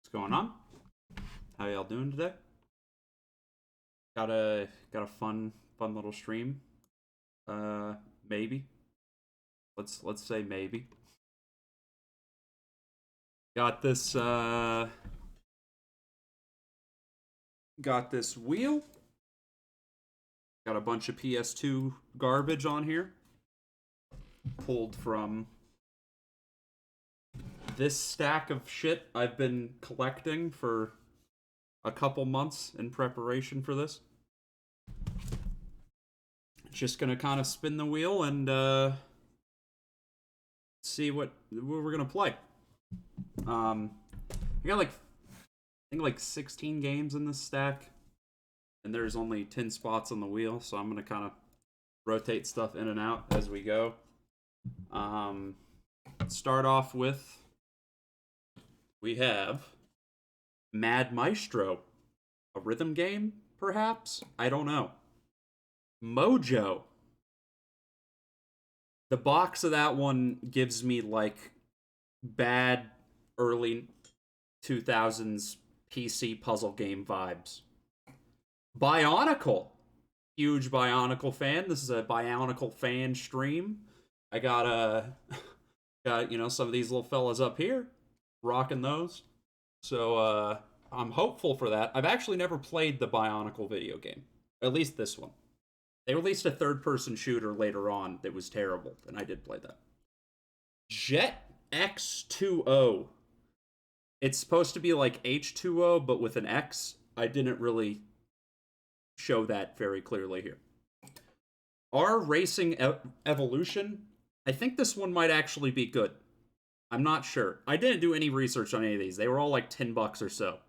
What's going on? How y'all doing today? Got a fun little stream. Maybe. Let's say maybe. Got this got this wheel. Got a bunch of PS2 garbage on here. Pulled from this stack of shit I've been collecting for a couple months in preparation for this. Just gonna kind of spin the wheel and see what we're gonna play. I got I think like 16 games in this stack, and there's only 10 spots on the wheel, so I'm gonna kind of rotate stuff in and out as we go. Start off with we have Mad Maestro, a rhythm game, perhaps? I don't know. Mojo. The box of that one gives me like bad early 2000s PC puzzle game vibes. Bionicle. Huge Bionicle fan. This is a Bionicle fan stream. I got some of these little fellas up here rocking those. So I'm hopeful for that. I've actually never played the Bionicle video game. At least this one. They released a third-person shooter later on that was terrible, and I did play that. Jet X2O. It's supposed to be like H2O, but with an X. I didn't really show that very clearly here. R Racing Evolution. I think this one might actually be good. I'm not sure. I didn't do any research on any of these. They were all like $10 or so.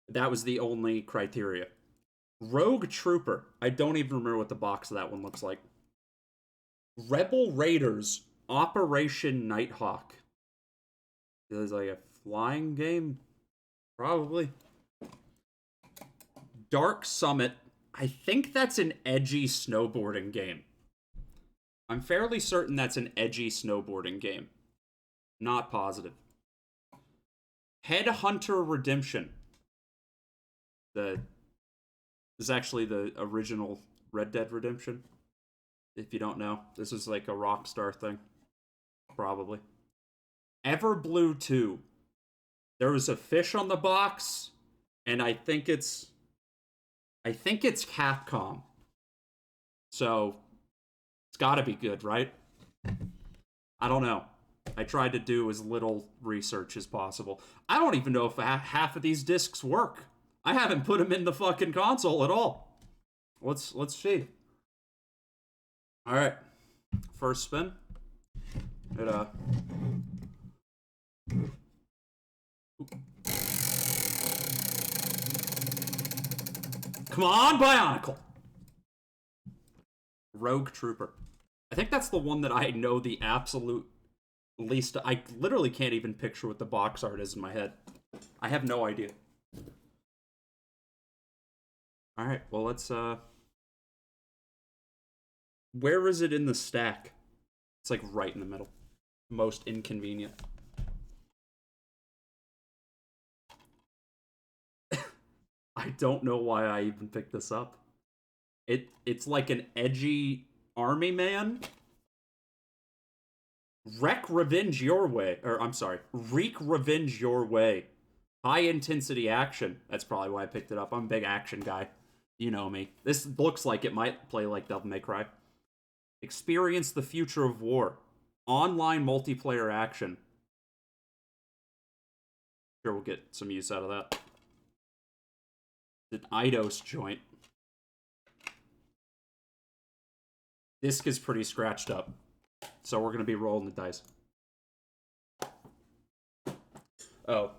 That was the only criteria. Rogue Trooper. I don't even remember what the box of that one looks like. Rebel Raiders Operation Nighthawk. Is like a flying game? Probably. Dark Summit. I think that's an edgy snowboarding game. I'm fairly certain that's an edgy snowboarding game. Not positive. Headhunter Redemption. This is actually the original Red Dead Redemption. If you don't know, this is like a Rockstar thing. Probably. Everblue 2. There was a fish on the box, and I think it's Capcom. So it's got to be good, right? I don't know. I tried to do as little research as possible. I don't even know if half of these discs work. I haven't put them in the fucking console at all. Let's see. All right. First spin. Come on, Bionicle. Rogue Trooper. I think that's the one that I know the absolute least. I literally can't even picture what the box art is in my head. I have no idea. Alright, well let's where is it in the stack? It's like right in the middle. Most inconvenient. I don't know why I even picked this up. It's like an edgy army man. Wreak Revenge Your Way. Or, I'm sorry. Wreak Revenge Your Way. High intensity action. That's probably why I picked it up. I'm a big action guy. You know me. This looks like it might play like Devil May Cry. Experience the future of war. Online multiplayer action. Sure, we'll get some use out of that. An Eidos joint. Disc is pretty scratched up. So we're going to be rolling the dice. Oh.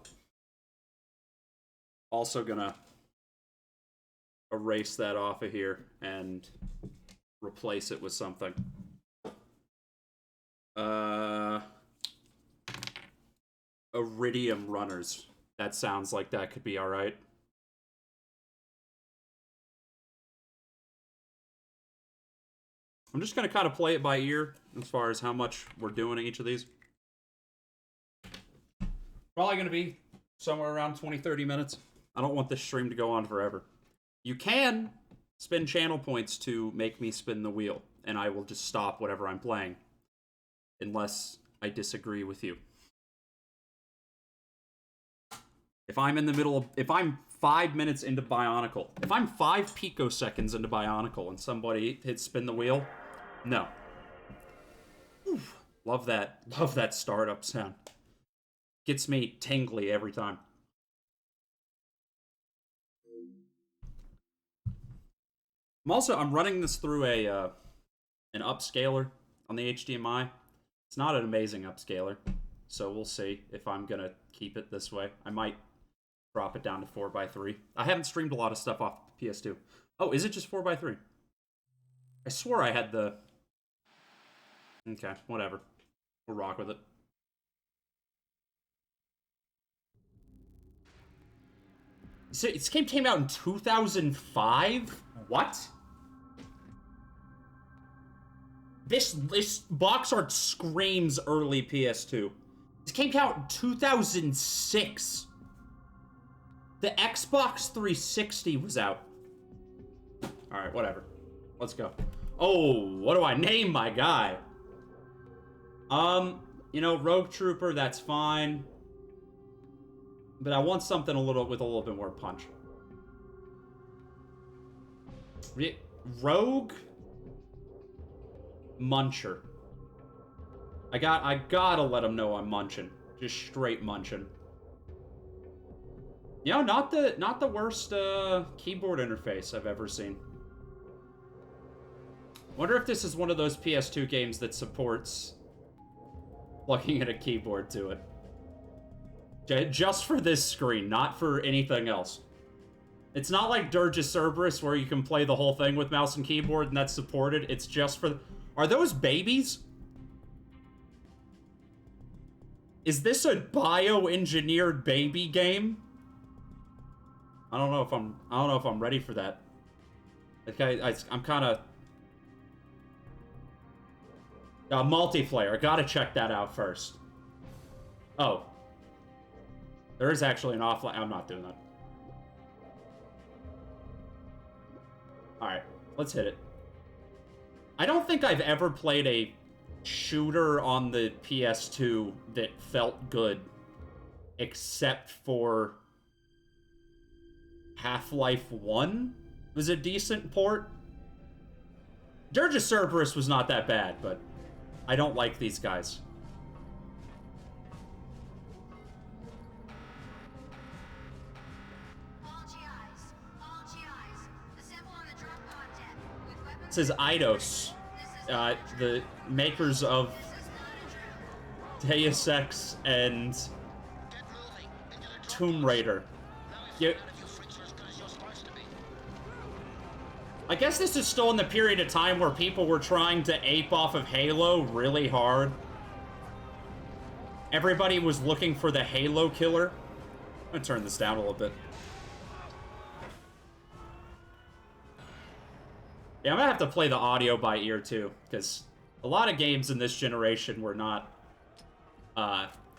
Also gonna erase that off of here and replace it with something. Iridium Runners. That sounds like that could be alright. I'm just going to kind of play it by ear as far as how much we're doing each of these. Probably going to be somewhere around 20-30 minutes. I don't want this stream to go on forever. You can spend channel points to make me spin the wheel, and I will just stop whatever I'm playing. Unless I disagree with you. If I'm in the middle of... If I'm 5 minutes into Bionicle... If I'm 5 picoseconds into Bionicle and somebody hits spin the wheel... No. Oof. Love that. Love that startup sound. Gets me tingly every time. I'm running this through an upscaler on the HDMI. It's not an amazing upscaler, so we'll see if I'm gonna keep it this way. I might drop it down to 4:3. I haven't streamed a lot of stuff off PS2. Oh, is it just 4:3? I swore I had the... Okay, whatever. We'll rock with it. So this game came out in 2005? What? This box art screams early PS2. This came out in 2006. The Xbox 360 was out. Alright, whatever. Let's go. Oh, what do I name my guy? You know, Rogue Trooper, that's fine. But I want something with a little bit more punch. Rogue Muncher. I gotta let him know I'm munching. Just straight munching. You know, not the worst keyboard interface I've ever seen. Wonder if this is one of those PS2 games that supports plugging in a keyboard to it. Just for this screen, not for anything else. It's not like Dirge Cerberus where you can play the whole thing with mouse and keyboard and that's supported. It's just for... Are those babies? Is this a bioengineered baby game? I don't know if I'm ready for that. Okay, I'm kind of... multiplayer. Gotta check that out first. Oh. There is actually an offline... I'm not doing that. Alright, let's hit it. I don't think I've ever played a shooter on the PS2 that felt good. Except for... Half-Life 1 was a decent port. Dirge Cerberus was not that bad, but I don't like these guys. This is Eidos, the makers of Deus Ex and Tomb Raider. I guess this is still in the period of time where people were trying to ape off of Halo really hard. Everybody was looking for the Halo killer. I'm gonna turn this down a little bit. Yeah, I'm gonna have to play the audio by ear too, because a lot of games in this generation were not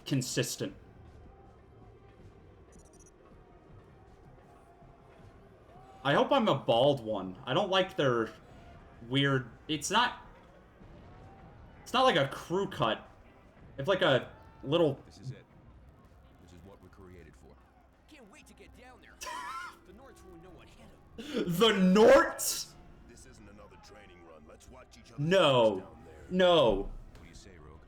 consistent. I hope I'm a bald one. I don't like their weird... It's not like a crew cut. It's like a little... This is it. This is what we're created for. Can't wait to get down there. The Norts won't know what hit them. The Norts? This isn't another training run. Let's watch each other No. down there. No. What do you say, Rogue?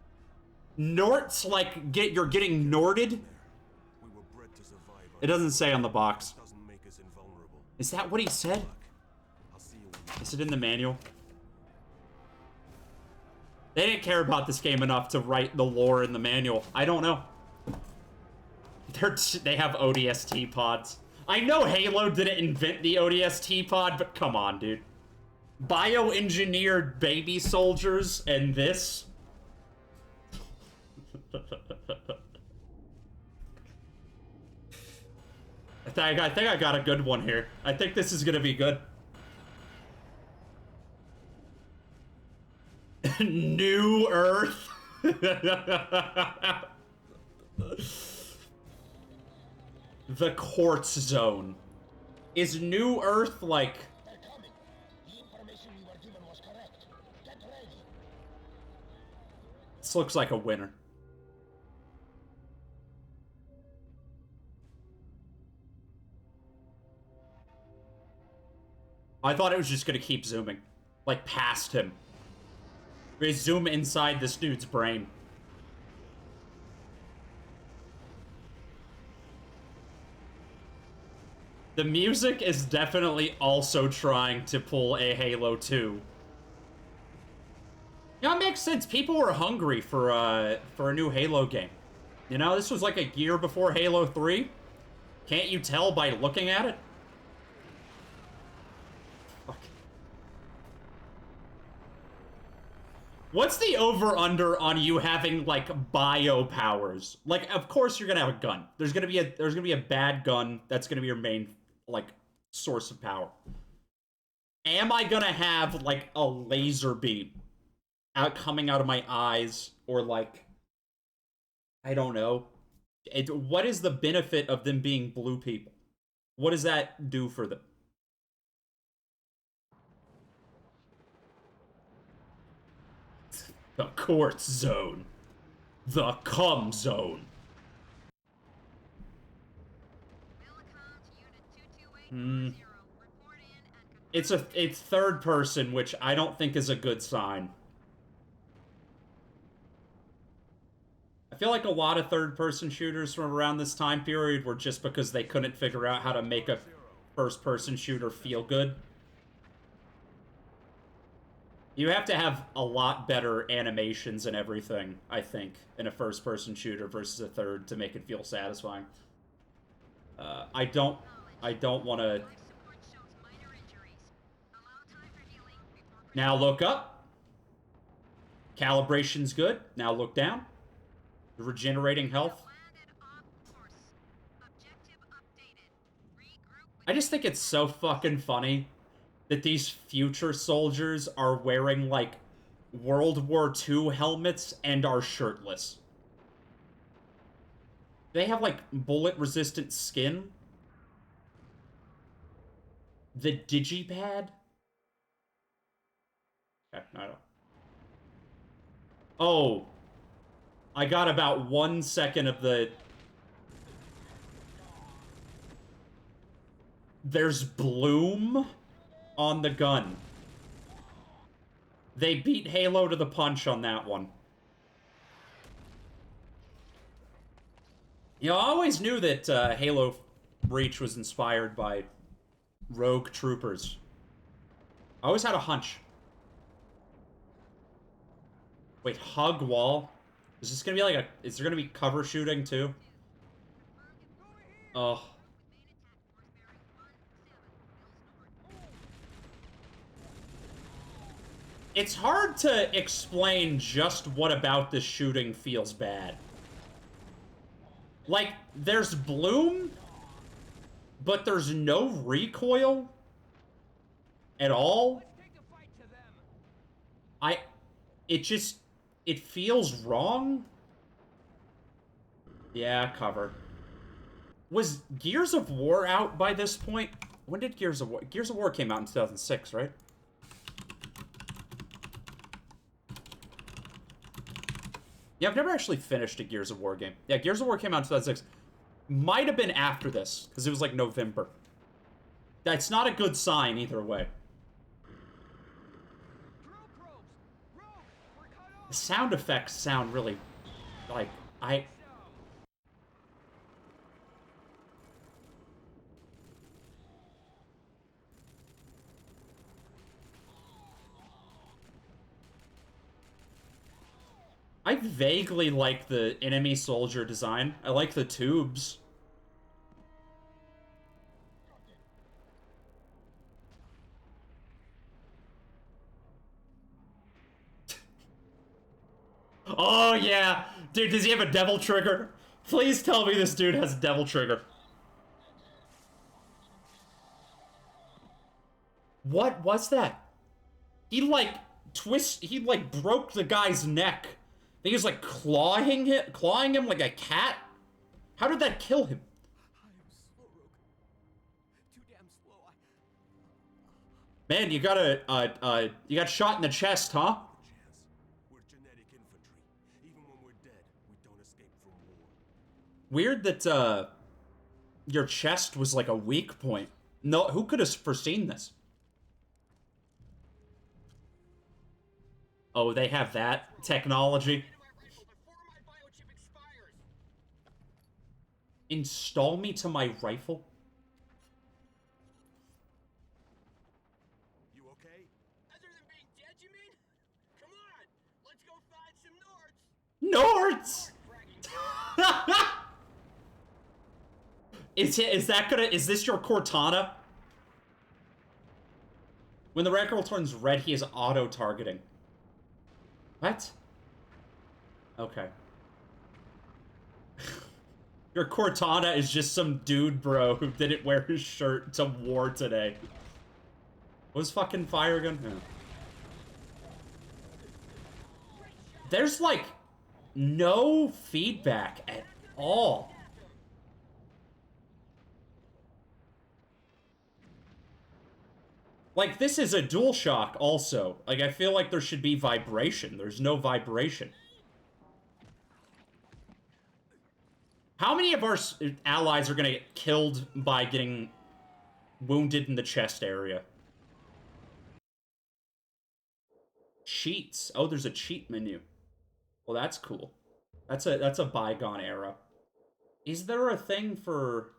Norts, like, you're getting Norted? We were bred to survive. It doesn't say on the box. Doesn't make us invulnerable. Is that what he said? I'll see you when Is it in the manual? They didn't care about this game enough to write the lore in the manual. I don't know. They have ODST pods. I know Halo didn't invent the ODST pod, but come on, dude. Bioengineered baby soldiers and this? I think I got a good one here. I think this is gonna be good. New Earth. The Quartz Zone. Is New Earth, like... They're coming. The information we were given was correct. Get ready. This looks like a winner. I thought it was just gonna keep zooming. Like, past him. We zoom inside this dude's brain. The music is definitely also trying to pull a Halo 2. You know, it makes sense. People were hungry for a new Halo game. You know, this was like a year before Halo 3. Can't you tell by looking at it? Fuck. What's the over-under on you having, like, bio powers? Like, of course you're gonna have a gun. There's gonna be a bad gun that's gonna be your main, like, source of power. Am I gonna have, like, a laser beam coming out of my eyes, or, like, I don't know. What is the benefit of them being blue people? What does that do for them? The Quartz Zone. The Cum Zone. It's third person, which I don't think is a good sign. I feel like a lot of third-person shooters from around this time period were just because they couldn't figure out how to make a first-person shooter feel good. You have to have a lot better animations and everything, I think, in a first-person shooter versus a third to make it feel satisfying. I don't want to... Now look up. Calibration's good. Now look down. Regenerating health. I just think it's so fucking funny that these future soldiers are wearing, like, World War II helmets and are shirtless. They have, like, bullet-resistant skin. The digipad? Okay, I don't... Oh. I got about 1 second of the... There's bloom on the gun. They beat Halo to the punch on that one. You know, I always knew that Halo Reach was inspired by rogue troopers. I always had a hunch. Wait, hug wall? Is this gonna be like a... Is there gonna be cover shooting, too? Oh. It's hard to explain just what about this shooting feels bad. Like, there's bloom, but there's no recoil at all. It feels wrong. Yeah, cover. Was Gears of War out by this point? When did Gears of War... Gears of War came out in 2006, right? Yeah, I've never actually finished a Gears of War game. Yeah, Gears of War came out in 2006. Might have been after this, because it was like November. That's not a good sign either way. The sound effects sound really, like, I vaguely like the enemy soldier design. I like the tubes. Oh, yeah. Dude, does he have a devil trigger? Please tell me this dude has a devil trigger. What was that? He, like, he, like, broke the guy's neck. He was, like, clawing him like a cat? How did that kill him? I am Man, you got you got shot in the chest, huh? Chance. We're genetic infantry. Even when we're dead, we don't escape from war. Weird that, your chest was like a weak point. No, who could have foreseen this? Oh, they have that technology. Install me to my rifle? You okay? Other than being dead, you mean? Come on, let's go find some Nords. Nords! Is this your Cortana? When the reticle turns red, he is auto-targeting. What? Okay. Your Cortana is just some dude, bro, who didn't wear his shirt to war today. What was fucking fire gun? Yeah. There's, like, no feedback at all. Like, this is a DualShock also. Like, I feel like there should be vibration. There's no vibration. How many of our allies are gonna get killed by getting wounded in the chest area? Cheats. Oh, there's a cheat menu. Well, that's cool. That's a bygone era. Is there a thing for...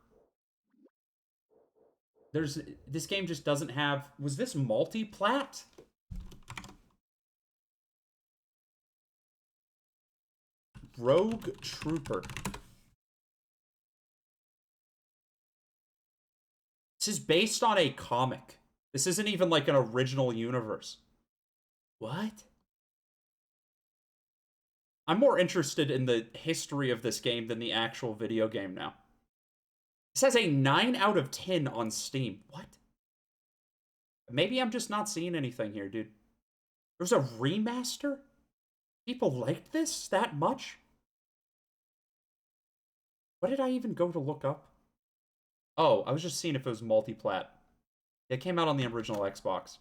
This game just doesn't have... Was this multi-plat? Rogue Trooper. This is based on a comic. This isn't even like an original universe. What? I'm more interested in the history of this game than the actual video game now. This has a 9 out of 10 on Steam. What? Maybe I'm just not seeing anything here, dude. There's a remaster? People liked this that much? What did I even go to look up? Oh, I was just seeing if it was multi-plat. It came out on the original Xbox.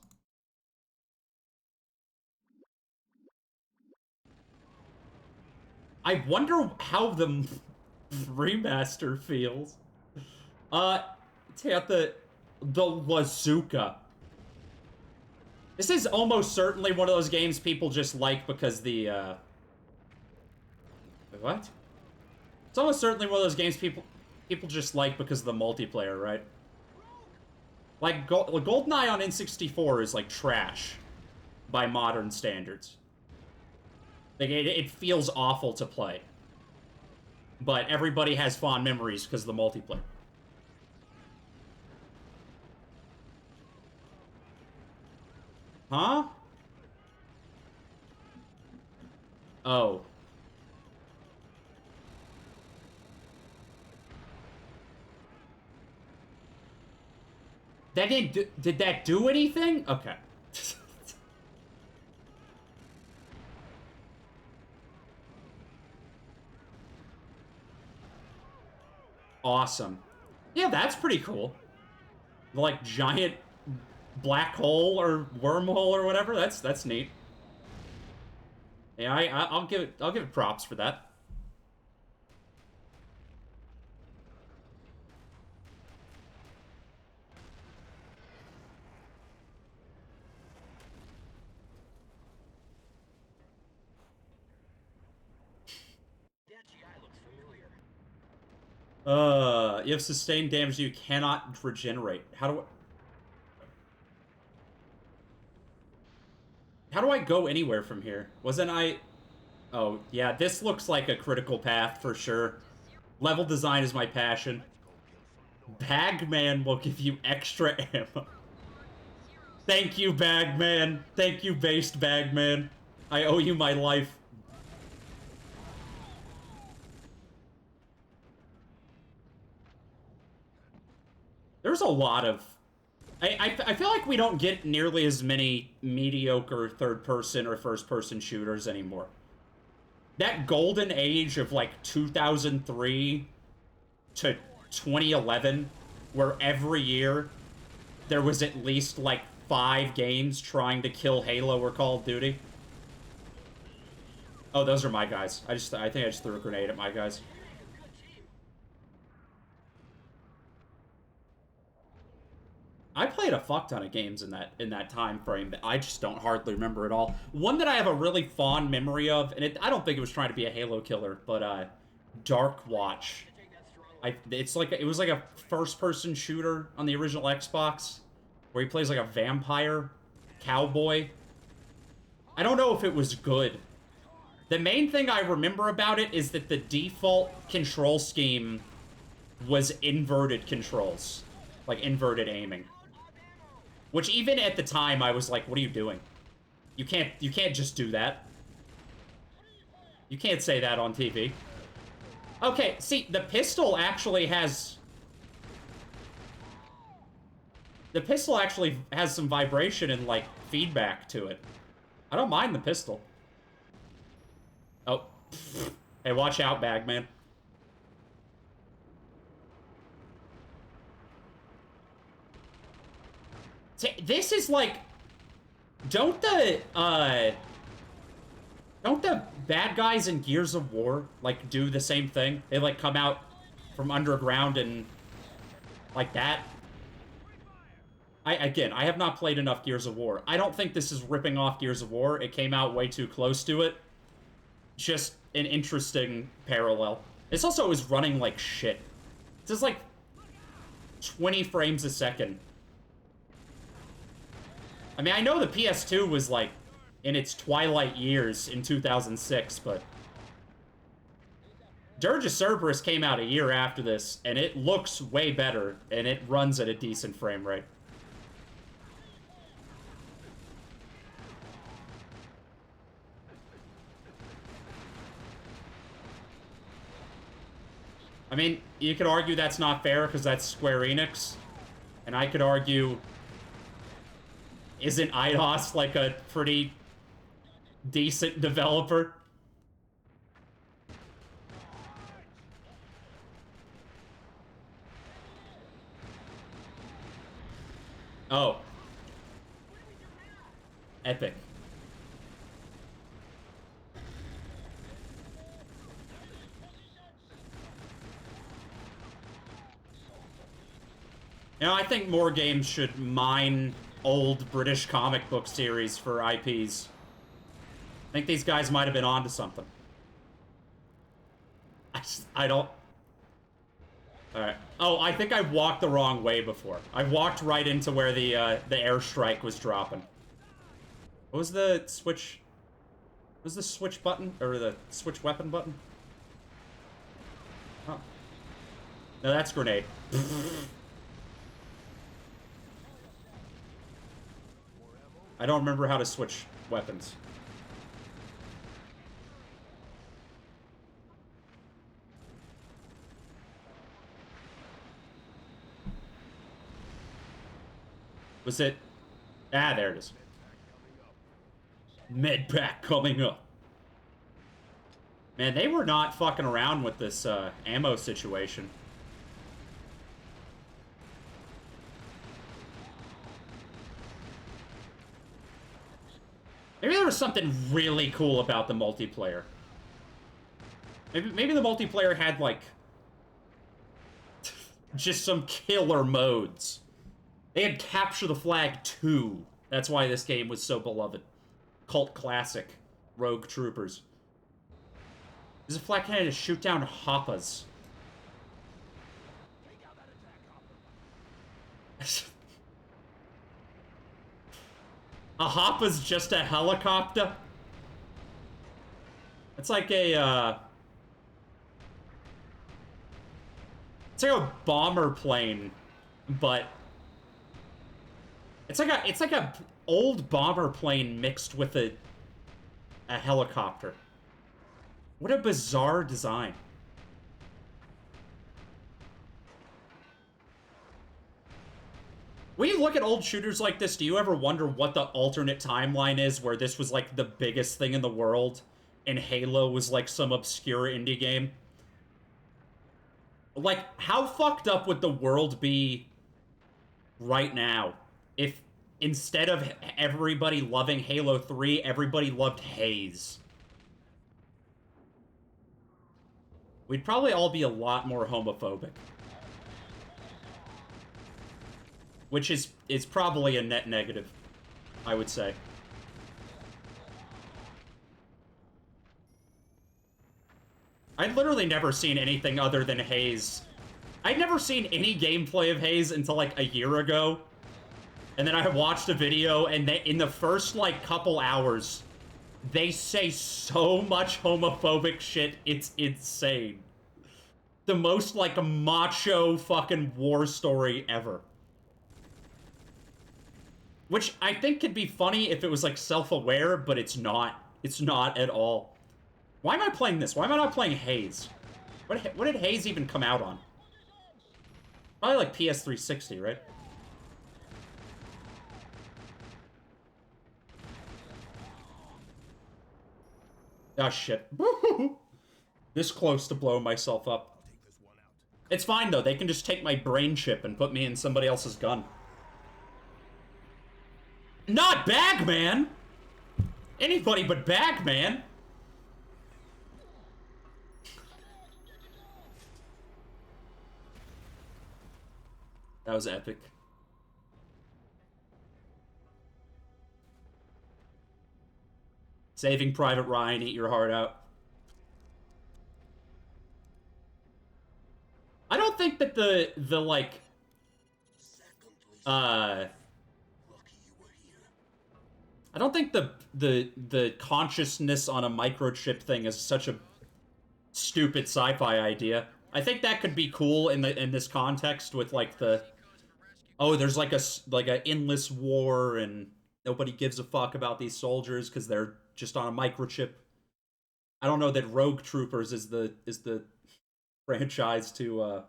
I wonder how the remaster feels. Take out the bazooka. This is almost certainly one of those games people just like because the, Wait, what? It's almost certainly one of those games people just like because of the multiplayer, right? Like, GoldenEye on N64 is, like, trash by modern standards. Like, it feels awful to play. But everybody has fond memories because of the multiplayer. Huh? Oh. That did that do anything? Okay. Awesome. Yeah, that's pretty cool. The, like, giant black hole or wormhole or whatever. That's neat. Yeah, I'll give it props for that. You have sustained damage you cannot regenerate. How do I go anywhere from here? Wasn't I... Oh, yeah, this looks like a critical path for sure. Level design is my passion. Bagman will give you extra ammo. Thank you, Bagman. Thank you, based Bagman. I owe you my life. There's a lot of... I feel like we don't get nearly as many mediocre third-person or first-person shooters anymore. That golden age of, like, 2003 to 2011, where every year there was at least, like, 5 games trying to kill Halo or Call of Duty. Oh, those are my guys. I think I just threw a grenade at my guys. I played a fuck ton of games in that time frame that I just don't hardly remember at all. One that I have a really fond memory of, and I don't think it was trying to be a Halo killer, but Dark Watch. It was like a first-person shooter on the original Xbox, where he plays like a vampire cowboy. I don't know if it was good. The main thing I remember about it is that the default control scheme was inverted controls, like inverted aiming. Which even at the time I was like, what are you doing? You can't just do that. You can't say that on TV. Okay, see, the pistol actually has some vibration and like feedback to it. I don't mind the pistol. Oh. Hey, watch out, Bagman. This is like, don't the bad guys in Gears of War like do the same thing? They like come out from underground and like that. I have not played enough Gears of War. I don't think this is ripping off Gears of War. It came out way too close to it. Just an interesting parallel. This also is running like shit. This is like 20 frames a second. I mean, I know the PS2 was, like, in its twilight years in 2006, but Dirge of Cerberus came out a year after this, and it looks way better, and it runs at a decent frame rate. I mean, you could argue that's not fair, because that's Square Enix, and I could argue... Isn't Eidos like a pretty decent developer? Oh. Epic. You know, I think more games should mine old British comic book series for IPs. I think these guys might have been onto something. I don't... Alright. Oh, I think I walked the wrong way before. I walked right into where the airstrike was dropping. What was the switch... What was the switch button? Or the switch weapon button? Oh. No, that's grenade. I don't remember how to switch weapons. Was it... Ah, there it is. Medpack coming up. Man, they were not fucking around with this ammo situation. Maybe there was something really cool about the multiplayer. Maybe the multiplayer had, like, just some killer modes. They had Capture the Flag 2. That's why this game was so beloved. Cult classic. Rogue Troopers. There's a flag cannon to shoot down hoppas. A hoppa's just a helicopter? It's like a, it's like a bomber plane, but... It's like a old bomber plane mixed with a helicopter. What a bizarre design. When you look at old shooters like this, do you ever wonder what the alternate timeline is where this was like the biggest thing in the world and Halo was like some obscure indie game? Like, how fucked up would the world be right now if instead of everybody loving Halo 3, everybody loved Haze. We'd probably all be a lot more homophobic. Which is probably a net negative, I would say. I'd literally never seen anything other than Haze. I'd never seen any gameplay of Haze until like a year ago. And then I watched a video, and in the first like couple hours, they say so much homophobic shit, it's insane. The most like macho fucking war story ever. Which I think could be funny if it was like self-aware, but it's not. It's not at all. Why am I playing this? Why am I not playing Haze? What did Haze even come out on? Probably like PS360, right? Oh shit. This close to blowing myself up. It's fine though, they can just take my brain chip and put me in somebody else's gun. Not Bagman! Anybody but Bagman! That was epic. Saving Private Ryan, eat your heart out. I don't think that the like I don't think the consciousness on a microchip thing is such a stupid sci-fi idea. I think that could be cool in this context with like there's like a endless war and nobody gives a fuck about these soldiers because they're just on a microchip. I don't know that Rogue Troopers is the franchise to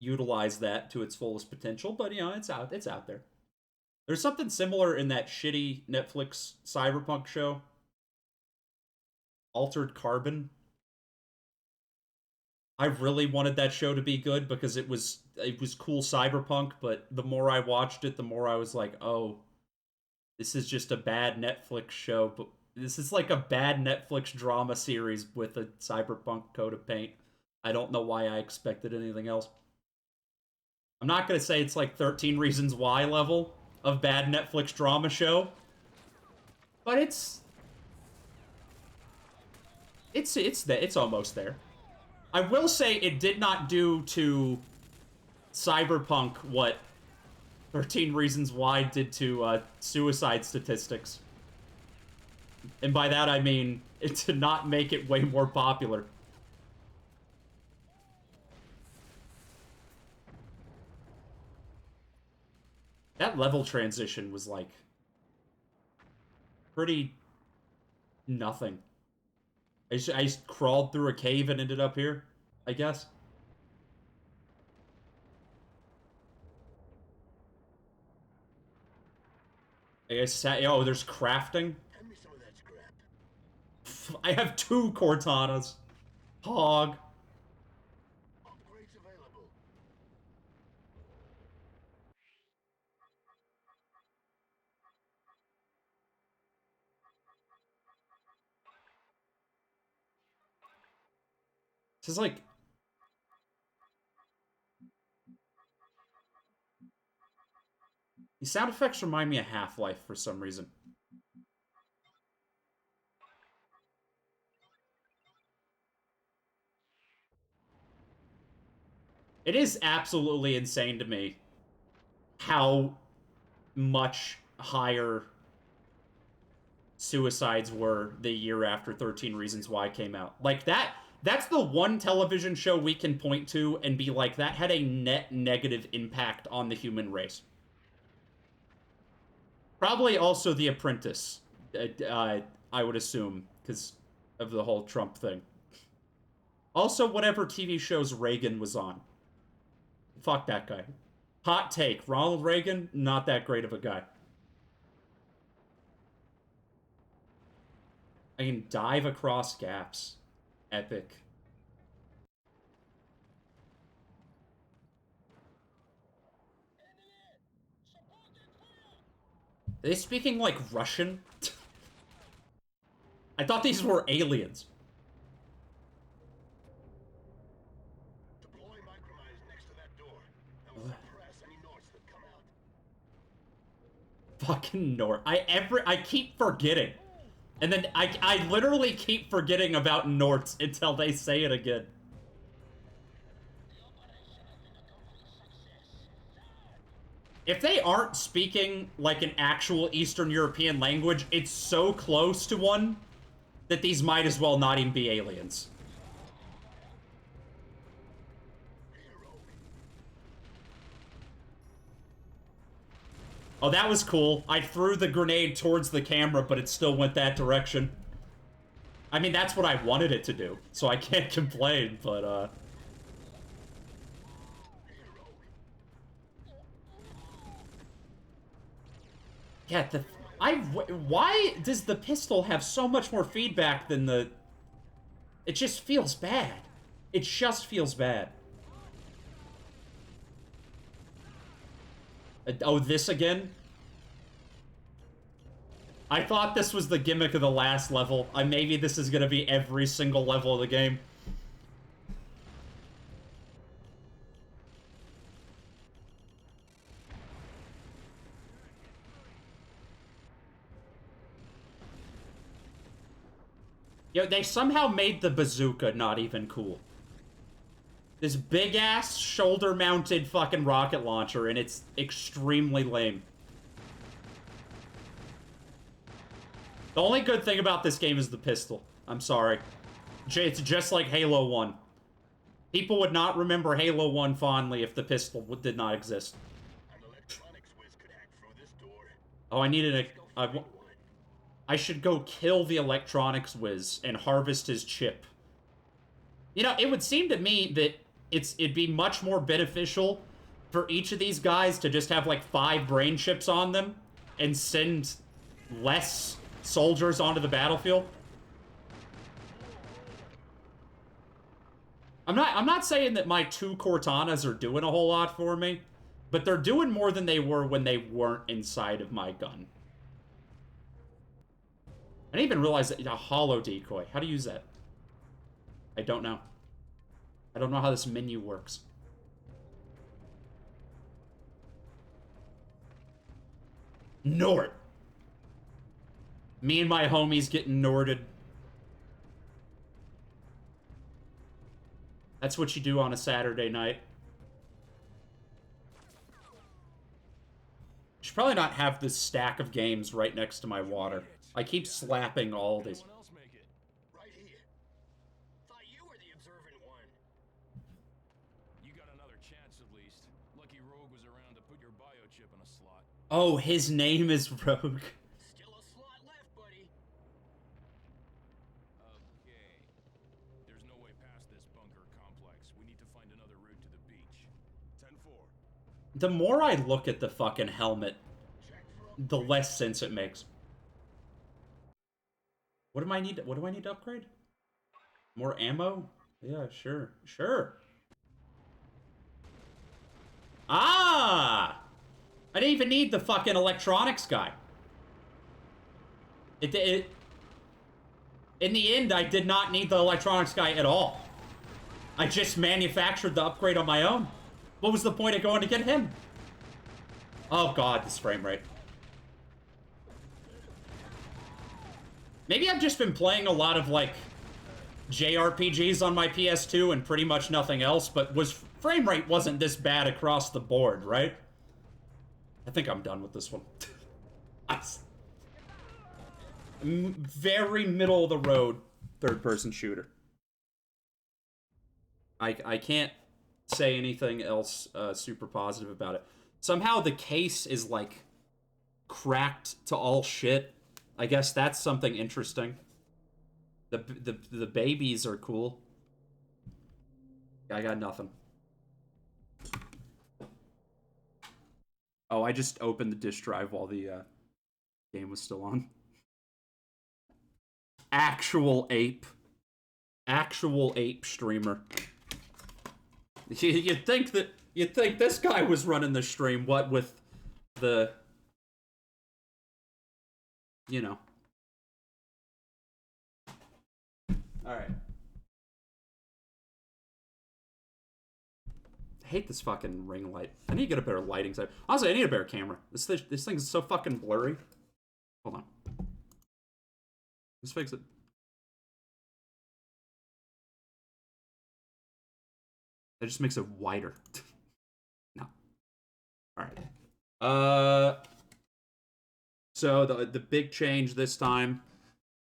utilize that to its fullest potential, but you know, it's out there. There's something similar in that shitty Netflix cyberpunk show, Altered Carbon. I really wanted that show to be good because it was cool cyberpunk, but the more I watched it, the more I was like, oh, this is just a bad Netflix show, but this is like a bad Netflix drama series with a cyberpunk coat of paint. I don't know why I expected anything else. I'm not going to say it's like 13 Reasons Why level of bad Netflix drama show, but it's almost there. I will say it did not do to Cyberpunk what 13 Reasons Why did to suicide statistics. And by that I mean it did not make it way more popular. That level transition was like pretty nothing. I just crawled through a cave and ended up here, I guess. I guess, oh, there's crafting. Hand me some of that scrap. I have 2 Cortanas. Hog. Upgrades available. This is like... These sound effects remind me of Half-Life for some reason. It is absolutely insane to me how much higher suicides were the year after 13 Reasons Why came out. Like, that's the one television show we can point to and be like, that had a net negative impact on the human race. Probably also The Apprentice, I would assume, because of the whole Trump thing. Also, whatever TV shows Reagan was on. Fuck that guy. Hot take. Ronald Reagan, not that great of a guy. I can dive across gaps. Epic. Are they speaking like Russian? I thought these were aliens. Deploy microlines next to that door. That will suppress any Nords that come out. Fucking Nord. I keep forgetting. And then I literally keep forgetting about Norts until they say it again. If they aren't speaking like an actual Eastern European language, it's so close to one that these might as well not even be aliens. Oh, that was cool. I threw the grenade towards the camera, but it still went that direction. I mean, that's what I wanted it to do, so I can't complain, but, yeah, why does the pistol have so much more feedback than the... It just feels bad. It just feels bad. Oh, this again? I thought this was the gimmick of the last level. Maybe this is gonna be every single level of the game. Yo, they somehow made the bazooka not even cool. This big-ass, shoulder-mounted fucking rocket launcher, and it's extremely lame. The only good thing about this game is the pistol. I'm sorry. It's just like Halo 1. People would not remember Halo 1 fondly if the pistol did not exist. Oh, I needed a... I should go kill the electronics whiz and harvest his chip. You know, it would seem to me that it'd be much more beneficial for each of these guys to just have like 5 brain chips on them and send less soldiers onto the battlefield. I'm not saying that my 2 Cortanas are doing a whole lot for me, but they're doing more than they were when they weren't inside of my gun. I didn't even realize that a hollow decoy. How to use that? I don't know. I don't know how this menu works. Nord. Me and my homies getting Norded. That's what you do on a Saturday night. Should probably not have this stack of games right next to my water. I keep slapping all these. Right here. Thought you were the observant one. You got another chance at least. Lucky Rogue was around to put your biochip in a slot. Oh, his name is Rogue. Still a slot left, buddy. Okay. There's no way past this bunker complex. We need to find another route to the beach. 10-4. The more I look at the fucking helmet, the less sense it makes. What do I need to upgrade? More ammo? Yeah, sure. Sure. Ah! I didn't even need the fucking electronics guy. In the end, I did not need the electronics guy at all. I just manufactured the upgrade on my own. What was the point of going to get him? Oh god, this frame rate. Maybe I've just been playing a lot of, like, JRPGs on my PS2 and pretty much nothing else, but frame rate wasn't this bad across the board, right? I think I'm done with this one. Very middle of the road third-person shooter. I can't say anything else super positive about it. Somehow the case is, like, cracked to all shit. I guess that's something interesting. The babies are cool. I got nothing. Oh, I just opened the disk drive while the game was still on. Actual ape streamer. You'd think this guy was running the stream, what with the you know. Alright. I hate this fucking ring light. I need to get a better lighting side. Honestly, I need a better camera. This thing's so fucking blurry. Hold on. Let's fix it. That just makes it wider. No. Alright. So the big change this time.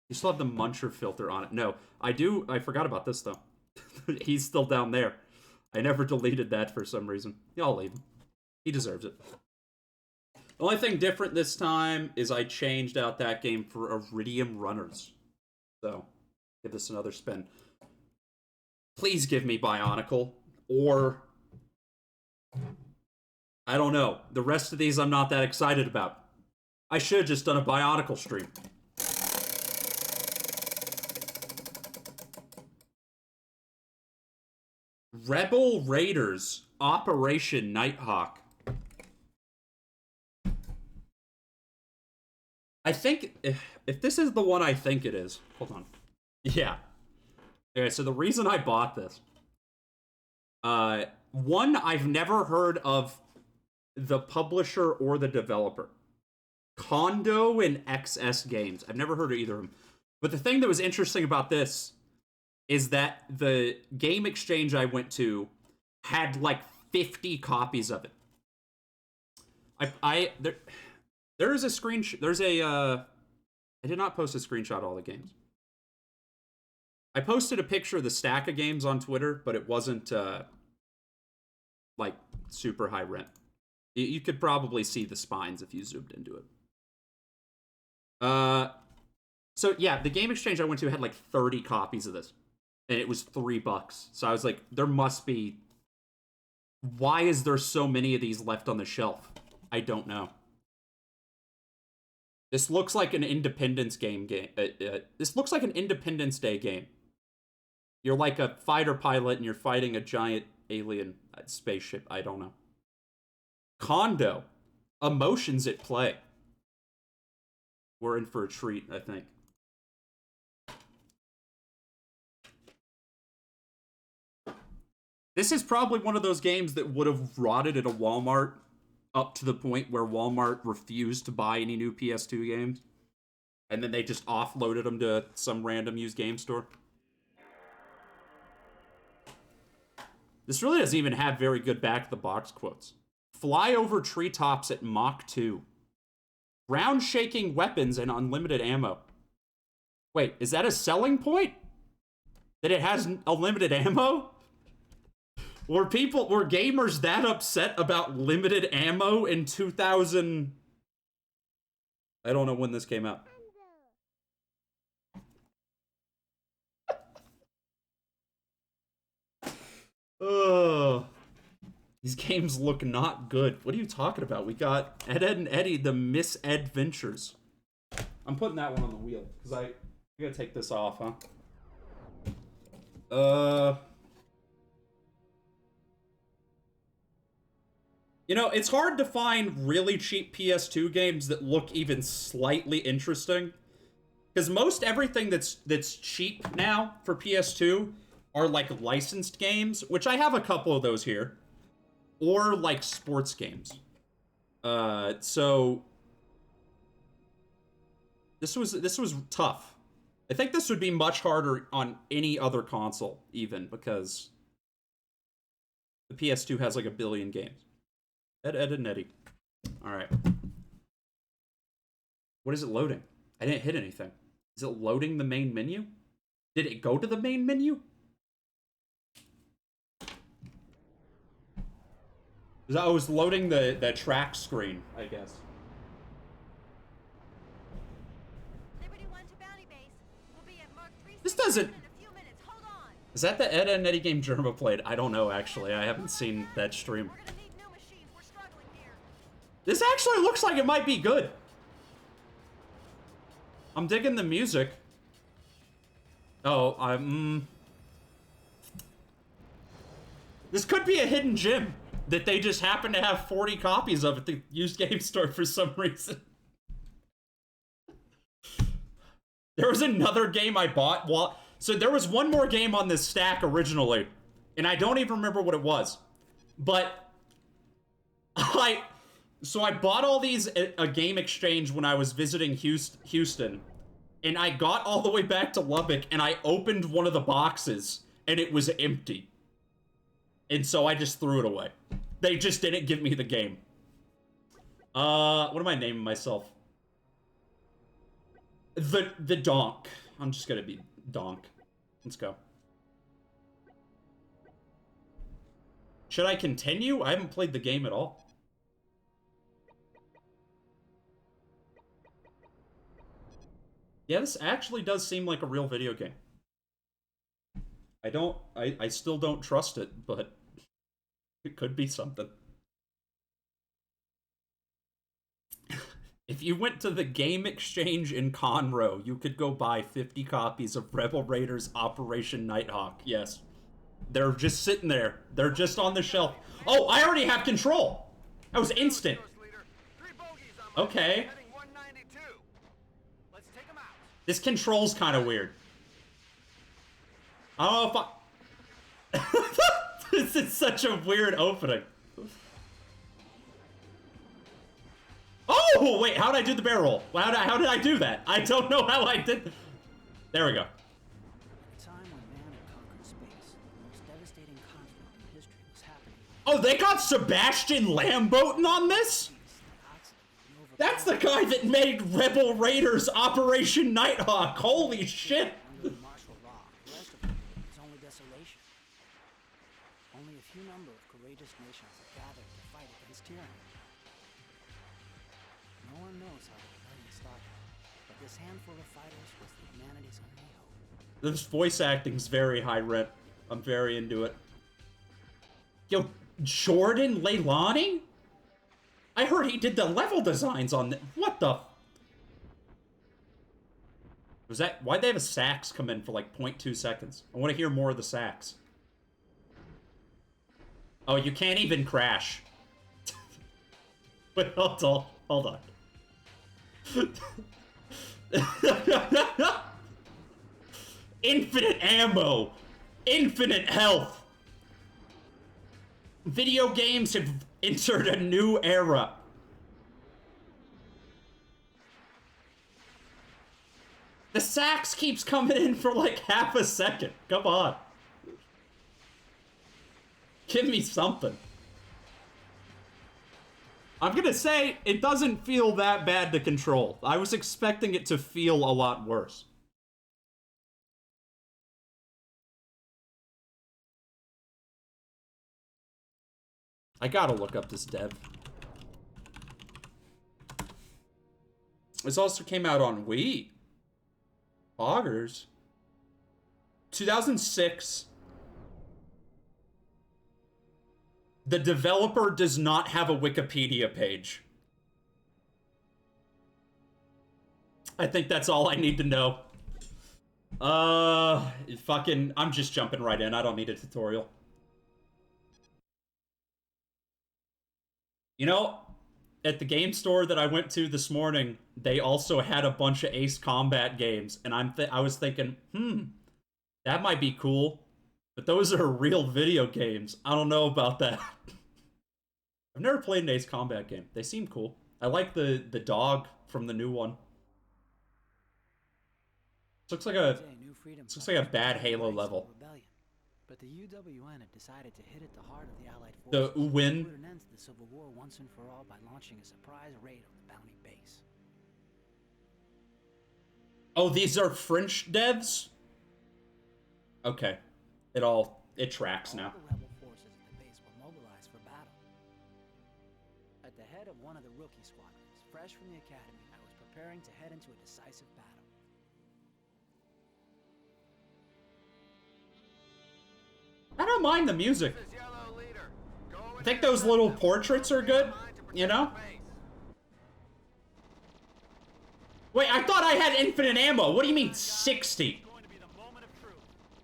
You still have the muncher filter on it. No, I forgot about this though. He's still down there. I never deleted that for some reason. Y'all leave him. He deserves it. The only thing different this time is I changed out that game for Iridium Runners. So, give this another spin. Please give me Bionicle, or... I don't know. The rest of these I'm not that excited about. I should have just done a Bionicle stream. Rebel Raiders, Operation Nighthawk. I think, if this is the one I think it is, hold on. Yeah. Okay, so the reason I bought this, one, I've never heard of the publisher or the developer. Kondo and XS Games. I've never heard of either of them. But the thing that was interesting about this is that the game exchange I went to had like 50 copies of it. There is a screenshot. There's a, I did not post a screenshot of all the games. I posted a picture of the stack of games on Twitter, but it wasn't, like, super high rent. You could probably see the spines if you zoomed into it. So yeah, the game exchange I went to had like 30 copies of this. And it was $3. So I was like, there must be... Why is there so many of these left on the shelf? I don't know. This looks like an Independence game. This looks like an Independence Day game. You're like a fighter pilot and you're fighting a giant alien spaceship. I don't know. Kondo. Emotions at play. We're in for a treat, I think. This is probably one of those games that would have rotted at a Walmart up to the point where Walmart refused to buy any new PS2 games. And then they just offloaded them to some random used game store. This really doesn't even have very good back-of-the-box quotes. Fly over treetops at Mach 2. Ground-shaking weapons and unlimited ammo. Wait, is that a selling point? That it has unlimited ammo? Were gamers that upset about limited ammo in 2000? I don't know when this came out. Oh, these games look not good. What are you talking about? We got Ed and Eddy, the Mis-Edventures. I'm putting that one on the wheel because I gotta take this off, huh? You know, it's hard to find really cheap PS2 games that look even slightly interesting. Because most everything that's cheap now for PS2 are like licensed games, which I have a couple of those here. Or like sports games. So this was tough. I think this would be much harder on any other console, even, because the PS2 has like a billion games. Ed and Eddy. Alright. What is it loading? I didn't hit anything. Is it loading the main menu? Did it go to the main menu? I was loading the track screen, I guess. This doesn't... Is that the Ed and Eddy game Jerma played? I don't know, actually. I haven't seen that stream. This actually looks like it might be good. I'm digging the music. Oh, this could be a hidden gem that they just happen to have 40 copies of at the used game store for some reason. There was another game I bought while... So there was one more game on this stack originally, and I don't even remember what it was. But So I bought all these at a game exchange when I was visiting Houston, and I got all the way back to Lubbock, and I opened one of the boxes, and it was empty. And so I just threw it away. They just didn't give me the game. What am I naming myself? The Donk. I'm just gonna be Donk. Let's go. Should I continue? I haven't played the game at all. Yeah, this actually does seem like a real video game. I still don't trust it, but it could be something. If you went to the game exchange in Conroe, you could go buy 50 copies of Rebel Raiders Operation Nighthawk. Yes. They're just sitting there. They're just on the shelf. Oh, I already have control. That was instant. Okay. This control's kind of weird. I don't know if I... This is such a weird opening. Oh, wait, how did I do the barrel roll? How did I do that? I don't know how I did... There we go. Oh, they got Sebastian Lamboten on this? That's the guy that made Rebel Raiders Operation Nighthawk. Holy shit. Only a few number of courageous nations have gathered to fight against tyranny. No one knows how the rebellion started, but this handful of fighters was humanity's only hope. This voice acting's very high rent. I'm very into it. Yo, Jordan Leilani? I heard he did the level designs on the... What the... Was that... Why'd they have a sax come in for like 0.2 seconds? I want to hear more of the sax. Oh, you can't even crash. Wait, hold on. Infinite ammo! Infinite health! Video games have entered a new era. The sax keeps coming in for like half a second. Come on. Give me something. I'm gonna say, it doesn't feel that bad to control. I was expecting it to feel a lot worse. I gotta look up this dev. This also came out on Wii. Augers. 2006. The developer does not have a Wikipedia page. I think that's all I need to know. I'm just jumping right in. I don't need a tutorial. You know, at the game store that I went to this morning, they also had a bunch of Ace Combat games, and I was thinking, that might be cool, but those are real video games. I don't know about that. I've never played an Ace Combat game. They seem cool. I like the dog from the new one. Looks like a bad Halo level. But the UWN had decided to hit at the heart of the Allied The forces. UWN. Put an end to the Civil War once and for all by launching a surprise raid on the Bounty base. Oh, these are French devs? Okay. It tracks now. All the rebel forces at the base were mobilized for battle. At the head of one of the rookie squadrons, fresh from the academy, I was preparing to head into a decisive battle. I don't mind the music. I think those little portraits are good, you know? Wait, I thought I had infinite ammo. What do you mean 60?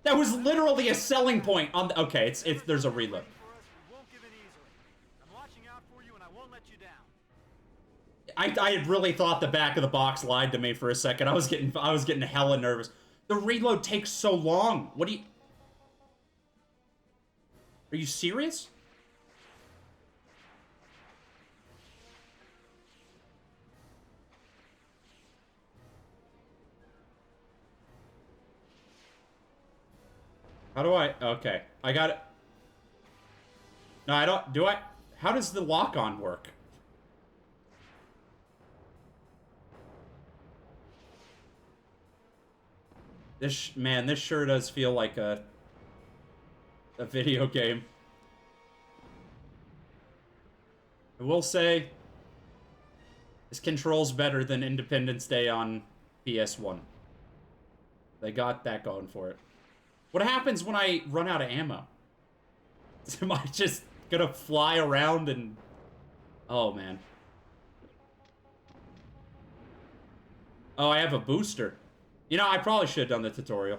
That was literally a selling point on the... Okay, there's a reload. I really thought the back of the box lied to me for a second. I was getting hella nervous. The reload takes so long. What do you... Are you serious? How do I... Okay. I got it. No, I don't... Do I... How does the lock-on work? Man, this sure does feel like a video game. I will say, this controls better than Independence Day on PS1. They got that going for it. What happens when I run out of ammo? Am I just gonna fly around and... Oh, man. Oh, I have a booster. You know, I probably should have done the tutorial.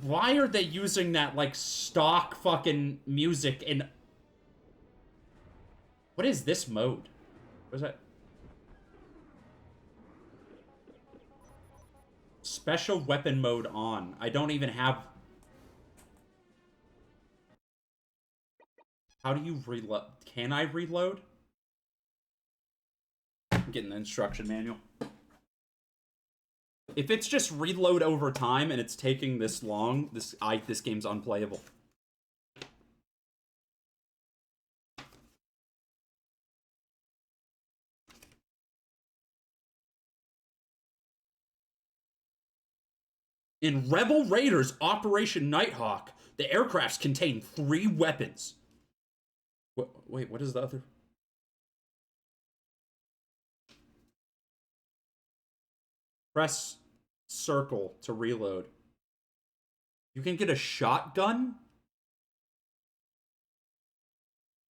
Why are they using that, like, stock fucking music in... What is this mode? What is that? Special weapon mode on. I don't even have... How do you reload? Can I reload? I'm getting the instruction manual. If it's just reload over time and it's taking this long, this game's unplayable. In Rebel Raiders Operation Nighthawk, the aircrafts contain 3 weapons. Wait, what is the other? Press circle to reload. You can get a shotgun?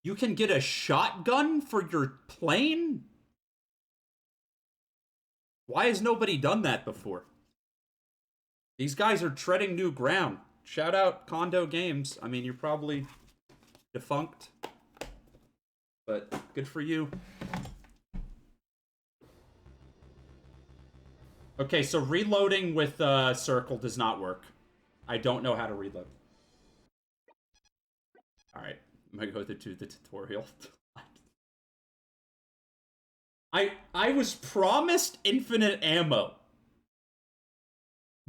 You can get a shotgun for your plane? Why has nobody done that before? These guys are treading new ground. Shout out Kondo Games. I mean, you're probably defunct, but good for you. Okay, so reloading with circle does not work. I don't know how to reload. Alright, I'm gonna go to the tutorial. I was promised infinite ammo.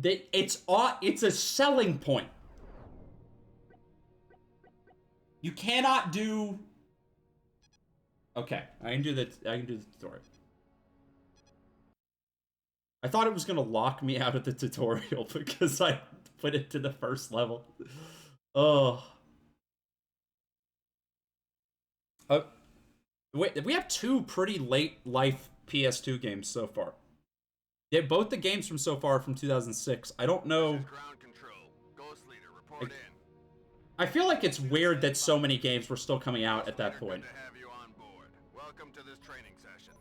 It's a selling point. You cannot do... Okay, I can do the tutorial. I thought it was gonna lock me out of the tutorial because I put it to the first level. Oh. Wait, we have 2 pretty late life PS2 games so far. Yeah, both the games from so far from 2006. I don't know. Ground control. Ghost leader, report in. I feel like it's weird that so many games were still coming out at that point. Good to have you on board. Welcome to this training session.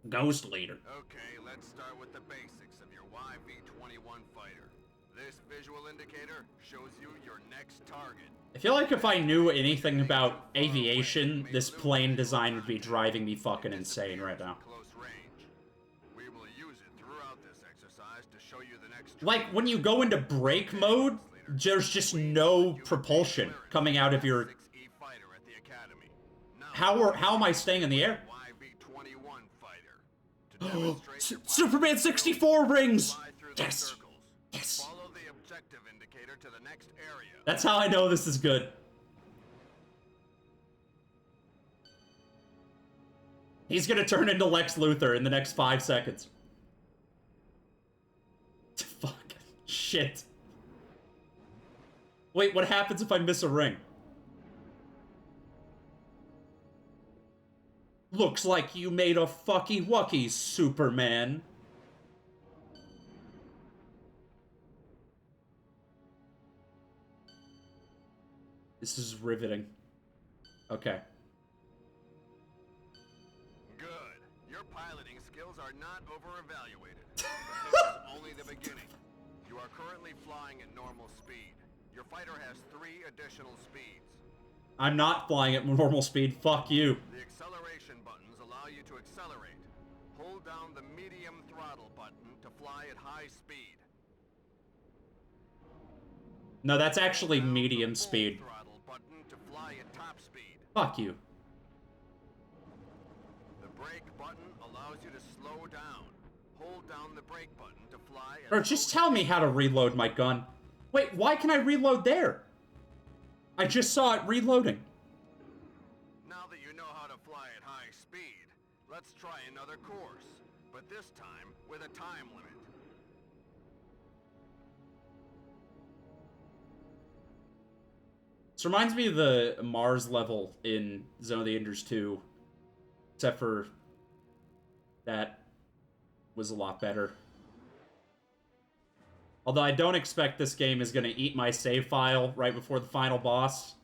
Ghost leader. Okay, let's start with the basics of your YV-21 fighter. This visual indicator shows you your next target. I feel like if I knew anything about aviation, this plane design would be driving me fucking insane right now. Close range. We will use it throughout this exercise to show you the next. Like, when you go into brake mode, there's just no propulsion coming out of your... How am I staying in the air? Superman 64 rings! Yes! Yes! Follow the objective indicator to the next area. That's how I know this is good. He's gonna turn into Lex Luthor in the next 5 seconds. Fuck. Shit. Wait, what happens if I miss a ring? Looks like you made a fucky wucky, Superman. This is riveting. Okay. Good. Your piloting skills are not over-evaluated. This is only the beginning. You are currently flying at normal speed. Your fighter has 3 additional speeds. I'm not flying at normal speed. Fuck you. The acceleration buttons accelerate. Hold down the medium throttle button to fly at high speed. No, that's actually Hold down medium the full speed. throttle button to fly at top speed. Fuck you. The brake button allows you to slow down. Hold down the brake button to fly at Or just low tell me speed. how to reload my gun. Wait, why can I reload there? I just saw it reloading. Now that you know how to fly at high speed, let's try another course, but this time with a time limit. This reminds me of the Mars level in Zone of the Enders 2. Except for that was a lot better. Although I don't expect this game is going to eat my save file right before the final boss.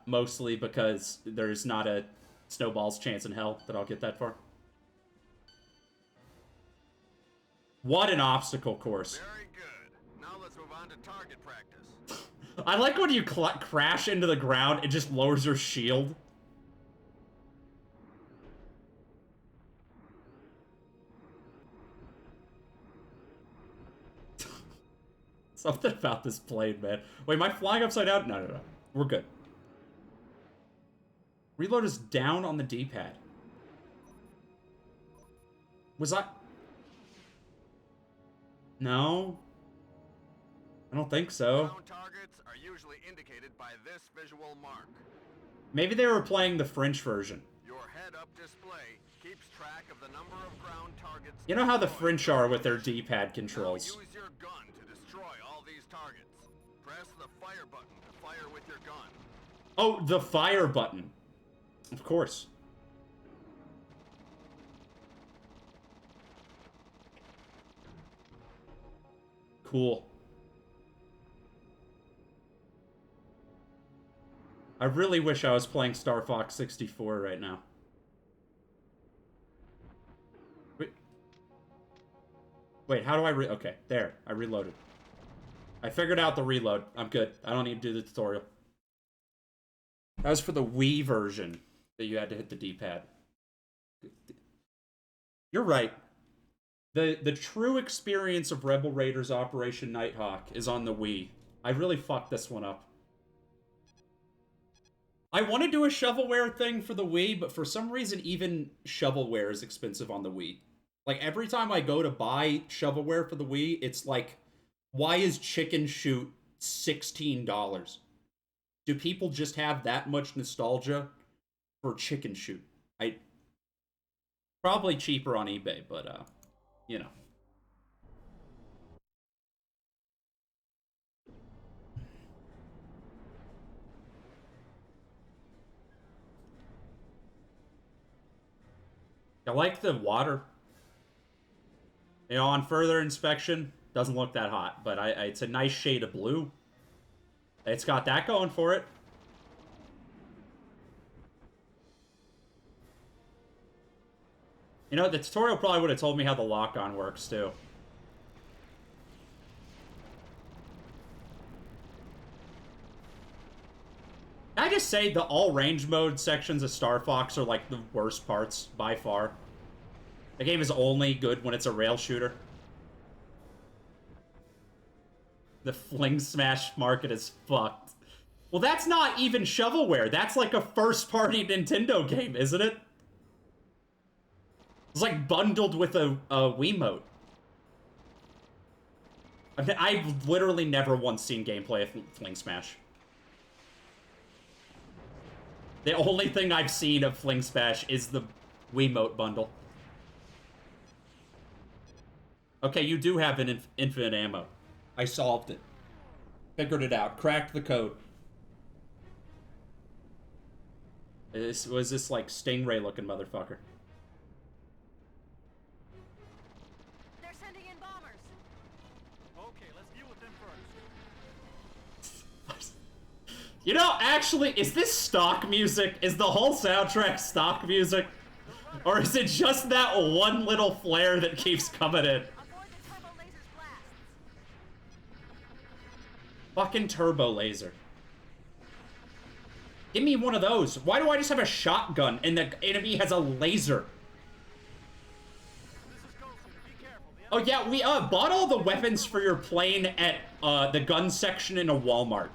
Mostly because there's not a snowball's chance in hell that I'll get that far. What an obstacle course. Very good. Now let's move on to target practice. I like when you crash into the ground, it just lowers your shield. Something about this plane, man. Wait, am I flying upside down? No, no, no. We're good. Reload is down on the D-pad. Was I... No. I don't think so. Ground targets are usually indicated by this visual mark. Maybe they were playing the French version. Your head-up display keeps track of the number of ground targets. You know how the destroyed. French are with their D-pad controls. Now use your gun to destroy all these targets. Press the fire button to fire with your gun. Oh, the fire button. Of course. Cool. I really wish I was playing Star Fox 64 right now. Wait, how do I okay, there. I reloaded. I figured out the reload. I'm good. I don't need to do the tutorial. That was for the Wii version that you had to hit the D-pad. You're right. The true experience of Rebel Raiders Operation Nighthawk is on the Wii. I really fucked this one up. I want to do a shovelware thing for the Wii, but for some reason even shovelware is expensive on the Wii. Like, every time I go to buy shovelware for the Wii, it's like, why is Chicken Shoot $16? Do people just have that much nostalgia for Chicken Shoot? Probably cheaper on eBay, but, you know. I like the water. You know, on further inspection, doesn't look that hot, but it's a nice shade of blue. It's got that going for it. You know, the tutorial probably would have told me how the lock-on works, too. Can I just say the all-range mode sections of Star Fox are, like, the worst parts, by far. The game is only good when it's a rail shooter. The Fling Smash market is fucked. Well, that's not even shovelware. That's like a first-party Nintendo game, isn't it? It's like bundled with a Wiimote. I've literally never once seen gameplay of Fling Smash. The only thing I've seen of Fling Smash is the Wiimote bundle. Okay, you do have an infinite ammo. I solved it. Figured it out. Cracked the code. Was this like Stingray-looking motherfucker? They're sending in bombers. Okay, let's deal with them first. You know, actually, is this stock music? Is the whole soundtrack stock music? Or is it just that one little flare that keeps coming in? Avoid the turbo laser's blasts. Fucking turbo laser. Give me one of those. Why do I just have a shotgun and the enemy has a laser? Oh yeah, we bought all the weapons for your plane at the gun section in a Walmart.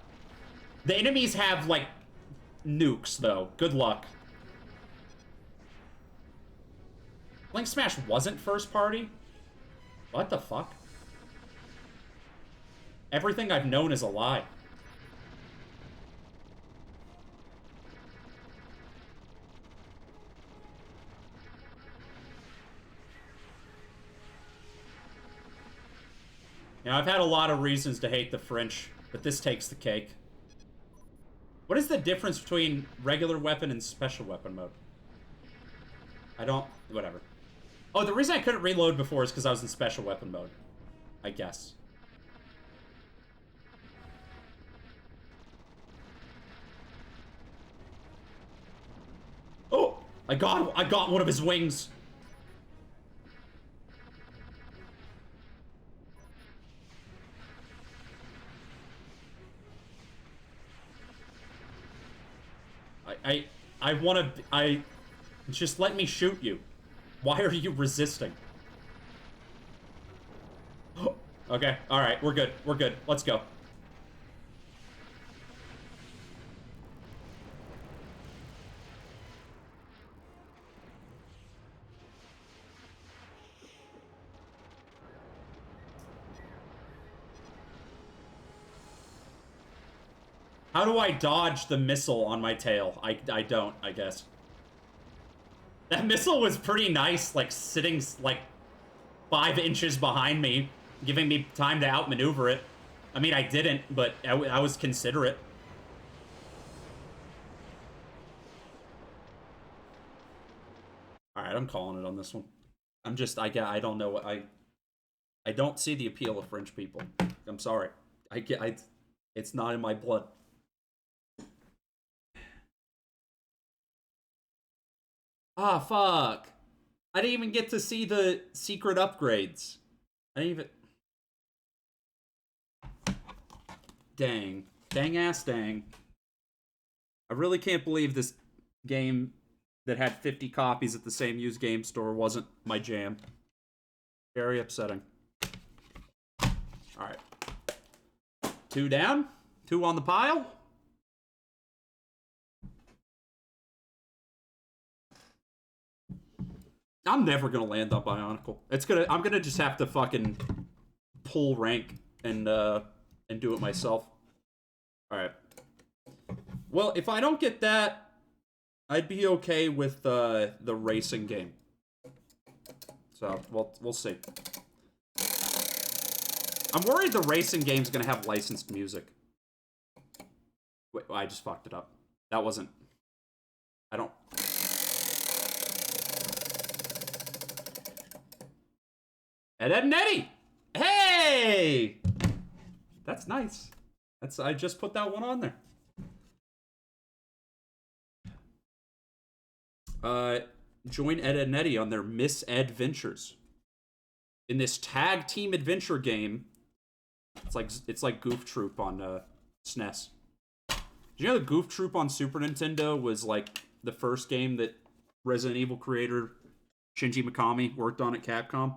The enemies have like nukes though. Good luck. Link Smash wasn't first party? What the fuck? Everything I've known is a lie. Now, I've had a lot of reasons to hate the French, but this takes the cake. What is the difference between regular weapon and special weapon mode? I don't... whatever. Oh, the reason I couldn't reload before is because I was in special weapon mode. I guess. Oh! I got one of his wings! Just let me shoot you. Why are you resisting? Okay, alright, we're good, let's go. How do I dodge the missile on my tail? I don't, I guess. That missile was pretty nice, like, sitting, like, 5 inches behind me, giving me time to outmaneuver it. I mean, I didn't, but I was considerate. Alright, I'm calling it on this one. I don't know what, I don't see the appeal of French people. I'm sorry. It's not in my blood. Ah, fuck. I didn't even get to see the secret upgrades. I didn't even... Dang. Dang ass dang. I really can't believe this game that had 50 copies at the same used game store wasn't my jam. Very upsetting. Alright. 2 down. 2 on the pile. I'm never gonna land on Bionicle. I'm gonna just have to fucking pull rank and do it myself. Alright. Well, if I don't get that, I'd be okay with the racing game. So, we'll see. I'm worried the racing game's gonna have licensed music. Wait, I just fucked it up. That wasn't... I don't... Ed, Ed, and Eddy! Hey! That's nice. I just put that one on there. Join Ed, Ed, and Eddy on their Mis-Edventures. In this tag team adventure game, it's like Goof Troop on SNES. Did you know that Goof Troop on Super Nintendo was like the first game that Resident Evil creator Shinji Mikami worked on at Capcom?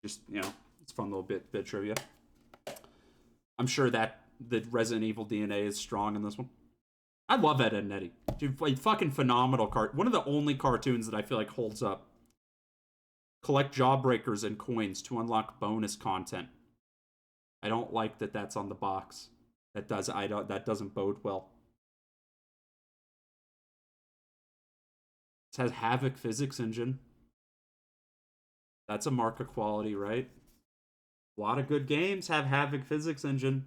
Just, you know, it's a fun little bit trivia. I'm sure that the Resident Evil DNA is strong in this one. I love Ed, Ed, and Eddy. Dude, like, fucking phenomenal one of the only cartoons that I feel like holds up. Collect Jawbreakers and coins to unlock bonus content. I don't like that that's on the box. That doesn't bode well. It has Havoc physics engine. That's a mark of quality, right? A lot of good games have Havoc physics engine.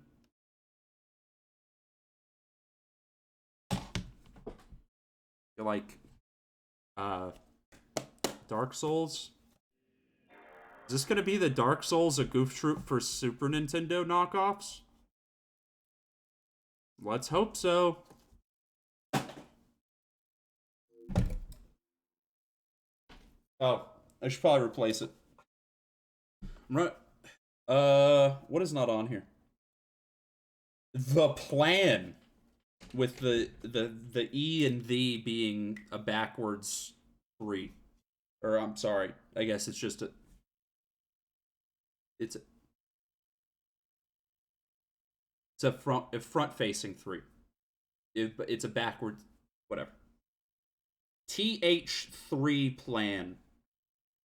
You're like, Dark Souls. Is this gonna be the Dark Souls of Goof Troop for Super Nintendo knockoffs? Let's hope so. Oh, I should probably replace it. Right. What is not on here? The plan. With the E and the being a backwards 3. Or, I'm sorry. I guess it's just a... It's a front-facing 3. It's a backwards, whatever. TH3 Plan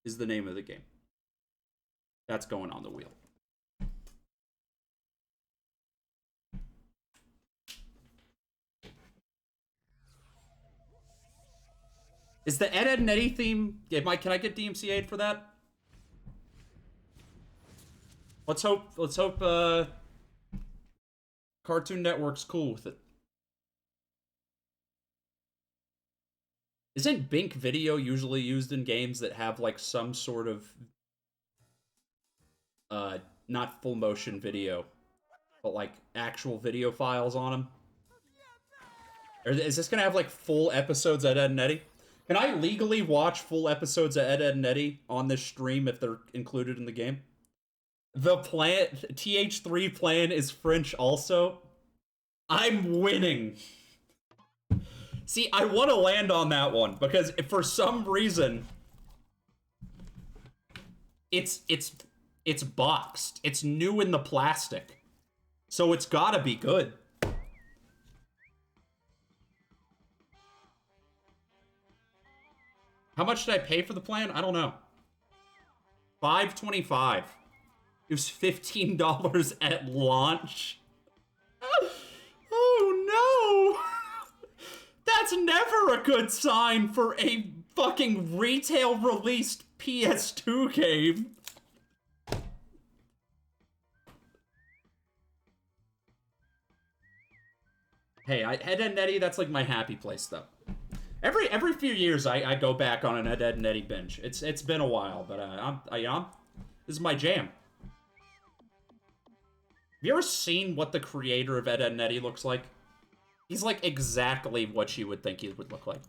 is the name of the game. That's going on the wheel. Is the Ed, Ed, and Eddy theme... Yeah, Mike, can I get DMCA'd for that? Let's hope Cartoon Network's cool with it. Isn't Bink Video usually used in games that have, like, some sort of... not full motion video, but, like, actual video files on them? Or is this gonna have, like, full episodes of Ed, Ed, and Eddy? Can I legally watch full episodes of Ed, Ed, and Eddy on this stream if they're included in the game? The plan, TH3 Plan is French also? I'm winning. See, I want to land on that one, because for some reason, it's boxed. It's new in the plastic. So it's gotta be good. How much did I pay for the plan? I don't know. $5.25. It was $15 at launch. Oh no! That's never a good sign for a fucking retail released PS2 game. Hey, Ed, Ed, and Eddy, that's like my happy place though. Every few years, I go back on an Ed, Ed, and Eddy binge. It's been a while, but this is my jam. Have you ever seen what the creator of Ed, Ed, and Eddy looks like? He's like exactly what you would think he would look like.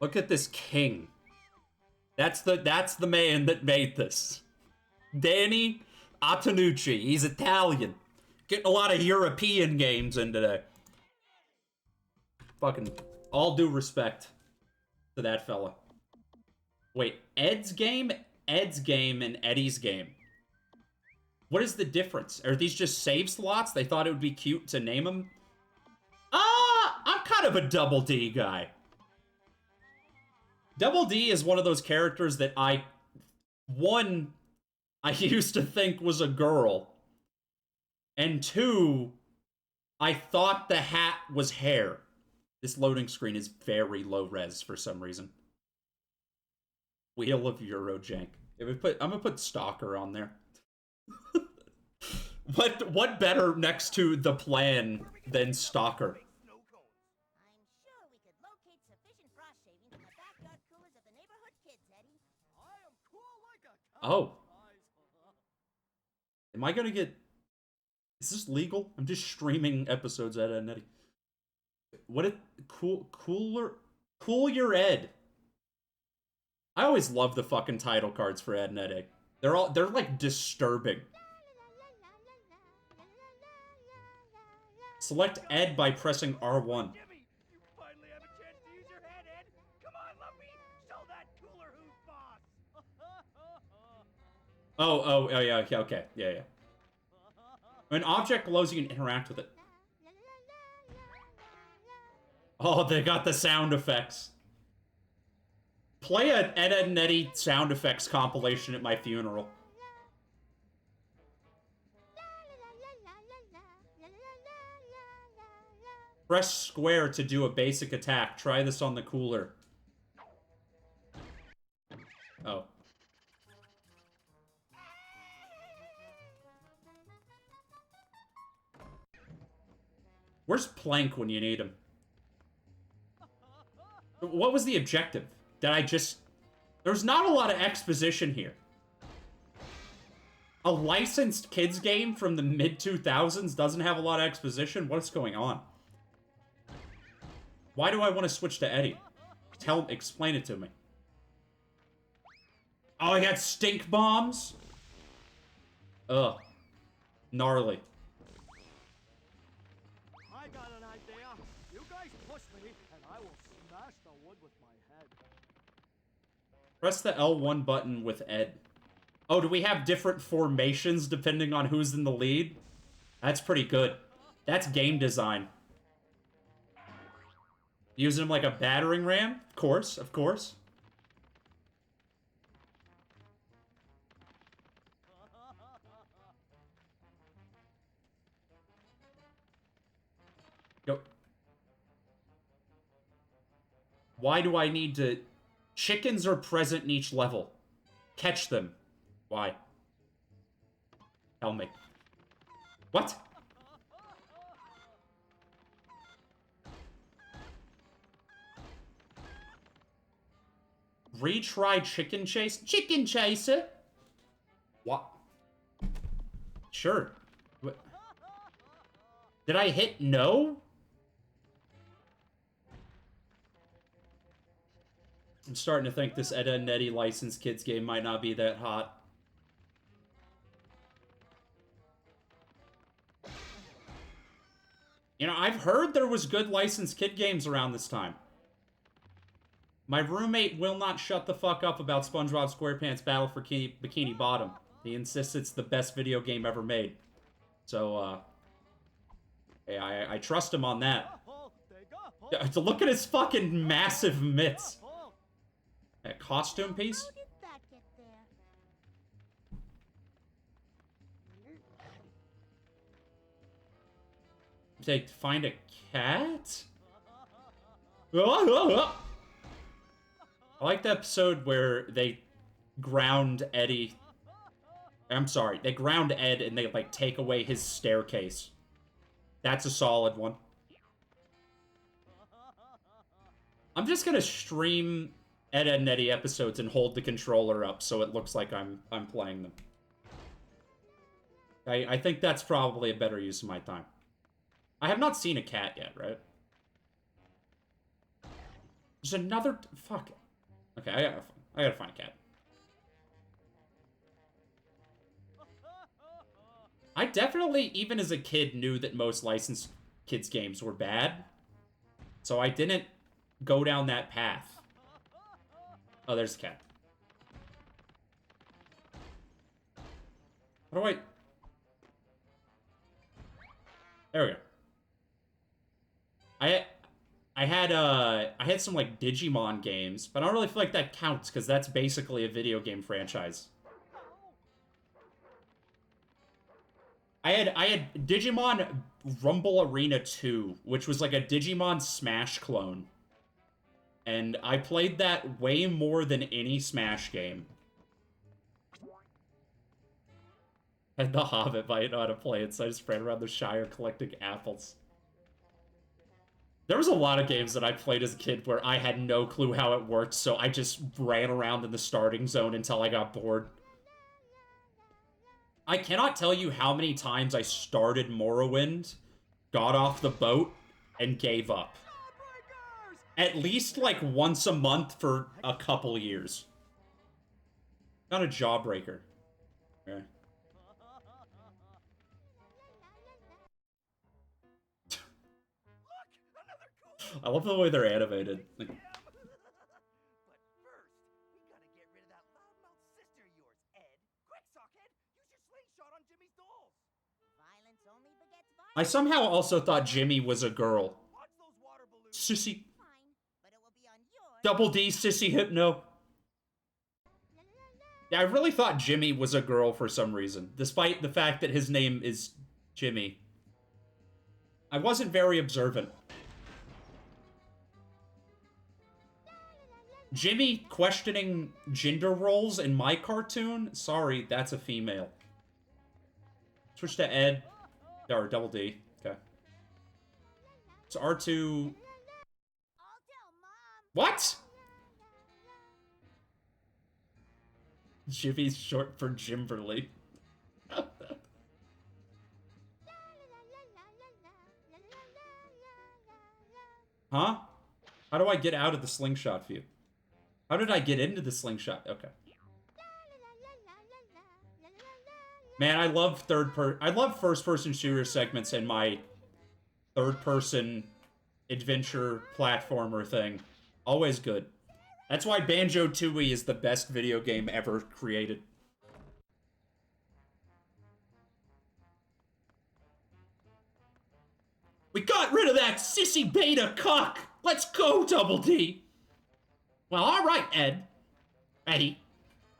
Look at this king. That's the man that made this. Danny Antonucci. He's Italian. Getting a lot of European games in today. Fucking all due respect to that fella. Wait, Ed's game, and Eddy's game. What is the difference? Are these just save slots? They thought it would be cute to name them? I'm kind of a Double D guy. Double D is one of those characters that I used to think was a girl. And 2, I thought the hat was hair. This loading screen is very low res for some reason. Wheel of Eurojank. I'm gonna put Stalker on there. What better next to the plan than Stalker? Oh. Am I gonna get... Is this legal? I'm just streaming episodes at Ed and Eddy. What it... Cool Your Ed. I always love the fucking title cards for Ed and Eddy. They're like disturbing. Select Ed by pressing R1. Oh, yeah, okay. Yeah. When an object glows, you can interact with it. Oh, they got the sound effects. Play an Ed, Ed and Eddy sound effects compilation at my funeral. Press square to do a basic attack. Try this on the cooler. Oh. Where's Plank when you need him? What was the objective? There's not a lot of exposition here. A licensed kids game from the mid-2000s doesn't have a lot of exposition? What's going on? Why do I want to switch to Eddy? Explain it to me. Oh, I got stink bombs? Ugh. Gnarly. I got an idea. You guys push me, and I will smash the wood with my head. Press the L1 button with Ed. Oh, do we have different formations depending on who's in the lead? That's pretty good. That's game design. Using him like a battering ram? Of course, of course. Go. Why do I need to... Chickens are present in each level. Catch them. Why? Tell me. What? Retry chicken chase? Chicken chaser? What? Sure. What? Did I hit no? I'm starting to think this Edda and Eddy licensed kids game might not be that hot. You know, I've heard there was good licensed kid games around this time. My roommate will not shut the fuck up about SpongeBob SquarePants Battle for Bikini Bottom. He insists it's the best video game ever made. So, hey, I trust him on that. To look at his fucking massive mitts. A costume piece? How did that get there? Say, find a cat? I like the episode where they ground Eddy. I'm sorry, they ground Ed and they, like, take away his staircase. That's a solid one. I'm just gonna stream Ed and Eddy episodes and hold the controller up so it looks like I'm playing them. I think that's probably a better use of my time. I have not seen a cat yet, right? There's another... Fuck. Okay, I gotta find a cat. I definitely, even as a kid, knew that most licensed kids' games were bad. So I didn't go down that path. Oh, there's a cat. How do I... There we go. I had some, like, Digimon games, but I don't really feel like that counts, because that's basically a video game franchise. I had Digimon Rumble Arena 2, which was like a Digimon Smash clone. And I played that way more than any Smash game. And The Hobbit, but I didn't know how to play it, so I just ran around the Shire collecting apples. There was a lot of games that I played as a kid where I had no clue how it worked, so I just ran around in the starting zone until I got bored. I cannot tell you how many times I started Morrowind, got off the boat, and gave up. At least, like, once a month for a couple years. Not a jawbreaker. Okay. I love the way they're animated. Like, But first, we gotta get rid of that loudmouth sister of yours, Ed. Quick, Sockhead! Use your slingshot on Jimmy's dolls! Violence only begets I violence. somehow also thought Jimmy was a girl. Watch those water balloons! Sissy. Fine, but it will be on your... Double D, Sissy Hypno. Yeah, I really thought Jimmy was a girl for some reason, despite the fact that his name is Jimmy. I wasn't very observant. Jimmy questioning gender roles in my cartoon? Sorry, that's a female. Switch to Ed. Or double D. Okay. So R2... I'll tell Mom. What? Jimmy's short for Jimberly. Huh? How do I get out of the slingshot view? How did I get into the slingshot? Okay. Man, I love first-person shooter segments in my third-person adventure platformer thing. Always good. That's why Banjo-Tooie is the best video game ever created. We got rid of that sissy beta cuck! Let's go, Double D! Well, alright, Ed. Eddie.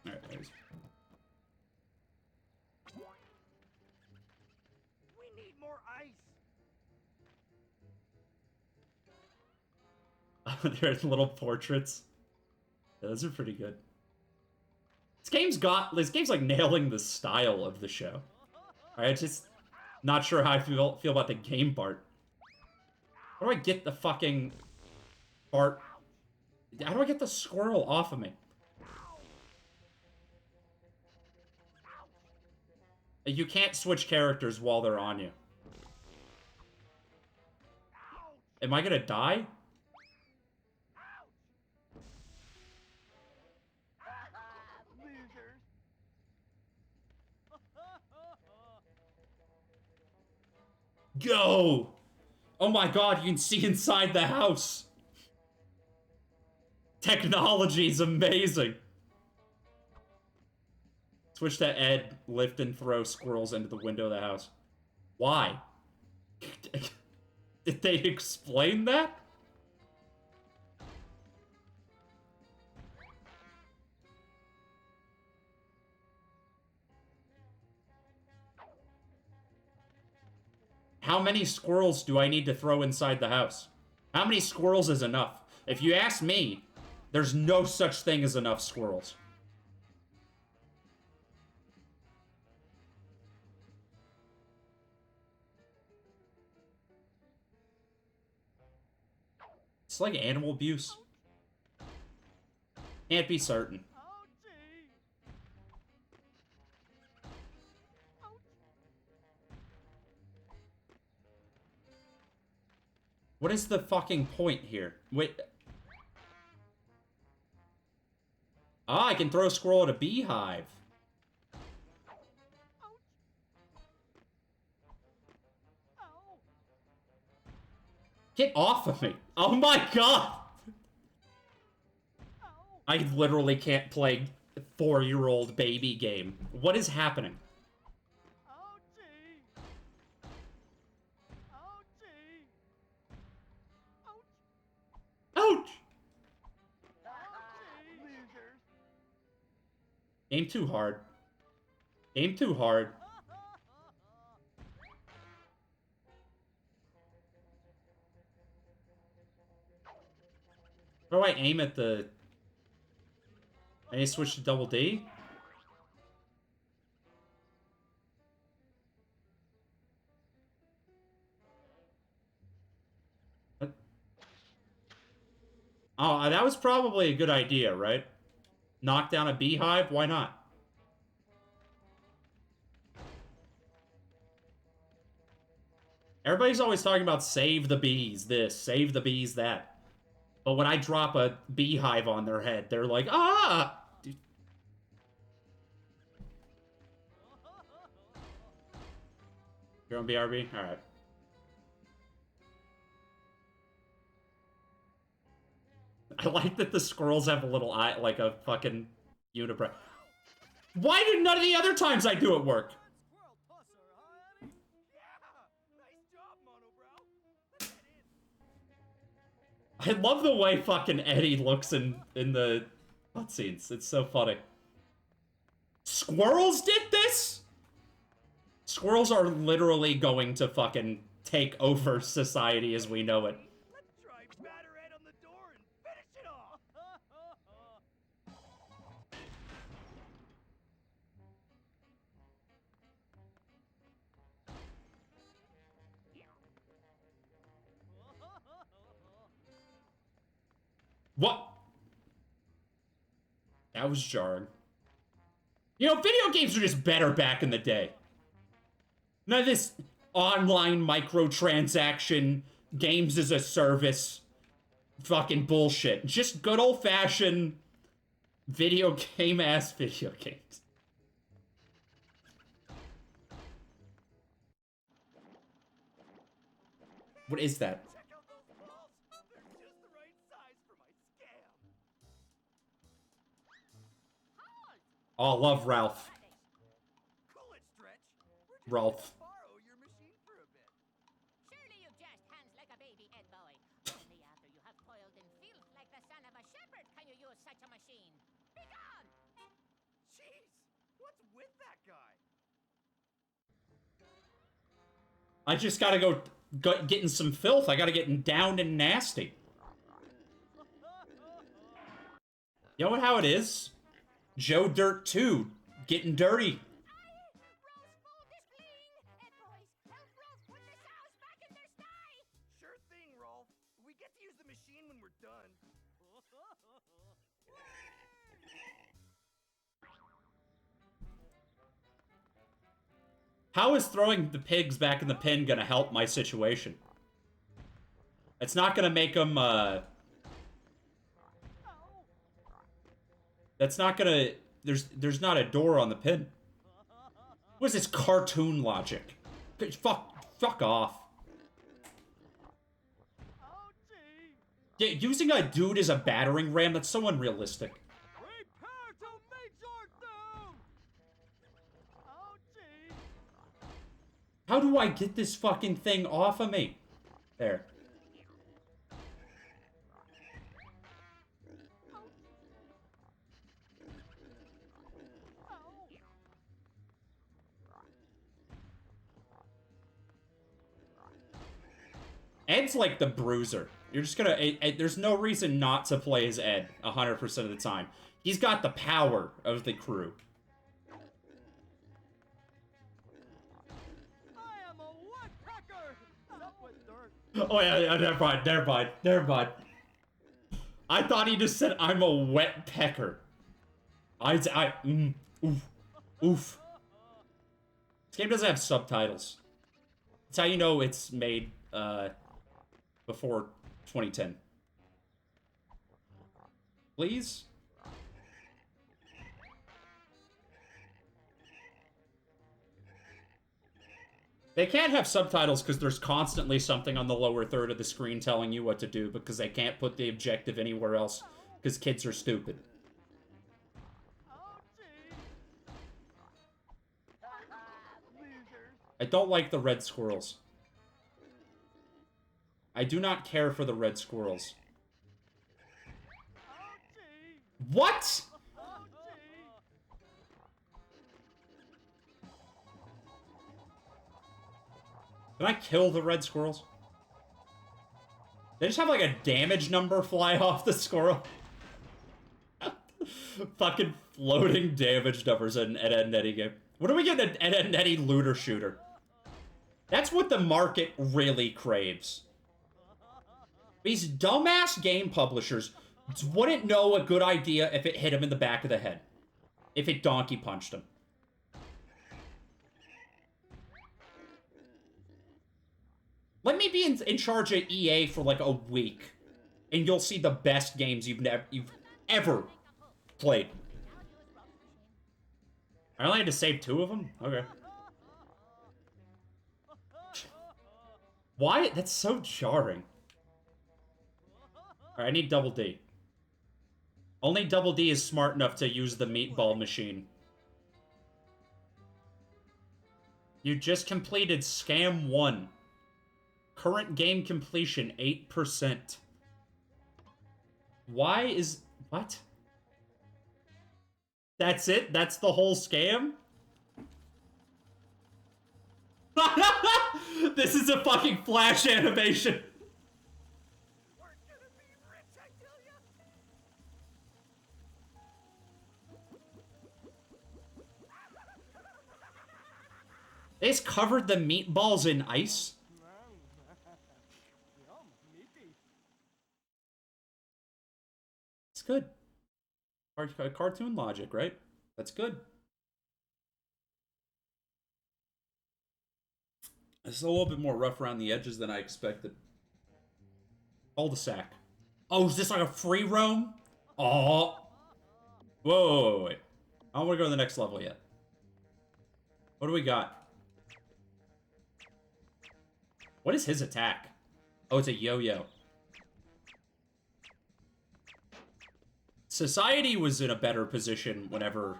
Alright, there's... We need more ice. There's little portraits. Yeah, those are pretty good. This game's like nailing the style of the show. Alright, just not sure how I feel about the game part. How do I get the fucking part? How do I get the squirrel off of me? You can't switch characters while they're on you. Am I gonna die? Go! Oh my god, you can see inside the house! Technology is amazing! Switch to Ed, lift and throw squirrels into the window of the house. Why? Did they explain that? How many squirrels do I need to throw inside the house? How many squirrels is enough? If you ask me, there's no such thing as enough squirrels. It's like animal abuse. Can't be certain. What is the fucking point here? Wait. Ah, I can throw a squirrel at a beehive. Get off of me. Oh my god! I literally can't play 4-year-old baby game. What is happening? Ouch! Aim too hard. Aim too hard. How do I aim at the... I need to switch to double D? What? Oh, that was probably a good idea, right? Knock down a beehive? Why not? Everybody's always talking about save the bees this, save the bees that. But when I drop a beehive on their head, they're like, ah! Dude. You're on BRB? Alright. I like that the squirrels have a little eye, like a fucking unibrow. Why did none of the other times I do it work? I love the way fucking Eddie looks in the cutscenes. It's so funny. Squirrels did this? Squirrels are literally going to fucking take over society as we know it. Let's try batter Ed on the door and finish it off. What? That was jarring. You know, video games were just better back in the day. None of this online microtransaction, games as a service, fucking bullshit. Just good old-fashioned video game-ass video games. What is that? Check out those balls. They're just the right size for my scam. Oh, I love Ralph. Cool it, Stretch. We're just Ralph. gonna borrow your machine for a bit. Surely you've just hands like a baby, Ed boy. Only after you have toiled in filth like the son of a shepherd can you use such a machine. Be gone! Jeez, what's with that guy? I just gotta go getting some filth. I gotta get down and nasty. You know how it is? Joe Dirt 2, getting dirty. Sure thing, Rolf. We get to use the machine when we're done. How is throwing the pigs back in the pen gonna help my situation? It's not gonna make them, That's not gonna... There's not a door on the pin. What is this cartoon logic? Fuck off. Yeah, using a dude as a battering ram, that's so unrealistic. How do I get this fucking thing off of me? There. Ed's like the bruiser. You're just gonna... there's no reason not to play as Ed 100% of the time. He's got the power of the crew. I am a woodpecker! Up with dirt. Oh yeah, never mind. I thought he just said, I'm a wet pecker. Oof. This game doesn't have subtitles. That's how you know it's made, before 2010. Please? They can't have subtitles because there's constantly something on the lower third of the screen telling you what to do because they can't put the objective anywhere else because kids are stupid. I don't like the red squirrels. I do not care for the red squirrels. What? Can I kill the red squirrels? They just have like a damage number fly off the squirrel. Fucking floating damage numbers in an Ed, Edd and Eddy game. When do we get an Ed, Edd and Eddy looter shooter? That's what the market really craves. These dumbass game publishers wouldn't know a good idea if it hit him in the back of the head. If it donkey punched him. Let me be in charge of EA for like a week, and you'll see the best games you've ever played. I only had to save 2 of them? Okay. Why? That's so jarring. Alright, I need Double D. Only Double D is smart enough to use the meatball machine. You just completed Scam 1. Current game completion, 8%. Why is... What? That's it? That's the whole scam? This is a fucking Flash animation. We're gonna be rich, I tell ya! They just covered the meatballs in ice? Yum, meaty. It's good. Cartoon logic, right? That's good. It's a little bit more rough around the edges than I expected. Cul-de-sac. Oh, is this like a free roam? Oh. Whoa, wait. I don't want to go to the next level yet. What do we got? What is his attack? Oh, it's a yo-yo. Society was in a better position whenever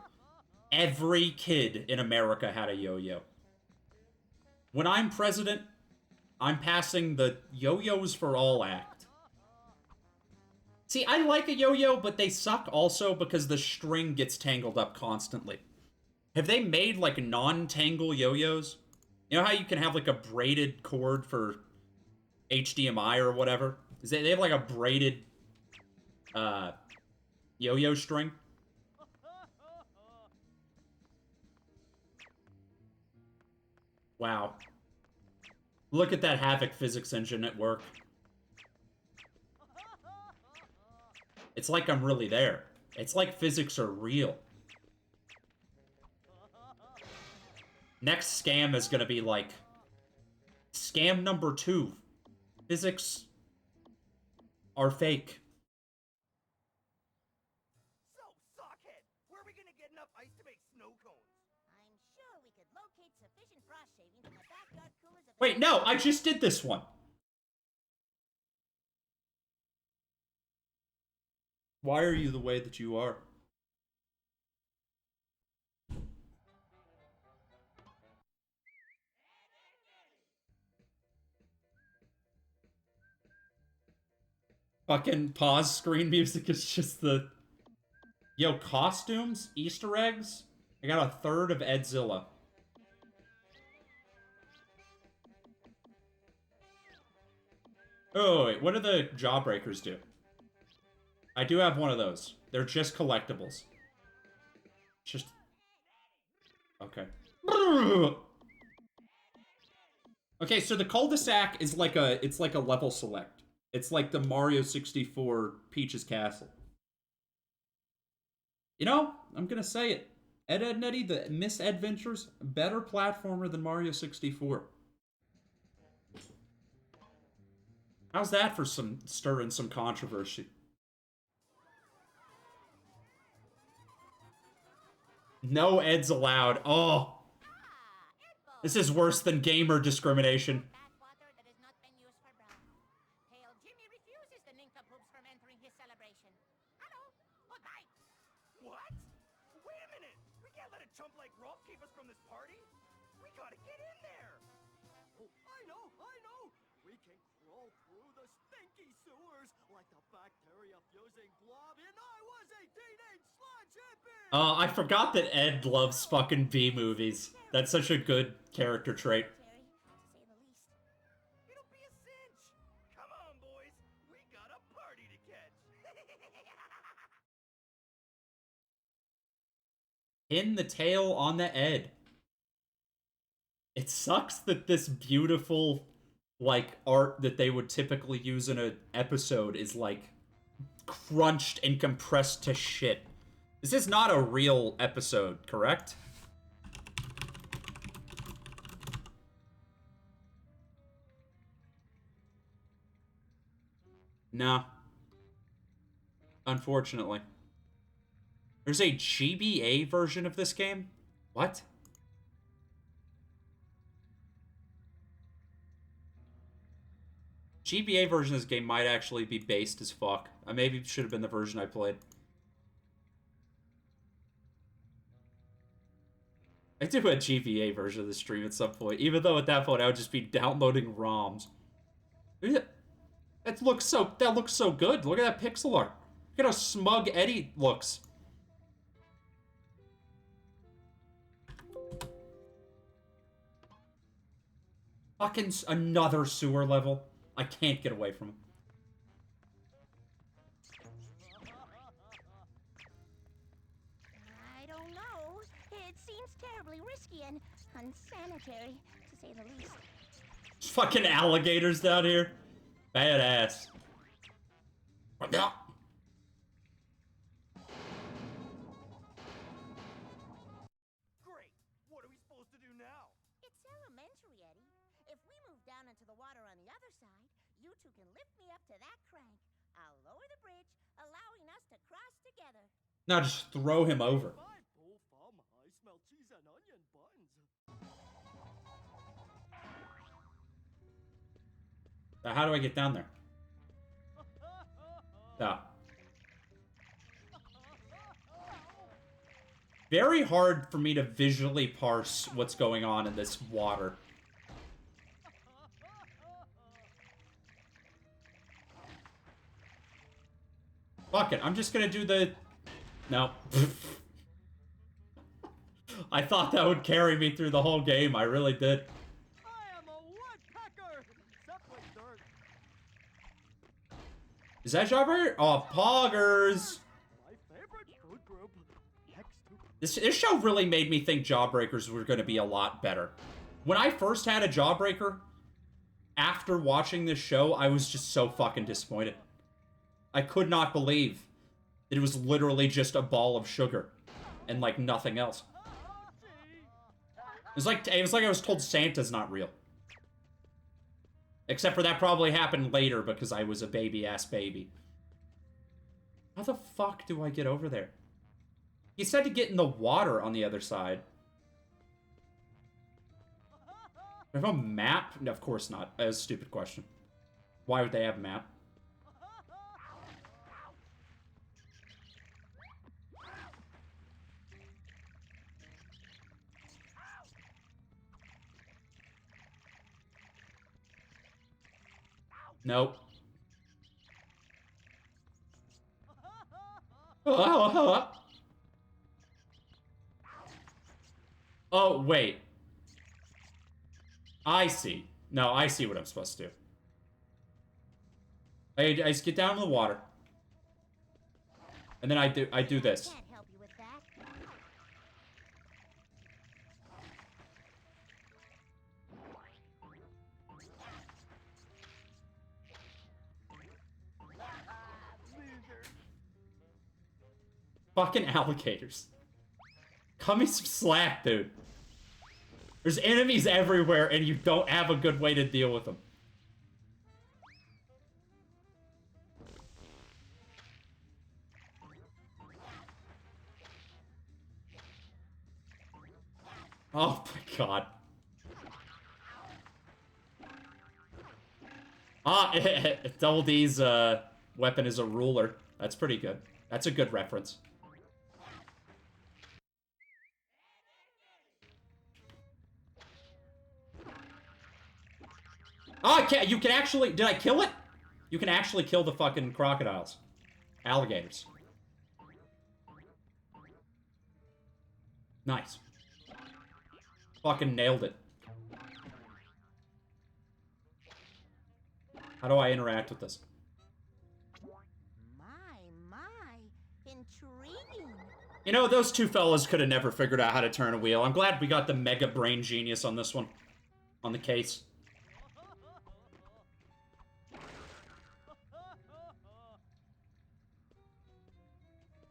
every kid in America had a yo-yo. When I'm president, I'm passing the Yo-Yos for All Act. See, I like a yo-yo, but they suck also because the string gets tangled up constantly. Have they made, like, non-tangle yo-yos? You know how you can have, like, a braided cord for HDMI or whatever? They have, like, a braided, yo-yo string? Wow. Look at that Havoc physics engine at work. It's like I'm really there. It's like physics are real. Next scam is gonna be like... Scam number 2. Physics are fake. So, Sockhead, where are we gonna get enough ice to make snow cones? I'm sure we could locate sufficient frost shavings in the backyard coolers of... Wait, no, I just did this one. Why are you the way that you are? Fucking pause screen music is just the... Yo, costumes? Easter eggs? I got a third of Edzilla. Oh, wait, what do the Jawbreakers do? I do have one of those. They're just collectibles. Just... Okay. Okay, so the cul-de-sac is like a... It's like a level select. It's like the Mario 64 Peach's Castle. You know, I'm gonna say it. Ed, Edd n Eddy, the Mis-Edventures, better platformer than Mario 64. How's that for some stirring some controversy? No Eds allowed. Oh. This is worse than gamer discrimination. Bathwater that has not been used for brown. Pale Jimmy refuses the nincompoops from entering his celebration. Hello. Goodbye. What? Wait a minute! We can't let a chump like Rolf keep us from this party! We gotta get in there! Oh, I know! We can crawl through the stinky sewers like the bacteria-fusing blob in I Was a Teenage Sludge Hippie! I forgot that Ed loves fucking B movies. That's such a good character trait. Terry, to say the least. It'll be a cinch! Come on, boys! We got a party to catch! Pin the tail on the Ed. It sucks that this beautiful, like, art that they would typically use in an episode is, like, crunched and compressed to shit. This is not a real episode, correct? No. Unfortunately. There's a GBA version of this game? What? GBA version of this game might actually be based as fuck. Maybe it should have been the version I played. I do a GBA version of the stream at some point, even though at that point I would just be downloading ROMs. That looks so good. Look at that pixel art. Look at how smug Eddy looks. Fucking another sewer level. I can't get away from him. I don't know. It seems terribly risky and unsanitary, to say the least. Fucking alligators down here. Badass. Great! What are we supposed to do now? It's elementary, Eddie. If we move down into the water on the other side, you two can lift me up to that crank. I'll lower the bridge, allowing us to cross together. Now just throw him over. My bull farm, I smell cheese and onion buns. How do I get down there? Oh. Very hard for me to visually parse what's going on in this water. Fuck it, I'm just gonna do the... No. I thought that would carry me through the whole game, I really did. I am a woodpecker! Except with dirt. Is that Jawbreaker? Oh, Poggers! My favorite food group. Next to... This show really made me think Jawbreakers were going to be a lot better. When I first had a Jawbreaker, after watching this show, I was just so fucking disappointed. I could not believe that it was literally just a ball of sugar and like nothing else. It was like I was told Santa's not real. Except for that probably happened later because I was a baby-ass baby. How the fuck do I get over there? He said to get in the water on the other side. Do I have a map? No, of course not. That was a stupid question. Why would they have a map? Nope. Oh, wait. I see. No, I see what I'm supposed to do. I just get down in the water. And then I do this. Can't help you with that. Fucking alligators. Cut me some slack, dude. There's enemies everywhere, and you don't have a good way to deal with them. Oh my god. Ah, Double D's weapon is a ruler. That's pretty good. That's a good reference. Oh, you can actually... Did I kill it? You can actually kill the fucking crocodiles. Alligators. Nice. Fucking nailed it. How do I interact with this? My, intriguing. You know, those two fellas could have never figured out how to turn a wheel. I'm glad we got the mega brain genius on this one. On the case.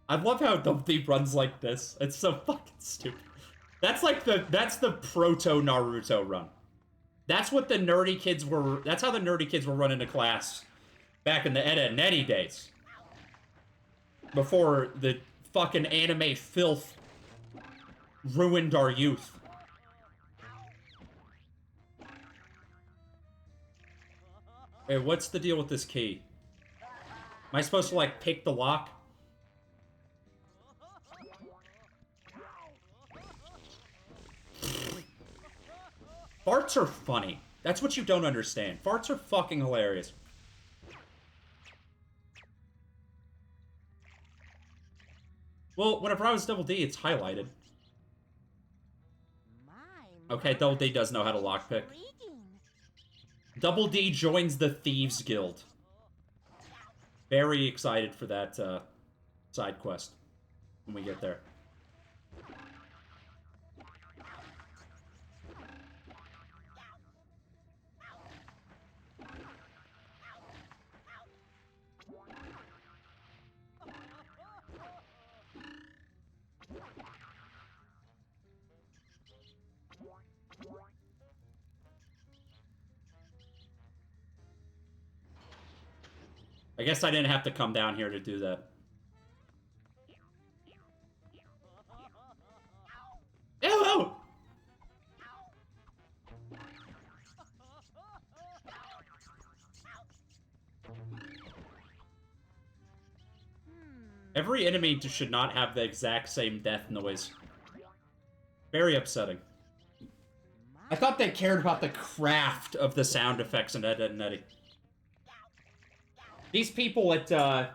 I love how Dumpty runs like this. It's so fucking stupid. That's the proto Naruto run. That's what the nerdy kids were, that's how the nerdy kids were running to class back in the Eddy and Eddy days. Before the fucking anime filth ruined our youth. Wait, what's the deal with this key? Am I supposed to, like, pick the lock? Farts are funny. That's what you don't understand. Farts are fucking hilarious. Well, whenever I was Double D, it's highlighted. Okay, Double D does know how to lockpick. Double D joins the Thieves Guild. Very excited for that side quest when we get there. I guess I didn't have to come down here to do that. Ew! Every enemy should not have the exact same death noise. Very upsetting. I thought they cared about the craft of the sound effects in Ed, Edd n Eddy. These people at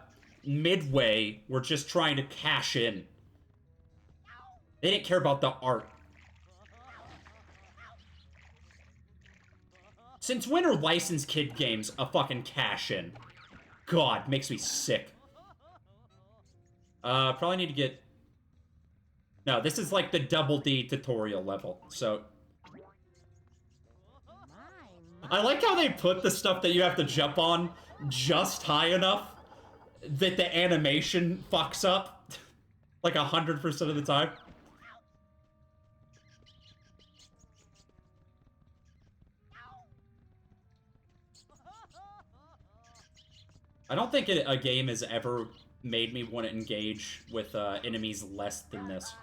Midway were just trying to cash in. They didn't care about the art. Since when are licensed kid games a fucking cash in? God, makes me sick. Probably need to get... No, this is like the Double D tutorial level, so... I like how they put the stuff that you have to jump on just high enough that the animation fucks up like 100% of the time. I don't think a game has ever made me want to engage with enemies less than this.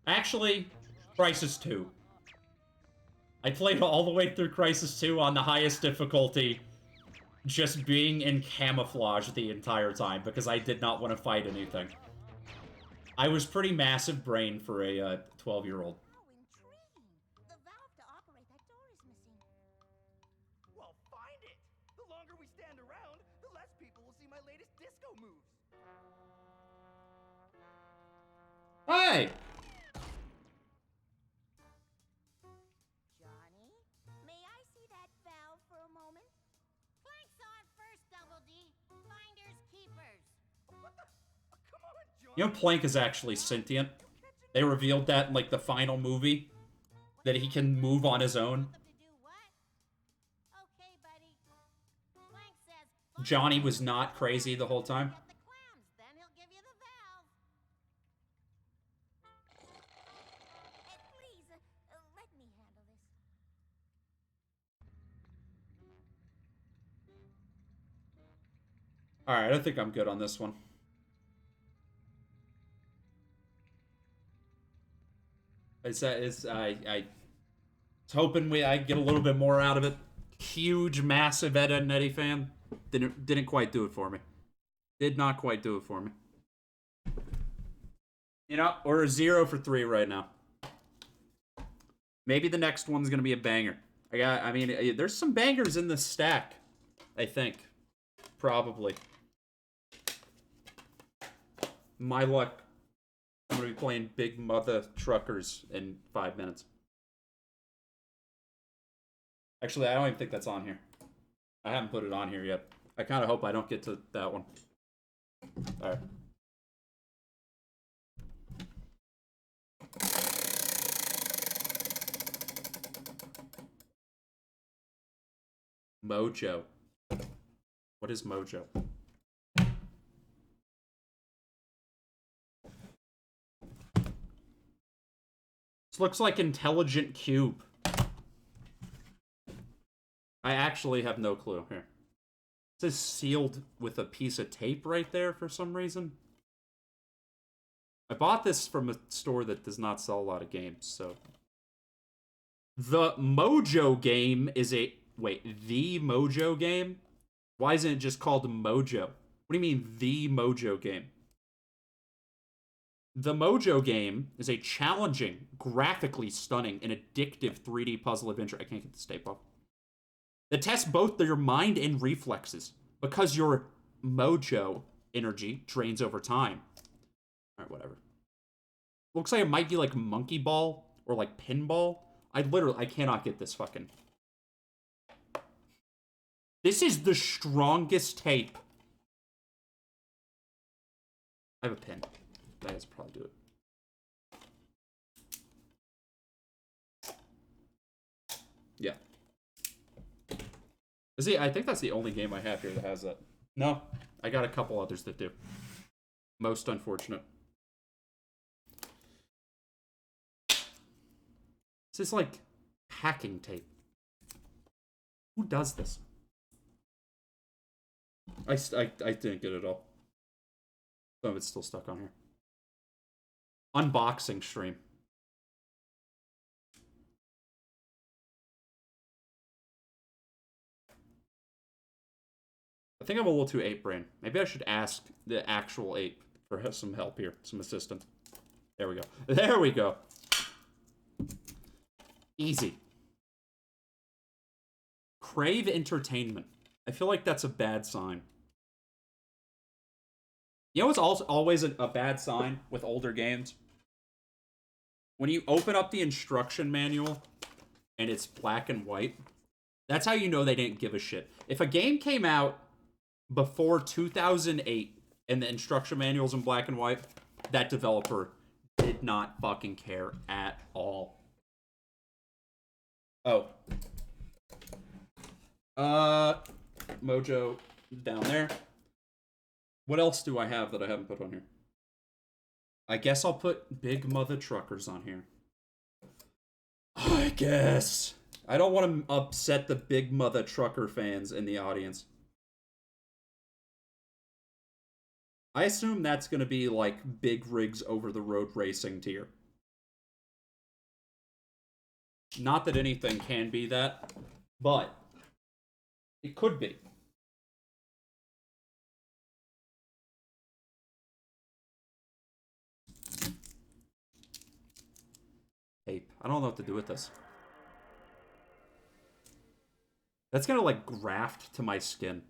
Actually, Crisis 2. I played all the way through Crisis 2 on the highest difficulty, just being in camouflage the entire time, because I did not want to fight anything. I was pretty massive brain for a 12-year-old. Oh, intriguing. The valve to operate that door is missing. Well, find it! The longer we stand around, the less people will see my latest disco moves. Hey! Johnny, may I see that valve for a moment? Plank saw it first, Double D. Finders keepers. What the? Come on, John. You know Plank is actually sentient. They revealed that in, like, the final movie. That he can move on his own. To do what? Okay, buddy. Plank says... Johnny was not crazy the whole time. Get the clams, then he'll give you the valve. Please, let me handle this. Alright, I think I'm good on this one. I was hoping I get a little bit more out of it. Huge, massive Ed, Edd n Eddy fan. Didn't quite do it for me. Did not quite do it for me. You know, we're 0 for 3 right now. Maybe the next one's gonna be a banger. I mean, there's some bangers in this stack. I think, probably. My luck. I'm gonna be playing Big Mother Truckers in 5 minutes. Actually, I don't even think that's on here. I haven't put it on here yet. I kind of hope I don't get to that one. Alright. Mojo. What is Mojo? This looks like Intelligent Cube. I actually have no clue. Here. It says sealed with a piece of tape right there for some reason. I bought this from a store that does not sell a lot of games, so... The Mojo game is a... Wait, the Mojo game? Why isn't it just called Mojo? What do you mean, the Mojo game? The Mojo game is a challenging, graphically stunning, and addictive 3D puzzle adventure. I can't get this tape off. That tests both your mind and reflexes, because your Mojo energy drains over time. Alright, whatever. Looks like it might be like Monkey Ball, or like Pinball. I cannot get this fucking... This is the strongest tape. I have a pen. That is probably do it. Yeah. See, I think that's the only game I have here that has that. No, I got a couple others that do. Most unfortunate. This is like packing tape. Who does this? I didn't get it all. Some of it's still stuck on here. Unboxing stream. I think I'm a little too ape-brain. Maybe I should ask the actual ape for some help here, some assistance. There we go. There we go. Easy. Crave entertainment. I feel like that's a bad sign. You know what's also always a bad sign with older games? When you open up the instruction manual and it's black and white, that's how you know they didn't give a shit. If a game came out before 2008 and the instruction manual's in black and white, that developer did not fucking care at all. Oh. Mojo down there. What else do I have that I haven't put on here? I guess I'll put Big Mother Truckers on here. I guess. I don't want to upset the Big Mother Trucker fans in the audience. I assume that's going to be like Big Rigs Over the Road Racing tier. Not that anything can be that, but it could be. Ape. I don't know what to do with this. That's gonna like graft to my skin.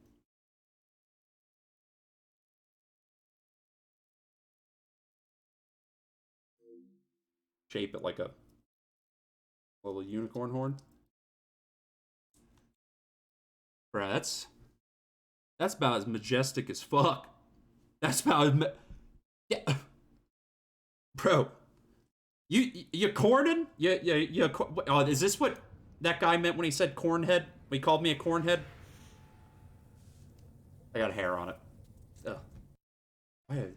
Shape it like a little unicorn horn. Bruh, that's about as majestic as fuck. That's about as yeah. Bro. You corning? Oh, is this what that guy meant when he said cornhead? He called me a cornhead? I got hair on it. Ugh. Why?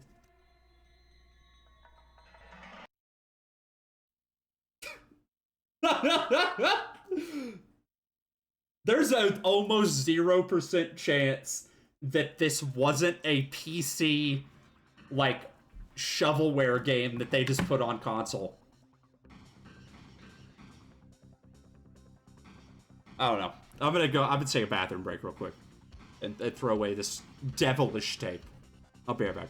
There's an almost 0% chance that this wasn't a PC, like, shovelware game that they just put on console. I don't know. I'm gonna take a bathroom break real quick and throw away this devilish tape. I'll be right back.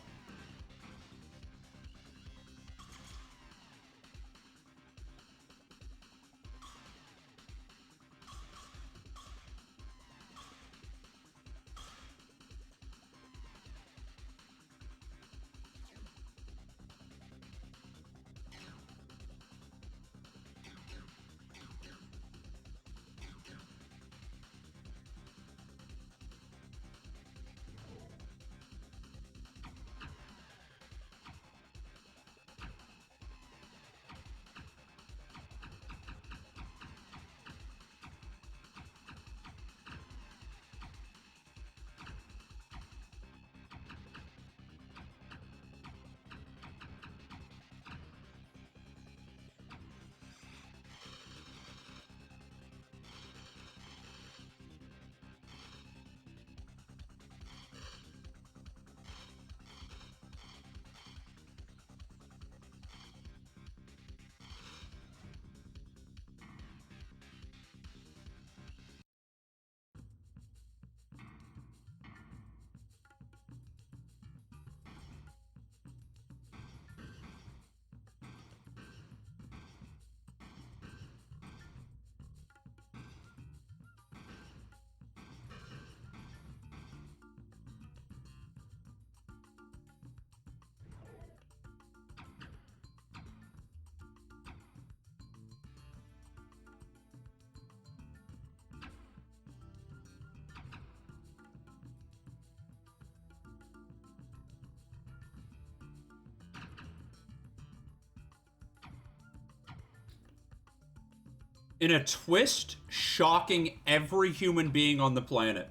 In a twist shocking every human being on the planet,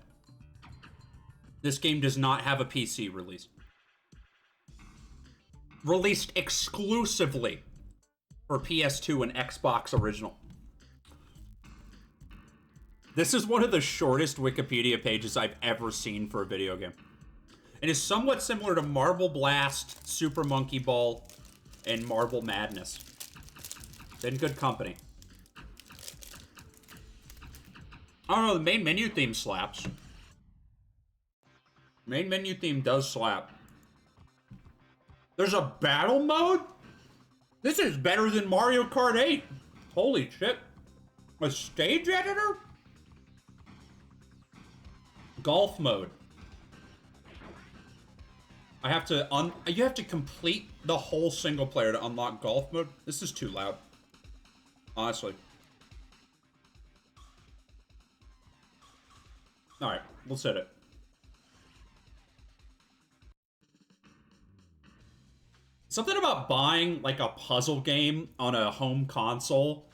this game does not have a PC release. Released exclusively for PS2 and Xbox Original. This is one of the shortest Wikipedia pages I've ever seen for a video game. It is somewhat similar to Marble Blast, Super Monkey Ball, and Marble Madness. In good company. I don't know, the main menu theme slaps. Main menu theme does slap. There's a battle mode? This is better than Mario Kart 8. Holy shit. A stage editor? Golf mode. I have to you have to complete the whole single player to unlock golf mode. This is too loud. Honestly. Alright, let's hit it. Something about buying, like, a puzzle game on a home console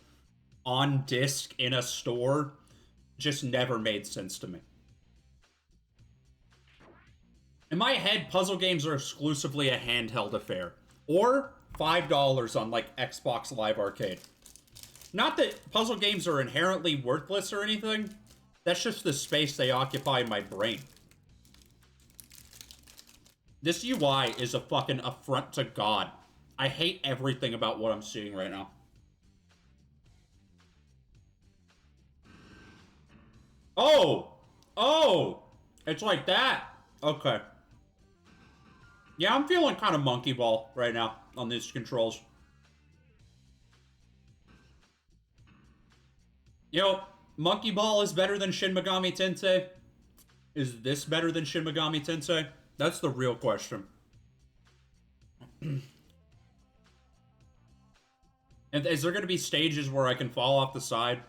on disc in a store just never made sense to me. In my head, puzzle games are exclusively a handheld affair. Or $5 on, like, Xbox Live Arcade. Not that puzzle games are inherently worthless or anything. That's just the space they occupy in my brain. This UI is a fucking affront to God. I hate everything about what I'm seeing right now. Oh! Oh! It's like that. Okay. Yeah, I'm feeling kind of monkey ball right now on these controls. You know, monkey ball is better than Shin Megami Tensei. Is this better than Shin Megami Tensei? That's the real question. And is there going to be stages where I can fall off the side?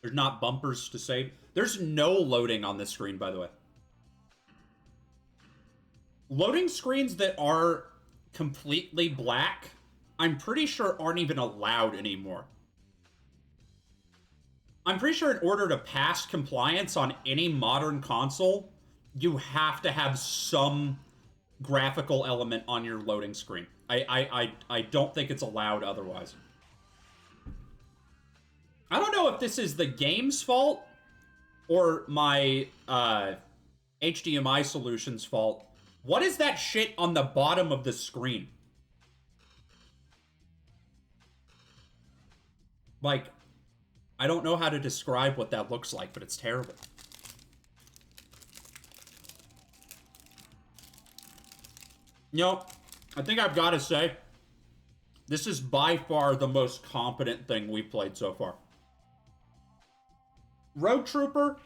There's not bumpers to save. There's no loading on this screen, by the way. Loading screens that are completely black, I'm pretty sure aren't even allowed anymore. I'm pretty sure in order to pass compliance on any modern console, you have to have some graphical element on your loading screen. I don't think it's allowed otherwise. I don't know if this is the game's fault or my HDMI solution's fault. What is that shit on the bottom of the screen? Like, I don't know how to describe what that looks like, but it's terrible. You know, I think I've got to say, this is by far the most competent thing we've played so far. Road Trooper,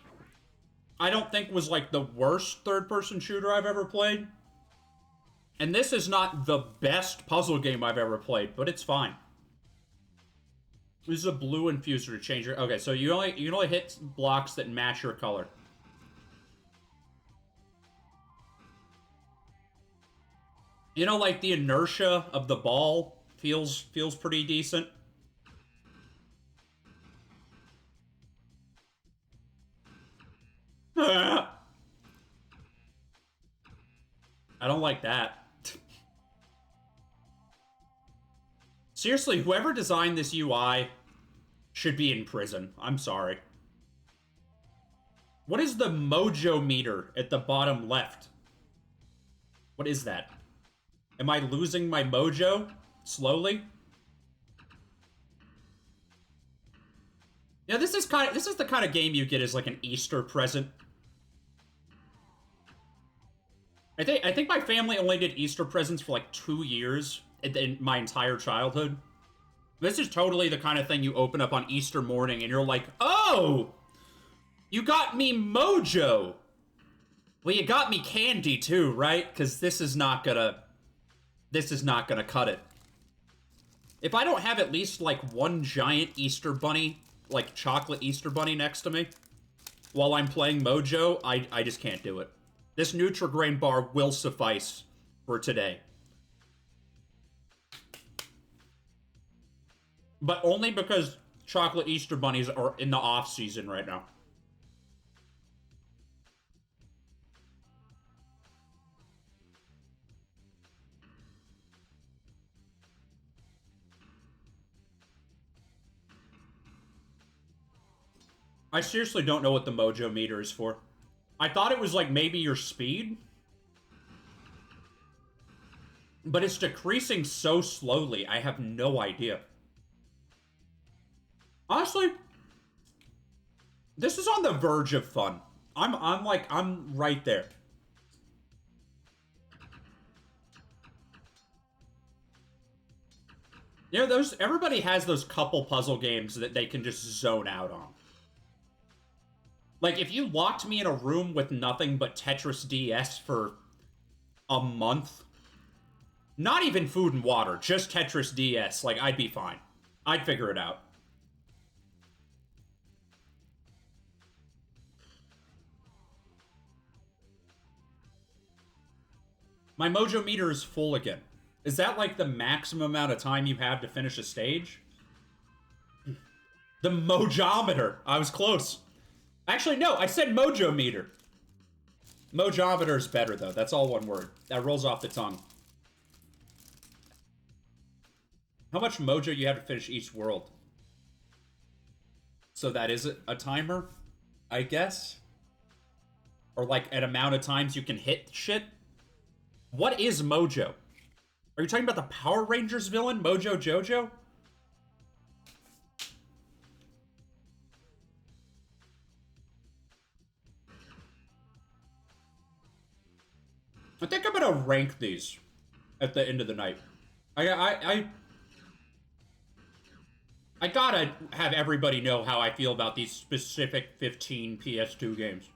I don't think was like the worst third-person shooter I've ever played. And this is not the best puzzle game I've ever played, but it's fine. This is a blue infuser to change your... Okay, so you can only hit blocks that match your color. You know, like, the inertia of the ball feels pretty decent. I don't like that. Seriously, whoever designed this UI should be in prison. I'm sorry. What is the Mojo meter at the bottom left? What is that? Am I losing my mojo slowly? Yeah, this is the kind of game you get as like an Easter present. I think my family only did Easter presents for like 2 years in my entire childhood. This is totally the kind of thing you open up on Easter morning and you're like, oh, you got me Mojo. Well, you got me candy too, right? Because this is not gonna cut it. If I don't have at least like one giant Easter bunny, like chocolate Easter bunny next to me while I'm playing Mojo, I just can't do it. This Nutri-Grain bar will suffice for today. But only because chocolate Easter bunnies are in the off-season right now. I seriously don't know what the Mojo meter is for. I thought it was like maybe your speed. But it's decreasing so slowly, I have no idea. Honestly, this is on the verge of fun. I'm right there. You know, everybody has those couple puzzle games that they can just zone out on. Like, if you locked me in a room with nothing but Tetris DS for a month, not even food and water, just Tetris DS, like, I'd be fine. I'd figure it out. My Mojo meter is full again. Is that, like, the maximum amount of time you have to finish a stage? The Mojometer. I was close. Actually, no, I said Mojo meter. Mojometer is better, though. That's all one word. That rolls off the tongue. How much Mojo you have to finish each world? So that is a timer, I guess? Or, like, an amount of times you can hit shit? What is Mojo? Are you talking about the Power Rangers villain, Mojo Jojo? I think I'm gonna rank these at the end of the night. I gotta have everybody know how I feel about these specific 15 PS2 games.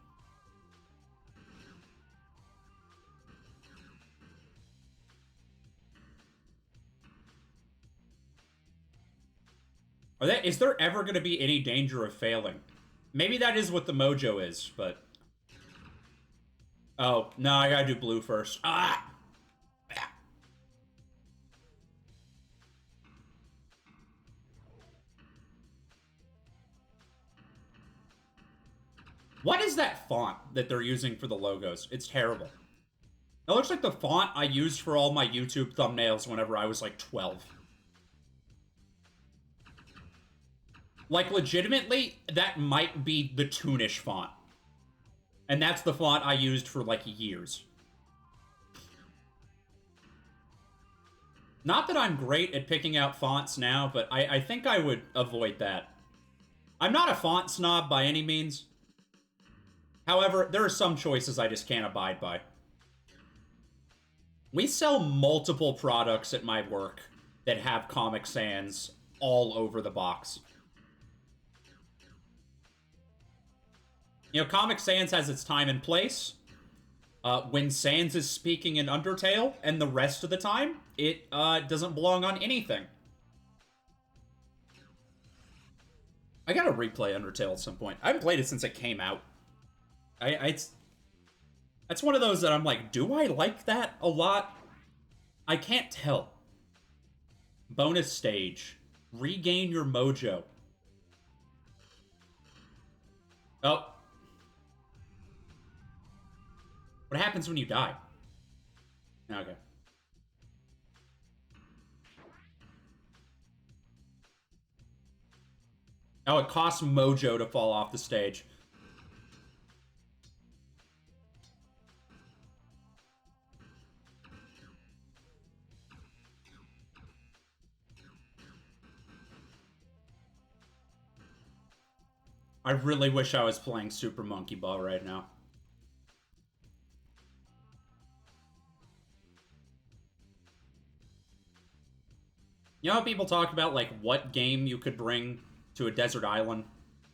Is there ever going to be any danger of failing? Maybe that is what the Mojo is, but... Oh, no, I gotta do blue first. Ah! What is that font that they're using for the logos? It's terrible. It looks like the font I used for all my YouTube thumbnails whenever I was like 12. Like, legitimately, that might be the Toonish font. And that's the font I used for, like, years. Not that I'm great at picking out fonts now, but I think I would avoid that. I'm not a font snob by any means. However, there are some choices I just can't abide by. We sell multiple products at my work that have Comic Sans all over the box. You know, Comic Sans has its time and place. When Sans is speaking in Undertale, and the rest of the time, it doesn't belong on anything. I gotta replay Undertale at some point. I haven't played it since it came out. That's one of those that I'm like, do I like that a lot? I can't tell. Bonus stage. Regain your mojo. Oh. What happens when you die? Okay. Oh, it costs Mojo to fall off the stage. I really wish I was playing Super Monkey Ball right now. You know how people talk about, like, what game you could bring to a desert island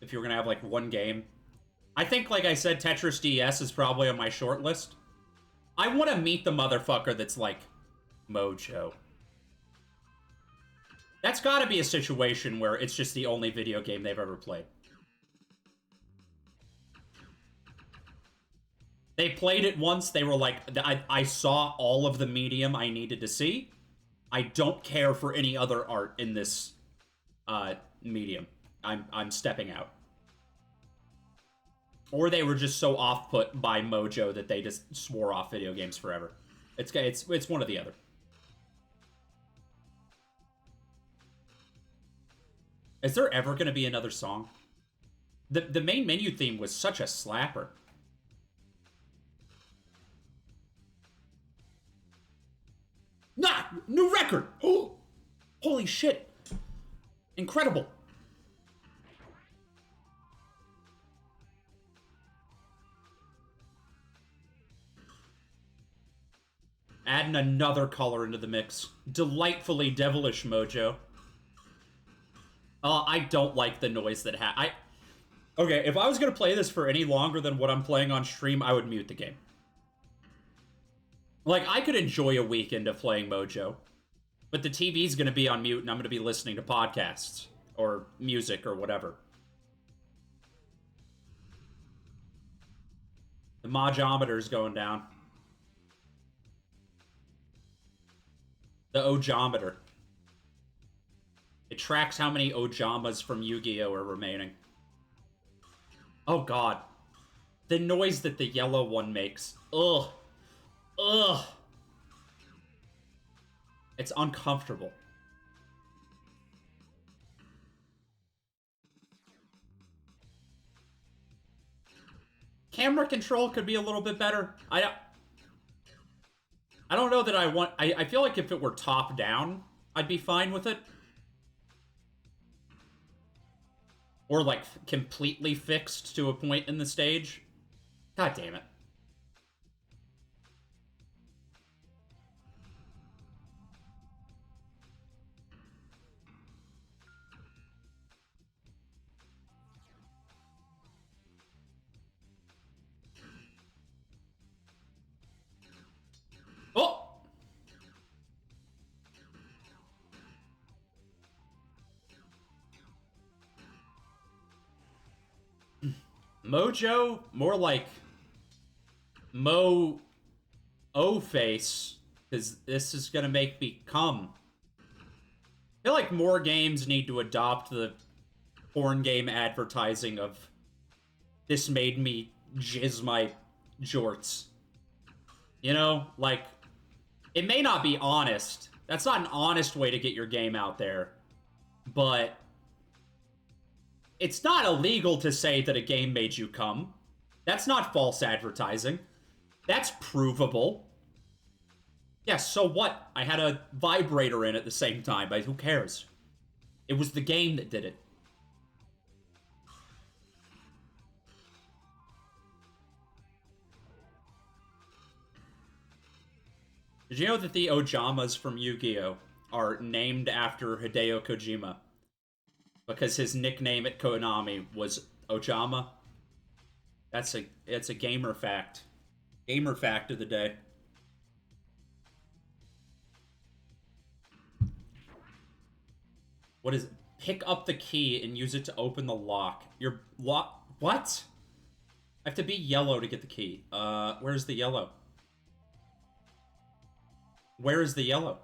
if you were gonna have, like, one game? I think, like I said, Tetris DS is probably on my short list. I want to meet the motherfucker that's like, Mojo. That's gotta be a situation where it's just the only video game they've ever played. They played it once, they were like, I saw all of the medium I needed to see. I don't care for any other art in this medium. I'm stepping out. Or they were just so off-put by Mojo that they just swore off video games forever. It's one or the other. Is there ever going to be another song? The main menu theme was such a slapper. Nah! New record! Oh! Holy shit! Incredible! Adding another color into the mix. Delightfully devilish, Mojo. I don't like the noise that Okay, if I was gonna play this for any longer than what I'm playing on stream, I would mute the game. Like, I could enjoy a weekend of playing Mojo, but the TV's gonna be on mute and I'm gonna be listening to podcasts or music or whatever. The Mojometer's going down. The Ojometer. It tracks how many Ojamas from Yu-Gi-Oh! Are remaining. Oh god. The noise that the yellow one makes. Ugh. Ugh. It's uncomfortable. Camera control could be a little bit better. I don't know that I want... I feel like if it were top down, I'd be fine with it. Or, like, completely fixed to a point in the stage. God damn it. Oh! Mojo, more like Mo-O-Face, because this is gonna make me cum. I feel like more games need to adopt the porn game advertising of this made me jizz my jorts. You know, like, it may not be honest. That's not an honest way to get your game out there, but it's not illegal to say that a game made you come. That's not false advertising. That's provable. Yeah, so what? I had a vibrator in at the same time, but who cares? It was the game that did it. Did you know that the Ojamas from Yu-Gi-Oh! Are named after Hideo Kojima? Because his nickname at Konami was Ojama. It's a gamer fact. Gamer fact of the day. What is it? Pick up the key and use it to open the lock. Your lock... What? I have to be yellow to get the key. Where's the yellow? Where is the yellow?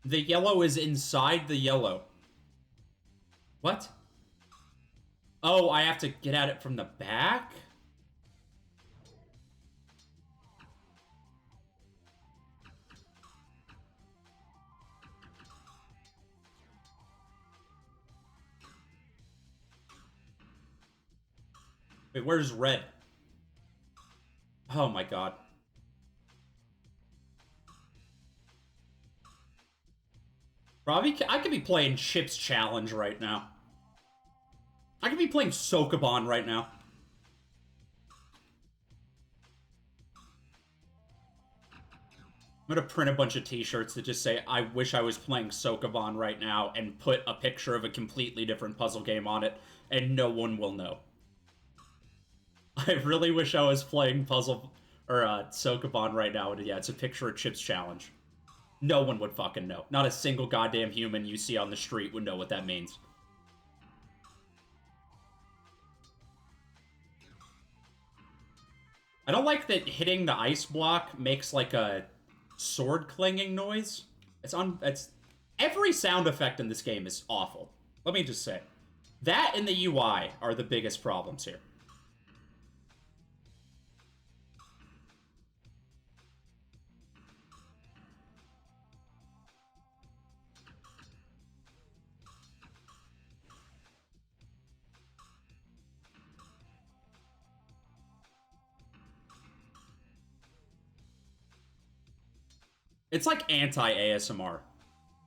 The yellow is inside the yellow. What? Oh, I have to get at it from the back? Wait, where's red? Oh my god. Probably, I could be playing Chip's Challenge right now. I could be playing Sokoban right now. I'm gonna print a bunch of t-shirts that just say, I wish I was playing Sokoban right now, and put a picture of a completely different puzzle game on it, and no one will know. I really wish I was playing Sokoban right now, and yeah, it's a picture of Chip's Challenge. No one would fucking know. Not a single goddamn human you see on the street would know what that means. I don't like that hitting the ice block makes like a sword clanging noise. It's every sound effect in this game is awful. Let me just say. That and the UI are the biggest problems here. It's like anti-ASMR.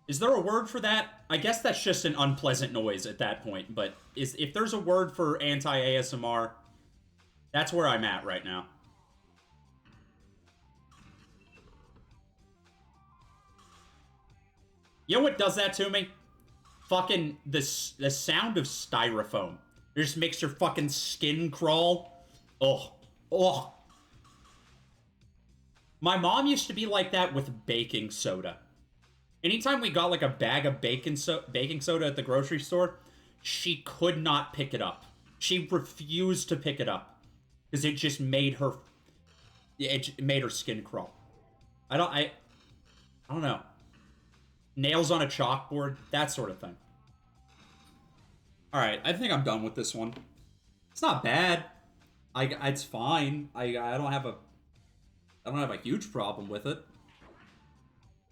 Is there a word for that? I guess that's just an unpleasant noise at that point, but if there's a word for anti-ASMR, that's where I'm at right now. You know what does that to me? Fucking the sound of styrofoam. It just makes your fucking skin crawl. Oh. Oh. My mom used to be like that with baking soda. Anytime we got like a bag of baking soda at the grocery store, she could not pick it up. She refused to pick it up because it just made her skin crawl. I don't know. Nails on a chalkboard, that sort of thing. All right, I think I'm done with this one. It's not bad. It's fine. I don't have a huge problem with it.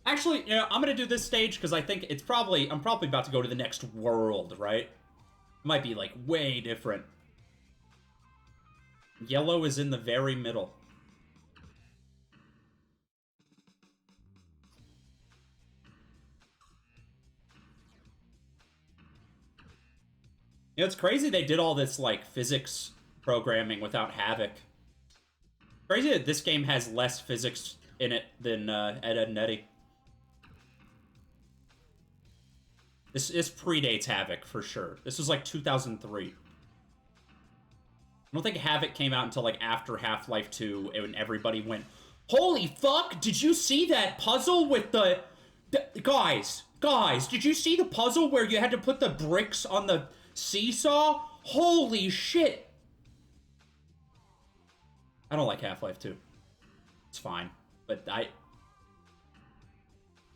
Actually, you know, I'm gonna do this stage because I think I'm probably about to go to the next world, right? It might be like way different. Yellow is in the very middle. You know, it's crazy they did all this, like, physics programming without Havoc. Crazy that this game has less physics in it than Ed, and Eddy. This predates Havoc, for sure. This was, like, 2003. I don't think Havoc came out until, like, after Half-Life 2, and everybody went, holy fuck, did you see that puzzle with the guys, did you see the puzzle where you had to put the bricks on the seesaw? Holy shit. I don't like Half-Life 2. It's fine. But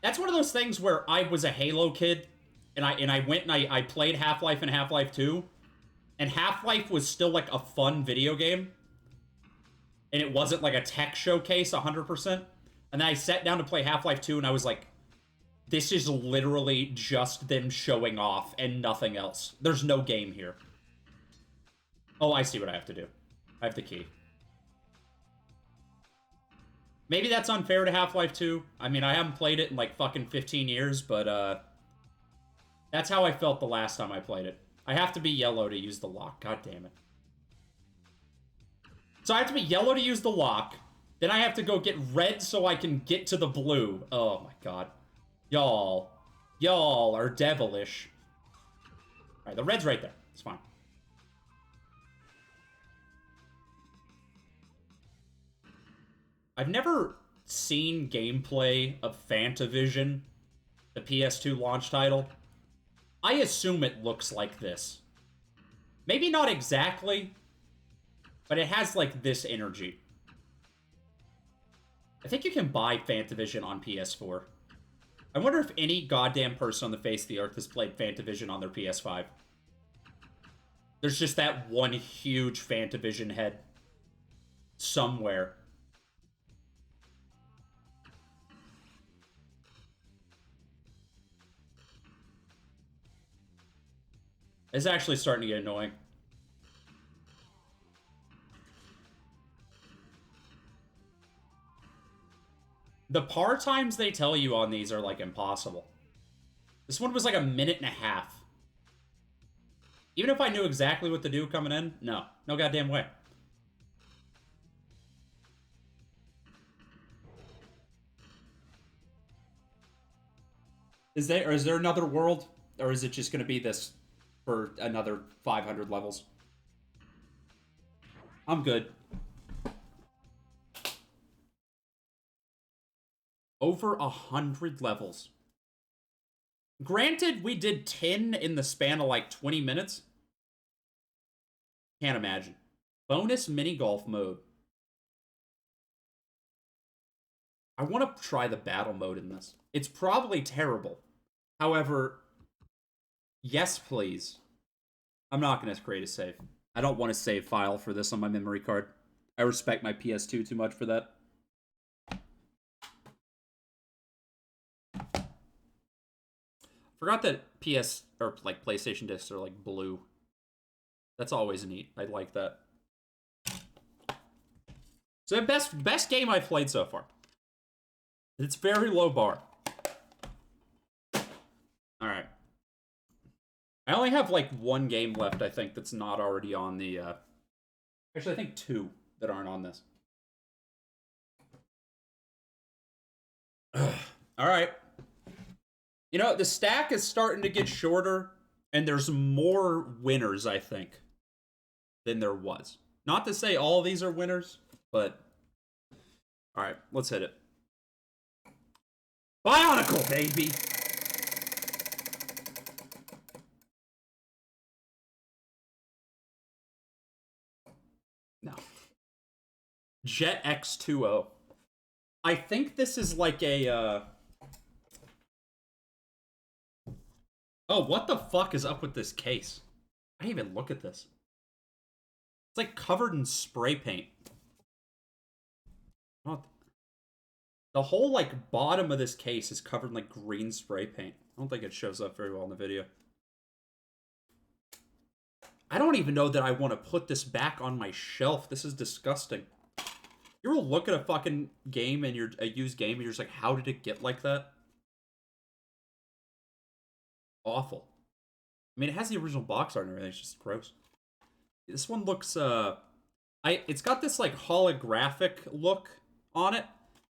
that's one of those things where I was a Halo kid, and I went and I played Half-Life and Half-Life 2, and Half-Life was still like a fun video game, and it wasn't like a tech showcase 100%. And then I sat down to play Half-Life 2, and I was like, this is literally just them showing off and nothing else. There's no game here. Oh, I see what I have to do. I have the key. Maybe that's unfair to Half-Life 2. I mean, I haven't played it in like fucking 15 years, but that's how I felt the last time I played it. I have to be yellow to use the lock. God damn it. So I have to be yellow to use the lock. Then I have to go get red so I can get to the blue. Oh my god. Y'all are devilish. Alright, the red's right there. It's fine. I've never seen gameplay of Fantavision, the PS2 launch title. I assume it looks like this. Maybe not exactly, but it has, like, this energy. I think you can buy Fantavision on PS4. I wonder if any goddamn person on the face of the earth has played Fantavision on their PS5. There's just that one huge Fantavision head somewhere. It's actually starting to get annoying. The par times they tell you on these are, like, impossible. This one was, like, a minute and a half. Even if I knew exactly what to do coming in, no. No goddamn way. Is there another world? Or is it just going to be this for another 500 levels? I'm good. Over 100 levels. Granted, we did 10 in the span of like 20 minutes. Can't imagine. Bonus mini golf mode. I want to try the battle mode in this. It's probably terrible. However, yes, please. I'm not going to create a save. I don't want a save file for this on my memory card. I respect my PS2 too much for that. Forgot that PS or like PlayStation discs are like blue. That's always neat. I like that. So the best game I've played so far. It's very low bar. All right. I only have like one game left, I think, that's not already on the actually I think two that aren't on this. All right. You know, the stack is starting to get shorter, and there's more winners, I think, than there was. Not to say all of these are winners, but... Alright, let's hit it. Bionicle, baby! No. Jet X2O. I think this is like a, Oh, what the fuck is up with this case? I didn't even look at this. It's like covered in spray paint. What? The whole, like, bottom of this case is covered in, like, green spray paint. I don't think it shows up very well in the video. I don't even know that I want to put this back on my shelf. This is disgusting. You ever look at a fucking game and a used game and you're just like, how did it get like that? Awful. I mean, it has the original box art and everything. It's just gross. This one looks, it's got this, like, holographic look on it.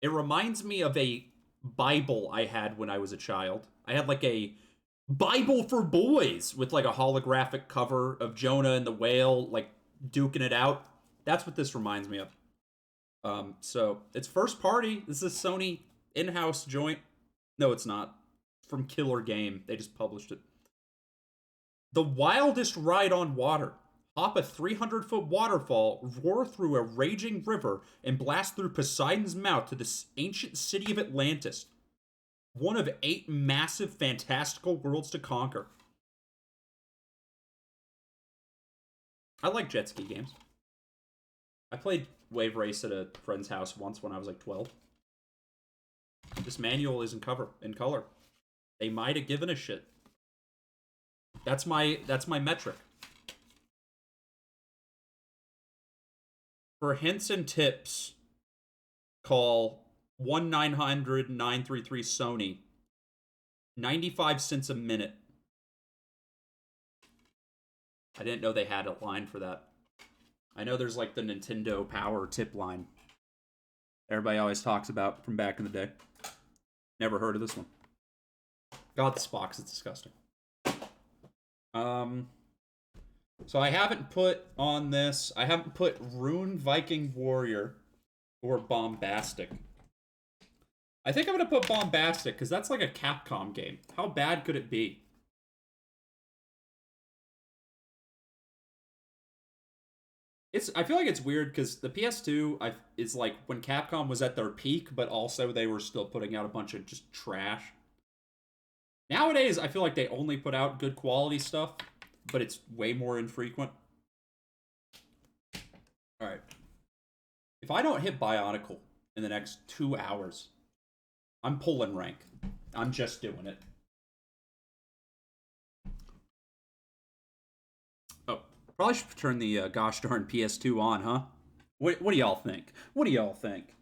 It reminds me of a Bible I had when I was a child. I had, like, a Bible for boys with, like, a holographic cover of Jonah and the whale, like, duking it out. That's what this reminds me of. So, it's first party. This is a Sony in-house joint. No, it's not. From Killer Game. They just published it. The wildest ride on water. Hop a 300-foot waterfall, roar through a raging river, and blast through Poseidon's mouth to the ancient city of Atlantis. One of 8 massive, fantastical worlds to conquer. I like jet ski games. I played Wave Race at a friend's house once when I was like 12. This manual is in color. They might have given a shit. That's my metric. For hints and tips, call 1-900-933-SONY. 95 cents a minute. I didn't know they had a line for that. I know there's like the Nintendo Power tip line. Everybody always talks about from back in the day. Never heard of this one. God, this box is disgusting. So I haven't put on this, I haven't put Rune Viking Warrior or Bombastic. I think I'm going to put Bombastic, because that's like a Capcom game. How bad could it be? I feel like it's weird, because the PS2 is like when Capcom was at their peak, but also they were still putting out a bunch of just trash. Nowadays, I feel like they only put out good quality stuff, but it's way more infrequent. Alright. If I don't hit Bionicle in the next 2 hours, I'm pulling rank. I'm just doing it. Oh, probably should turn the gosh darn PS2 on, huh? What do y'all think? What do y'all think?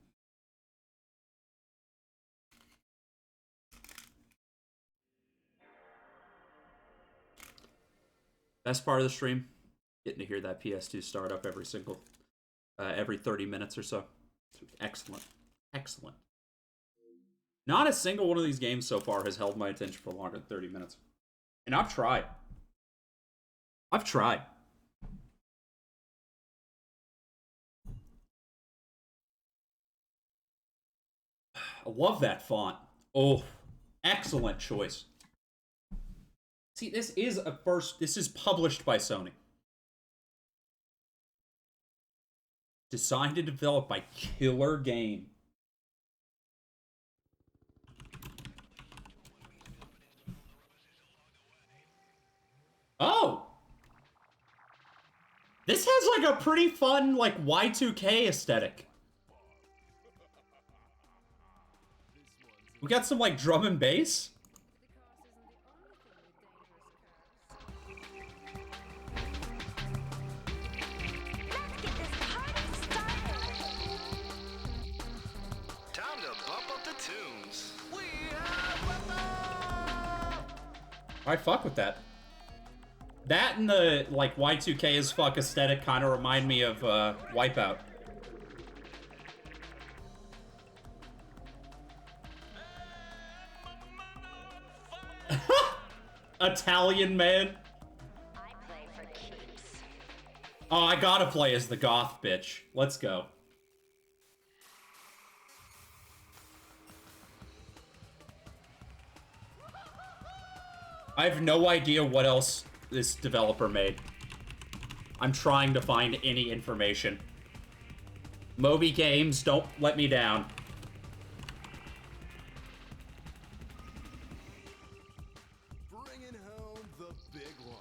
Best part of the stream, getting to hear that PS2 start up every 30 minutes or so. Excellent. Excellent. Not a single one of these games so far has held my attention for longer than 30 minutes. And I've tried. I've tried. I love that font. Oh, excellent choice. See, this is published by Sony. Designed and developed by Killer Game. Oh! This has like a pretty fun, like, Y2K aesthetic. We got some, like, drum and bass. I fuck with that. That and the, like, Y2K as fuck aesthetic kind of remind me of Wipeout. Italian man. I play for keeps. Oh, I gotta play as the goth bitch. Let's go. I have no idea what else this developer made. I'm trying to find any information. Moby Games, don't let me down. Bringing home the big one.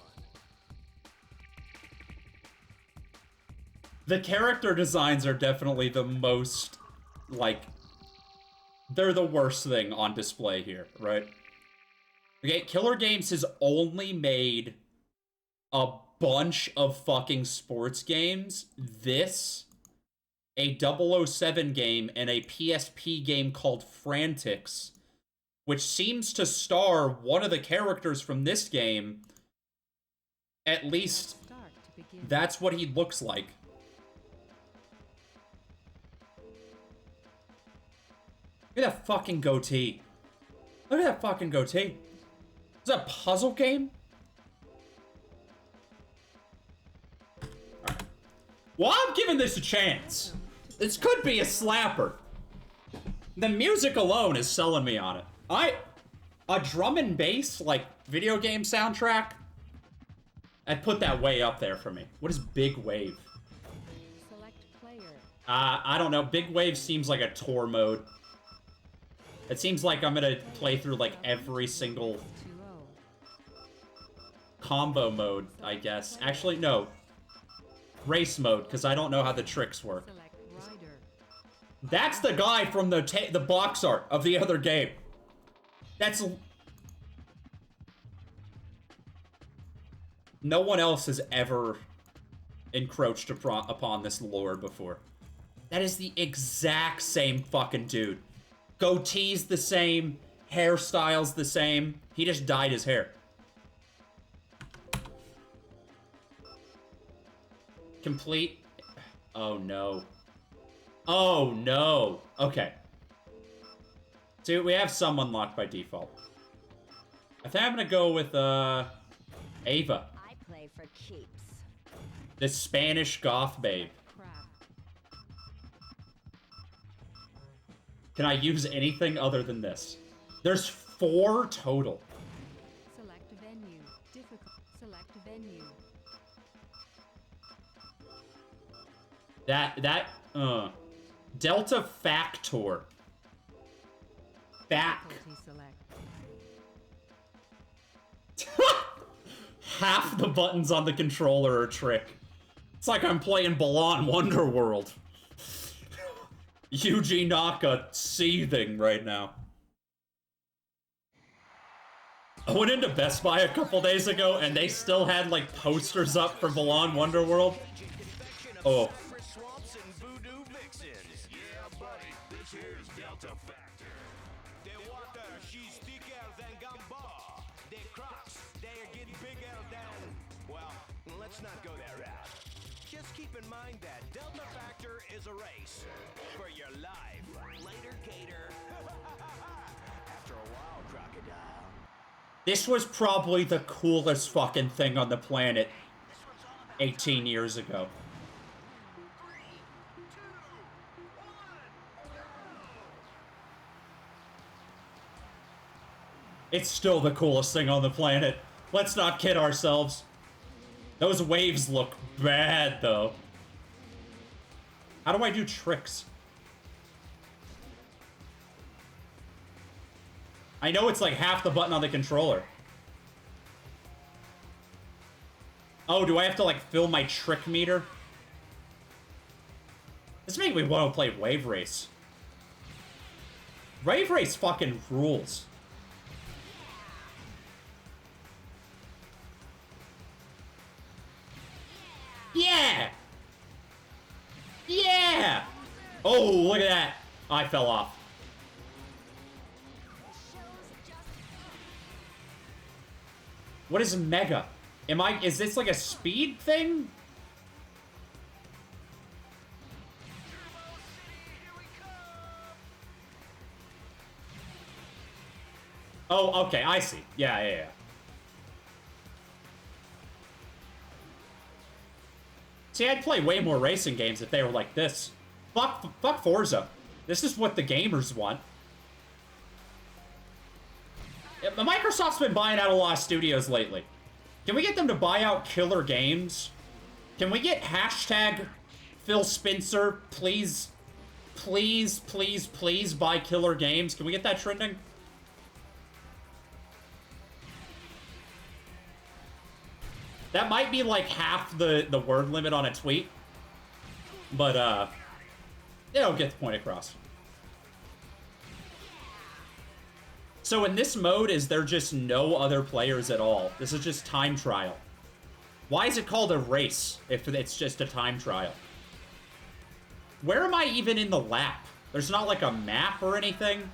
The character designs are definitely the most, like, they're the worst thing on display here, right? Okay, Killer Games has only made a bunch of fucking sports games. This, a 007 game, and a PSP game called Frantics, which seems to star one of the characters from this game. At least, that's what he looks like. Look at that fucking goatee. Look at that fucking goatee. Is that a puzzle game? Alright. Well, I'm giving this a chance. This could be a slapper. The music alone is selling me on it. A drum and bass, like, video game soundtrack, I'd put that way up there for me. What is Big Wave? Select player. I don't know. Big Wave seems like a tour mode. It seems like I'm gonna play through, like, every single combo mode, I guess. Actually, no. Race mode, because I don't know how the tricks work. That's the guy from the box art of the other game. That's... No one else has ever encroached upon this lore before. That is the exact same fucking dude. Goatee's the same, hairstyle's the same. He just dyed his hair. Complete. Oh no. Oh no. Okay. So we have some unlocked by default. I think I'm gonna go with Ava. I play for keeps. The Spanish goth babe. Can I use anything other than this? There's 4 total. Select venue. Difficult. Select venue. Delta Factor. Back. Half the buttons on the controller are a trick. It's like I'm playing Balan Wonderworld. Yuji Naka seething right now. I went into Best Buy a couple days ago and they still had like posters up for Balan Wonderworld. Oh. Let's not go that route. Just keep in mind that Delta Factor is a race for your life. Later, Gator. After a while, Crocodile. This was probably the coolest fucking thing on the planet 18 years ago. It's still the coolest thing on the planet. Let's not kid ourselves. Those waves look bad, though. How do I do tricks? I know it's like half the button on the controller. Oh, do I have to like fill my trick meter? This makes me want to play Wave Race. Wave Race fucking rules. Yeah! Yeah! Oh, look at that. I fell off. What is Mega? Is this like a speed thing? Oh, okay, I see. Yeah. See, I'd play way more racing games if they were like this. Fuck Forza. This is what the gamers want. Microsoft's been buying out a lot of studios lately. Can we get them to buy out killer games? Can we get hashtag Phil Spencer, please buy killer games? Can we get that trending? That might be like half the word limit on a tweet. But, it'll get the point across. So in this mode, is there just no other players at all? This is just time trial. Why is it called a race if it's just a time trial? Where am I even in the lap? There's not like a map or anything?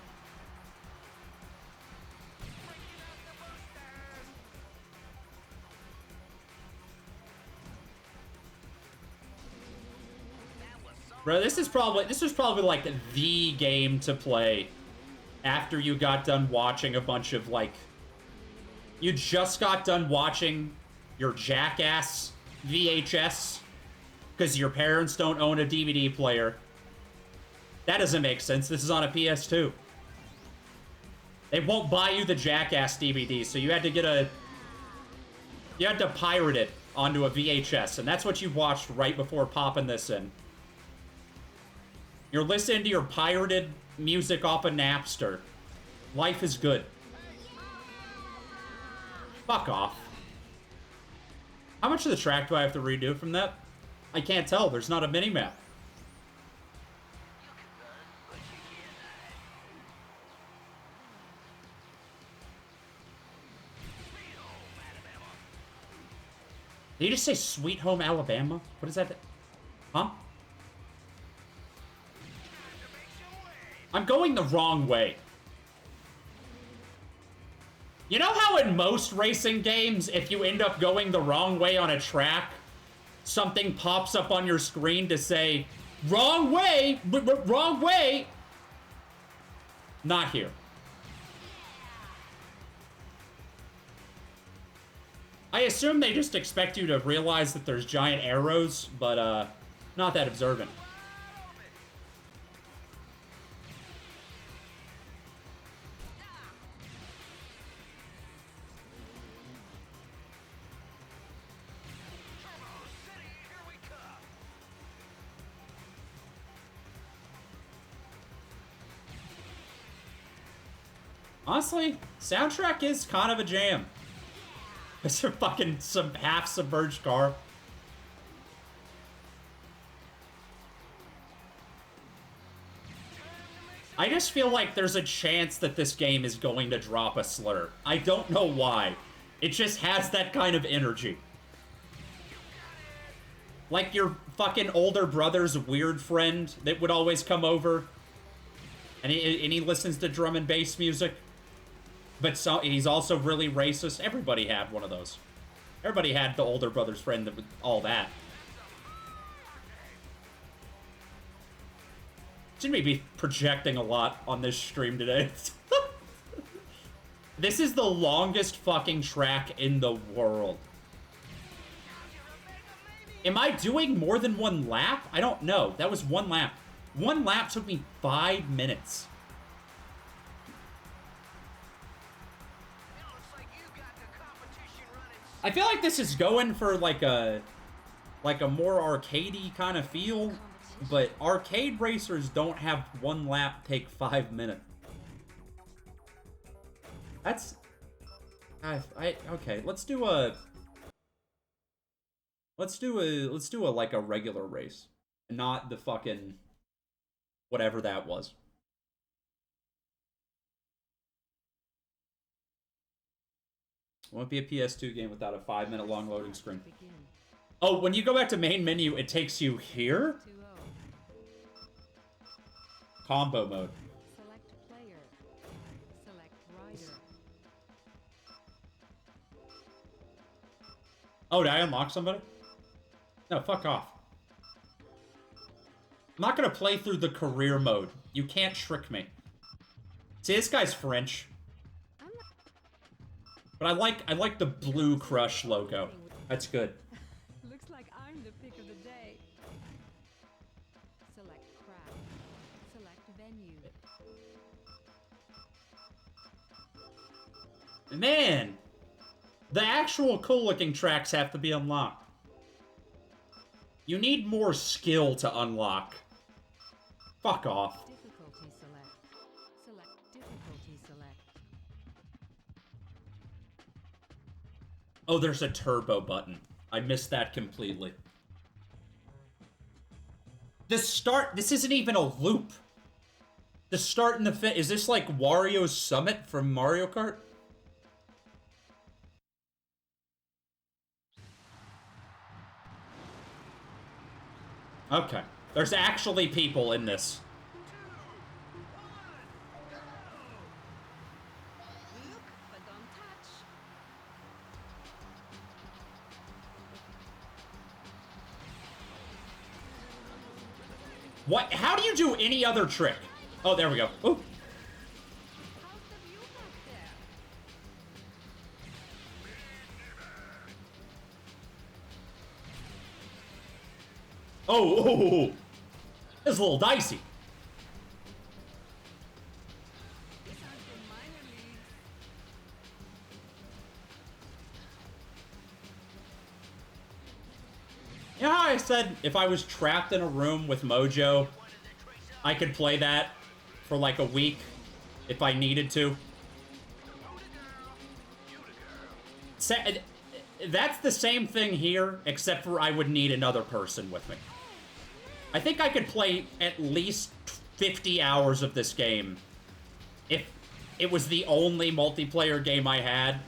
Bro, this is probably like the game to play after you got done watching a bunch of like, you just got done watching your Jackass VHS because your parents don't own a DVD player. That doesn't make sense. This is on a PS2. They won't buy you the Jackass DVD, so you had to pirate it onto a VHS, and that's what you watched right before popping this in. You're listening to your pirated music off of Napster. Life is good. Fuck off. How much of the track do I have to redo from that? I can't tell. There's not a minimap. Did you just say Sweet Home Alabama? What is that? Huh? I'm going the wrong way. You know how in most racing games, if you end up going the wrong way on a track, something pops up on your screen to say, wrong way, wrong way? Not here. I assume they just expect you to realize that there's giant arrows, but, not that observant. Honestly, soundtrack is kind of a jam. It's a fucking half-submerged car. I just feel like there's a chance that this game is going to drop a slur. I don't know why. It just has that kind of energy. Like your fucking older brother's weird friend that would always come over. And he listens to drum and bass music. But so, he's also really racist. Everybody had one of those. Everybody had the older brother's friend that would all that. Shouldn't we be projecting a lot on this stream today? This is the longest fucking track in the world. Am I doing more than one lap? I don't know. That was one lap. One lap took me 5 minutes. I feel like this is going for like a more arcadey kind of feel, but arcade racers don't have one lap take 5 minutes. That's okay. Let's do a like a regular race, not the fucking whatever that was. Won't be a PS2 game without a 5-minute long loading screen. Oh, when you go back to main menu, it takes you here? Combo mode. Select player. Select rider. Oh, did I unlock somebody? No, fuck off. I'm not gonna play through the career mode. You can't trick me. See, this guy's French. But I like the Blue Crush logo. That's good. Looks like I'm the pick of the day. Select craft. Select venue. Man, the actual cool-looking tracks have to be unlocked. You need more skill to unlock. Fuck off. Difficulty select. Select difficulty select. Oh, there's a turbo button. I missed that completely. This isn't even a loop. The start and the fin, is this like Wario's Summit from Mario Kart? Okay. There's actually people in this. Look, but don't touch. What? How do you do any other trick? Oh, there we go. Ooh. How's the view back there? Oh, it's a little dicey. This aren't the minor leagues. You know how I said if I was trapped in a room with Mojo, I could play that for like a week if I needed to? That's the same thing here, except for I would need another person with me. I think I could play at least 50 hours of this game if it was the only multiplayer game I had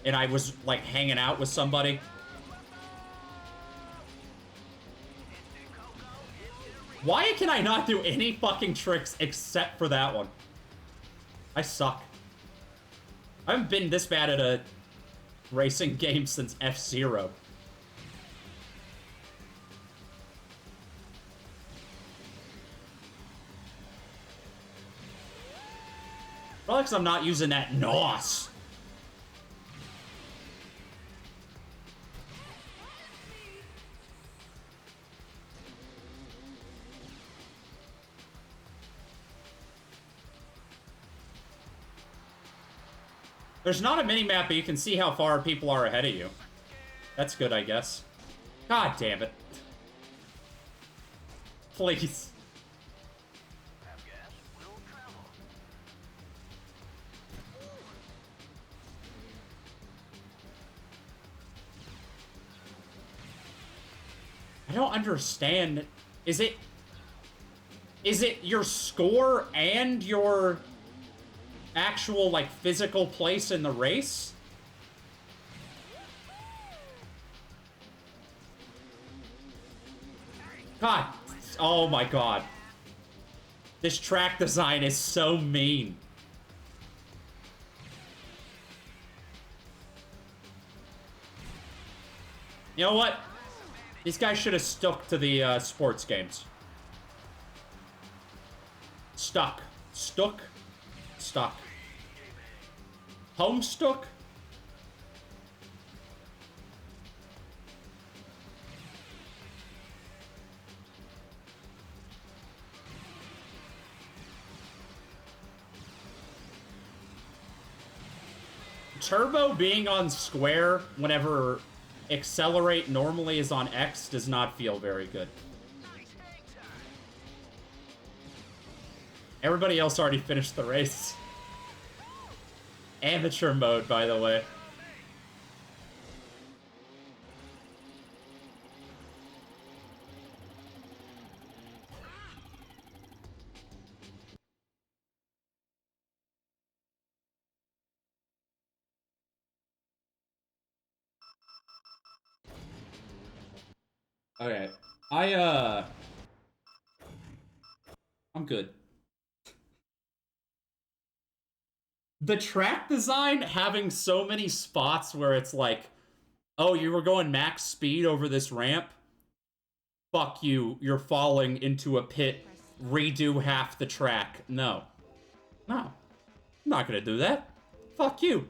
and I was like hanging out with somebody. Why can I not do any fucking tricks except for that one? I suck. I haven't been this bad at a racing game since F-Zero. Probably because I'm not using that NOS. There's not a mini-map, but you can see how far people are ahead of you. That's good, I guess. God damn it. Please. I don't understand. Is it your score and your actual, like, physical place in the race? God. Oh my god. This track design is so mean. You know what? These guys should have stuck to the sports games. Stuck. Stuck? Stuck. Homestuck? Turbo being on square whenever accelerate normally is on X does not feel very good. Everybody else already finished the race. Amateur mode, by the way. Okay. I'm good. The track design having so many spots where it's like, oh, you were going max speed over this ramp? Fuck you, you're falling into a pit. Redo half the track. No. No. I'm not gonna do that. Fuck you.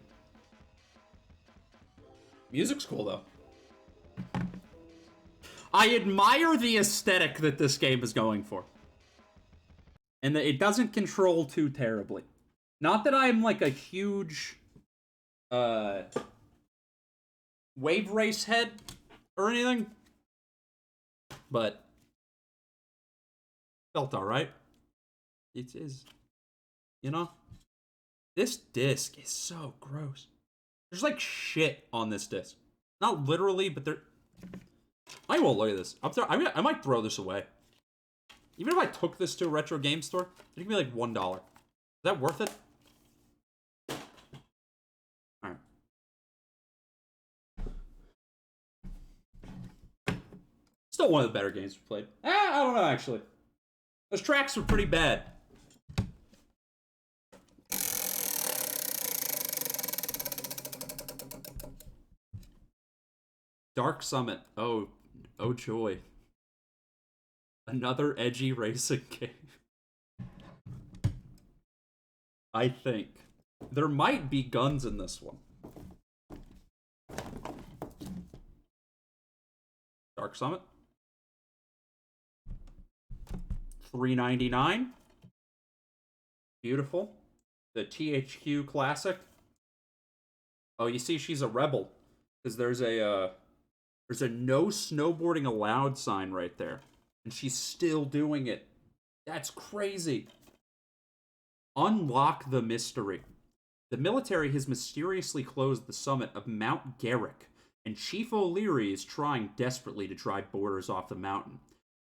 Music's cool, though. I admire the aesthetic that this game is going for. And that it doesn't control too terribly. Not that I'm like a huge wave race head or anything, but felt alright. It is, you know? This disc is so gross. There's like shit on this disc. Not literally, but there... I won't look at this. I might throw this away. Even if I took this to a retro game store, it'd give me like $1. Is that worth it? Alright. Still one of the better games we played. I don't know, actually. Those tracks were pretty bad. Dark Summit. Oh joy. Another edgy racing game. I think. There might be guns in this one. Dark Summit. $3.99. Beautiful. The THQ Classic. Oh, you see, she's a rebel. Because there's a no snowboarding allowed sign right there. And she's still doing it. That's crazy. Unlock the mystery. The military has mysteriously closed the summit of Mount Garrick, and Chief O'Leary is trying desperately to drive boarders off the mountain.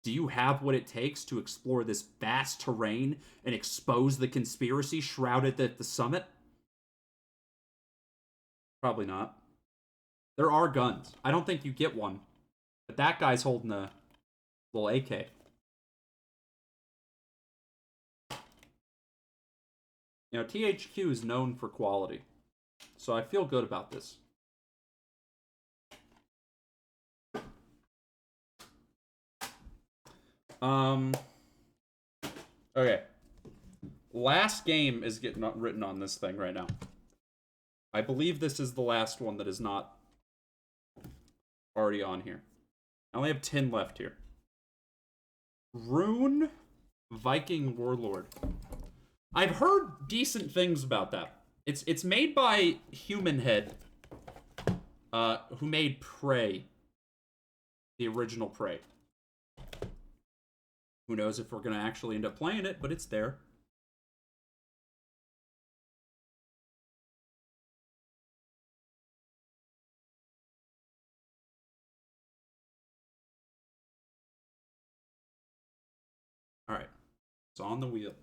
Do you have what it takes to explore this vast terrain and expose the conspiracy shrouded at the summit? Probably not. There are guns. I don't think you get one. But that guy's holding a little AK. You know, THQ is known for quality. So I feel good about this. Okay. Last game is getting written on this thing right now. I believe this is the last one that is not already on here. I only have 10 left here. Rune Viking Warlord. I've heard decent things about that. It's made by Human Head, who made Prey, the original Prey. Who knows if we're gonna actually end up playing it, but it's there. All right, it's on the wheel.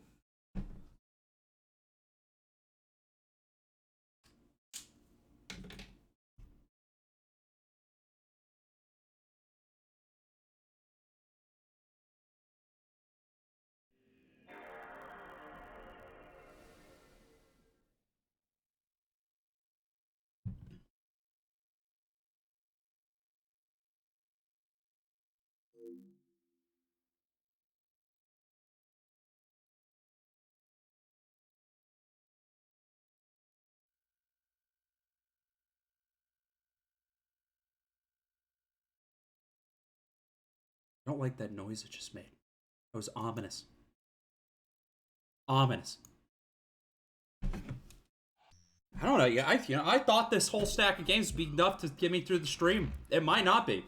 I don't like that noise it just made. That was ominous. Ominous. I don't know. I thought this whole stack of games would be enough to get me through the stream. It might not be.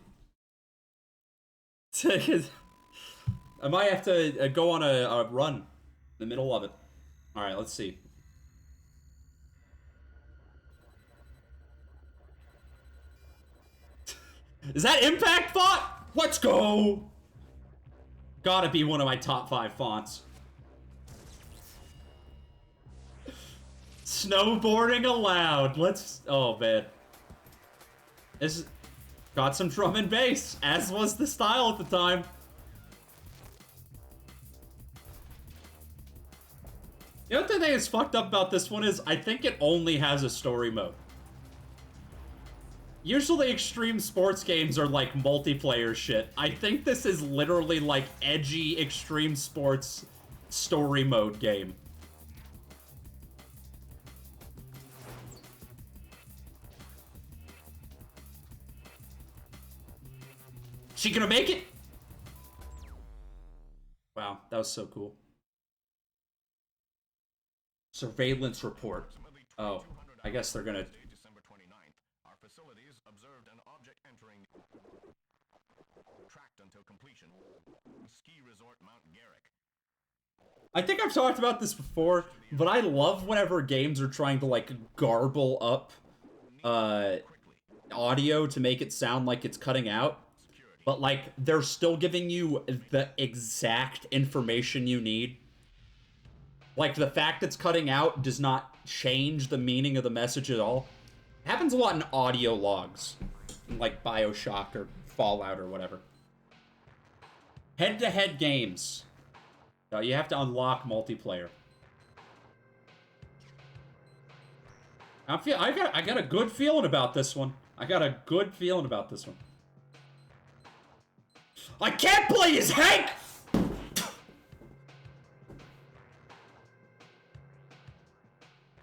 I might have to go on a run in the middle of it. All right, let's see. Is that Impact font? Let's go! Gotta be one of my top 5 fonts. Snowboarding allowed. Let's... Oh, man. This got some drum and bass, as was the style at the time. You know what the thing that's fucked up about this one is? I think it only has a story mode. Usually extreme sports games are like multiplayer shit. I think this is literally like edgy extreme sports story mode game. She gonna make it? Wow, that was so cool. Surveillance report. Oh, I guess they're gonna... December 29th, our facilities observed an object entering tracked until completion. Ski resort Mount Garrick. I think I've talked about this before, but I love whenever games are trying to, like, garble up audio to make it sound like it's cutting out. But, like, they're still giving you the exact information you need. Like, the fact it's cutting out does not change the meaning of the message at all. It happens a lot in audio logs. Like Bioshock or Fallout or whatever. Head-to-head games. You have to unlock multiplayer. I got a good feeling about this one. I got a good feeling about this one. I can't play as Hank!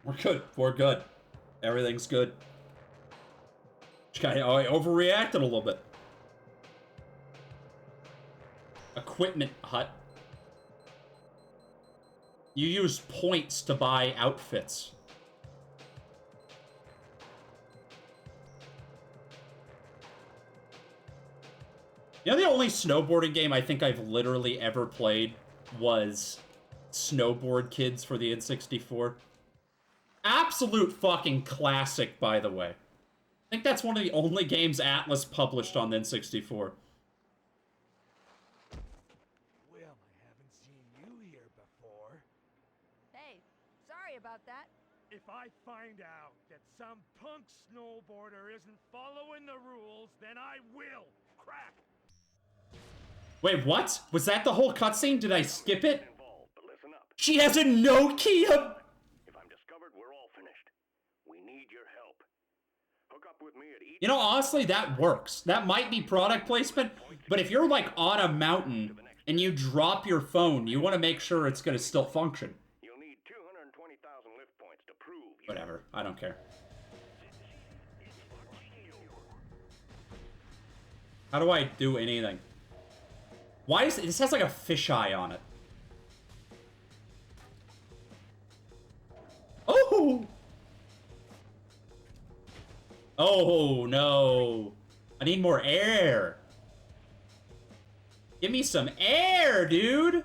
We're good. We're good. Everything's good. I overreacted a little bit. Equipment hut. You use points to buy outfits. You know, the only snowboarding game I think I've literally ever played was Snowboard Kids for the N64. Absolute fucking classic, by the way. I think that's one of the only games Atlas published on the N64. Well, I haven't seen you here before. Hey, sorry about that. If I find out that some punk snowboarder isn't following the rules, then I will crack. Wait, what? Was that the whole cutscene? Did I skip it? Involved, but listen up. She has a Nokia! If I'm discovered, we're all finished. We need your help. Hook up with me at each... You know, honestly, that works. That might be product placement, but if you're, like, on a mountain and you drop your phone, you want to make sure it's going to still function. You'll need 220,000 lift points to prove you... Whatever. I don't care. How do I do anything? Why is it? This has like a fisheye on it. Oh! Oh no! I need more air. Give me some air, dude!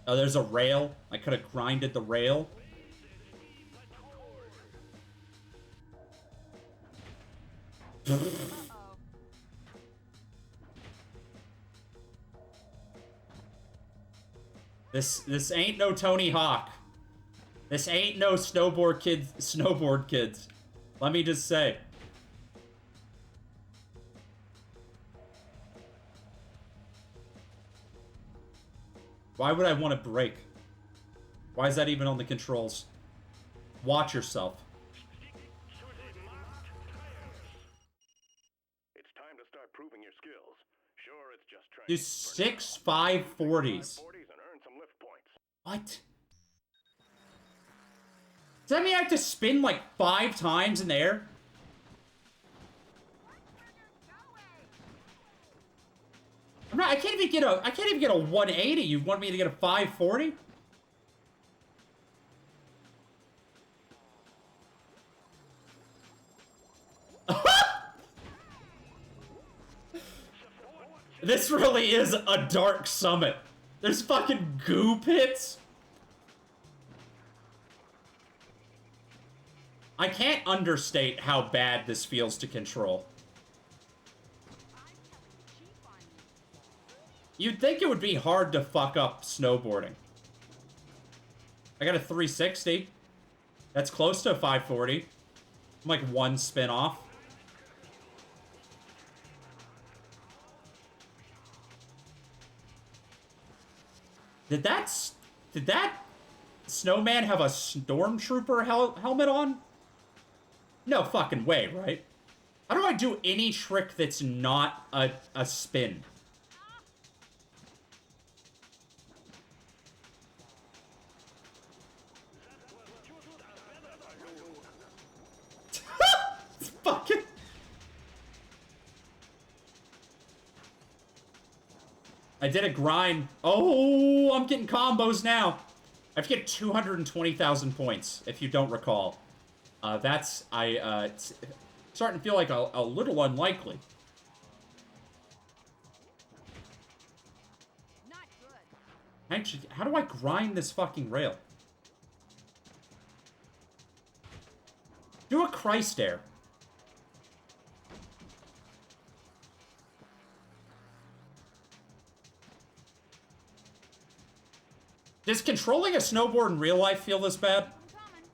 Oh, there's a rail. I could have grinded the rail. This ain't no Tony Hawk. This ain't no snowboard kids. Let me just say. Why would I want to break? Why is that even on the controls? Watch yourself. It's time to start proving your skills. Sure, it's just trying. Do 6 540s. And earn some lift points. What? Does that mean I have to spin like 5 times in the air? I can't even get a 180. You want me to get a 540? This really is a dark summit. There's fucking goo pits. I can't understate how bad this feels to control. You'd think it would be hard to fuck up snowboarding. I got a 360. That's close to a 540. I'm like 1 spin off. Did that snowman have a stormtrooper helmet on? No fucking way, right? How do I do any trick that's not a spin? I did a grind. Oh, I'm getting combos now. I have to get 220,000 points, if you don't recall. It's starting to feel like a little unlikely. Not good. Actually, how do I grind this fucking rail? Do a Christ air. Does controlling a snowboard in real life feel this bad?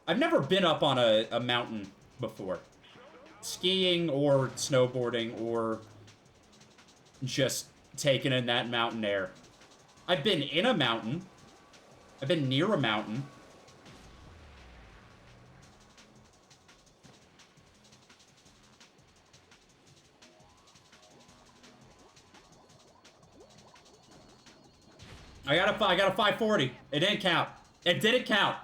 I've never been up on a mountain before. Skiing or snowboarding or just taking in that mountain air. I've been in a mountain. I've been near a mountain. I got a 540. It didn't count. It didn't count.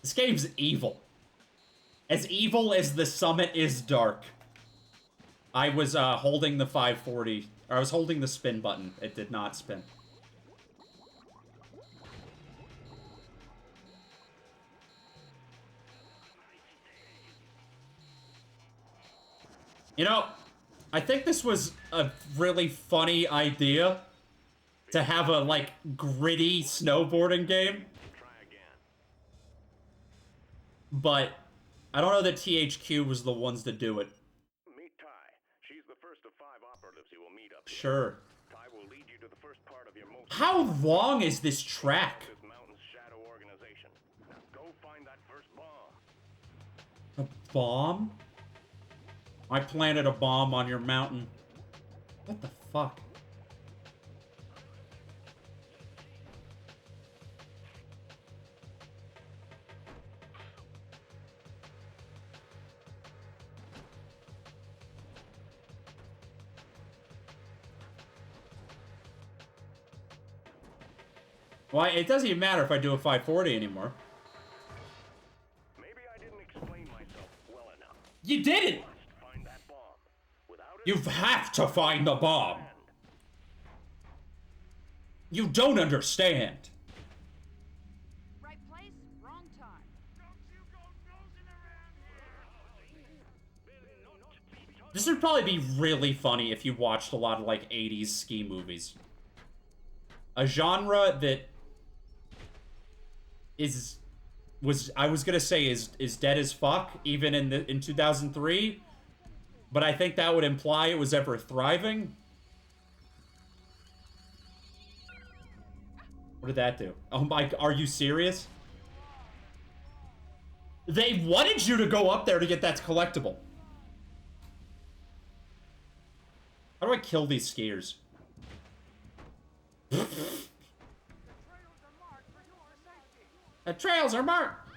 This game's evil. As evil as the summit is dark. I was holding the 540. Or I was holding the spin button. It did not spin. You know, I think this was a really funny idea to have a, like, gritty snowboarding game. But I don't know that THQ was the ones to do it. Meet Ty. She's the first of 5 operatives you will meet up here. Sure. Ty will lead you to the first part of your most How long is this track? this mountain's shadow organization. Now go find that first bomb. A bomb? I planted a bomb on your mountain. What the fuck? Why, it doesn't even matter if I do a 540 anymore. Maybe I didn't explain myself well enough. You didn't! Find that bomb. Without it, You have to find the bomb. You don't understand. Right place, wrong time. This would probably be really funny if you watched a lot of, like, 80s ski movies. A genre that I was gonna say is dead as fuck, even in 2003, but I think that would imply it was ever thriving. What did that do? Oh my, are you serious? They wanted you to go up there to get that collectible. How do I kill these skiers? The trails are marked!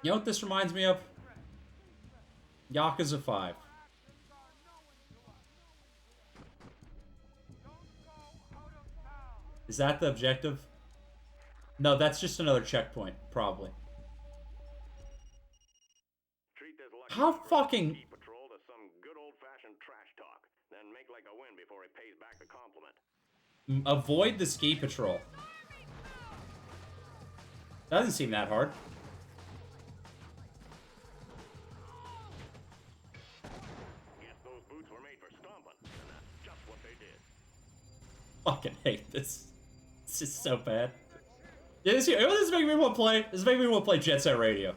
You know what this reminds me of? Yakuza 5. Is that the objective? No, that's just another checkpoint, probably. How fucking... patrol to some good old-fashioned trash talk, then make like a win before he pays back the compliment. Avoid the ski patrol. Doesn't seem that hard. Guess those boots were made for stomping, and that's just what they did. Fucking hate this. This is so bad. Yeah, this is making me want to play. This is making me want to play Jet Set Radio.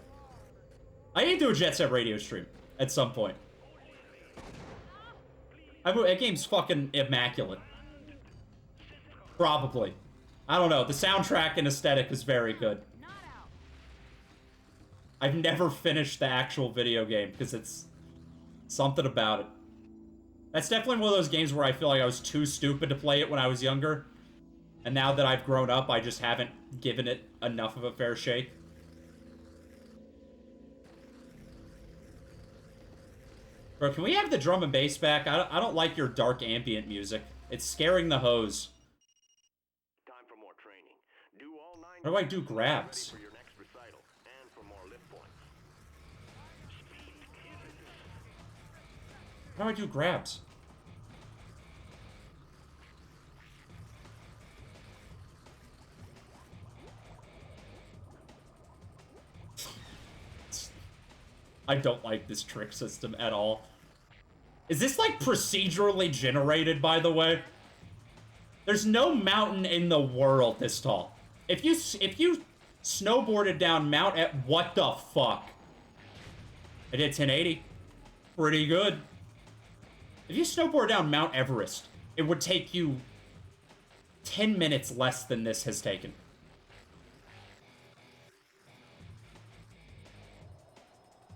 I need to do a Jet Set Radio stream at some point. That game's fucking immaculate. Probably. I don't know. The soundtrack and aesthetic is very good. I've never finished the actual video game because it's something about it. That's definitely one of those games where I feel like I was too stupid to play it when I was younger. And now that I've grown up, I just haven't given it enough of a fair shake. Bro, can we have the drum and bass back? I don't like your dark ambient music. It's scaring the hose. Time for more training. How do I do grabs? For your next recital and for more lift points. How do I do grabs? I don't like this trick system at all. Is this like procedurally generated, by the way? There's no mountain in the world this tall. If you snowboarded down Mount what the fuck? I did 1080. Pretty good. If you snowboard down Mount Everest, it would take you 10 minutes less than this has taken.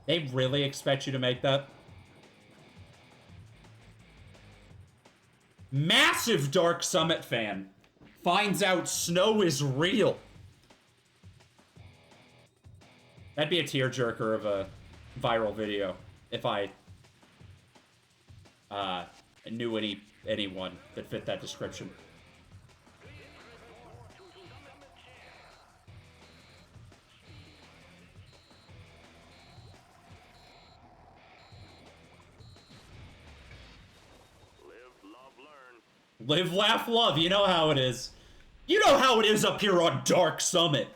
They really expect you to make that? Massive Dark Summit fan finds out snow is real. That'd be a tearjerker of a viral video if I knew anyone that fit that description. Live, laugh, love. You know how it is. You know how it is up here on Dark Summit.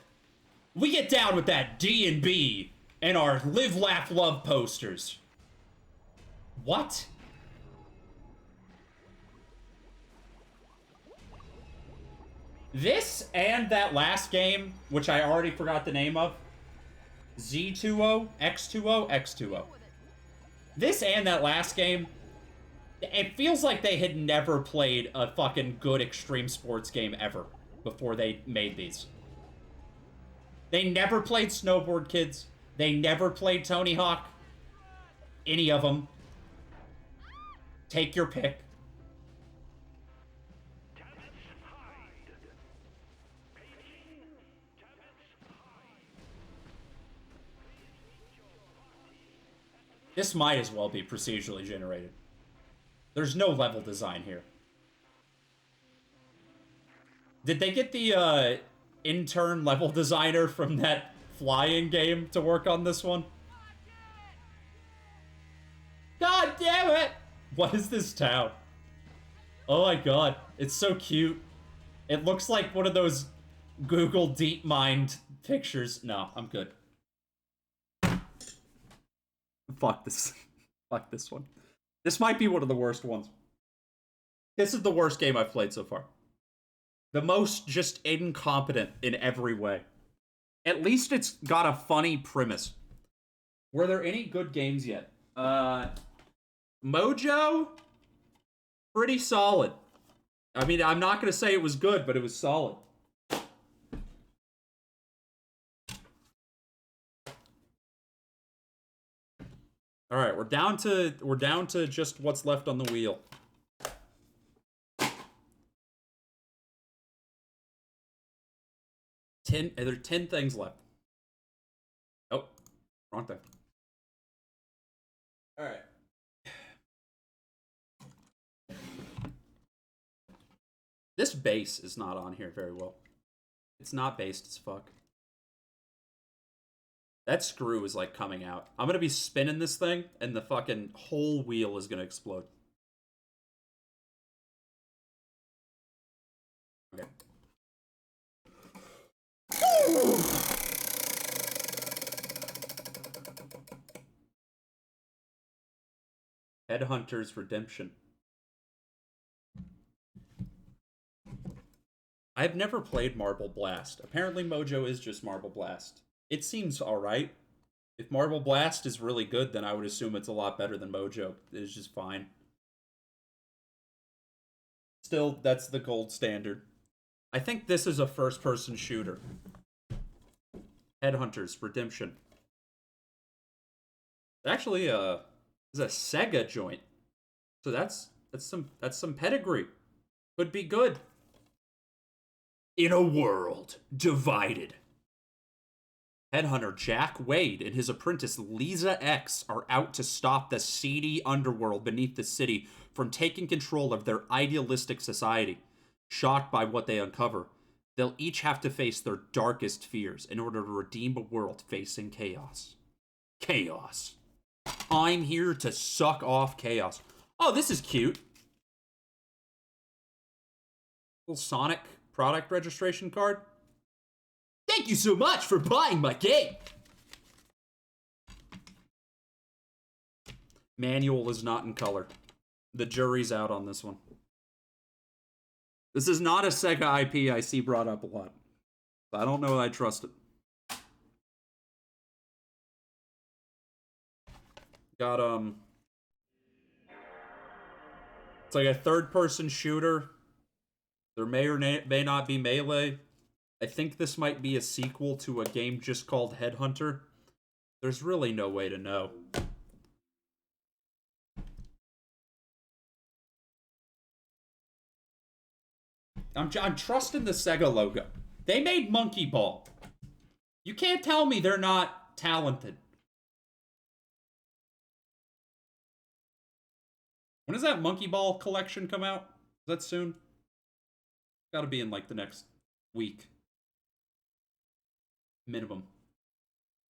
We get down with that D&B and our live, laugh, love posters. What? This and that last game, which I already forgot the name of. Z2O, X2O, X2O. This and that last game, it feels like they had never played a fucking good extreme sports game ever before they made these. They never played Snowboard Kids. They never played Tony Hawk. Any of them. Take your pick. This might as well be procedurally generated. There's no level design here. Did they get the intern level designer from that flying game to work on this one? God damn it! What is this town? Oh my god, it's so cute. It looks like one of those Google DeepMind pictures. No, I'm good. Fuck this. Fuck this one. This might be one of the worst ones. This is the worst game I've played so far. The most just incompetent in every way. At least it's got a funny premise. Were there any good games yet? Mojo? Pretty solid. I mean, I'm not going to say it was good, but it was solid. All right, we're down to just what's left on the wheel. There are 10 things left. Oh, wrong thing. All right. This bass is not on here very well. It's not based as fuck. That screw is like coming out. I'm gonna be spinning this thing and the fucking whole wheel is gonna explode. Okay. Headhunter's Redemption. I've never played Marble Blast. Apparently Mojo is just Marble Blast. It seems alright. If Marble Blast is really good, then I would assume it's a lot better than Mojo. It's just fine. Still, that's the gold standard. I think this is a first-person shooter. Headhunters Redemption. Actually, it's a Sega joint. So that's some pedigree. Could be good. In a world divided. Headhunter Jack Wade and his apprentice Lisa X are out to stop the seedy underworld beneath the city from taking control of their idealistic society. Shocked by what they uncover, They'll each have to face their darkest fears in order to redeem a world facing chaos. Chaos. I'm here to suck off chaos. Oh, this is cute. Little Sonic product registration card. Thank you so much for buying my game. Manual is not in color. The jury's out on this one. This is not a Sega IP I see brought up a lot. I don't know that I trust it. Got, it's like a third-person shooter. There may or may not be melee. I think this might be a sequel to a game just called Headhunter. There's really no way to know. I'm trusting the Sega logo. They made Monkey Ball. You can't tell me they're not talented. When does that Monkey Ball collection come out? Is that soon? Gotta be in like the next week. Minimum.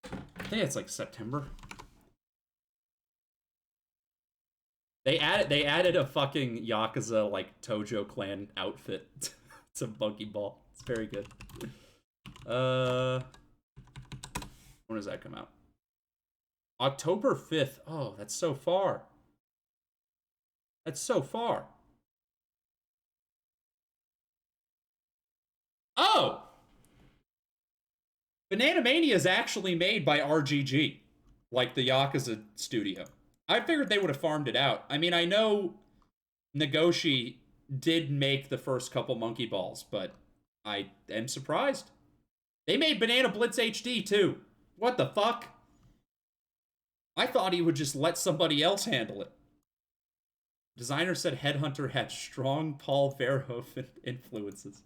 I think it's like September. They added a fucking Yakuza like Tojo clan outfit to Monkey Ball. It's very good. When does that come out? October 5th. Oh, that's so far. That's so far. Oh! Banana Mania is actually made by RGG, like the Yakuza studio. I figured they would have farmed it out. I mean, I know Nagoshi did make the first couple Monkey Balls, but I am surprised. They made Banana Blitz HD, too. What the fuck? I thought he would just let somebody else handle it. Designer said Headhunter had strong Paul Verhoeven influences.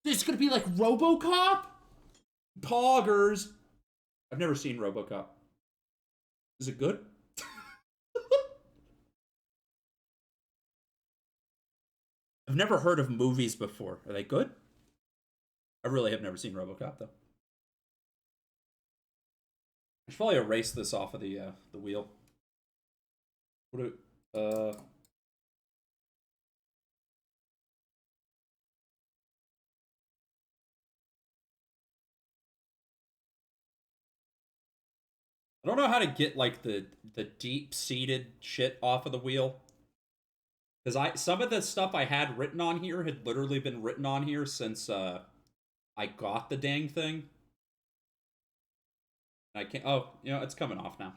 This is gonna be like RoboCop? Poggers. I've never seen RoboCop. Is it good? I've never heard of movies before. Are they good? I really have never seen RoboCop, though. I should probably erase this off of the wheel. What do, I don't know how to get like the deep-seated shit off of the wheel. Because some of the stuff I had written on here had literally been written on here since I got the dang thing. I can't. Oh, you know, it's coming off now.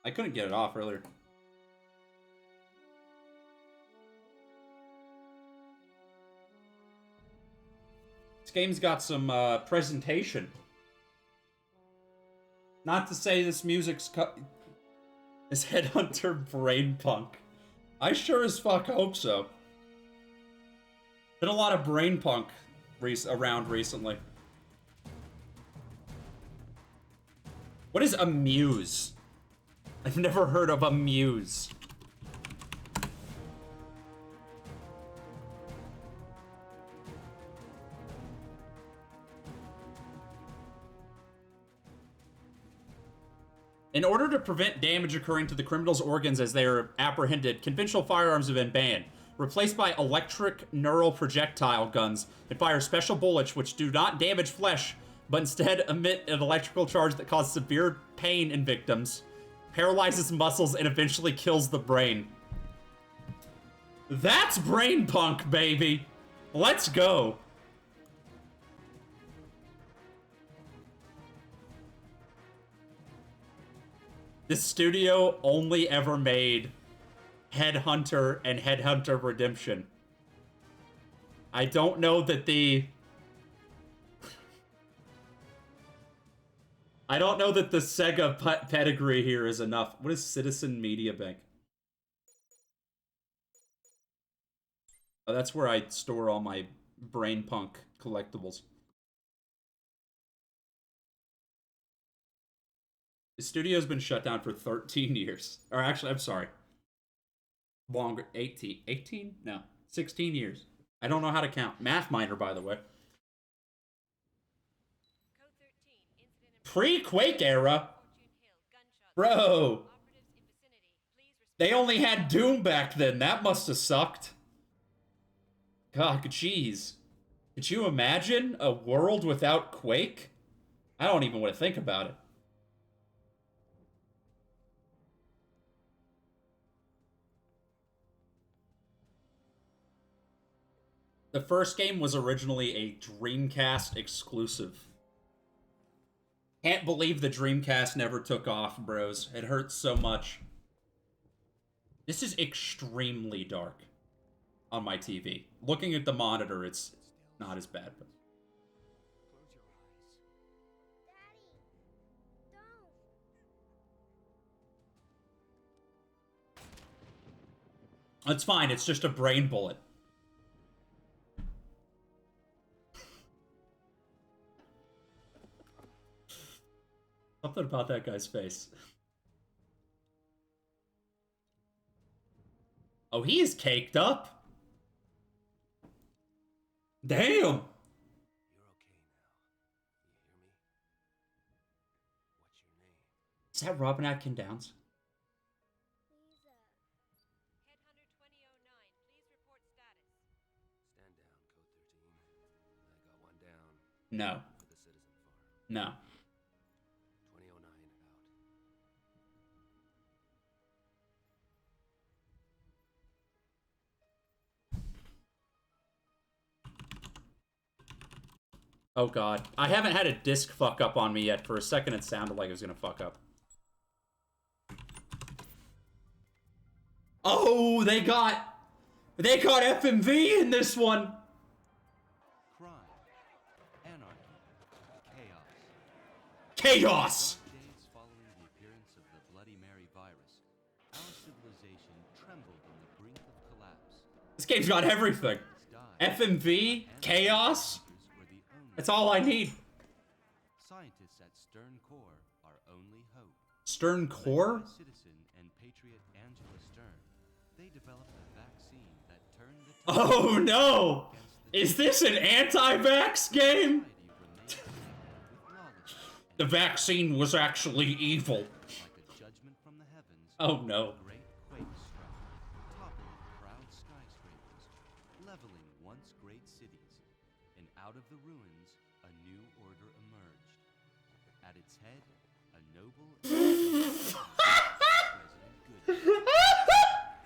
I couldn't get it off earlier. This game's got some presentation. Not to say this music's is Headhunter brain punk. I sure as fuck hope so. Been a lot of brain punk around recently. What is Amuse? I've never heard of Amuse. In order to prevent damage occurring to the criminal's organs as they are apprehended, conventional firearms have been banned, replaced by electric neural projectile guns that fire special bullets which do not damage flesh, but instead emit an electrical charge that causes severe pain in victims, paralyzes muscles, and eventually kills the brain. That's brain punk, baby! Let's go! This studio only ever made Headhunter and Headhunter Redemption. I don't know that the... I don't know that the Sega pedigree here is enough. What is Citizen Media Bank? Oh, that's where I store all my brain punk collectibles. The studio's been shut down for 13 years. Or actually, I'm sorry. Longer. 18? 18? No. 16 years. I don't know how to count. Math minor, by the way. Pre-Quake era? Bro. They only had Doom back then. That must have sucked. God, jeez. Could you imagine a world without Quake? I don't even want to think about it. The first game was originally a Dreamcast exclusive. Can't believe the Dreamcast never took off, bros. It hurts so much. This is extremely dark on my TV. Looking at the monitor, it's not as bad. But... It's fine, it's just a brain bullet. Something about that guy's face. Oh, he is caked up. Damn. You're okay now. You hear me? What's your name? Is that Robin Atkin Downs? Headhunter 2009, please report status. Stand down, code 13. I got one down. No. For the citizen farm. No. 2009 out. Oh god. I haven't had a disc fuck up on me yet. For a second it sounded like it was gonna fuck up. Oh, they got FMV in this one. Crime, anarchy, chaos. Chaos. Days following the appearance of the Bloody Mary virus, our civilization trembled on the brink of collapse. This game's got everything. FMV, chaos. That's all I need. Scientists at Stern Core are only hope. Stern Core? Citizen and patriot Angela Stern. They developed a vaccine that turned the Oh no! Is this an anti-vax game? The vaccine was actually evil. Like a judgment from the heavens. Oh no. A great quake struck, toppled proud skyscrapers, leveling once great cities, and out of the ruins, a new order emerged. At its head, a noble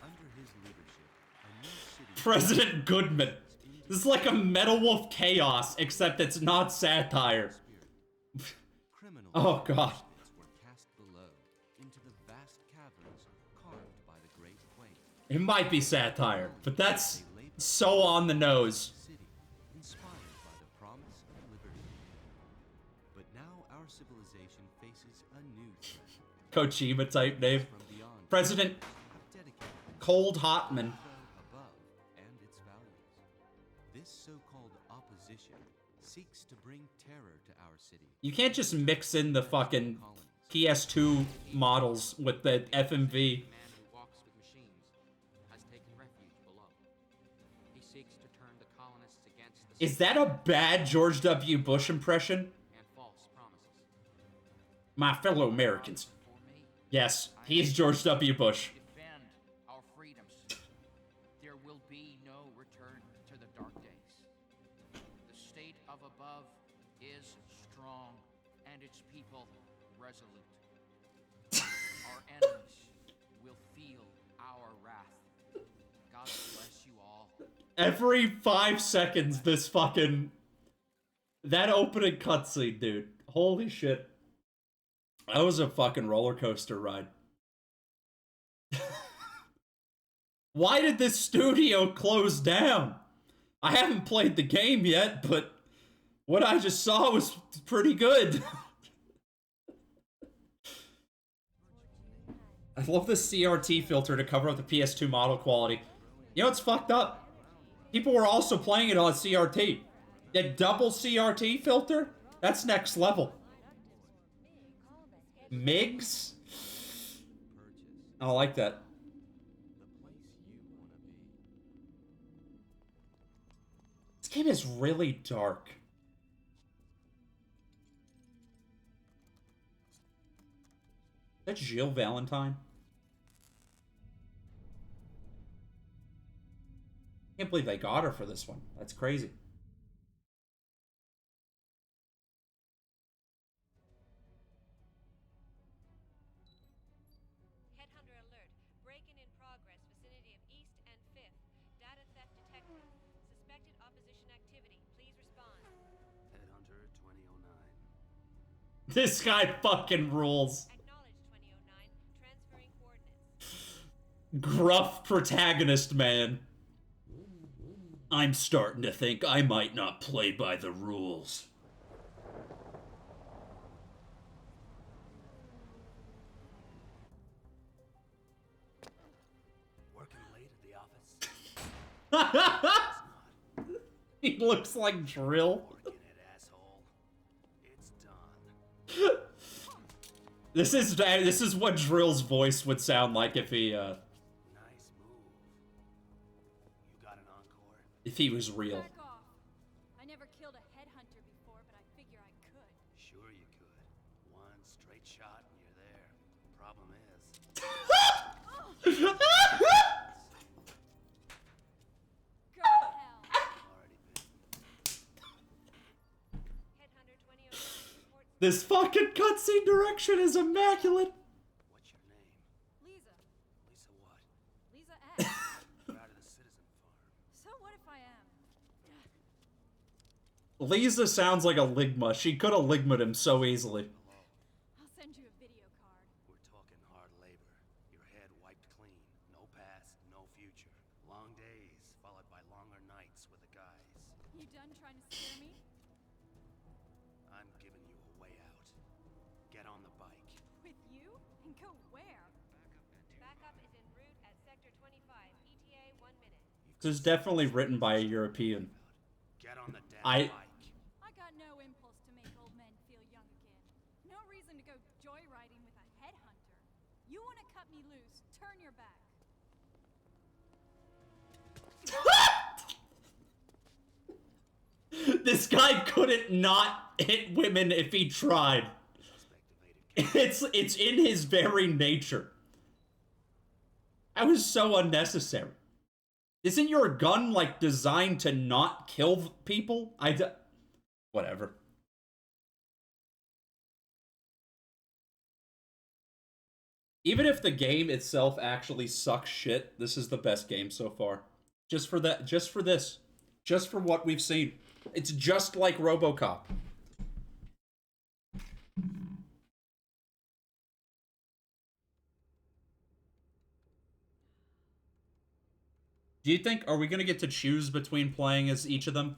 Under his leadership, a new city President Goodman. This is like a Metal Wolf Chaos, except it's not satire. Oh god. were cast below into the vast caverns carved by the great quake. It might be satire, but that's so on the nose. City, inspired by the promise of liberty. But now our civilization faces a new threat. Kojima type name. From beyond, President dedicated Cold Hotman. above and its values. This so-called opposition seeks to bring terror to our city. You can't just mix in the fucking PS2 models with the FMV. Man who walks with machines has taken refuge below. He seeks to turn the colonists against the Is that a bad George W. Bush impression? and false promises. My fellow Americans. Yes, he is George W. Bush. Defend our freedoms. There will be no return to the dark days. The state of above is strong and its people resolute. Our enemies will feel our wrath. God bless you all. Every 5 seconds, this fucking... That opening cutscene, dude. Holy shit. That was a fucking roller coaster ride. Why did this studio close down? I haven't played the game yet, but what I just saw was pretty good. I love the CRT filter to cover up the PS2 model quality. You know what's fucked up? People were also playing it on CRT. The double CRT filter? That's next level. MIGs? I like that. This game is really dark. That's Jill Valentine. Can't believe they got her for this one. That's crazy. Headhunter alert. Break-in in progress. Vicinity of East and 5th. Data theft detected. Suspected opposition activity. Please respond. Headhunter 2009. This guy fucking rules. Acknowledge 2009. Transferring coordinates. Gruff protagonist, man. I'm starting to think I might not play by the rules. Working late at the office? He looks like Drill. Working it, asshole. It's done. This is what Drill's voice would sound like if he Nice move. You got an encore? if he was real. Back off. I never killed a headhunter before, but I figure I could. Sure you could. One straight shot and you're there. Problem is, Go to hell. already been. Headhunter 2009 reports This fucking cutscene direction is immaculate. What's your name? Lisa. Lisa what? Lisa X. You're out of the citizen farm. So what if I am? Lisa sounds like a Ligma. She could have Ligma'd him so easily. Hello. I'll send you a video card. We're talking hard labor. Your head wiped clean. No past, no future. Long days, followed by longer nights with the guys. You done trying to scare me? I'm giving you a way out. Get on the bike. With you? And go where? Backup is en route at Sector 25. ETA 1 minute. This is definitely written by a European. Get on the damn I- bike. I got no impulse to make old men feel young again. No reason to go joyriding with a headhunter. You want to cut me loose? Turn your back. This guy couldn't not hit women if he tried. It's in his very nature. That was so unnecessary. Isn't your gun like designed to not kill people? Whatever. Even if the game itself actually sucks shit, this is the best game so far. Just for that, just for this. Just for what we've seen. It's just like RoboCop. Do you think, are we gonna get to choose between playing as each of them?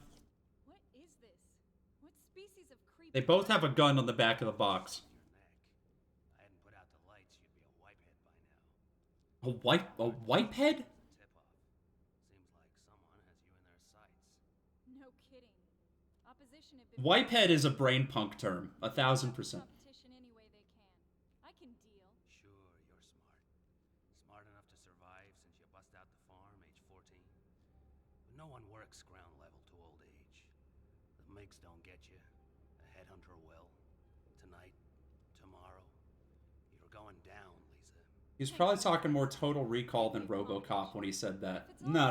What is this? What species of creep? They both have a gun on the back of the box. I hadn't put out the lights, you'd be a wipehead by now. A wipehead? Tip off. Seems like someone has you in their sights. No kidding. Opposition have been Wipehead is a brain punk term. 1000%. competition any way they can. I can deal. Sure, you're smart. Smart enough to survive since you bust out the farm age 14. But no one works ground level to old age. The MiGs don't get you. A headhunter will. Tonight, tomorrow. You're going down, Lisa. He's probably talking more Total Recall than RoboCop when he said that. No. I'll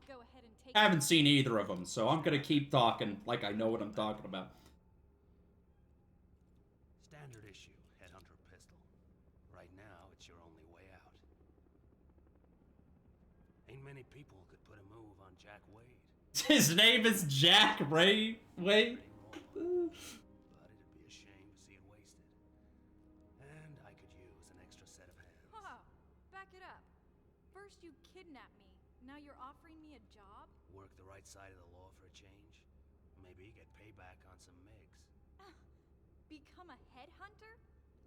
go ahead and take I haven't seen either of them, so I'm gonna keep talking like I know what I'm talking about. Standard issue headhunter pistol. Right now, it's your only way out. Ain't many people could put a move on Jack Wade. His name is Jack Ray Wade. But it'd be a shame to see it wasted. And I could use an extra set of hands. Whoa, back it up. First you kidnapped me. Now you're offering me a job? Work the right side of the law for a change. Maybe get payback on some MiGs. Become a headhunter?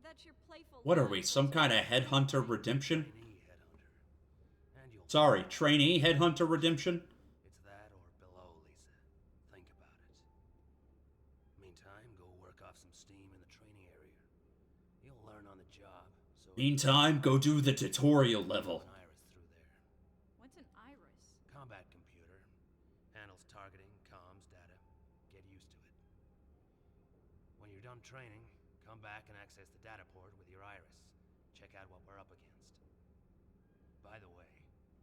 That's your playful What are line. we, some kind of Headhunter Redemption? Trainee headhunter. And you'll Sorry, trainee Headhunter Redemption? It's that or below, Lisa. Think about it. Meantime, go work off some steam in the training area. You'll learn on the job. So Meantime, go do the tutorial level. an iris through there. What's an iris? Combat computer. Handles targeting, comms, data. Get used to it. When you're done training, come back and access the data port with your iris. check out what we're up against. By the way,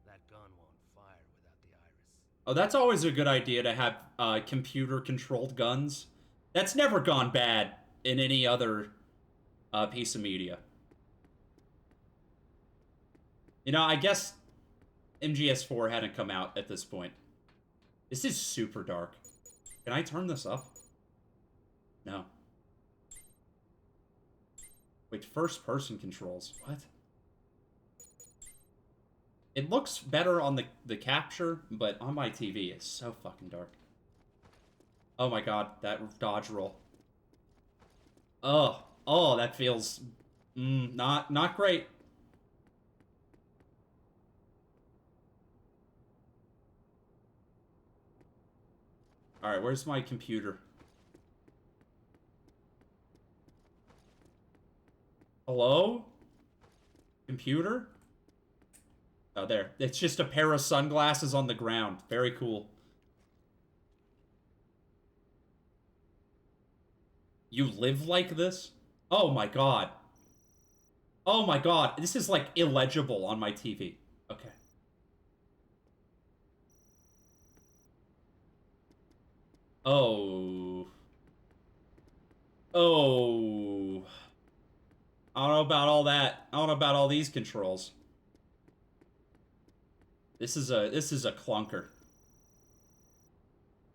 that gun won't fire without the iris. Oh, that's always a good idea to have computer-controlled guns. That's never gone bad in any other piece of media. You know, I guess MGS4 hadn't come out at this point. This is super dark. Can I turn this up? No. Wait, first-person controls. What? It looks better on the capture, but on my TV, it's so fucking dark. Oh my god, that dodge roll. Oh, that feels... not great. Alright, where's my computer? Hello? Computer? Oh, there. It's just a pair of sunglasses on the ground. Very cool. You live like this? Oh my god. Oh my god. This is like illegible on my TV. Okay. Oh. Oh. I don't know about all that. I don't know about all these controls. This is a clunker.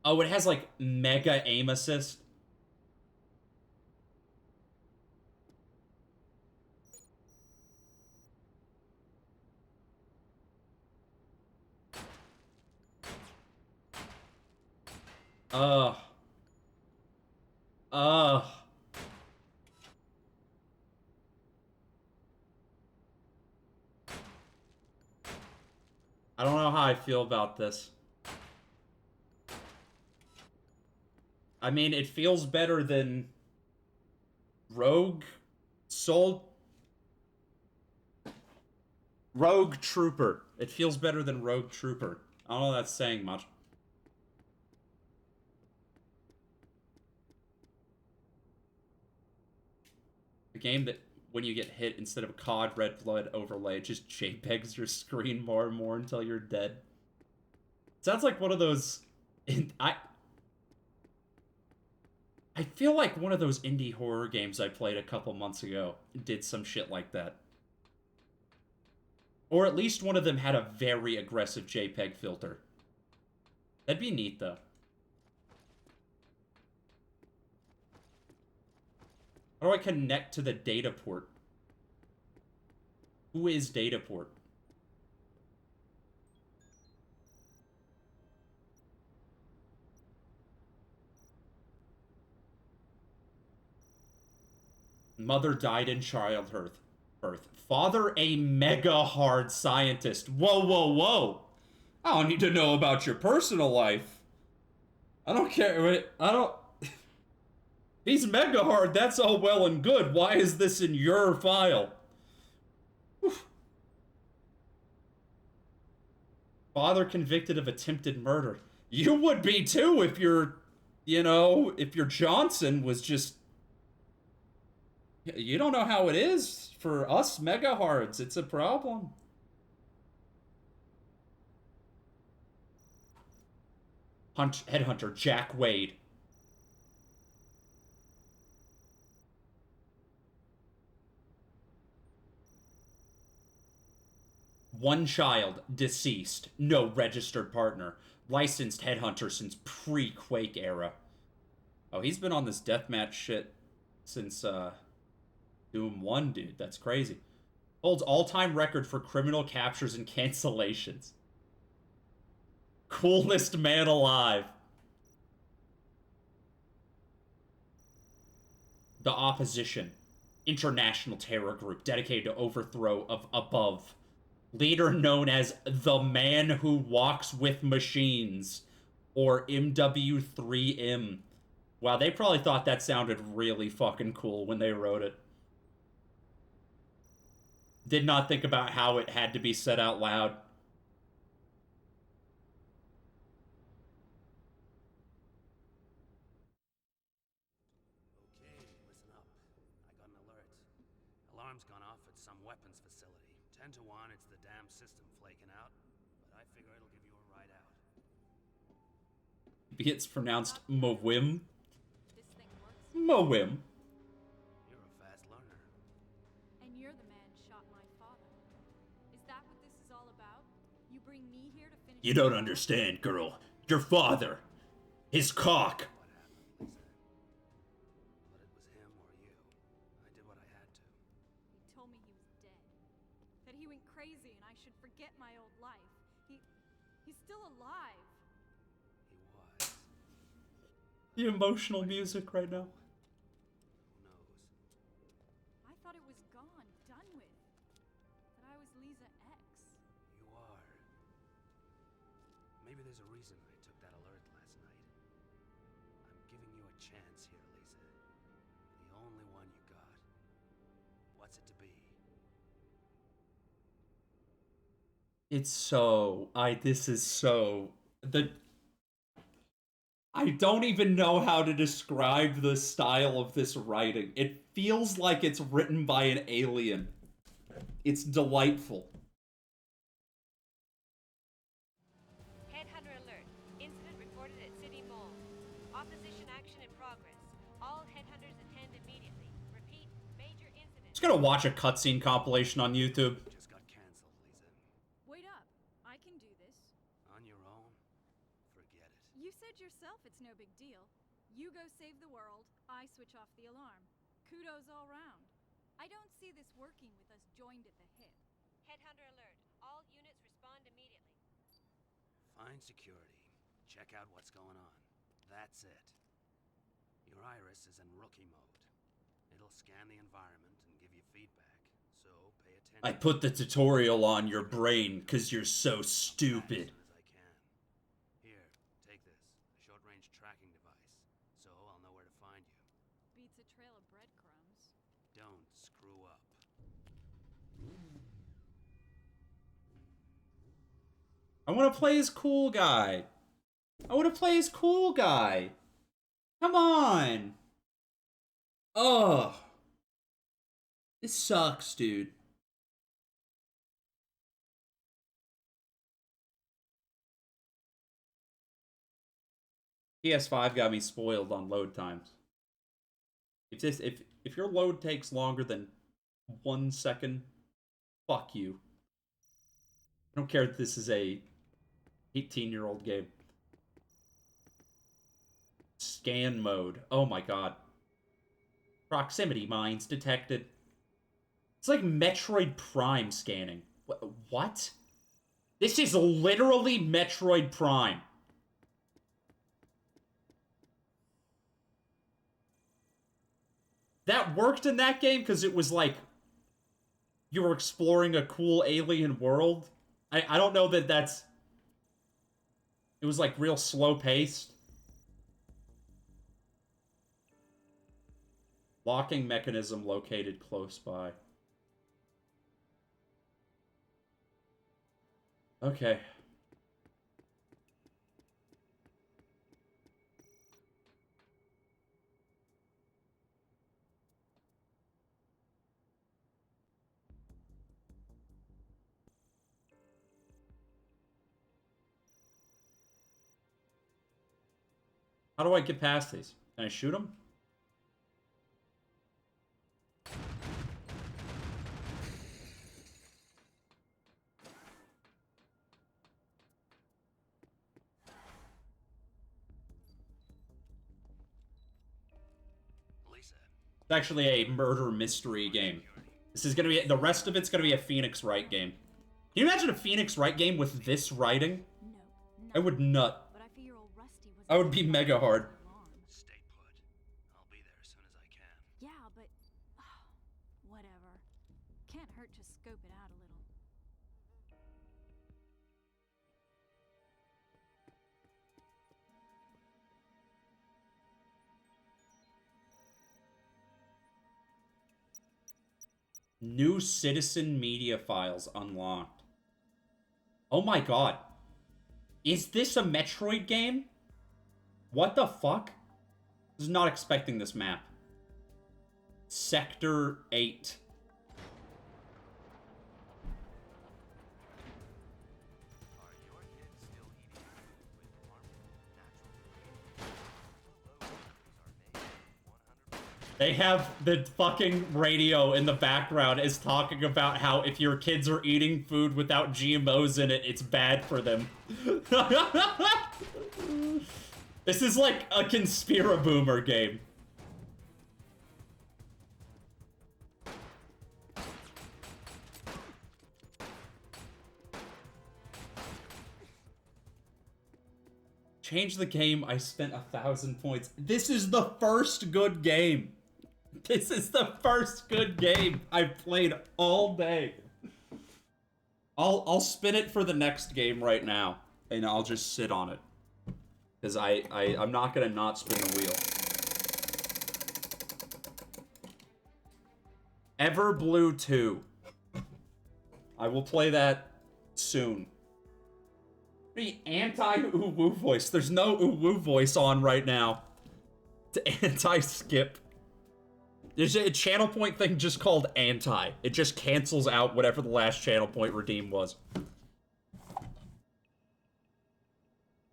Oh, it has like mega aim assist. Ugh. Ugh. I don't know how I feel about this. I mean, it feels better than Rogue Trooper. It feels better than Rogue Trooper. I don't know if that's saying much. A game that, when you get hit, instead of a COD Red Blood overlay, it just JPEGs your screen more and more until you're dead. Sounds like one of those... I feel like one of those indie horror games I played a couple months ago did some shit like that. Or at least one of them had a very aggressive JPEG filter. That'd be neat, though. How do I connect to the data port? Who is data port? Mother died in childbirth. Father, a mega hard scientist. Whoa, whoa, whoa. I don't need to know about your personal life. I don't care. Wait, I don't... He's mega hard, that's all well and good. Why is this in your file? Oof. Father convicted of attempted murder. You would be too if you're, you know, if your Johnson was just... You don't know how it is for us mega hards. It's a problem. Headhunter Jack Wade. One child, deceased, no registered partner. Licensed headhunter since pre-Quake era. Oh, he's been on this deathmatch shit since, Doom 1, dude. That's crazy. Holds all-time record for criminal captures and cancellations. Coolest man alive. The Opposition. International terror group dedicated to overthrow of above. Leader known as the Man Who Walks with Machines, or MW3M. Wow, they probably thought that sounded really fucking cool when they wrote it. Did not think about how it had to be said out loud. Okay, listen up. I got an alert. alarm's gone off at some weapons facility. 10 to 1, it's the damn system flaking out. But I figure it'll give you a ride out. It's pronounced Mowim. This thing works. Mowim. You're a fast learner. And you're the man shot my father. Is that what this is all about? You bring me here to finish. You don't understand, girl. Your father. His cock. What happened, Lisa? But it was him or you. I did what I had to. He told me he was dead. That he went crazy and I should forget my old life. He's still alive. He was. The emotional music right now. Who knows? I thought it was gone, done with. That I was Lisa X. You are. Maybe there's a reason I took that alert last night. I'm giving you a chance here, Lisa. The only one you got. What's it to be? It's so... this is so... I don't even know how to describe the style of this writing. It feels like it's written by an alien. It's delightful. Headhunter alert. Incident reported at City Mall. Opposition action in progress. All headhunters attend immediately. Repeat, major incident. Just gonna watch a cutscene compilation on YouTube. Just got canceled, Lisa. Wait up. I can do this. On your own? Forget it. You said yourself it's no big deal. You go save the world, I switch off the alarm. Kudos all round. I don't see this working with us joined at the hip. Headhunter alert. All units respond immediately. Find security. Check out what's going on. That's it. Your iris is in rookie mode. It'll scan the environment and give you feedback. So pay attention. I put the tutorial on your brain because you're so stupid. As I can. Here, take this. A short-range tracking device. So I'll know where to find you. Beats a trail of breadcrumbs. Don't screw up. I want to play as cool guy. I want to play as cool guy. Come on. Ugh. This sucks, dude. PS5 got me spoiled on load times. If your load takes longer than 1 second, fuck you. I don't care if this is a 18-year-old game. Scan mode. Oh my god. Proximity mines detected. It's like Metroid Prime scanning. What? This is literally Metroid Prime. That worked in that game because it was like you were exploring a cool alien world. I don't know that that's... It was like real slow paced. Locking mechanism located close by. Okay. How do I get past these? Can I shoot them? Lisa. It's actually a murder mystery game. This is gonna be... The rest of it's gonna be a Phoenix Wright game. Can you imagine a Phoenix Wright game with this writing? No. I would nut. But I fear old Rusty was... I would be mega hard. Stay put. I'll be there as soon as I can. Yeah, but... whatever. Can't hurt to scope it out a little. New Citizen Media files unlocked. Oh my god. Is this a Metroid game? What the fuck? I was not expecting this map. Sector 8. They have the fucking radio in the background is talking about how if your kids are eating food without GMOs in it, it's bad for them. This is like a Conspiraboomer game. Change the game, I spent 1,000 points. This is the first good game. This is the first good game I've played all day. I'll spin it for the next game right now, and I'll just sit on it. Because I'm not gonna not spin the wheel. Everblue 2. I will play that soon. The anti-oo-woo voice. There's no oo-woo voice on right now. It's anti-skip. There's a channel point thing just called anti. It just cancels out whatever the last channel point redeem was.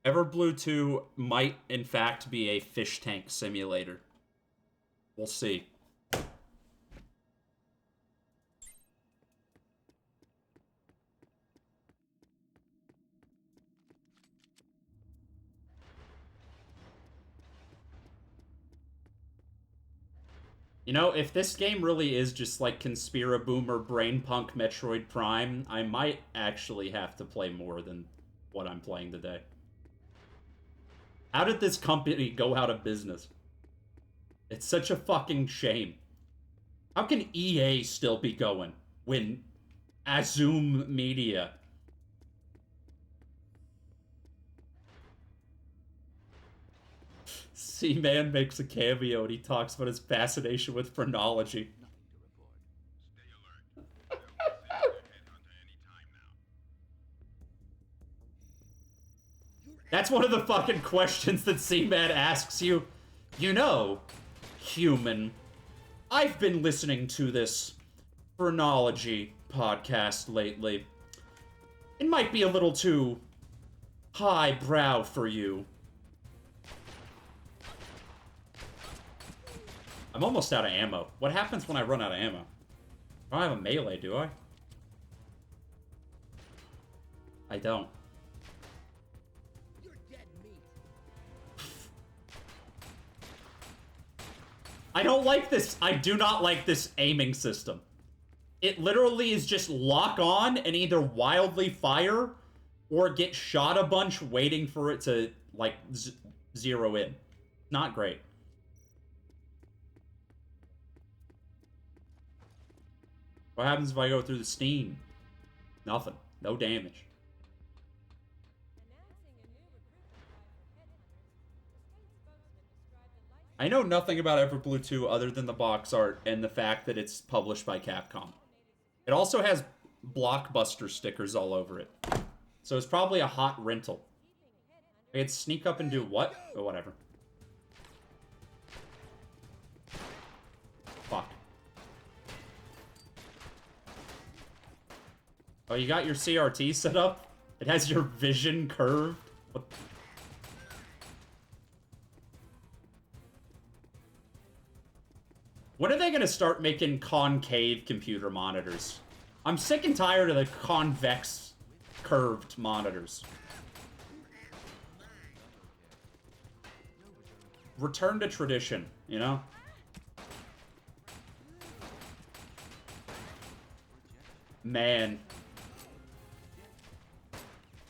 Everblue 2 might, in fact, be a fish tank simulator. We'll see. You know, if this game really is just like Conspiraboomer Brainpunk Metroid Prime, I might actually have to play more than what I'm playing today. How did this company go out of business? It's such a fucking shame. How can EA still be going when Azum Media... C-Man makes a cameo and he talks about his fascination with phrenology. That's one of the fucking questions that C-Man asks you. You know, human, I've been listening to this phrenology podcast lately. It might be a little too highbrow for you. I'm almost out of ammo. What happens when I run out of ammo? I don't have a melee, do I? I don't. You're dead meat. I don't like this. I do not like this aiming system. It literally is just lock on and either wildly fire or get shot a bunch waiting for it to, like, zero in. Not great. What happens if I go through the steam? Nothing. No damage. I know nothing about Everblue 2 other than the box art and the fact that it's published by Capcom. It also has Blockbuster stickers all over it. So it's probably a hot rental. I could sneak up and do what? Oh, whatever. Fuck. Oh, you got your CRT set up? It has your vision curved? What? When are they gonna start making concave computer monitors? I'm sick and tired of the convex curved monitors. Return to tradition, you know? Man.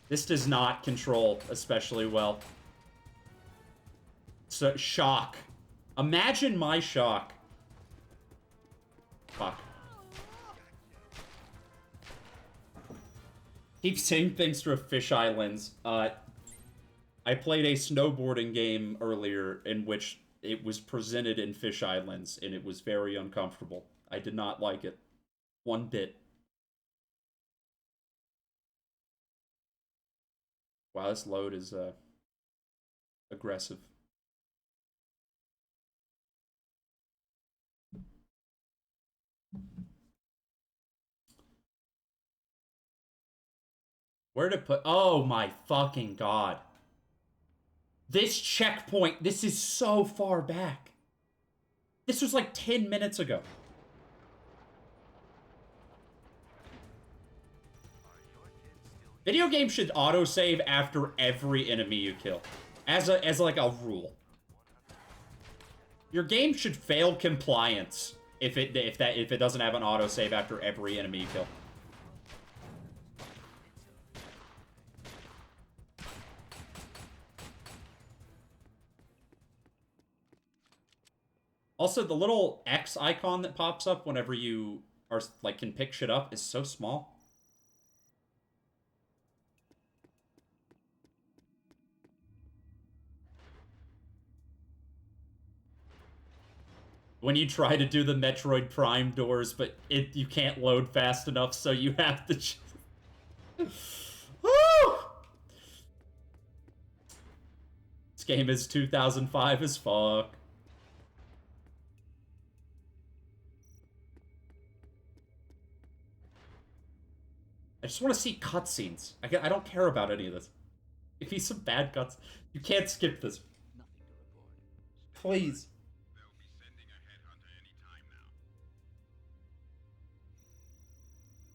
This does not control especially well. So, shock. Imagine my shock. Fuck. Keep saying things through a fisheye lens. I played a snowboarding game earlier in which it was presented in fisheye lens, and it was very uncomfortable. I did not like it. One bit. Wow, this load is aggressive. Where to put... Oh my fucking god. This checkpoint, this is so far back. This was like 10 minutes ago. Video games should autosave after every enemy you kill. As like a rule. Your game should fail compliance if it doesn't have an autosave after every enemy you kill. Also, the little X icon that pops up whenever you are like can pick shit up is so small. When you try to do the Metroid Prime doors, but you can't load fast enough, so you have to... Woo! This game is 2005 as fuck. I just want to see cutscenes. I don't care about any of this. Give me some bad cuts. You can't skip this. Please.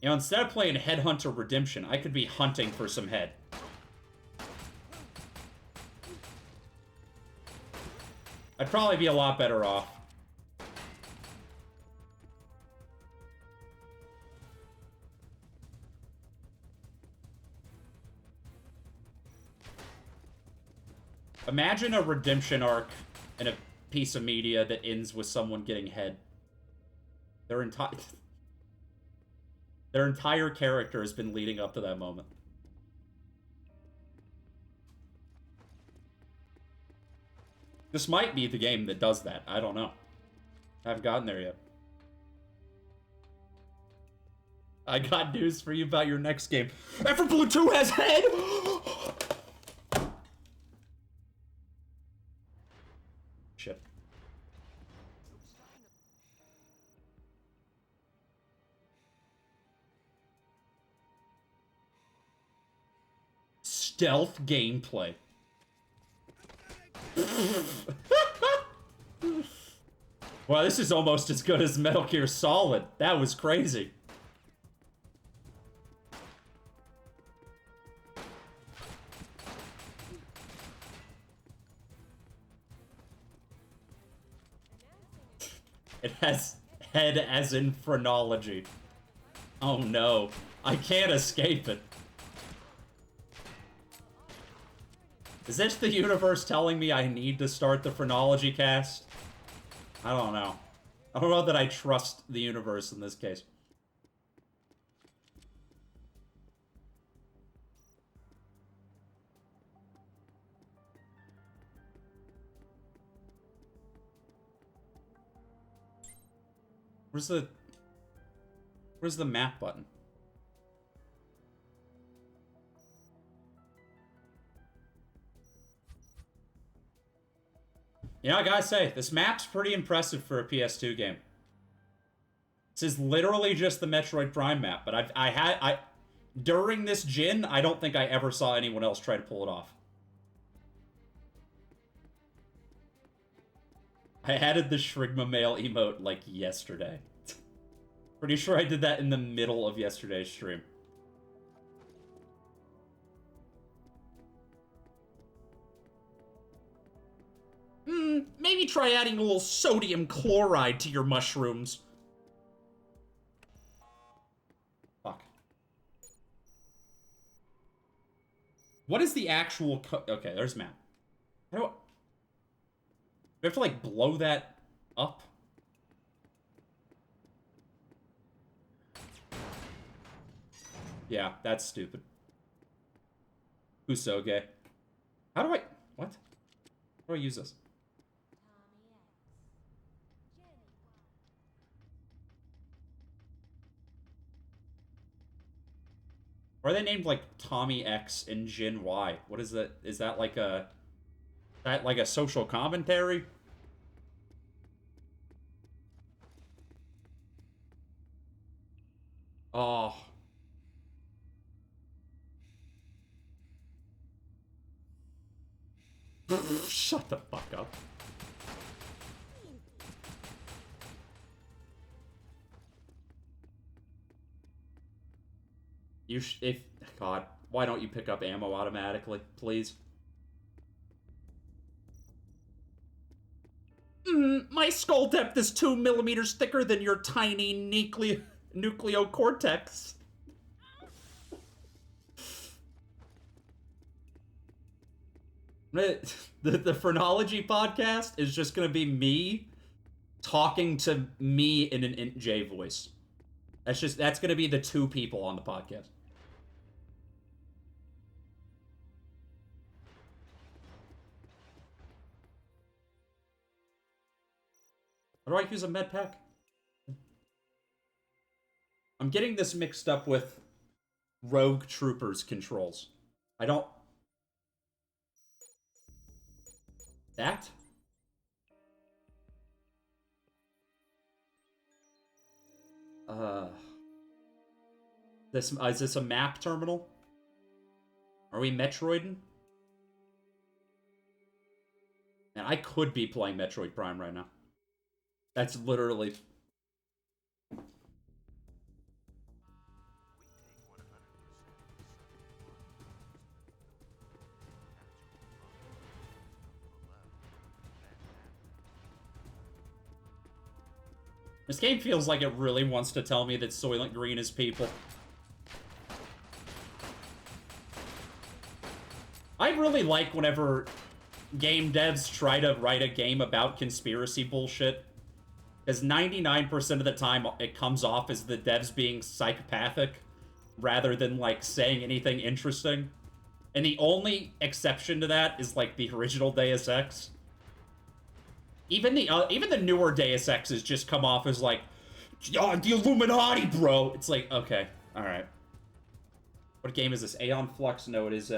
You know, instead of playing Headhunter Redemption, I could be hunting for some head. I'd probably be a lot better off. Imagine a redemption arc in a piece of media that ends with someone getting head. Their entire character has been leading up to that moment. This might be the game that does that. I don't know. I haven't gotten there yet. I got news for you about your next game. Everblue 2 has head! Shit. Stealth gameplay. Wow, this is almost as good as Metal Gear Solid. That was crazy. It has head as in phrenology. Oh no, I can't escape it. Is this the universe telling me I need to start the phrenology cast? I don't know. I don't know that I trust the universe in this case. Where's the map button? You know, I gotta say, this map's pretty impressive for a PS2 game. This is literally just the Metroid Prime map, but during this gen, I don't think I ever saw anyone else try to pull it off. I added the Shrigma Mail emote, like, yesterday. Pretty sure I did that in the middle of yesterday's stream. Maybe try adding a little sodium chloride to your mushrooms. Fuck. What is the actual okay, there's map. How do I... we have to, like, blow that up? Yeah, that's stupid. Usoge. How do I... what? How do I use this? Why are they named, like, Tommy X and Jin Y? What is that? Is that like a... that like a social commentary? Oh. Shut the fuck up. if God, why don't you pick up ammo automatically, please? My skull depth is 2 millimeters thicker than your tiny nucleocortex. The Phrenology podcast is just gonna be me talking to me in an Int J voice. That's gonna be the 2 people on the podcast. How do I use a med pack? I'm getting this mixed up with Rogue Troopers controls. I don't... That? Is this a map terminal? Are we Metroiding? Man, I could be playing Metroid Prime right now. That's literally... This game feels like it really wants to tell me that Soylent Green is people. I really like whenever game devs try to write a game about conspiracy bullshit. Because 99% of the time, it comes off as the devs being psychopathic, rather than, like, saying anything interesting. And the only exception to that is, like, the original Deus Ex. Even the newer Deus Exes just come off as, like, oh, the Illuminati, bro! It's like, okay, alright. What game is this? Aeon Flux? No, it is,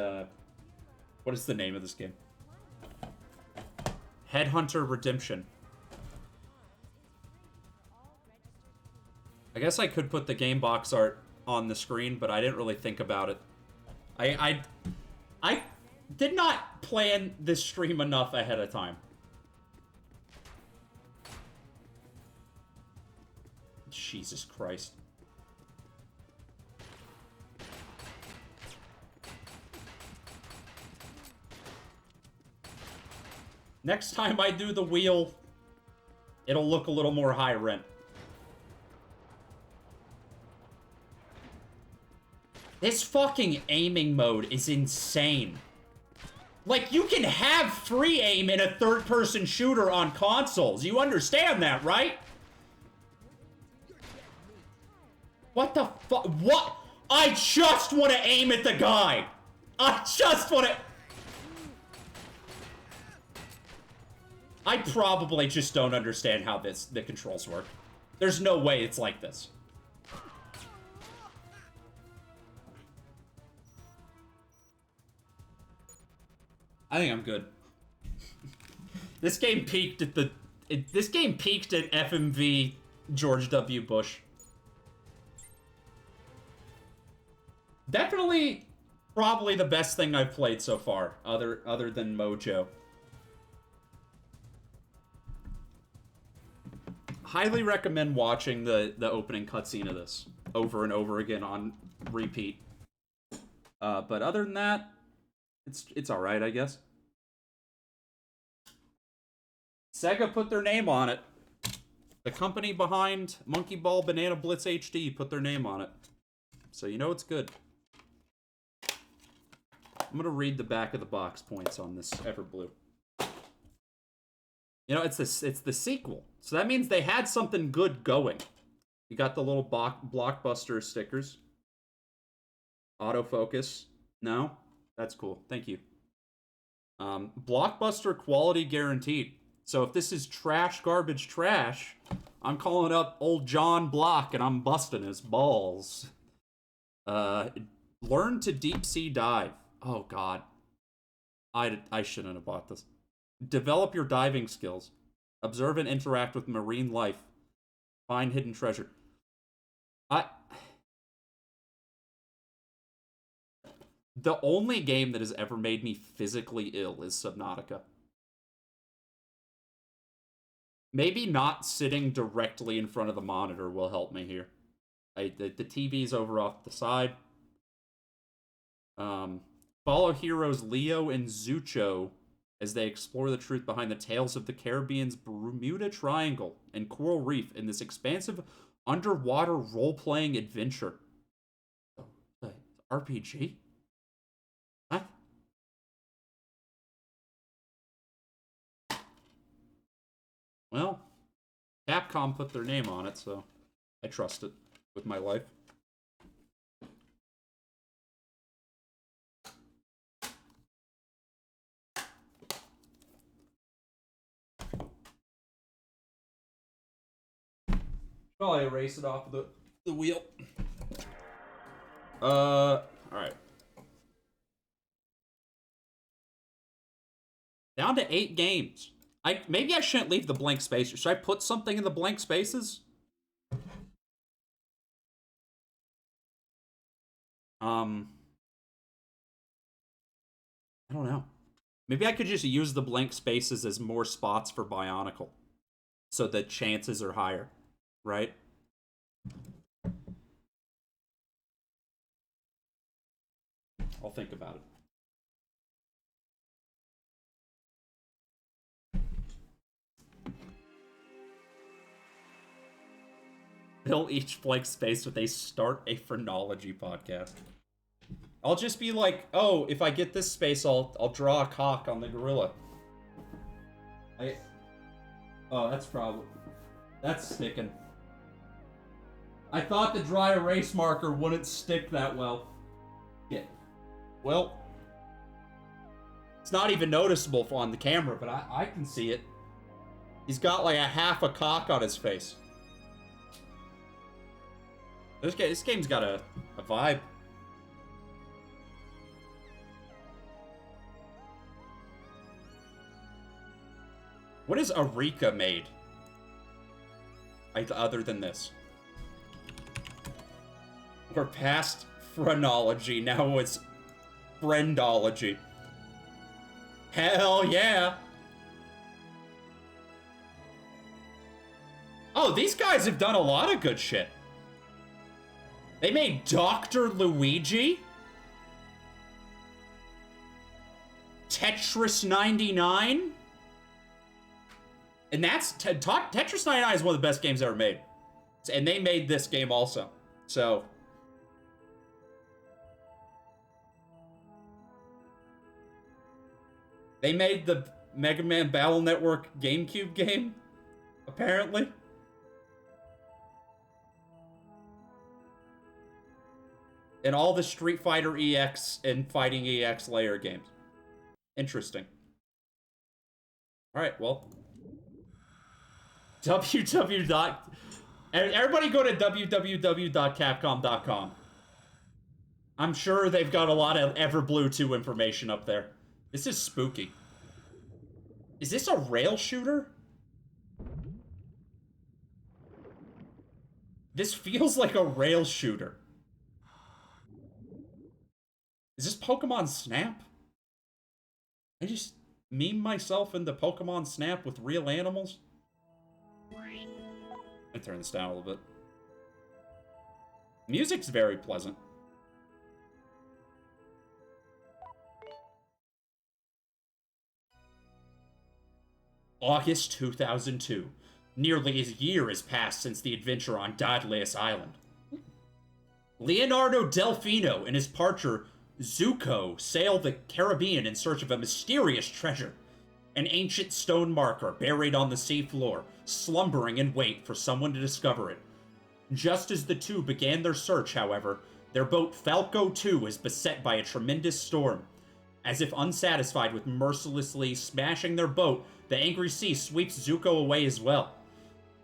what is the name of this game? Headhunter Redemption. I guess I could put the game box art on the screen, but I didn't really think about it. I did not plan this stream enough ahead of time. Jesus Christ. Next time I do the wheel, it'll look a little more high rent. This fucking aiming mode is insane. Like, you can have free aim in a third-person shooter on consoles. You understand that, right? What the fuck? What? I just want to aim at the guy. I just want to... I probably just don't understand how the controls work. There's no way it's like this. I think I'm good. This game peaked at this game peaked at FMV George W. Bush. Definitely, probably the best thing I've played so far, other than Mojo. Highly recommend watching the opening cutscene of this over and over again on repeat. But other than that, it's all right, I guess. Sega put their name on it. The company behind Monkey Ball Banana Blitz HD put their name on it, so you know it's good. I'm gonna read the back of the box points on this Everblue. You know, it's the sequel, so that means they had something good going. You got the little blockbuster stickers. Autofocus. No? That's cool. Thank you. Blockbuster quality guaranteed. So if this is trash, garbage, trash, I'm calling up old John Block and I'm busting his balls. Learn to deep sea dive. Oh, God. I shouldn't have bought this. Develop your diving skills. Observe and interact with marine life. Find hidden treasure. The only game that has ever made me physically ill is Subnautica. Maybe not sitting directly in front of the monitor will help me here. The TV's over off the side. Follow heroes Leo and Zucho as they explore the truth behind the tales of the Caribbean's Bermuda Triangle and Coral Reef in this expansive underwater role-playing adventure. RPG? What? Well, Capcom put their name on it, so I trust it with my life. Probably erase it off of the wheel. Alright. Down to 8 games. Maybe I shouldn't leave the blank spaces. Should I put something in the blank spaces? I don't know. Maybe I could just use the blank spaces as more spots for Bionicle. So the chances are higher, right? I'll think about it. Fill each blank space with a start a phrenology podcast. I'll just be like, oh, if I get this space, I'll draw a cock on the gorilla. Oh, that's sticking. I thought the dry erase marker wouldn't stick that well. Yeah. Well, it's not even noticeable on the camera, but I can see it. He's got like a half a cock on his face. This game's got a vibe. What is Eureka made? Other than this. We're past phrenology, now it's friendology. Hell yeah! Oh, these guys have done a lot of good shit. They made Dr. Luigi? Tetris 99? And that's... Tetris 99 is one of the best games ever made. And they made this game also. So... They made the Mega Man Battle Network GameCube game, apparently. And all the Street Fighter EX and Fighting EX layer games. Interesting. Alright, well. Everybody go to www.capcom.com. I'm sure they've got a lot of Everblue 2 information up there. This is spooky. Is this a rail shooter? This feels like a rail shooter. Is this Pokemon Snap? I just meme myself into Pokemon Snap with real animals? I turn this down a little bit. Music's very pleasant. August 2002. Nearly a year has passed since the adventure on Daedalus Island. Leonardo Delfino and his partner Zuko sail the Caribbean in search of a mysterious treasure. An ancient stone marker buried on the seafloor, slumbering in wait for someone to discover it. Just as the two began their search, however, their boat Falco 2 is beset by a tremendous storm. As if unsatisfied with mercilessly smashing their boat, the angry sea sweeps Zuko away as well.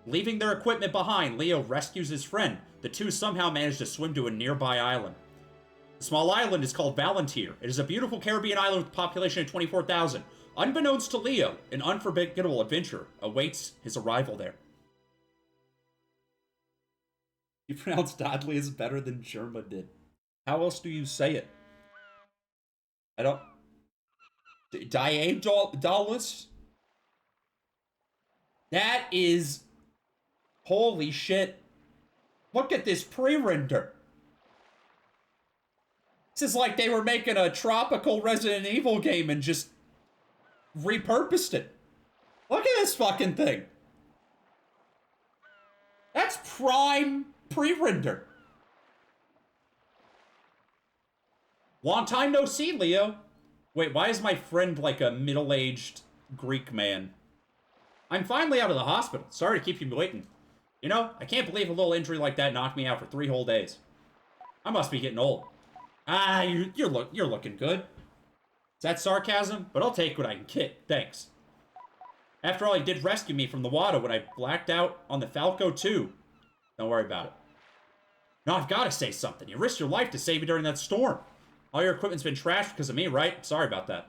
Leaving their equipment behind, Leo rescues his friend. The two somehow manage to swim to a nearby island. The small island is called Valentir. It is a beautiful Caribbean island with a population of 24,000. Unbeknownst to Leo, an unforgettable adventure awaits his arrival there. You pronounce Daedalus better than Germa did. How else do you say it? I don't... Daedalus? That is... Holy shit. Look at this pre-render. This is like they were making a tropical Resident Evil game and just repurposed it. Look at this fucking thing. That's prime pre-render. Long time no see, Leo. Wait, why is my friend like a middle-aged Greek man? I'm finally out of the hospital. Sorry to keep you waiting. You know, I can't believe a little injury like that knocked me out for 3 whole days. I must be getting old. Ah, you're looking good. Is that sarcasm? But I'll take what I can get. Thanks. After all, he did rescue me from the water when I blacked out on the Falco 2. Don't worry about it. No, I've got to say something. You risked your life to save me during that storm. All your equipment's been trashed because of me, right? Sorry about that.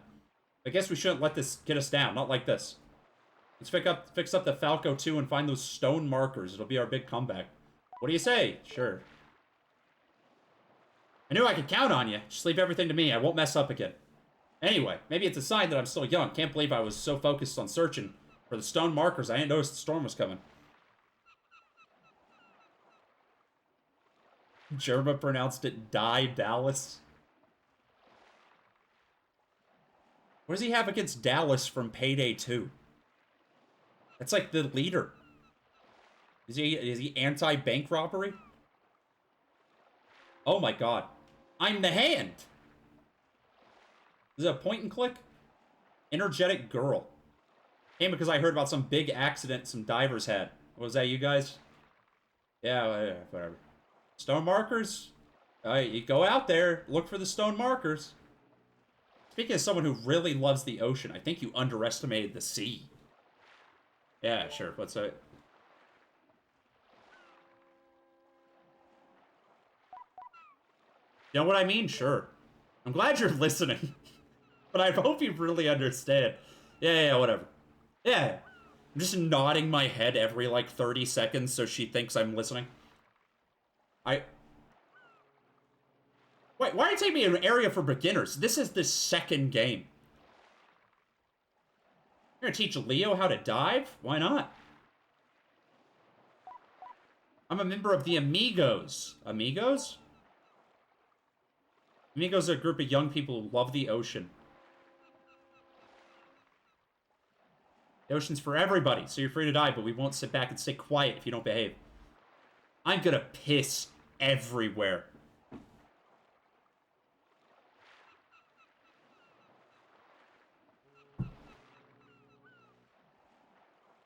I guess we shouldn't let this get us down. Not like this. Let's fix up the Falco 2 and find those stone markers. It'll be our big comeback. What do you say? Sure. I knew I could count on you. Just leave everything to me. I won't mess up again. Anyway, maybe it's a sign that I'm still young. Can't believe I was so focused on searching for the stone markers. I didn't notice the storm was coming. Germa pronounced it Die Dallas. What does he have against Dallas from Payday 2? That's like the leader. Is he anti-bank robbery? Oh my god. I'm the hand! Is it a point and click? Energetic girl. Came because I heard about some big accident some divers had. Was that you guys? Yeah, whatever. Stone markers? You go out there, look for the stone markers. Speaking as someone who really loves the ocean, I think you underestimated the sea. Yeah, sure. What's that? You know what I mean? Sure. I'm glad you're listening. But I hope you really understand. Yeah, whatever. Yeah. I'm just nodding my head every, like, 30 seconds so she thinks I'm listening. Wait, why are you taking me to an area for beginners? This is the second game. You're gonna teach Leo how to dive? Why not? I'm a member of the Amigos. Amigos? Amigos are a group of young people who love the ocean. The ocean's for everybody, so you're free to dive, but we won't sit back and stay quiet if you don't behave. I'm gonna piss everywhere.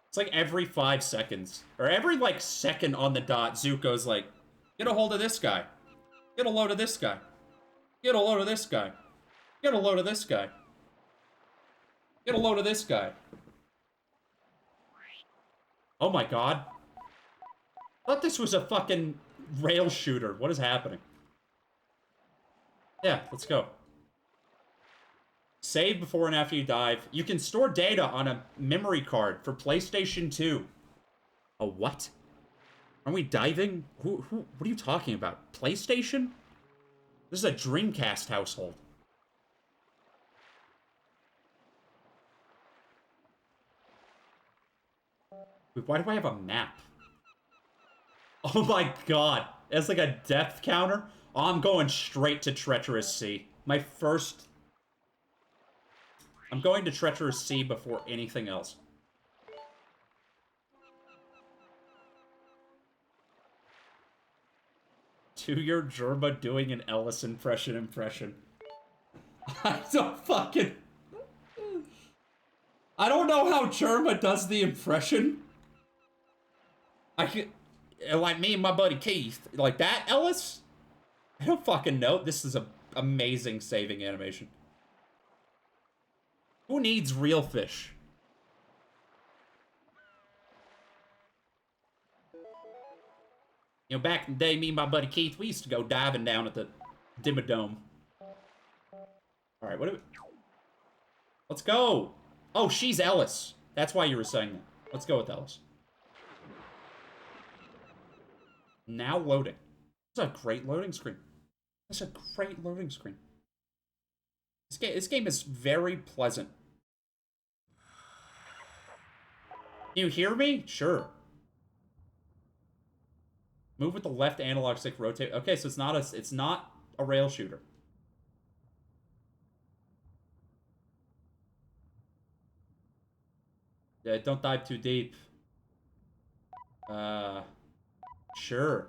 It's like every 5 seconds, or every, like, second on the dot, Zuko's like, get a hold of this guy. Get a load of this guy. Get a load of this guy. Get a load of this guy. Get a load of this guy. Oh my god. I thought this was a fucking rail shooter. What is happening? Yeah, let's go. Save before and after you dive. You can store data on a memory card for PlayStation 2. A what? Are we diving? What are you talking about? PlayStation? This is a Dreamcast household. Wait, why do I have a map? Oh my god. It's like a depth counter. Oh, I'm going straight to Treacherous Sea. My first... I'm going to Treacherous Sea before anything else. To your Germa doing an Ellis impression. I don't fucking... I don't know how Germa does the impression. I can... Like me and my buddy Keith. Like that, Ellis? I don't fucking know. This is an amazing saving animation. Who needs real fish? You know, back in the day, me and my buddy Keith, we used to go diving down at the Dimmadome. Alright, what do we... Let's go! Oh, she's Ellis. That's why you were saying that. Let's go with Ellis. Now loading. That's a great loading screen. That's a great loading screen. This game is very pleasant. Can you hear me? Sure. Move with the left analog stick, rotate. Okay, so it's not a rail shooter. Yeah, don't dive too deep. Sure.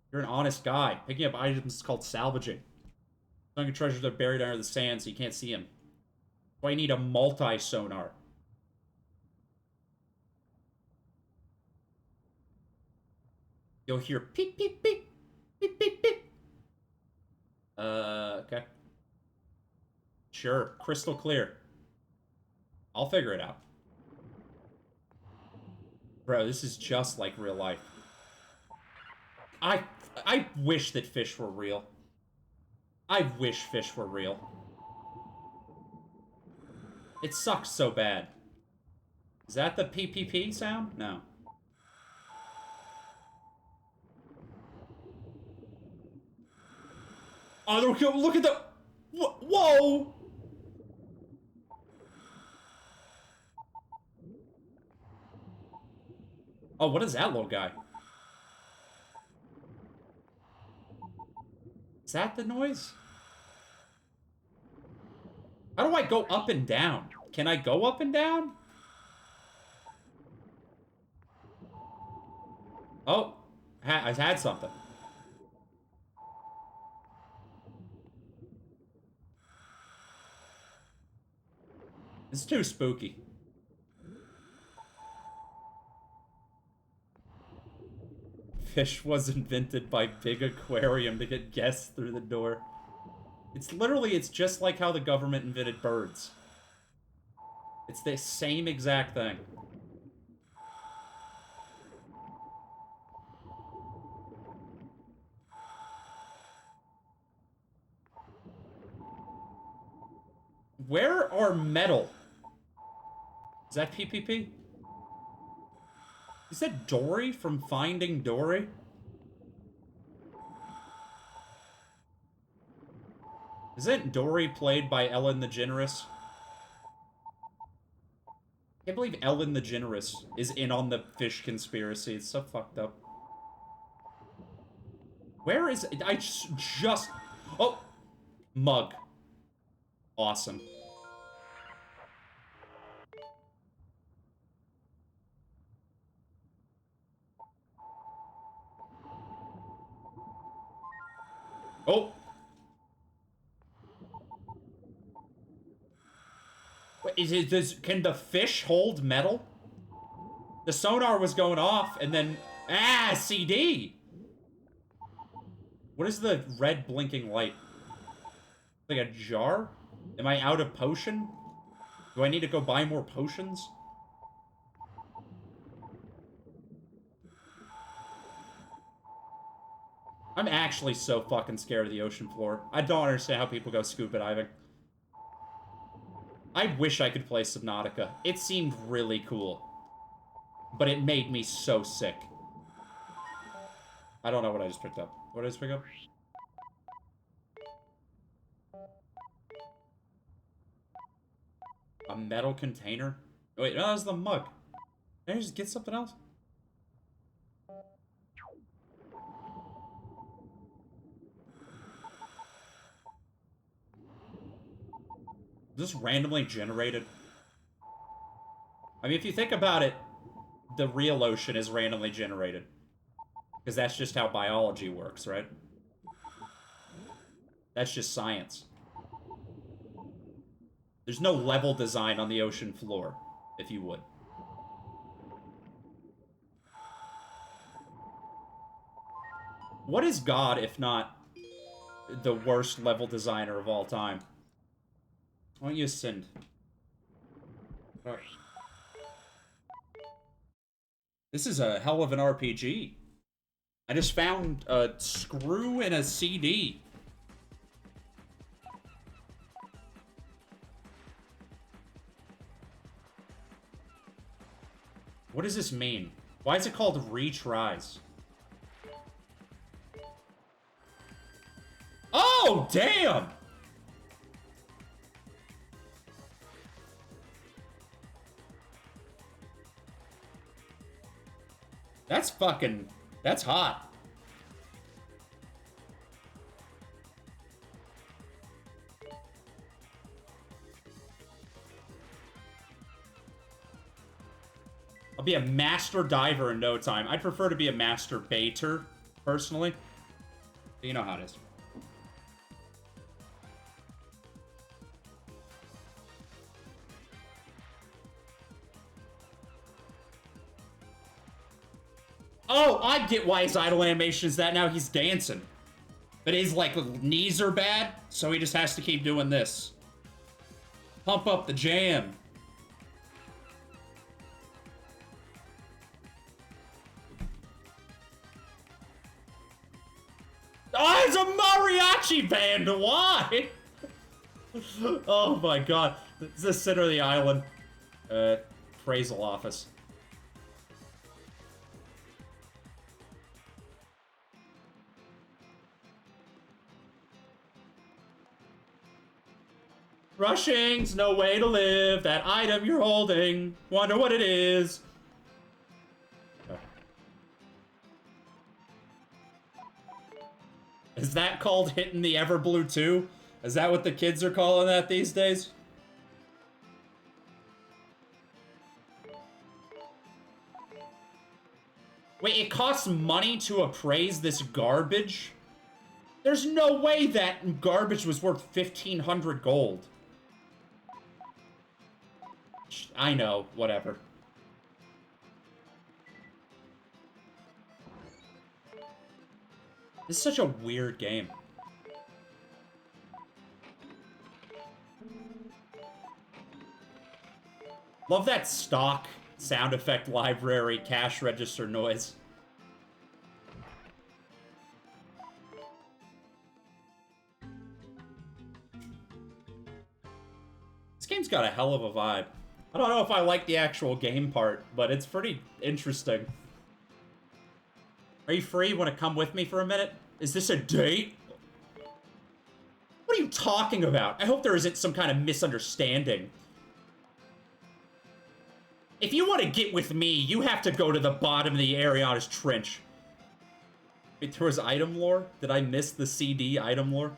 You're an honest guy. Picking up items is called salvaging. Some treasures are buried under the sand so you can't see them. So I need a multi-sonar. You'll hear peep, peep, peep, peep, peep, peep. Okay. Sure, crystal clear. I'll figure it out. Bro, this is just like real life. I wish that fish were real. I wish fish were real. It sucks so bad. Is that the PPP sound? No. Oh, look at the... Whoa! Oh, what is that little guy? Is that the noise? How do I go up and down? Can I go up and down? Oh, I had something. It's too spooky. Fish was invented by Big Aquarium to get guests through the door. It's just like how the government invented birds. It's the same exact thing. Where are metal? Is that PPP? Is that Dory from Finding Dory? Isn't Dory played by Ellen DeGeneres? I can't believe Ellen DeGeneres is in on the fish conspiracy. It's so fucked up. Where is it? I just... Oh! Mug. Awesome. Oh! Wait, can the fish hold metal? The sonar was going off, and then... Ah, CD! What is the red blinking light? Like a jar? Am I out of potion? Do I need to go buy more potions? I'm actually so fucking scared of the ocean floor. I don't understand how people go scuba diving. I wish I could play Subnautica. It seemed really cool. But it made me so sick. I don't know what I just picked up. What did I just pick up? A metal container? Wait, no, that was the mug. Can I just get something else? Is this randomly generated? I mean, if you think about it, the real ocean is randomly generated. Because that's just how biology works, right? That's just science. There's no level design on the ocean floor, if you would. What is God, if not the worst level designer of all time? Why don't you ascend? Right. This is a hell of an RPG. I just found a screw and a CD. What does this mean? Why is it called retries? Oh, damn! That's fucking... That's hot. be a master diver in no time. I'd prefer to be a master baiter, personally. But you know how it is. Oh, I get why his idle animation is that now he's dancing. But his, like, knees are bad, so he just has to keep doing this. Pump up the jam. Oh, it's a mariachi band! Why? Oh my god. This is the center of the island. Appraisal office. Rushing's no way to live. That item you're holding. Wonder what it is. Oh. Is that called hitting the Everblue 2? Is that what the kids are calling that these days? Wait, it costs money to appraise this garbage? There's no way that garbage was worth 1,500 gold. I know, whatever. This is such a weird game. Love that stock sound effect library cash register noise. This game's got a hell of a vibe. I don't know if I like the actual game part, but it's pretty interesting. Are you free? Want to come with me for a minute? Is this a date? What are you talking about? I hope there isn't some kind of misunderstanding. If you want to get with me, you have to go to the bottom of the Ariana's Trench. Wait, there was item lore? Did I miss the CD item lore?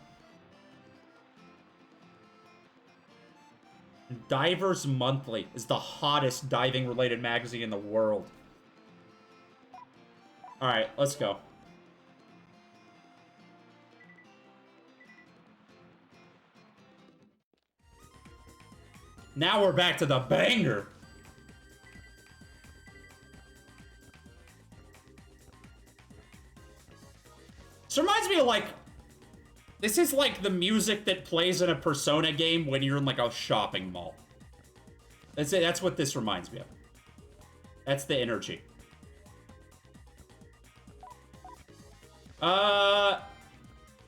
Divers Monthly is the hottest diving-related magazine in the world. Alright, let's go. Now we're back to the banger. This reminds me of, like... This is like the music that plays in a Persona game when you're in, like, a shopping mall. That's it. That's what this reminds me of. That's the energy.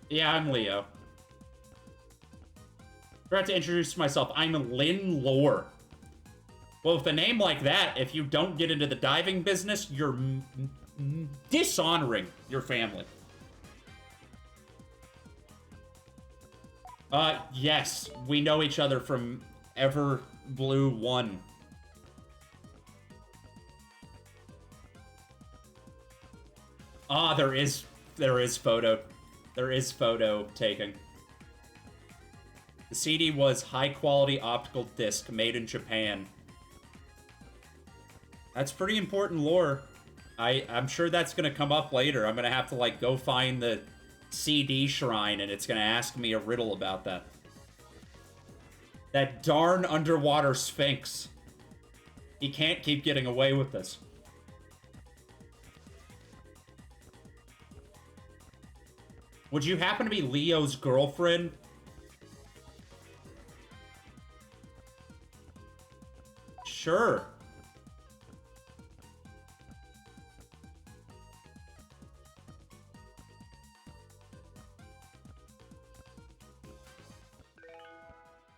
Yeah, I'm Leo. Forgot to introduce myself. I'm Lynn Lore. Well, with a name like that, if you don't get into the diving business, you're dishonoring your family. Yes. We know each other from Everblue 1. Ah, there is photo taking. The CD was high-quality optical disc made in Japan. That's pretty important lore. I'm sure that's gonna come up later. I'm gonna have to, like, go find the CD shrine, and it's gonna ask me a riddle about that. That darn underwater sphinx. He can't keep getting away with this. Would you happen to be Leo's girlfriend? Sure.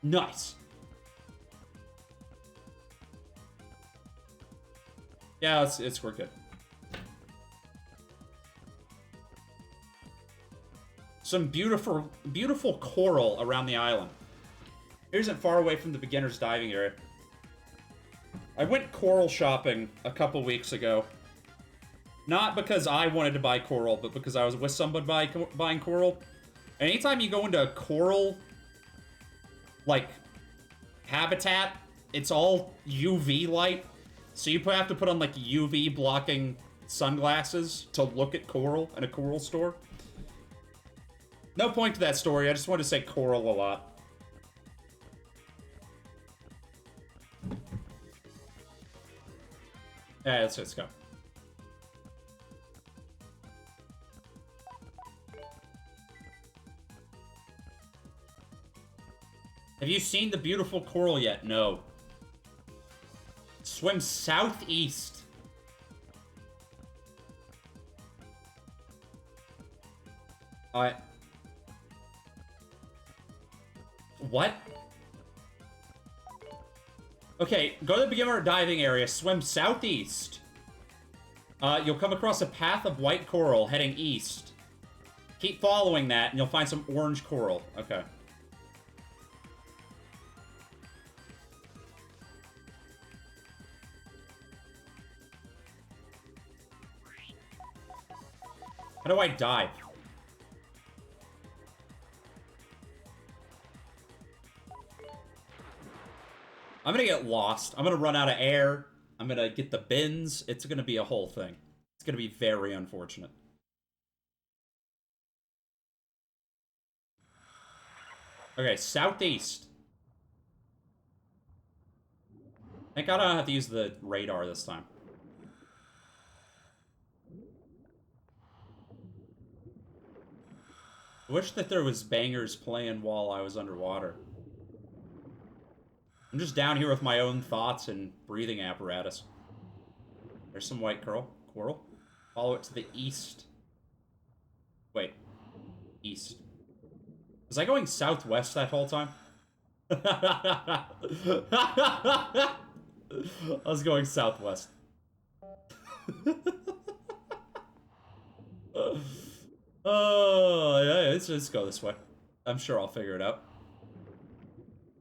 Nice. Yeah, we're good. Some beautiful coral around the island. It isn't far away from the beginner's diving area. I went coral shopping a couple weeks ago. Not because I wanted to buy coral, but because I was with somebody buying coral. And anytime you go into a coral, like, habitat, it's all UV light. So you have to put on, like, UV blocking sunglasses to look at coral in a coral store. No point to that story. I just wanted to say coral a lot. Yeah, let's go. Have you seen the beautiful coral yet? No. Swim southeast. Alright. What? Okay, go to the beginner diving area, swim southeast. You'll come across a path of white coral heading east. Keep following that, and you'll find some orange coral. Okay. How do I dive? I'm gonna get lost. I'm gonna run out of air. I'm gonna get the bins. It's gonna be a whole thing. It's gonna be very unfortunate. Okay, southeast. Thank God I don't have to use the radar this time. I wish that there was bangers playing while I was underwater. I'm just down here with my own thoughts and breathing apparatus. There's some white coral. Follow it to the east. Wait. East. Was I going southwest that whole time? I was going southwest. Oh, yeah, let's just go this way. I'm sure I'll figure it out.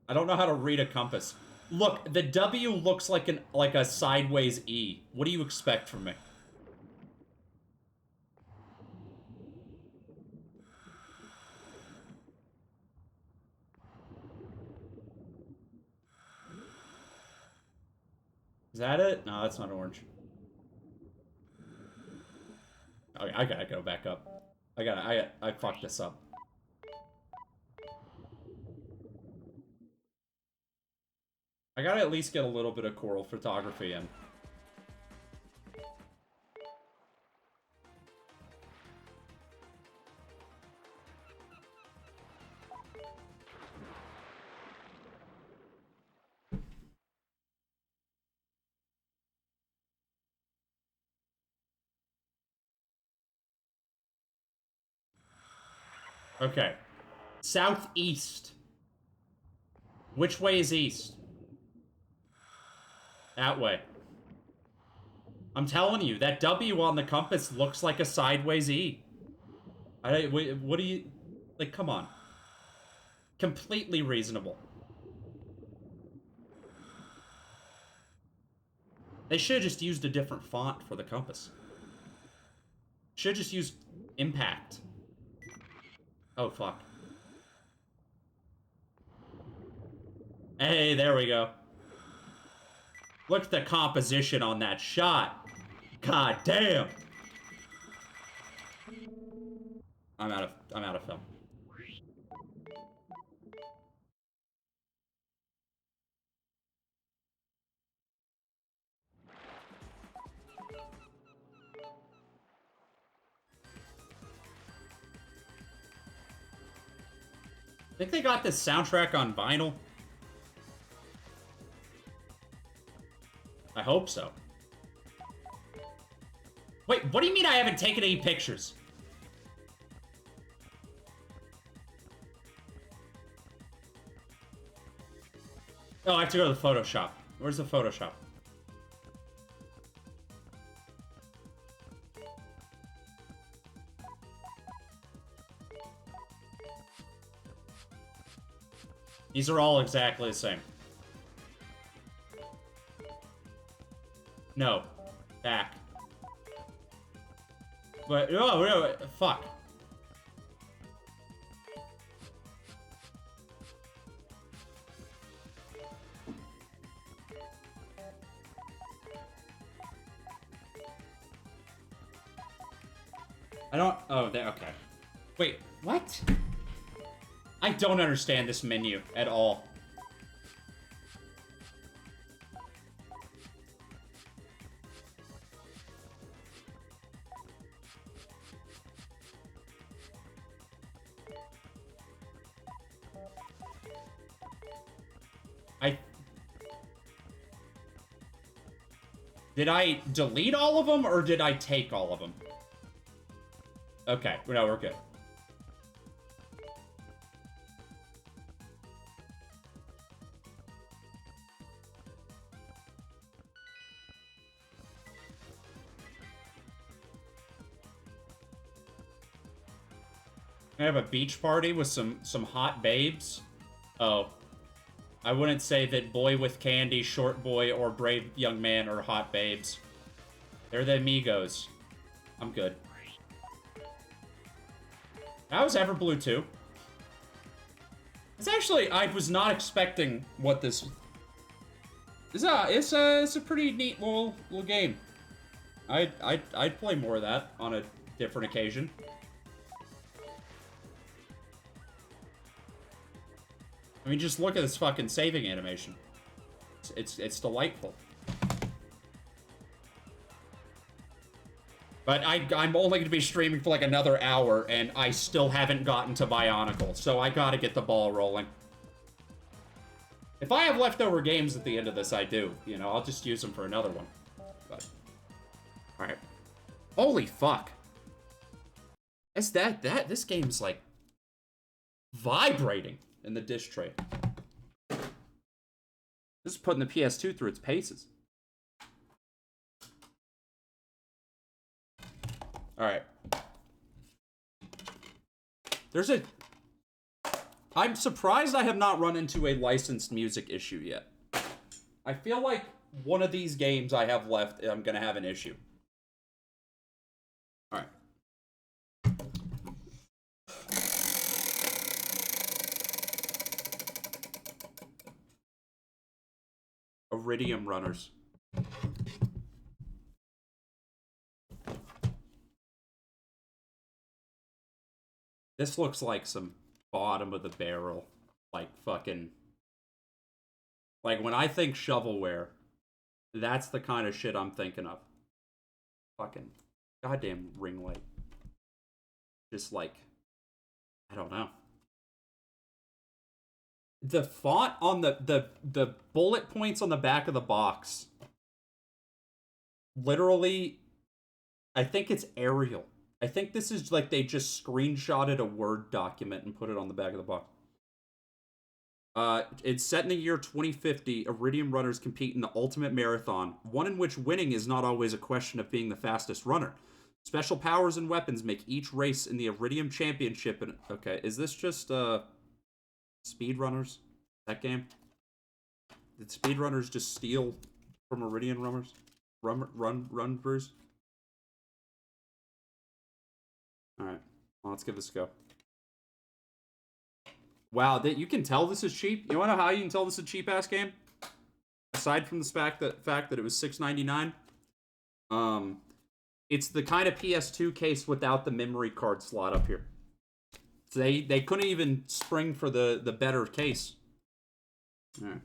I don't know how to read a compass. Look, the W looks like a sideways E. What do you expect from me? Is that it? No, that's not orange. Okay, I gotta go back up. I fucked this up. I gotta at least get a little bit of coral photography in. Okay. Southeast. Which way is east? That way. I'm telling you, that W on the compass looks like a sideways E. What do you... Like, come on. Completely reasonable. They should have just used a different font for the compass. Should have just used impact. Oh, fuck. Hey, there we go. Look at the composition on that shot. God damn. I'm out of film. I think they got this soundtrack on vinyl. I hope so. Wait, what do you mean I haven't taken any pictures? Oh, I have to go to the Photoshop. Where's the Photoshop? These are all exactly the same. No. Back. But, oh, no, fuck. I don't... Oh, okay. Wait, what? I don't understand this menu at all. Did I delete all of them, or did I take all of them? Okay, no, we're good. I have a beach party with some hot babes. Oh. I wouldn't say that Boy with Candy, Short Boy, or Brave Young Man are hot babes. They're the amigos. I'm good. That was Everblue too. It's actually, I was not expecting what this... It's a pretty neat little game. I'd play more of that on a different occasion. I mean, just look at this fucking saving animation. It's delightful. But I'm only going to be streaming for like another hour, and I still haven't gotten to Bionicle, so I gotta get the ball rolling. If I have leftover games at the end of this, I do. You know, I'll just use them for another one. But, alright. Holy fuck. This game's like vibrating in the dish tray. This is putting the PS2 through its paces. Alright. I'm surprised I have not run into a licensed music issue yet. I feel like one of these games I have left, I'm gonna have an issue. Alright. Iridium Runners. This looks like some bottom of the barrel, like fucking... Like, when I think shovelware, that's the kind of shit I'm thinking of. Fucking goddamn ring light. Just like, I don't know. The font on the bullet points on the back of the box. Literally, I think it's Arial. I think this is like they just screenshotted a Word document and put it on the back of the box. It's set in the year 2050. Iridium Runners compete in the ultimate marathon, one in which winning is not always a question of being the fastest runner. Special powers and weapons make each race in the Iridium Championship. And okay, is this just Speedrunners? That game? Did Speedrunners just steal from Iridium Runners? Runners? Alright, well, let's give this a go. Wow, you can tell this is cheap? You wanna know how you can tell this is a cheap-ass game? Aside from the fact that it was $6.99, it's the kind of PS2 case without the memory card slot up here. So they couldn't even spring for the better case. Alright.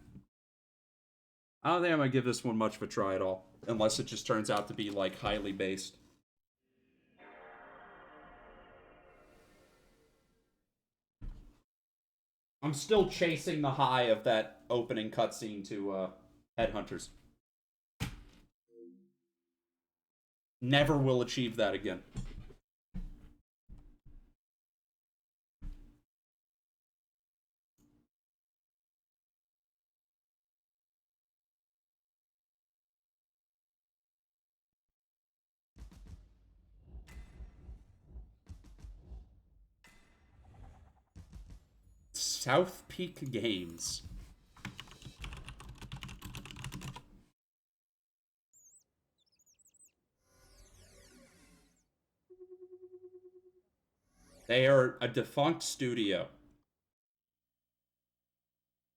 I don't think I'm gonna give this one much of a try at all. Unless it just turns out to be, like, highly based. I'm still chasing the high of that opening cutscene to Headhunters. Never will achieve that again. South Peak Games. They are a defunct studio.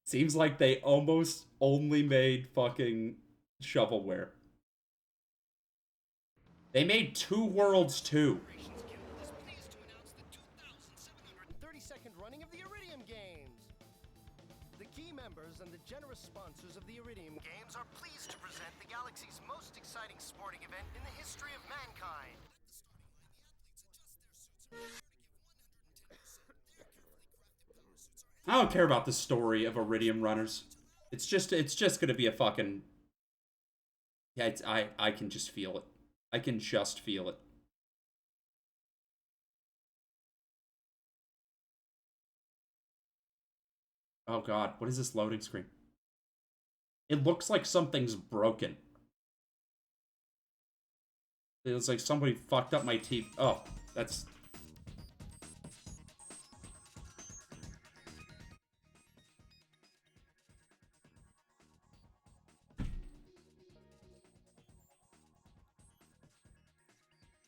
Seems like they almost only made fucking shovelware. They made Two Worlds 2. generous sponsors of the Iridium Games are pleased to present the galaxy's most exciting sporting event in the history of mankind. I don't care about the story of Iridium Runners. It's just gonna be a fucking... Yeah, I can just feel it. I can just feel it. Oh god, what is this loading screen? It looks like something's broken. It looks like somebody fucked up my TV. Oh, that's...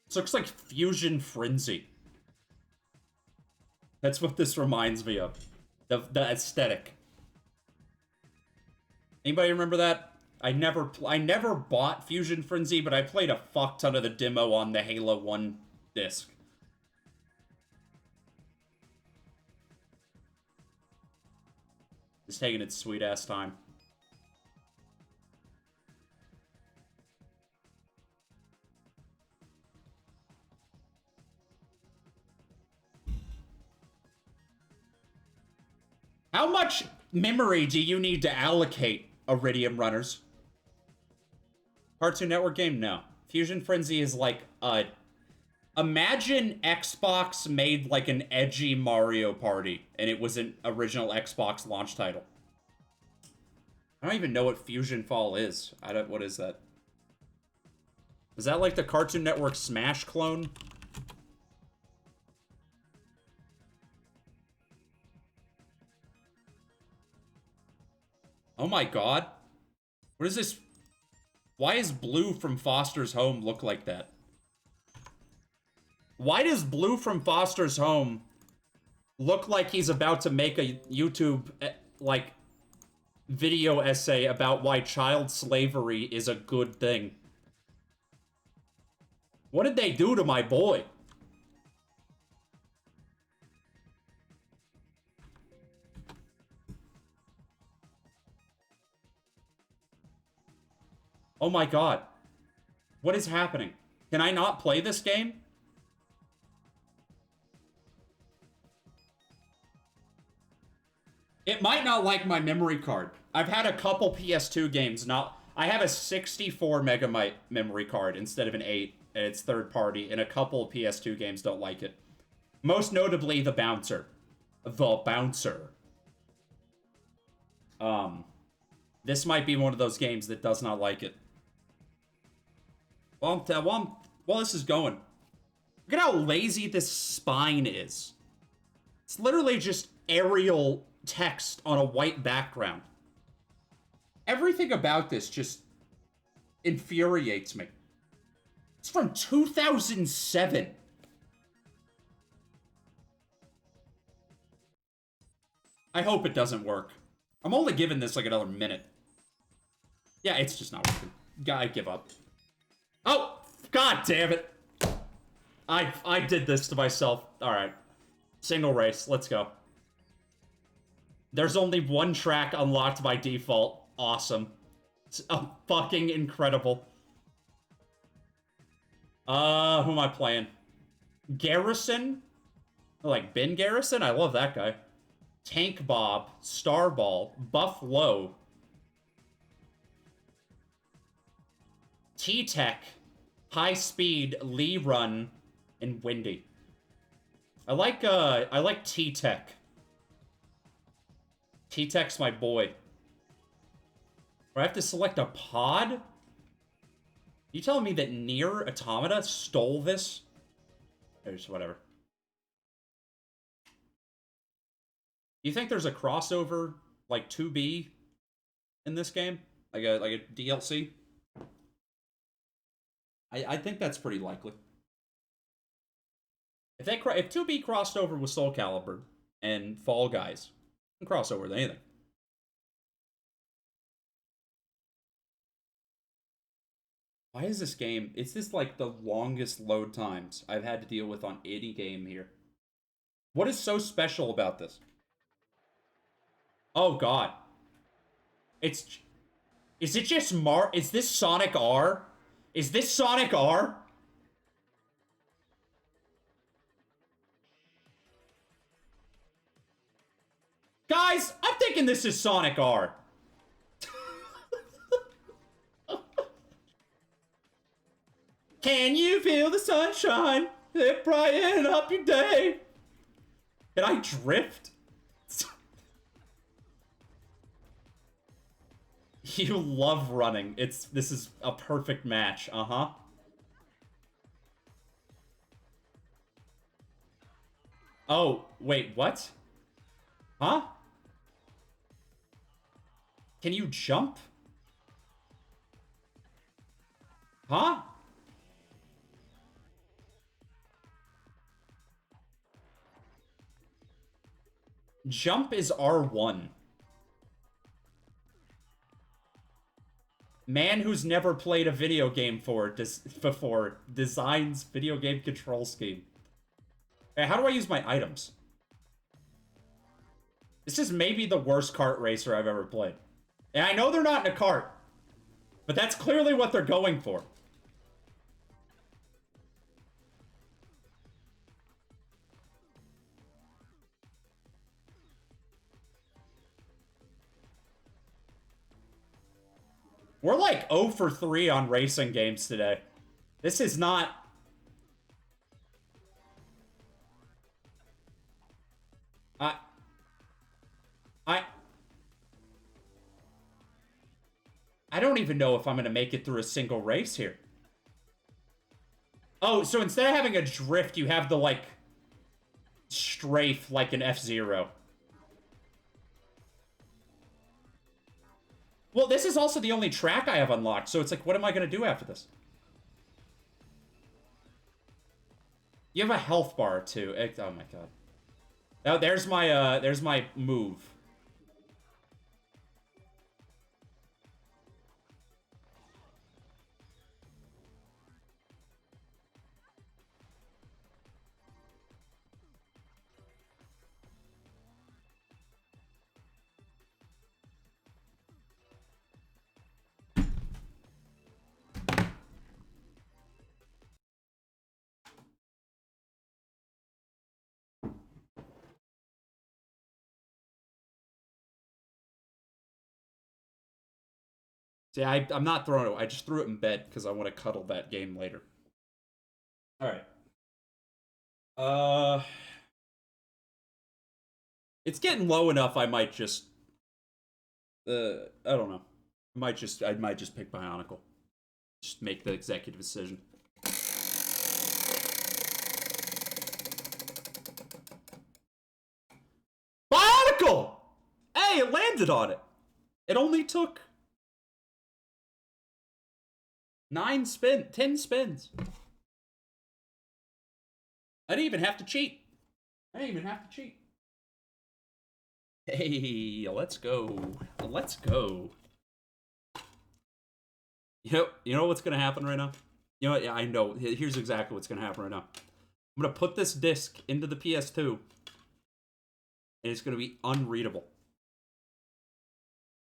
This looks like Fusion Frenzy. That's what this reminds me of. The aesthetic. Anybody remember that? I never bought Fusion Frenzy, but I played a fuck ton of the demo on the Halo 1 disc. It's taking its sweet ass time. How much memory do you need to allocate, Iridium Runners? Cartoon Network game? No. Fusion Frenzy is like a... Imagine Xbox made like an edgy Mario Party, and it was an original Xbox launch title. I don't even know what Fusion Fall is. What is that? Is that like the Cartoon Network Smash clone? Oh my god. What is this? Why is Blue from Foster's Home look like that? Why does Blue from Foster's Home look like he's about to make a YouTube, like, video essay about why child slavery is a good thing? What did they do to my boy? Oh my god. What is happening? Can I not play this game? It might not like my memory card. I've had a couple PS2 games not... I have a 64 megabyte memory card instead of an 8, and it's third party, and a couple of PS2 games don't like it. Most notably, The Bouncer. The Bouncer. This might be one of those games that does not like it. Well, this is going. Look at how lazy this spine is. It's literally just Arial text on a white background. Everything about this just infuriates me. It's from 2007. I hope it doesn't work. I'm only giving this like another minute. Yeah, it's just not working. I give up. Oh, god damn it. I did this to myself. Alright. Single race, let's go. There's only one track unlocked by default. Awesome. It's fucking incredible. Who am I playing? Garrison? Like Ben Garrison? I love that guy. Tank Bob, Starball, Buff Low, T-Tech, High Speed, Lee Run, and Windy. I like T-Tech. T-Tech's my boy. Do I have to select a pod? You telling me that Nier Automata stole this? There's whatever. You think there's a crossover, like 2B, in this game? Like a DLC? I think that's pretty likely. If 2B crossed over with Soul Calibur and Fall Guys, you can cross over with anything. Why is this game? It's this like the longest load times I've had to deal with on any game here. What is so special about this? Oh god. It's... Is it just Is this Sonic R? Is this Sonic R? Guys, I'm thinking this is Sonic R. Can you feel the sunshine? It brighten up your day. Can I drift? You love running. This is a perfect match. Uh-huh. Oh, wait, what? Huh? Can you jump? Huh? Jump is R1. Man who's never played a video game before designs video game control scheme. Hey, how do I use my items? This is maybe the worst kart racer I've ever played. And I know they're not in a cart, but that's clearly what they're going for. We're like 0 for 3 on racing games today. This is not... I don't even know if I'm going to make it through a single race here. Oh, so instead of having a drift, you have the, like, strafe like an F-Zero. Well, this is also the only track I have unlocked, so it's like, what am I going to do after this? You have a health bar, too. Oh, my God. Oh, there's my move. See, I'm not throwing it. I just threw it in bed because I want to cuddle that game later. Alright. It's getting low enough I might just... I don't know. I might just pick Bionicle. Just make the executive decision. Bionicle! Hey, it landed on it. It only took... 10 spins. I didn't even have to cheat. Hey, let's go. Let's go. You know what's gonna happen right now? You know what? Yeah, I know. Here's exactly what's gonna happen right now. I'm gonna put this disc into the PS2, and it's gonna be unreadable.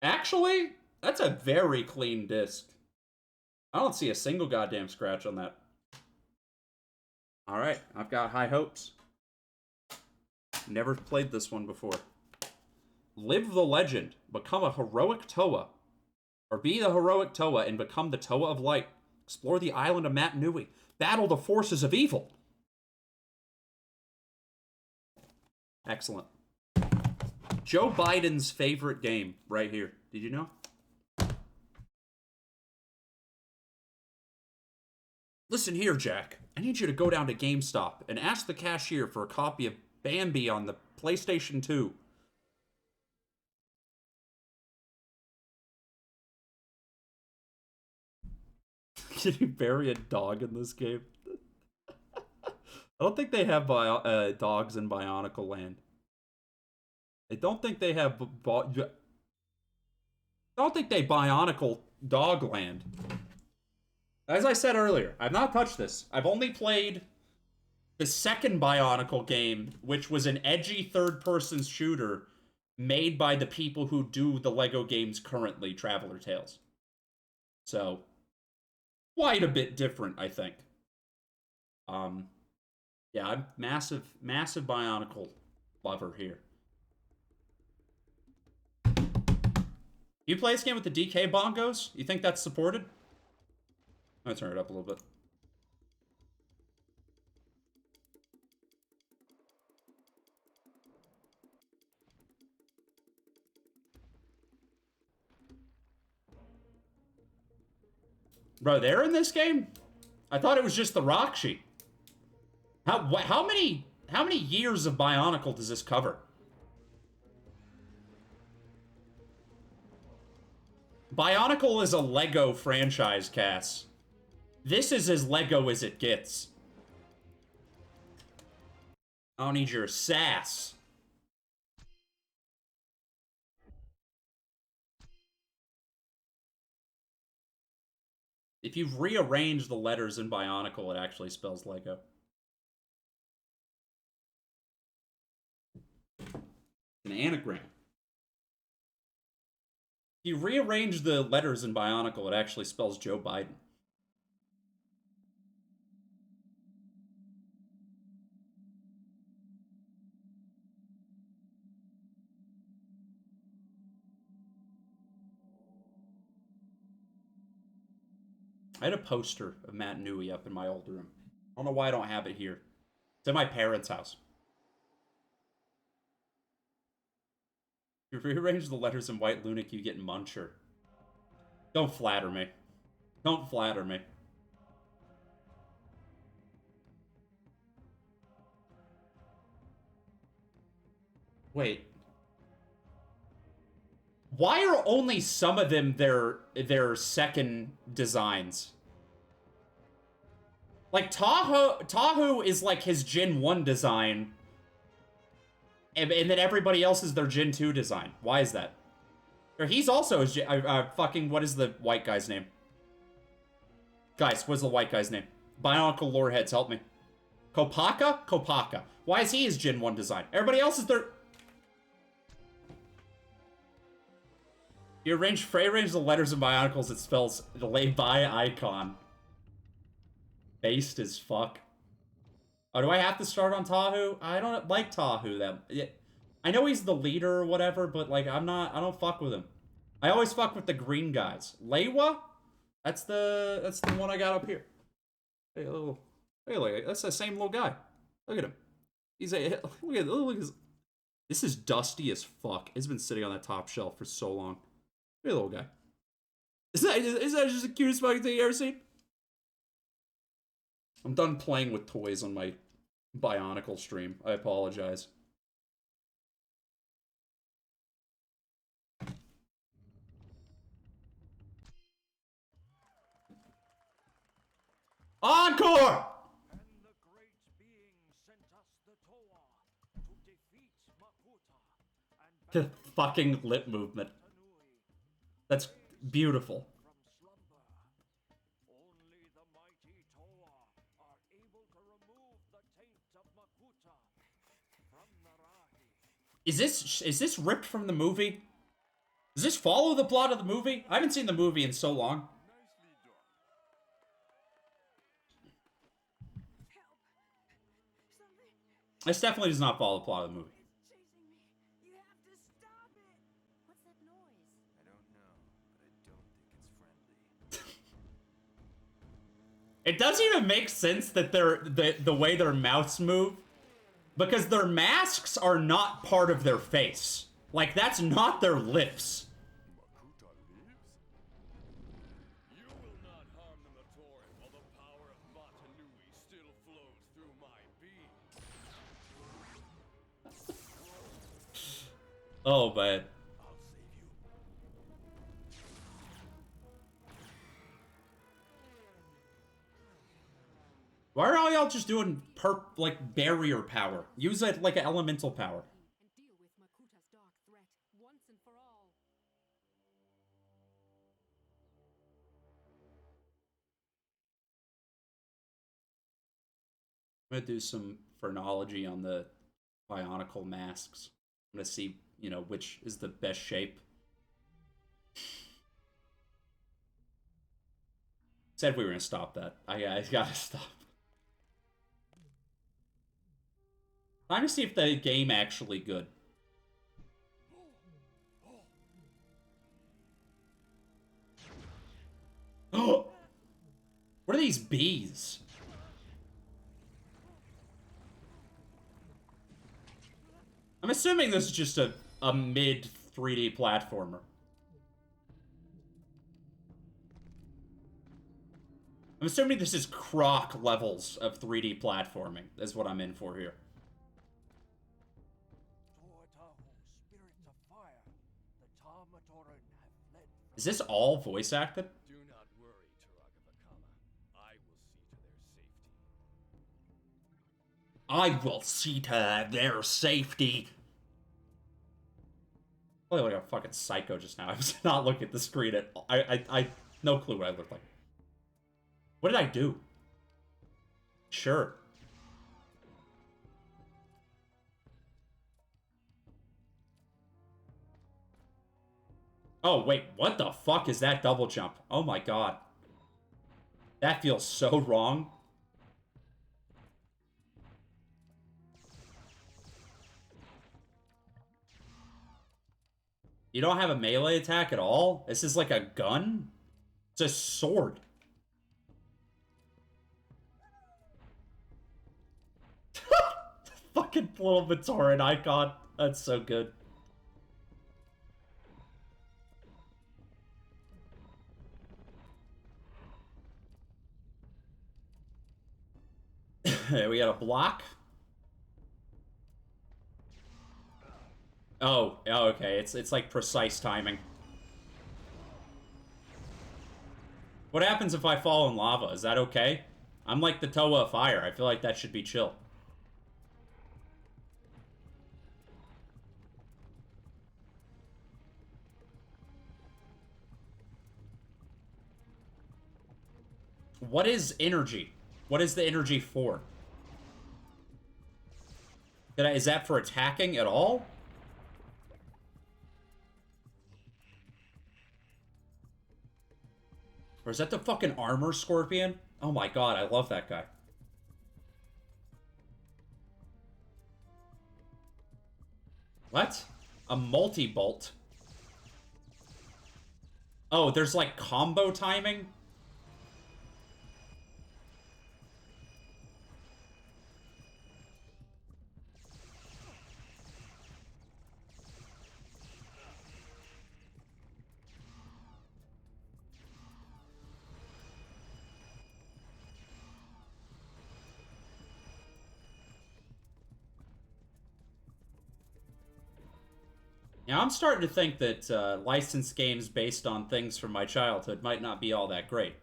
Actually, that's a very clean disc. I don't see a single goddamn scratch on that. Alright, I've got high hopes. Never played this one before. Live the legend. Become a heroic Toa. Or be the heroic Toa and become the Toa of Light. Explore the island of Matanui. Battle the forces of evil. Excellent. Joe Biden's favorite game right here. Did you know? Listen here, Jack. I need you to go down to GameStop and ask the cashier for a copy of Bambi on the PlayStation 2. Can you bury a dog in this game? I don't think they have dogs in Bionicle Land. I don't think they have... I don't think they Bionicle Dog Land. As I said earlier, I've not touched this. I've only played the second Bionicle game, which was an edgy third-person shooter made by the people who do the Lego games currently, Traveler Tales. So, quite a bit different, I think. Yeah, I'm massive Bionicle lover here. You play this game with the DK bongos? You think that's supported? I'm gonna turn it up a little bit. Bro, they're in this game? I thought it was just the Rockshi. How many years of Bionicle does this cover? Bionicle is a Lego franchise, Cass. This is as Lego as it gets. I don't need your sass. If you've rearranged the letters in Bionicle, it actually spells Lego. An anagram. If you rearrange the letters in Bionicle, it actually spells Joe Biden. I had a poster of Matt Newey up in my old room. I don't know why I don't have it here. It's at my parents' house. If you rearrange the letters in White Lunic, you get Muncher. Don't flatter me. Don't flatter me. Wait. Why are only some of them their second designs? Like, Tahu is like his Gen 1 design. And then everybody else is their Gen 2 design. Why is that? Or he's also his fucking, what is the white guy's name? Guys, what's the white guy's name? Bionicle lore heads, help me. Kopaka? Kopaka. Why is he his Gen 1 design? Everybody else is their... You rearrange the letters in Bionicles, it spells lay by icon. Based as fuck. Oh, do I have to start on Tahu? I don't like Tahu. I know he's the leader or whatever, but like I don't fuck with him. I always fuck with the green guys. Leiwa? That's the one I got up here. Hey, that's the same little guy. Look at him. Look at his. This is dusty as fuck. It's been sitting on that top shelf for so long. Hey, little guy. Is that just the cutest fucking thing you ever seen? I'm done playing with toys on my Bionicle stream. I apologize. Encore! And the great being sent us the Toa to defeat Makuta and The fucking lip movement. That's beautiful. only the mighty Toa are able to remove the taint of Makuta from Narahi. Is this ripped from the movie? Does this follow the plot of the movie? I haven't seen the movie in so long. This definitely does not follow the plot of the movie. What's that noise? I don't know, but I don't think it's friendly. It doesn't even make sense that the way their mouths move, because their masks are not part of their face. Like, that's not their lips. Makuta lives? You will not harm the Matori while the power of Matanui still flows through my being. Oh, man. I'll save you. Why are all y'all just doing like barrier power? Use it like an elemental power. And deal with Makuta's dark threat once and for all. I'm gonna do some phrenology on the Bionicle masks. I'm gonna see you know, which is the best shape. Said we were gonna stop that. I gotta stop. Time to see if the game actually good. Oh! What are these bees? I'm assuming this is just a mid 3D platformer. I'm assuming this is Croc levels of 3D platforming, is what I'm in for here. Is this all voice acted? Do not worry, Taragavakala. I will see to their safety. I look like a fucking psycho just now. I was not looking at the screen at all. I no clue what I look like. What did I do? Sure. Oh, wait. What the fuck is that double jump? Oh my god. That feels so wrong. You don't have a melee attack at all? This is like a gun? It's a sword. Fucking little Matoran icon. That's so good. We got a block. Oh, okay. It's like precise timing. What happens if I fall in lava? Is that okay? I'm like the Toa of Fire. I feel like that should be chill. What is energy? What is the energy for? Is that for attacking at all? Or is that the fucking armor scorpion? Oh my god, I love that guy. What? A multi-bolt? Oh, there's like combo timing? Now, I'm starting to think that licensed games based on things from my childhood might not be all that great.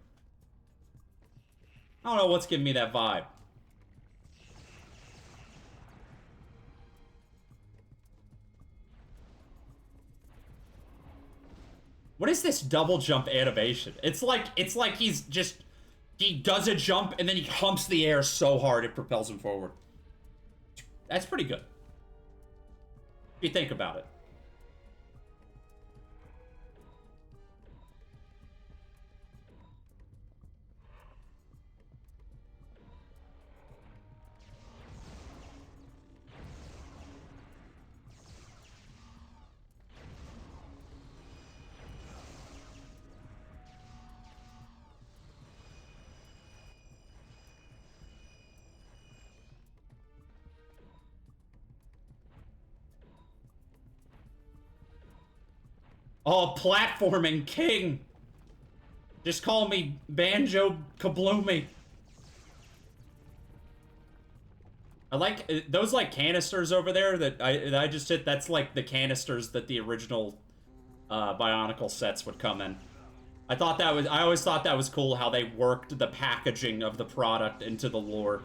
I don't know what's giving me that vibe. What is this double jump animation? It's like he's just... He does a jump and then he humps the air so hard it propels him forward. That's pretty good. If you think about it. Oh, platforming king. Just call me Banjo Kabloomy. I like those like canisters over there that I just hit. That's like the canisters that the original Bionicle sets would come in. I always thought that was cool how they worked the packaging of the product into the lore.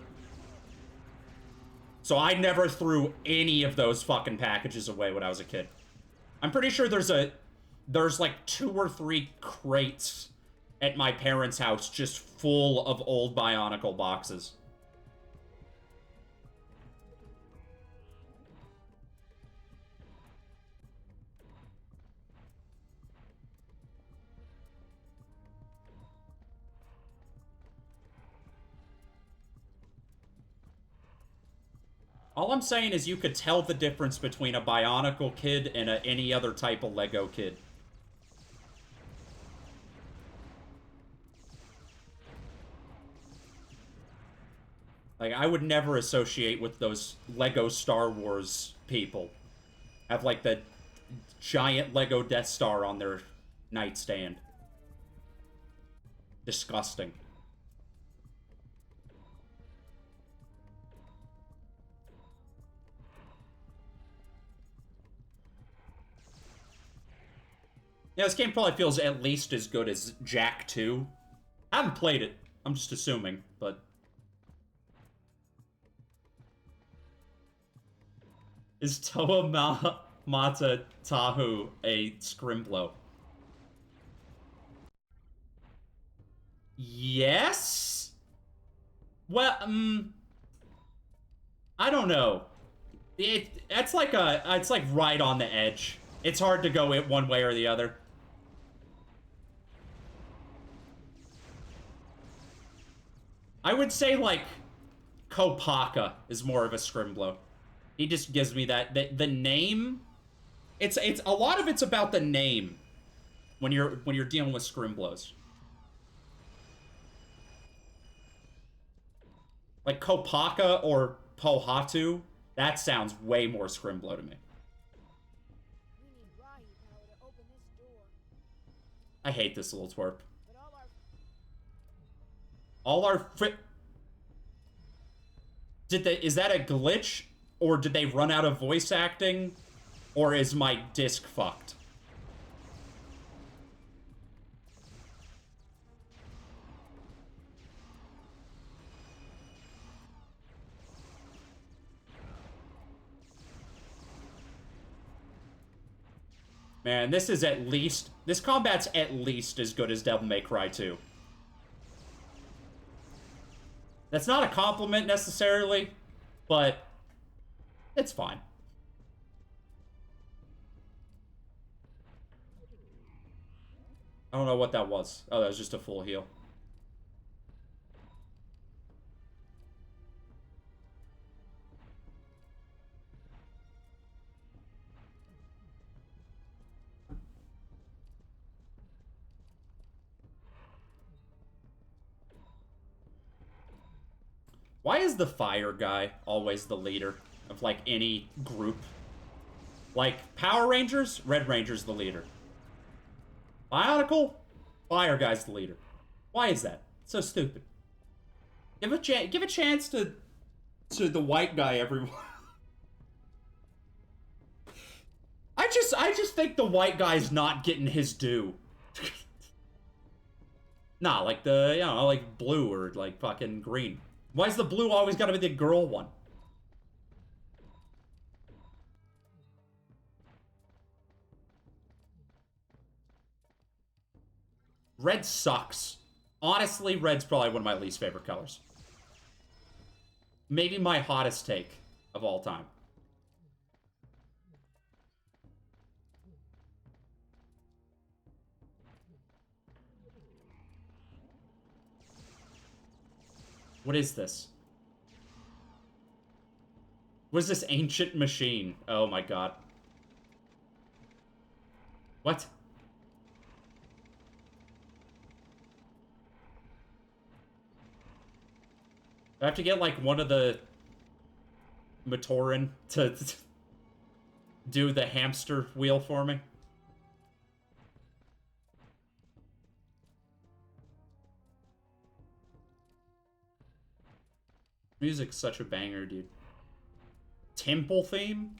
So I never threw any of those fucking packages away when I was a kid. I'm pretty sure there's like 2 or 3 crates at my parents' house just full of old Bionicle boxes. All I'm saying is you could tell the difference between a Bionicle kid and any other type of Lego kid. Like, I would never associate with those Lego Star Wars people. Have, like, the giant Lego Death Star on their nightstand. Disgusting. Yeah, this game probably feels at least as good as Jak 2. I haven't played it. I'm just assuming, but... Is Toa Mata Tahu a Scrimblow? Yes? Well, I don't know. It's like right on the edge. It's hard to go one way or the other. I would say, like, Kopaka is more of a Scrimblow. He just gives me that the name. It's a lot of it's about the name when you're dealing with Scrimblows. Like Kopaka or Pohatu, that sounds way more Scrimblow to me. I hate this little twerp. All our is that a glitch? Or did they run out of voice acting? Or is my disc fucked? Man, this combat's at least as good as Devil May Cry 2. That's not a compliment necessarily, but it's fine. I don't know what that was. Oh, that was just a full heal. Why is the fire guy always the leader of, like, any group? Like, Power Rangers, Red Ranger's the leader. Bionicle, fire guy's the leader. Why is that? It's so stupid. Give a chance to the white guy everyone. I just think the white guy's not getting his due. Nah, like the, you know, like blue or like fucking green. Why is the blue always gotta be the girl one? Red sucks. Honestly, red's probably one of my least favorite colors. Maybe my hottest take of all time. What is this? What is this ancient machine? Oh my god. What? I have to get, like, one of the Matoran to do the hamster wheel for me. Music's such a banger, dude. Temple theme?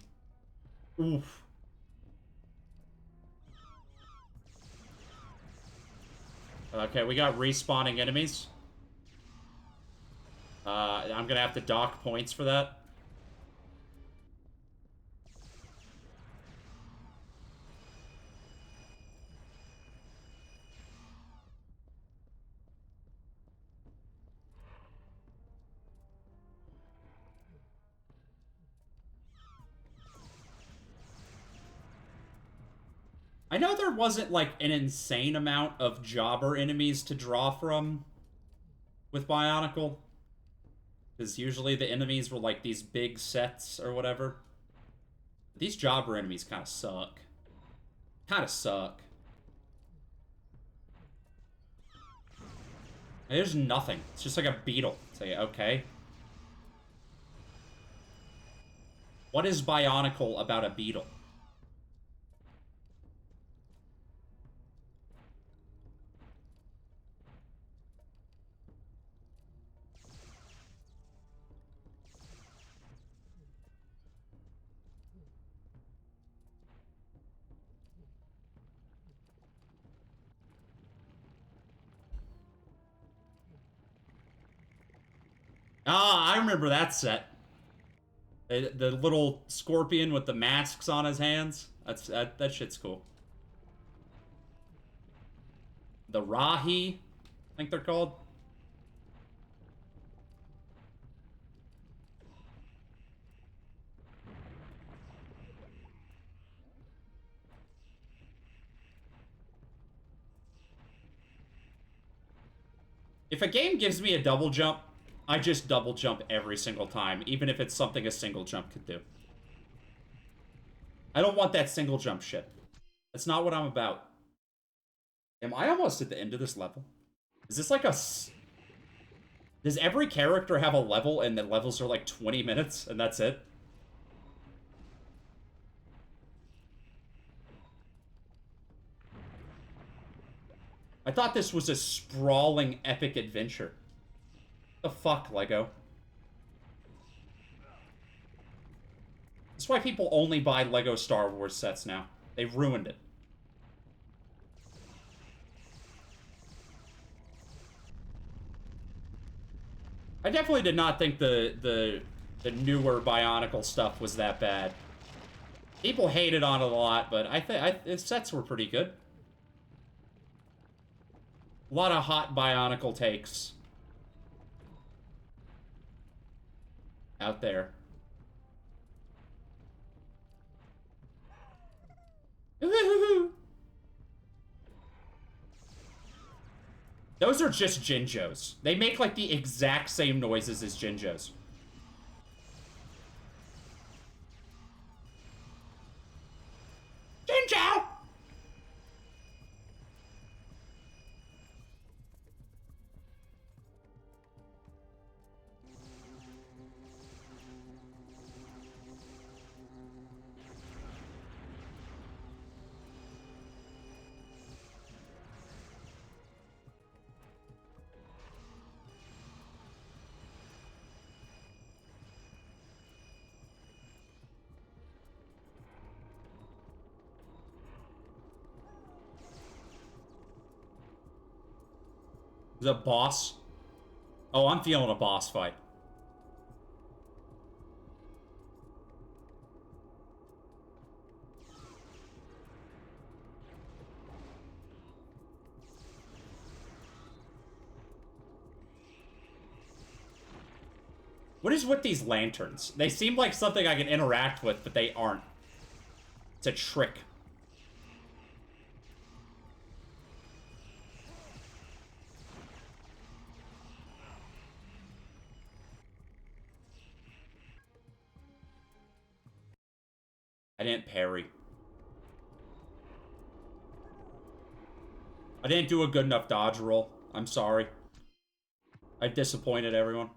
Oof. Okay, we got respawning enemies. I'm gonna have to dock points for that. I know there wasn't, like, an insane amount of jobber enemies to draw from with Bionicle. Because usually the enemies were like these big sets or whatever. These jobber enemies kind of suck. Kind of suck. There's nothing. It's just like a beetle. It's like, okay. What is Bionicle about a beetle? Ah, I remember that set. The little scorpion with the masks on his hands. That shit's cool. The Rahi, I think they're called. If a game gives me a double jump, I just double jump every single time, even if it's something a single jump could do. I don't want that single jump shit. That's not what I'm about. Am I almost at the end of this level? Is this like a... Does every character have a level and the levels are like 20 minutes and that's it? I thought this was a sprawling epic adventure. The fuck, Lego? That's why people only buy Lego Star Wars sets now. They've ruined it. I definitely did not think the newer Bionicle stuff was that bad. People hated on it a lot, but I think the sets were pretty good. A lot of hot Bionicle takes out there. Those are just Jinjos. They make like the exact same noises as Jinjos. Jinjo! The boss? Oh, I'm feeling a boss fight. What is with these lanterns? They seem like something I can interact with, but they aren't. It's a trick. I didn't parry. I didn't do a good enough dodge roll. I'm sorry. I disappointed everyone.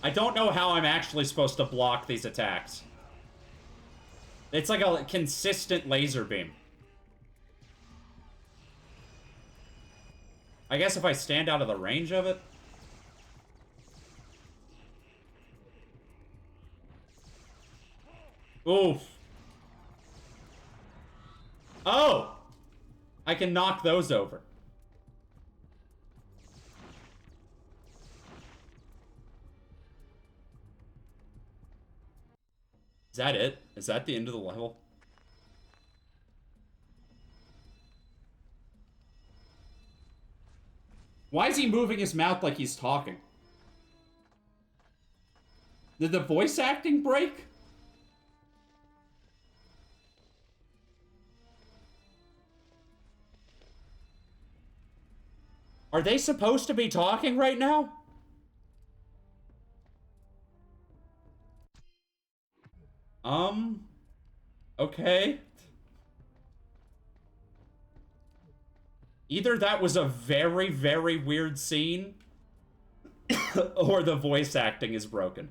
I don't know how I'm actually supposed to block these attacks. It's like a consistent laser beam. I guess if I stand out of the range of it. Oof. Oh! I can knock those over. Is that it? Is that the end of the level? Why is he moving his mouth like he's talking? Did the voice acting break? Are they supposed to be talking right now? Okay. Either that was a very, very weird scene, or the voice acting is broken.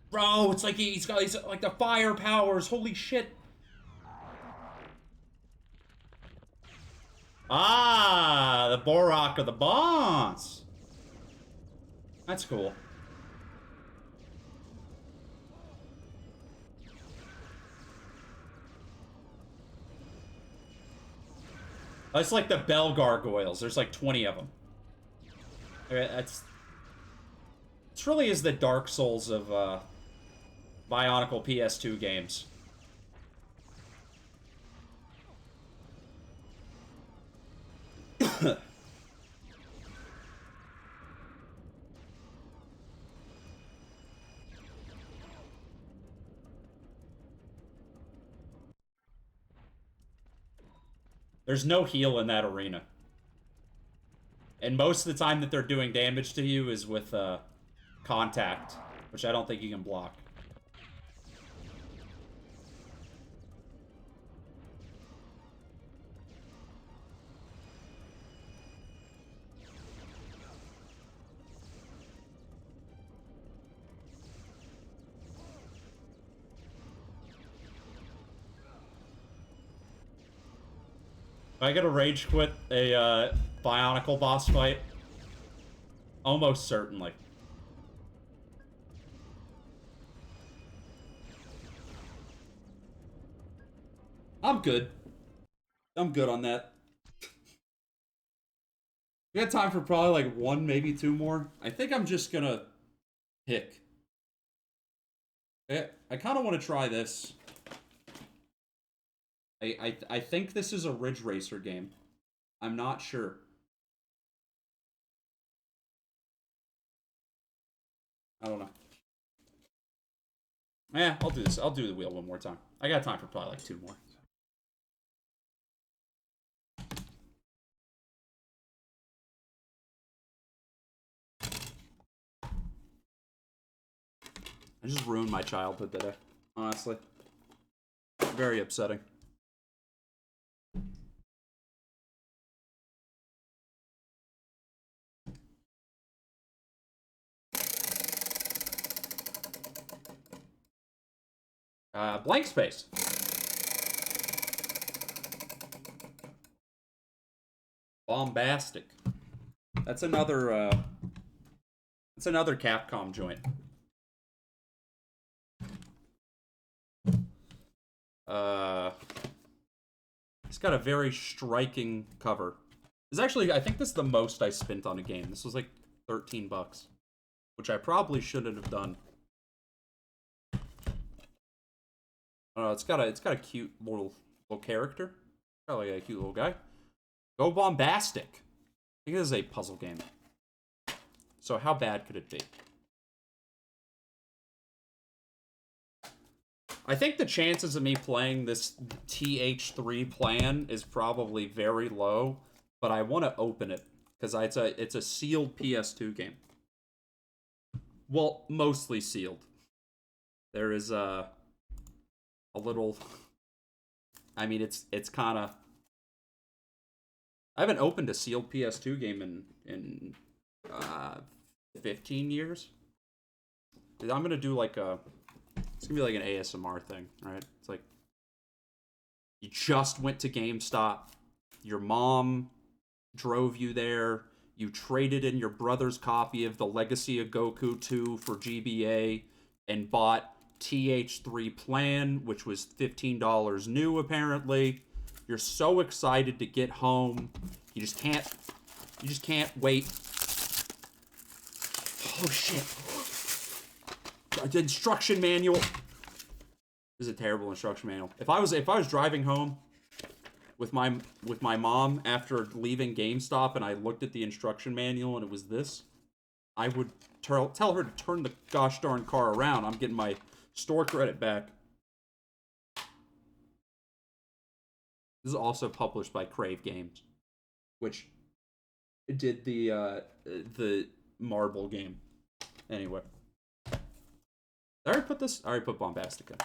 Bro, it's like he's got like the fire powers. Holy shit. Ah, the Borak of the boss. That's cool. It's like the bell gargoyles. There's like 20 of them. It really is the Dark Souls of Bionicle PS2 games. There's no heal in that arena. And most of the time that they're doing damage to you is with contact, which I don't think you can block. I gotta rage quit a Bionicle boss fight. Almost certainly. I'm good. I'm good on that. We got time for probably like one, maybe two more. I think I'm just gonna pick. I kind of want to try this. I think this is a Ridge Racer game. I'm not sure. I don't know. Yeah, I'll do this. I'll do the wheel one more time. I got time for probably like two more. I just ruined my childhood today, honestly. Very upsetting. Blank space. Bombastic. That's another Capcom joint. It's got a very striking cover. It's actually, I think this is the most I spent on a game. This was like $13, which I probably shouldn't have done. It's got a cute little character. Got like a cute little guy. Go Bombastic. I think this is a puzzle game. So how bad could it be? I think the chances of me playing this TH3 plan is probably very low, but I want to open it because it's a sealed PS2 game. Well, mostly sealed. There is a little. I mean, it's kind of. I haven't opened a sealed PS2 game in 15 years. I'm gonna do like a. It's gonna be like an ASMR thing, right? It's like you just went to GameStop. Your mom drove you there. You traded in your brother's copy of The Legacy of Goku 2 for GBA and bought TH3 Plan, which was $15 new apparently. You're so excited to get home. You just can't wait. Oh shit. The instruction manual. This is a terrible instruction manual. If I was driving home with my mom after leaving GameStop and I looked at the instruction manual and it was this, I would tell her to turn the gosh darn car around. I'm getting my store credit back. This is also published by Crave Games, which did the marble game. Anyway. Did I already put this? I already put Bombastic in.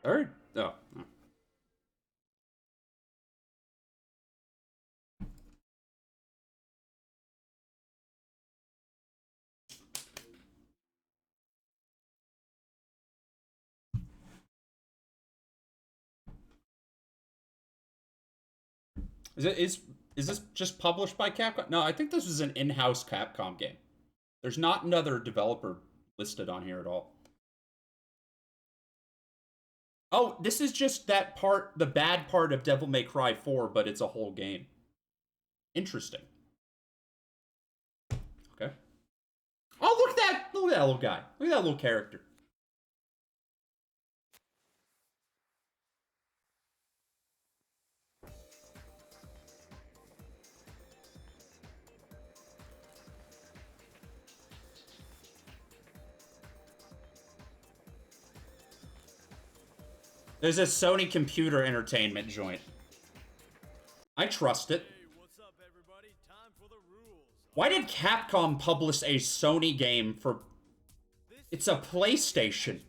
Alright. Oh. Is this just published by Capcom? No, I think this is an in-house Capcom game. There's not another developer listed on here at all. Oh, this is just that part, the bad part of Devil May Cry 4, but it's a whole game. Interesting. Okay. Oh, look at that! Look at that little guy. Look at that little character. There's a Sony Computer Entertainment joint. I trust it. Why did Capcom publish a Sony game for... It's a PlayStation.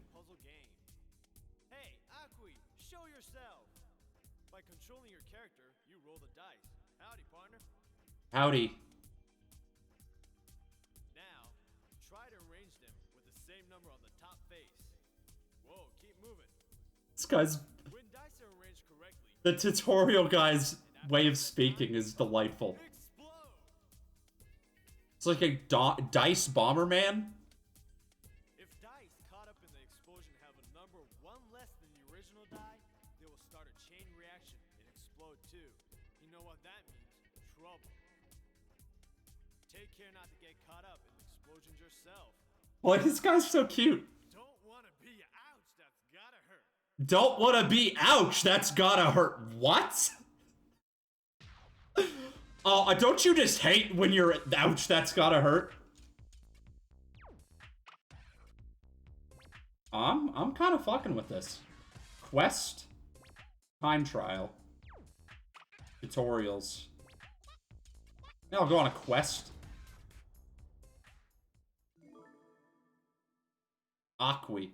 Hey, Akui, show yourself. By controlling your character, you roll the dice. Howdy, partner. Howdy. Now, try to arrange them with the same number on the top face. Whoa, keep moving. This guy's... When dice are arranged correctly, The tutorial guy's way of speaking is delightful. It's like a dice Bomberman. if dice caught up in the explosion have a number one less than the original die, they will start a chain reaction and explode too. You know what that means? Trouble. Take care not to get caught up in the explosions yourself. Boy, this guy's so cute. Don't want to be ouch, that's gotta hurt. Don't want to be ouch, that's gotta hurt. What? Oh, don't you just hate when you're ouch, that's gotta hurt? I'm kind of fucking with this. Quest, time trial, tutorials. Now I'll go on a quest. Akui.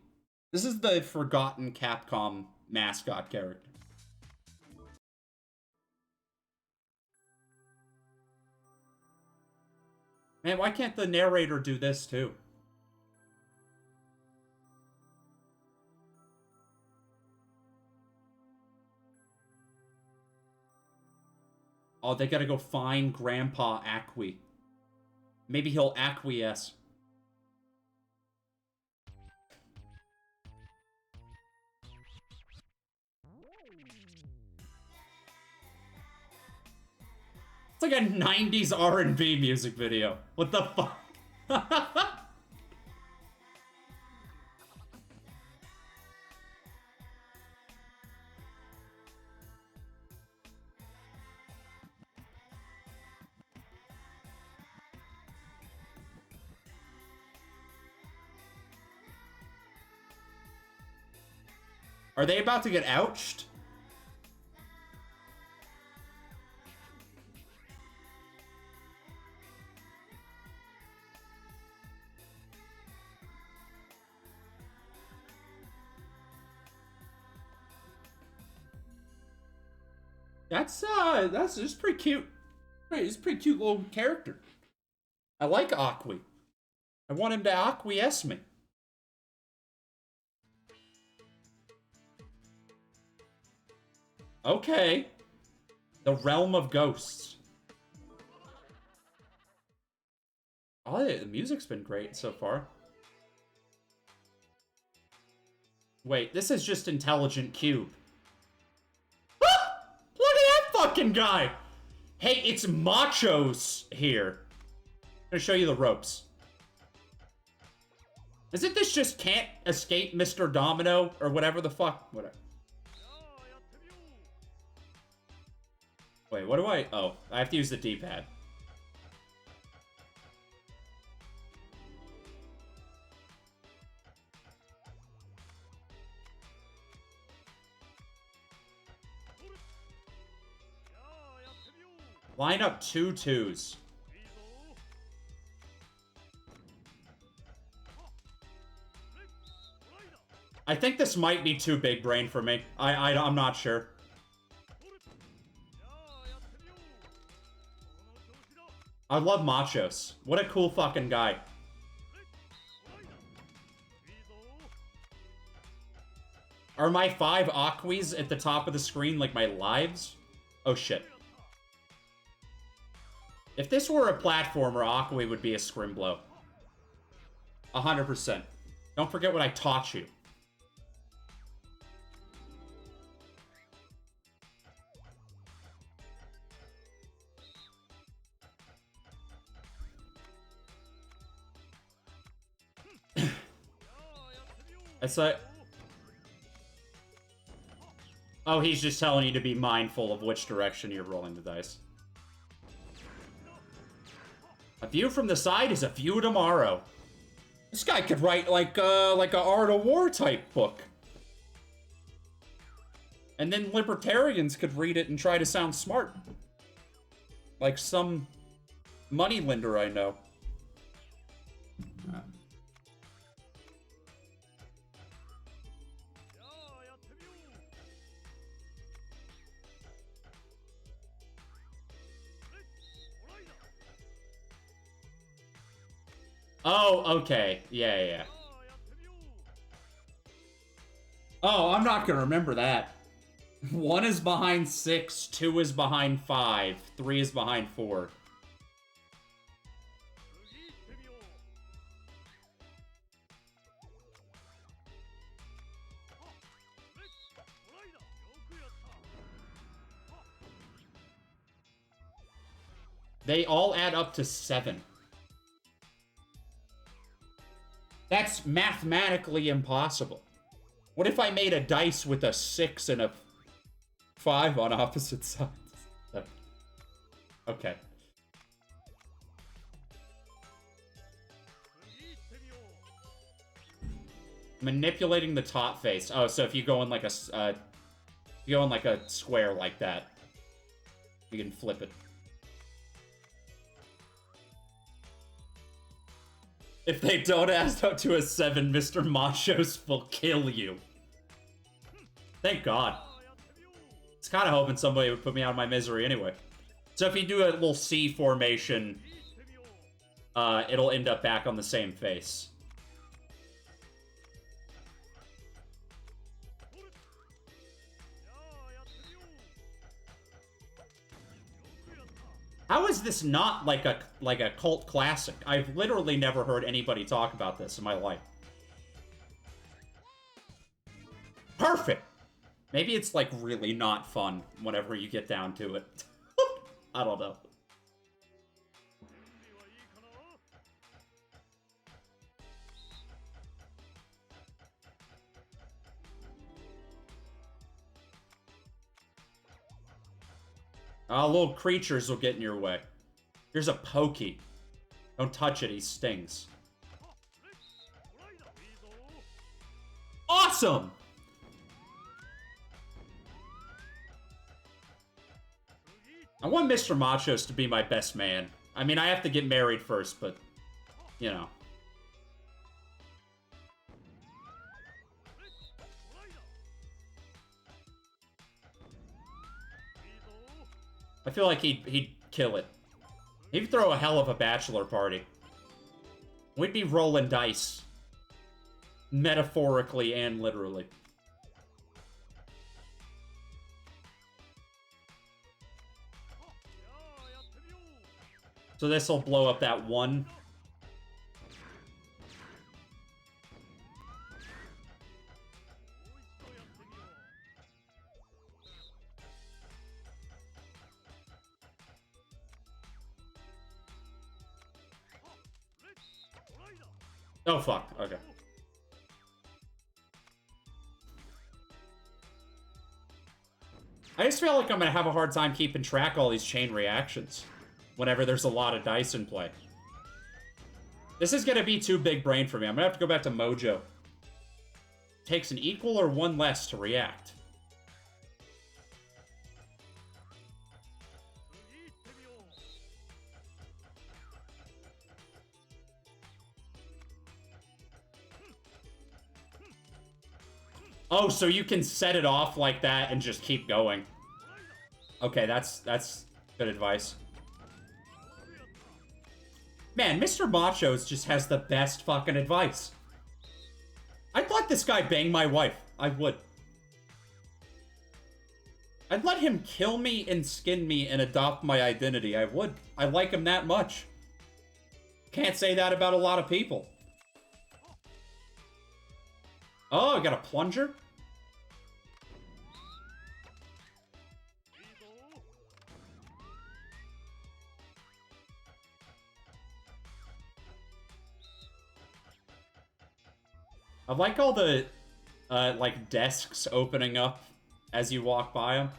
This is the forgotten Capcom mascot character. Man, why can't the narrator do this too? Oh, they gotta go find Grandpa Akui. Maybe he'll acquiesce. It's like a 90s R&B music video. What the fuck? Are they about to get ouched? That's just pretty cute. He's a pretty cute little character. I like Akui. I want him to acquiesce me. Okay. The Realm of Ghosts. Oh, the music's been great so far. Wait, this is just Intelligent Cube. Ah! Look at that fucking guy! Hey, it's Macho's here. I'm gonna show you the ropes. Isn't this just can't escape Mr. Domino? Or whatever the fuck? Whatever. Wait, what do I... Oh, I have to use the D-pad. Line up 2 twos. I think this might be too big brain for me. I'm not sure. I love Machos. What a cool fucking guy. Are my 5 Aquis at the top of the screen like my lives? Oh shit. If this were a platformer, Aqui would be a scrimblow. 100%. Don't forget what I taught you. It's like... Oh, he's just telling you to be mindful of which direction you're rolling the dice. A view from the side is a view tomorrow. This guy could write like a Art of War type book. And then libertarians could read it and try to sound smart. Like some moneylender I know. Oh, okay. Yeah. Oh, I'm not gonna remember that. 1 is behind 6, 2 is behind 5, 3 is behind 4. They all add up to 7. That's mathematically impossible. What if I made a dice with a 6 and a 5 on opposite sides? Okay. Manipulating the top face. Oh, so if you go in like a, square like that, you can flip it. If they don't add up to a 7, Mr. Machos will kill you. Thank God. I was kind of hoping somebody would put me out of my misery anyway. So if you do a little C formation, it'll end up back on the same face. How is this not like a cult classic? I've literally never heard anybody talk about this in my life. Perfect! Maybe it's like really not fun whenever you get down to it. I don't know. Little creatures will get in your way. Here's a pokey. Don't touch it, he stings. Awesome! I want Mr. Machos to be my best man. I mean, I have to get married first, but, you know. I feel like he'd kill it. He'd throw a hell of a bachelor party. We'd be rolling dice. Metaphorically and literally. So this'll blow up that 1. Oh, fuck. Okay. I just feel like I'm gonna have a hard time keeping track of all these chain reactions whenever there's a lot of dice in play. This is gonna be too big brain for me. I'm gonna have to go back to Mojo. Takes an equal or one less to react. Oh, so you can set it off like that and just keep going. Okay, that's good advice. Man, Mr. Machos just has the best fucking advice. I'd let this guy bang my wife. I would. I'd let him kill me and skin me and adopt my identity. I would. I like him that much. Can't say that about a lot of people. Oh, I got a plunger? I like all the, like, desks opening up as you walk by them.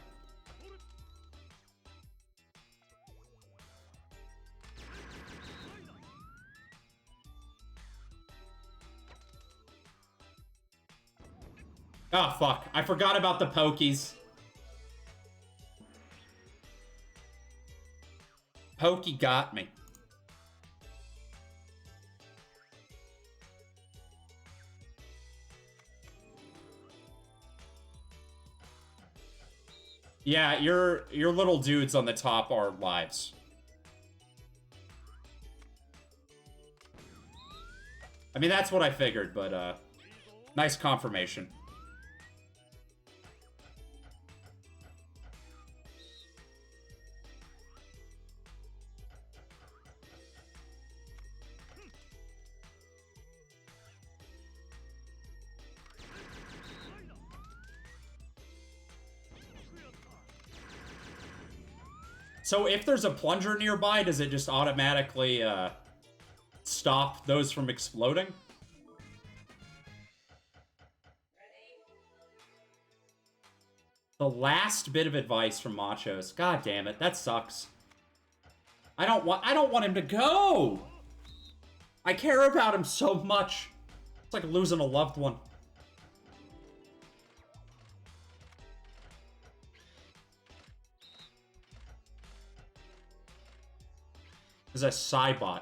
Oh, fuck. I forgot about the pokies. Pokey got me. Yeah, your little dudes on the top are lives. I mean, that's what I figured, but, nice confirmation. So if there's a plunger nearby, does it just automatically stop those from exploding? The last bit of advice from Machos. God damn it, that sucks. I don't want him to go. I care about him so much. It's like losing a loved one. Is a Cybot.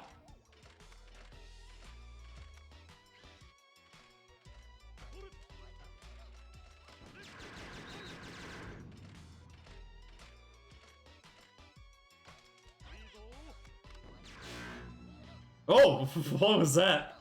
Oh, what was that?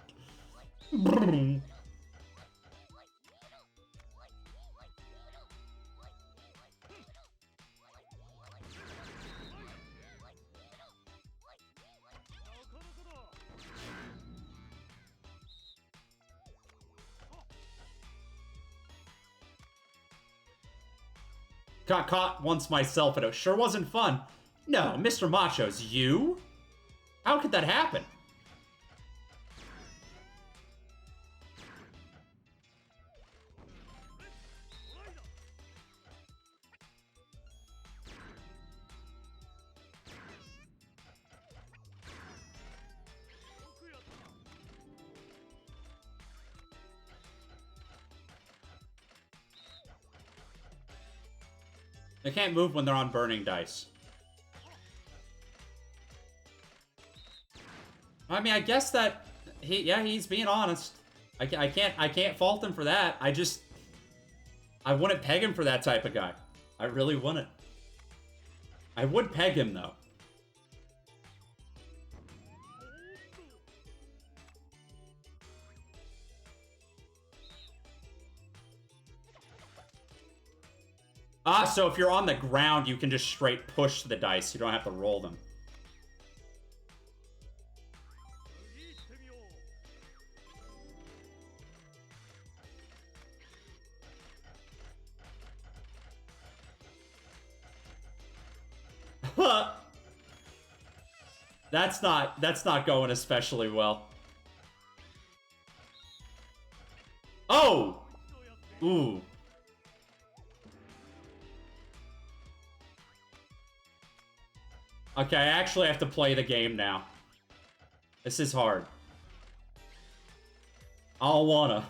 Got caught once myself, and it sure wasn't fun. No, Mr. Machos, you? How could that happen? They can't move when they're on burning dice. I mean, I guess that he's being honest. I can't fault him for that. I wouldn't peg him for that type of guy. I really wouldn't. I would peg him though. Ah, so if you're on the ground, you can just straight push the dice. You don't have to roll them. That's not going especially well. Ooh. Okay, I actually have to play the game now. This is hard. I don't wanna.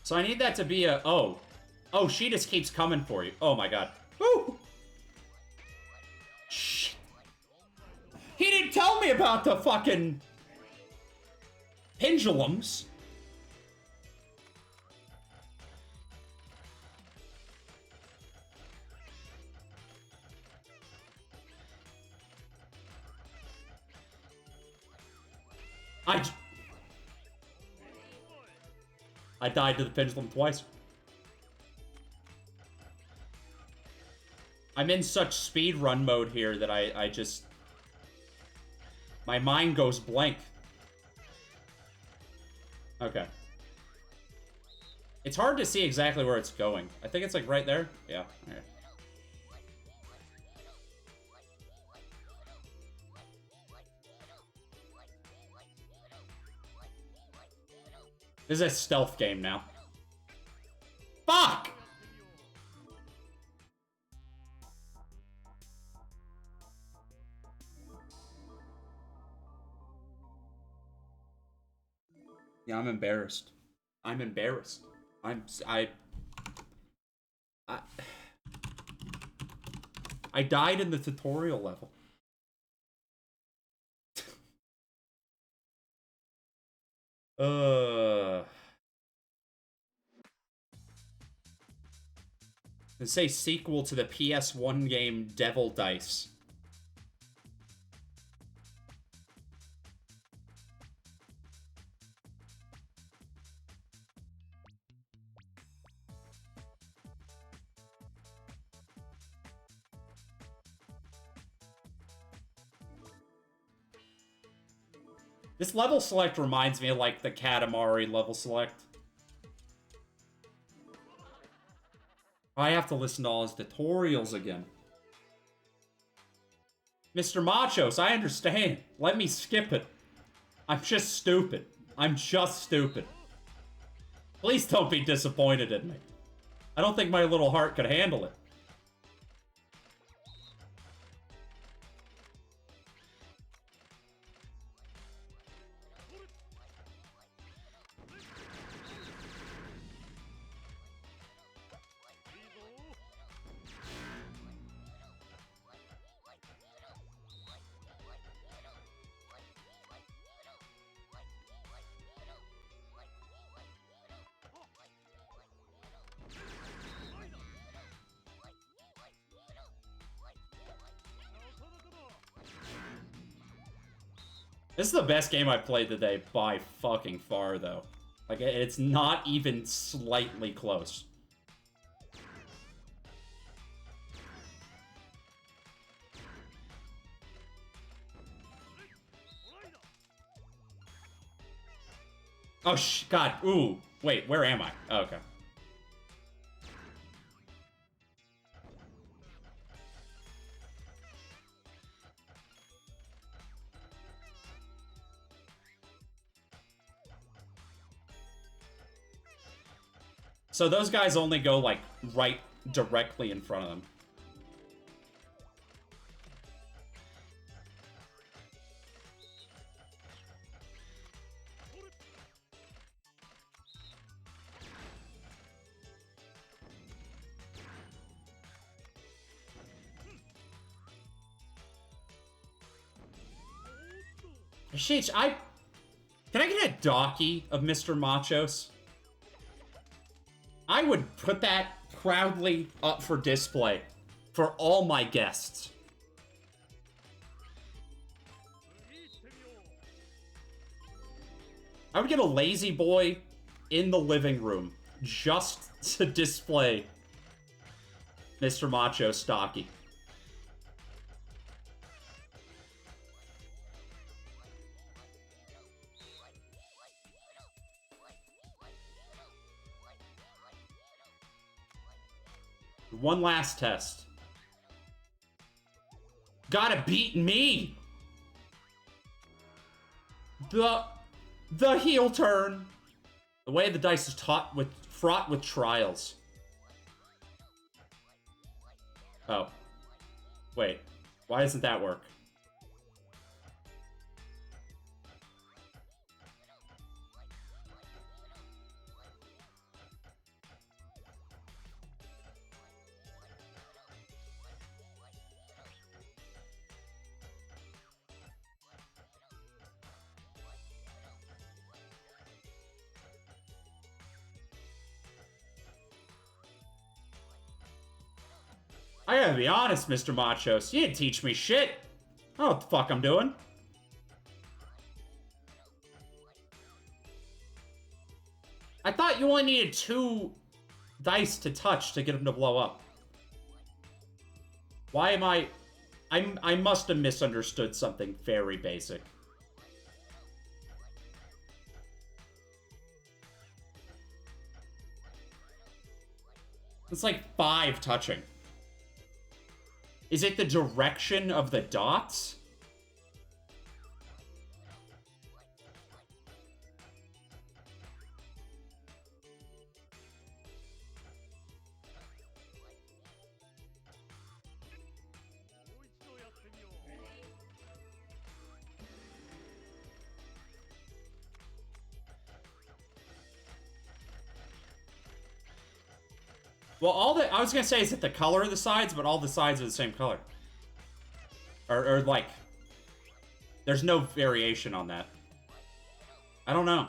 So I need that to be a... Oh. Oh, she just keeps coming for you. Oh my god. Woo! Shh. He didn't tell me about the fucking... pendulums. I died to the pendulum twice. I'm in such speedrun mode here that I just... My mind goes blank. Okay. It's hard to see exactly where it's going. I think it's like right there. Yeah. Okay. This is a stealth game now. Fuck! Yeah, I'm embarrassed. I'm embarrassed. I died in the tutorial level. Let's say sequel to the PS1 game Devil Dice. This level select reminds me of, like, the Katamari level select. I have to listen to all his tutorials again. Mr. Machos, I understand. Let me skip it. I'm just stupid. I'm just stupid. Please don't be disappointed in me. I don't think my little heart could handle it. This is the best game I've played today by fucking far, though. Like, it's not even slightly close. Oh, God. Ooh. Wait, where am I? Oh, okay. So those guys only go, like, right directly in front of them. Sheesh, Can I get a docky of Mr. Machos? I would put that proudly up for display for all my guests. I would get a lazy boy in the living room just to display Mr. Macho stocky. One last test. Gotta beat me! The heel turn. The way the dice is fraught with trials. Oh. Wait. Why doesn't that work? I gotta be honest, Mr. Machos. You didn't teach me shit. I don't know what the fuck I'm doing. I thought you only needed 2 dice to touch to get them to blow up. Why am I must have misunderstood something very basic. It's like 5 touching. Is it the direction of the dots? Well, I was gonna say, is it the color of the sides, but all the sides are the same color. Or like, there's no variation on that. I don't know.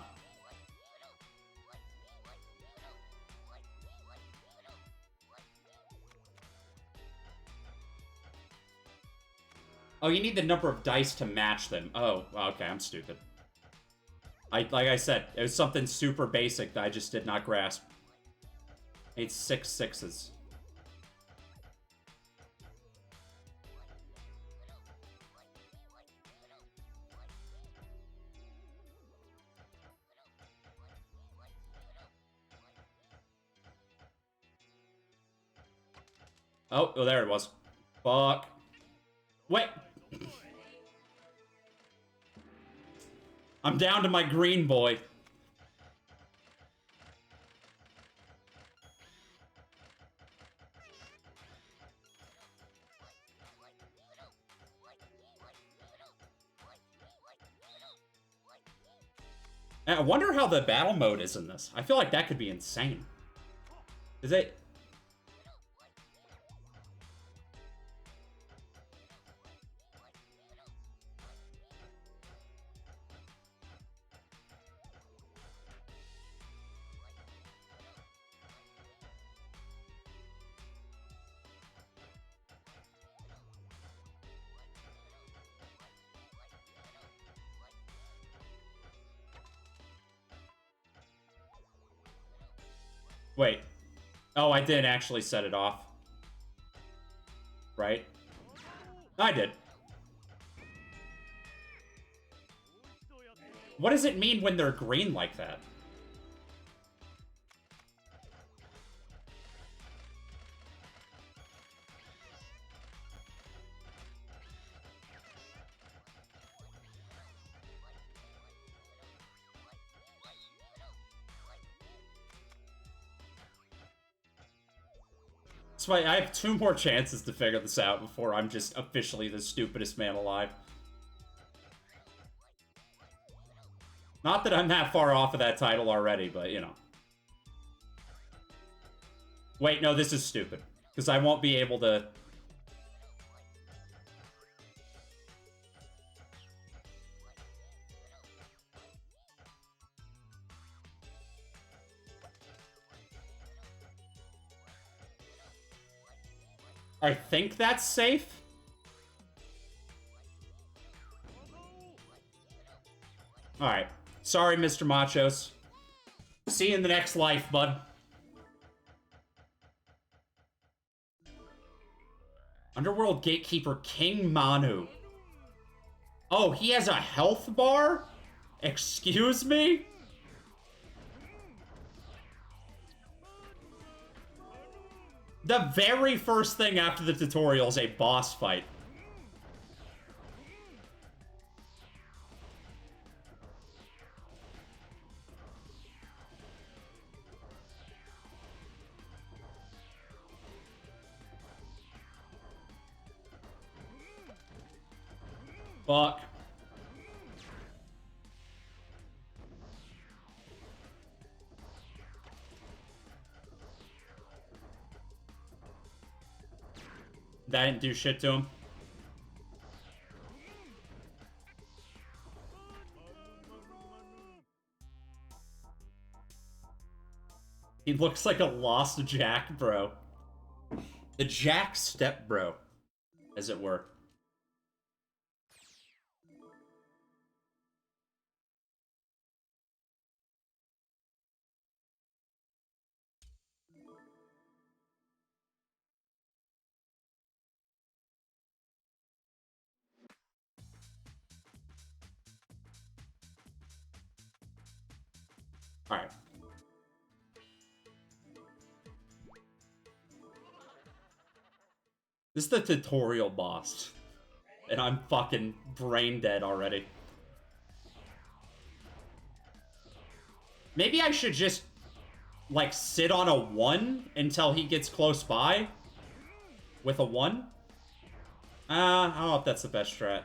Oh, you need the number of dice to match them. Oh, okay, I'm stupid. Like I said, it was something super basic that I just did not grasp. It's 6 6s. Oh, there it was. Fuck. Wait. I'm down to my green boy. I wonder how the battle mode is in this. I feel like that could be insane. Is it? Wait. Oh, I didn't actually set it off. Right? I did. What does it mean when they're green like that? So I have 2 more chances to figure this out before I'm just officially the stupidest man alive. Not that I'm that far off of that title already, but, you know. Wait, no, this is stupid. Because I won't be able to... I think that's safe. Alright. Sorry, Mr. Machos. See you in the next life, bud. Underworld Gatekeeper King Manu. Oh, he has a health bar? Excuse me? The very first thing after the tutorial is a boss fight. Fuck. That didn't do shit to him. He looks like a lost Jack bro. The Jack step bro, as it were. Alright. This is the tutorial boss. And I'm fucking brain dead already. Maybe I should just, like, sit on a 1 until he gets close by? With a 1? I don't know if that's the best strat.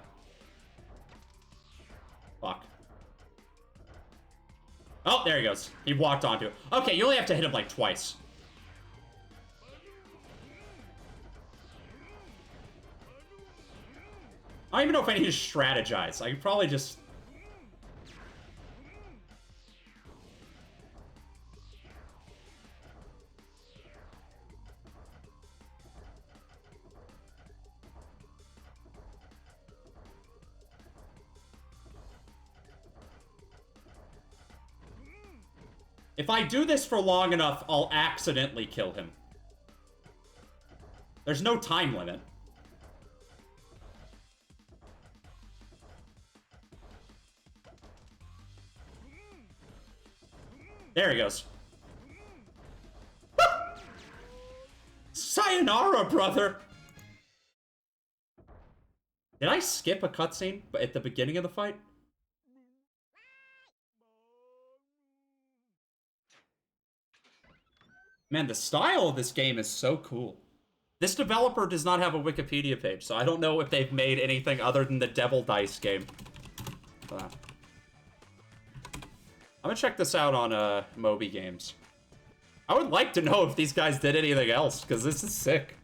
Fuck. Oh, there he goes. He walked onto it. Okay, you only have to hit him, like, twice. I don't even know if I need to strategize. I could probably just... If I do this for long enough, I'll accidentally kill him. There's no time limit. There he goes. Sayonara, brother! Did I skip a cutscene at the beginning of the fight? Man, the style of this game is so cool. This developer does not have a Wikipedia page, so I don't know if they've made anything other than the Devil Dice game. I'm gonna check this out on Moby Games. I would like to know if these guys did anything else, because this is sick.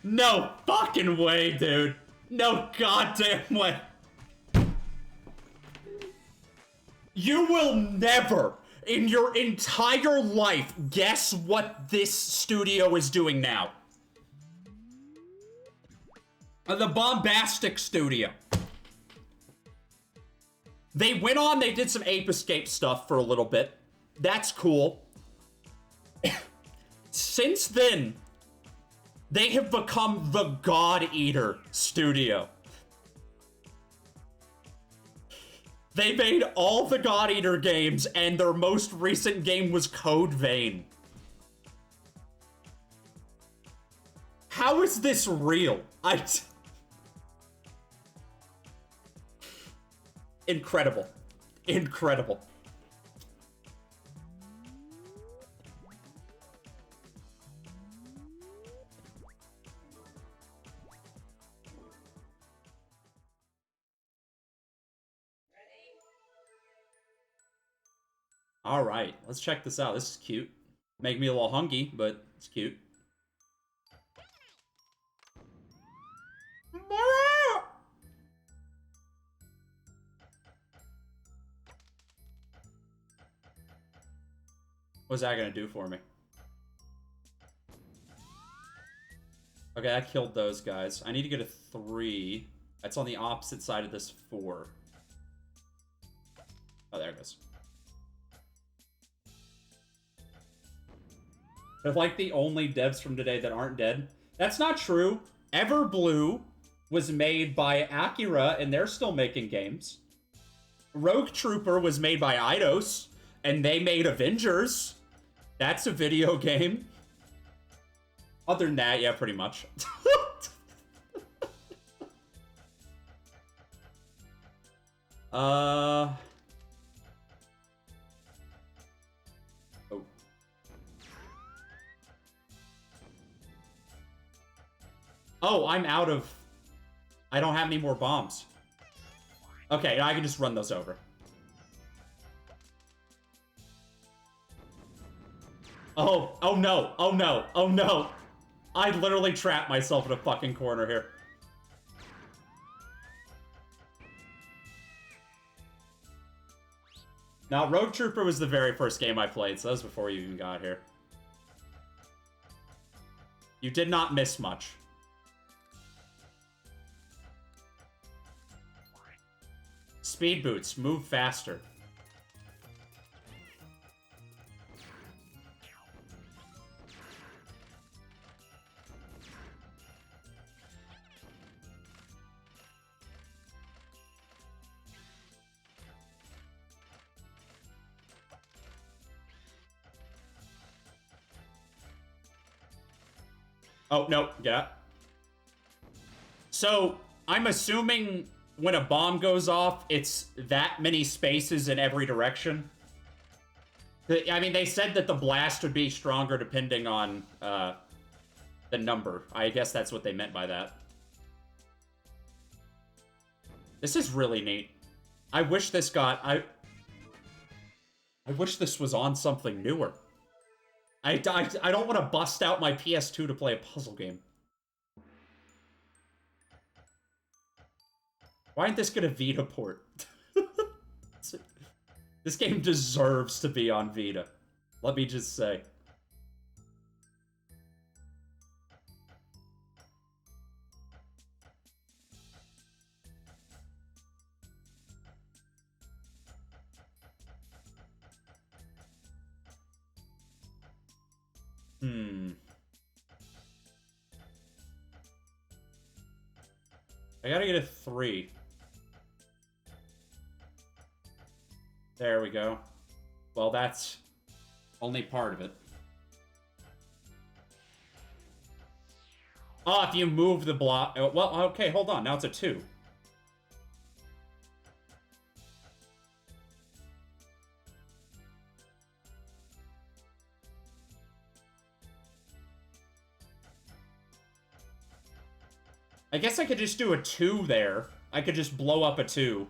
No fucking way, dude. No goddamn way. You will never, in your entire life, guess what this studio is doing now. The Bombastic studio. They went on, they did some Ape Escape stuff for a little bit. That's cool. Since then, they have become the God Eater studio. They made all the God Eater games, and their most recent game was Code Vein. How is this real? Incredible. Incredible. All right, let's check this out. This is cute. Make me a little hungry, but it's cute. What's that gonna do for me? Okay, I killed those guys. I need to get a 3. That's on the opposite side of this 4. Oh, there it goes. They're like the only devs from today that aren't dead. That's not true. Everblue was made by Acura, and they're still making games. Rogue Trooper was made by Eidos, and they made Avengers. That's a video game. Other than that, yeah, pretty much. Oh. Oh, I'm out of... I don't have any more bombs. Okay, I can just run those over. Oh, oh no, oh no, oh no. I literally trapped myself in a fucking corner here. Now, Rogue Trooper was the very first game I played, so that was before you even got here. You did not miss much. Speed boots, move faster. Oh, no, yeah. So, I'm assuming when a bomb goes off, it's that many spaces in every direction. I mean, they said that the blast would be stronger depending on the number. I guess that's what they meant by that. This is really neat. I wish this got... I wish this was on something newer. I don't want to bust out my PS2 to play a puzzle game. Why didn't this get a Vita port? This game deserves to be on Vita. Let me just say. I gotta get a 3. There we go. Well, that's only part of it. Oh, if you move the block... Well, okay, hold on. Now it's a 2. I guess I could just do a 2 there. I could just blow up a 2.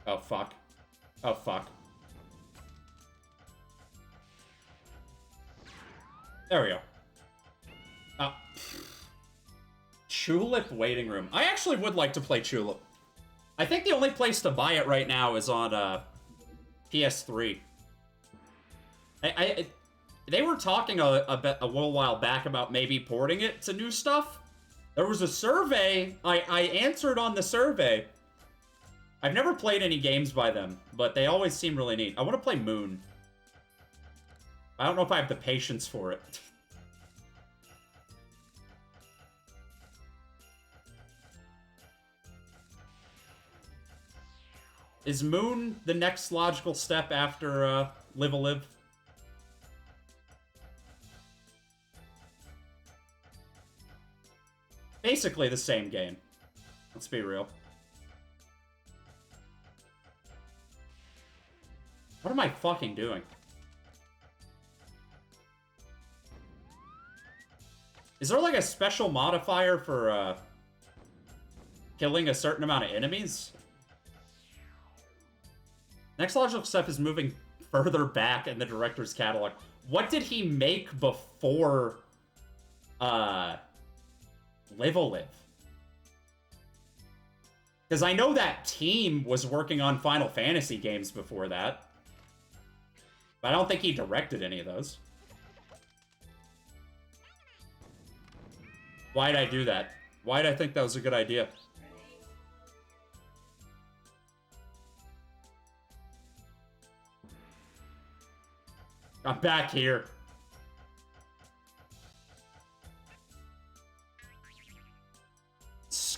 Oh, fuck. Oh, fuck. There we go. Oh. Tulip Waiting Room. I actually would like to play Tulip. I think the only place to buy it right now is on PS3. They were talking a little while back about maybe porting it to new stuff. There was a survey. I answered on the survey. I've never played any games by them, but they always seem really neat. I want to play Moon. I don't know if I have the patience for it. Is Moon the next logical step after Live a Live? Basically the same game. Let's be real. What am I fucking doing? Is there like a special modifier for killing a certain amount of enemies? Next logical step is moving further back in the director's catalog. What did he make before Live a Live? Because I know that team was working on Final Fantasy games before that. But I don't think he directed any of those. Why did I do that? Why did I think that was a good idea? I'm back here.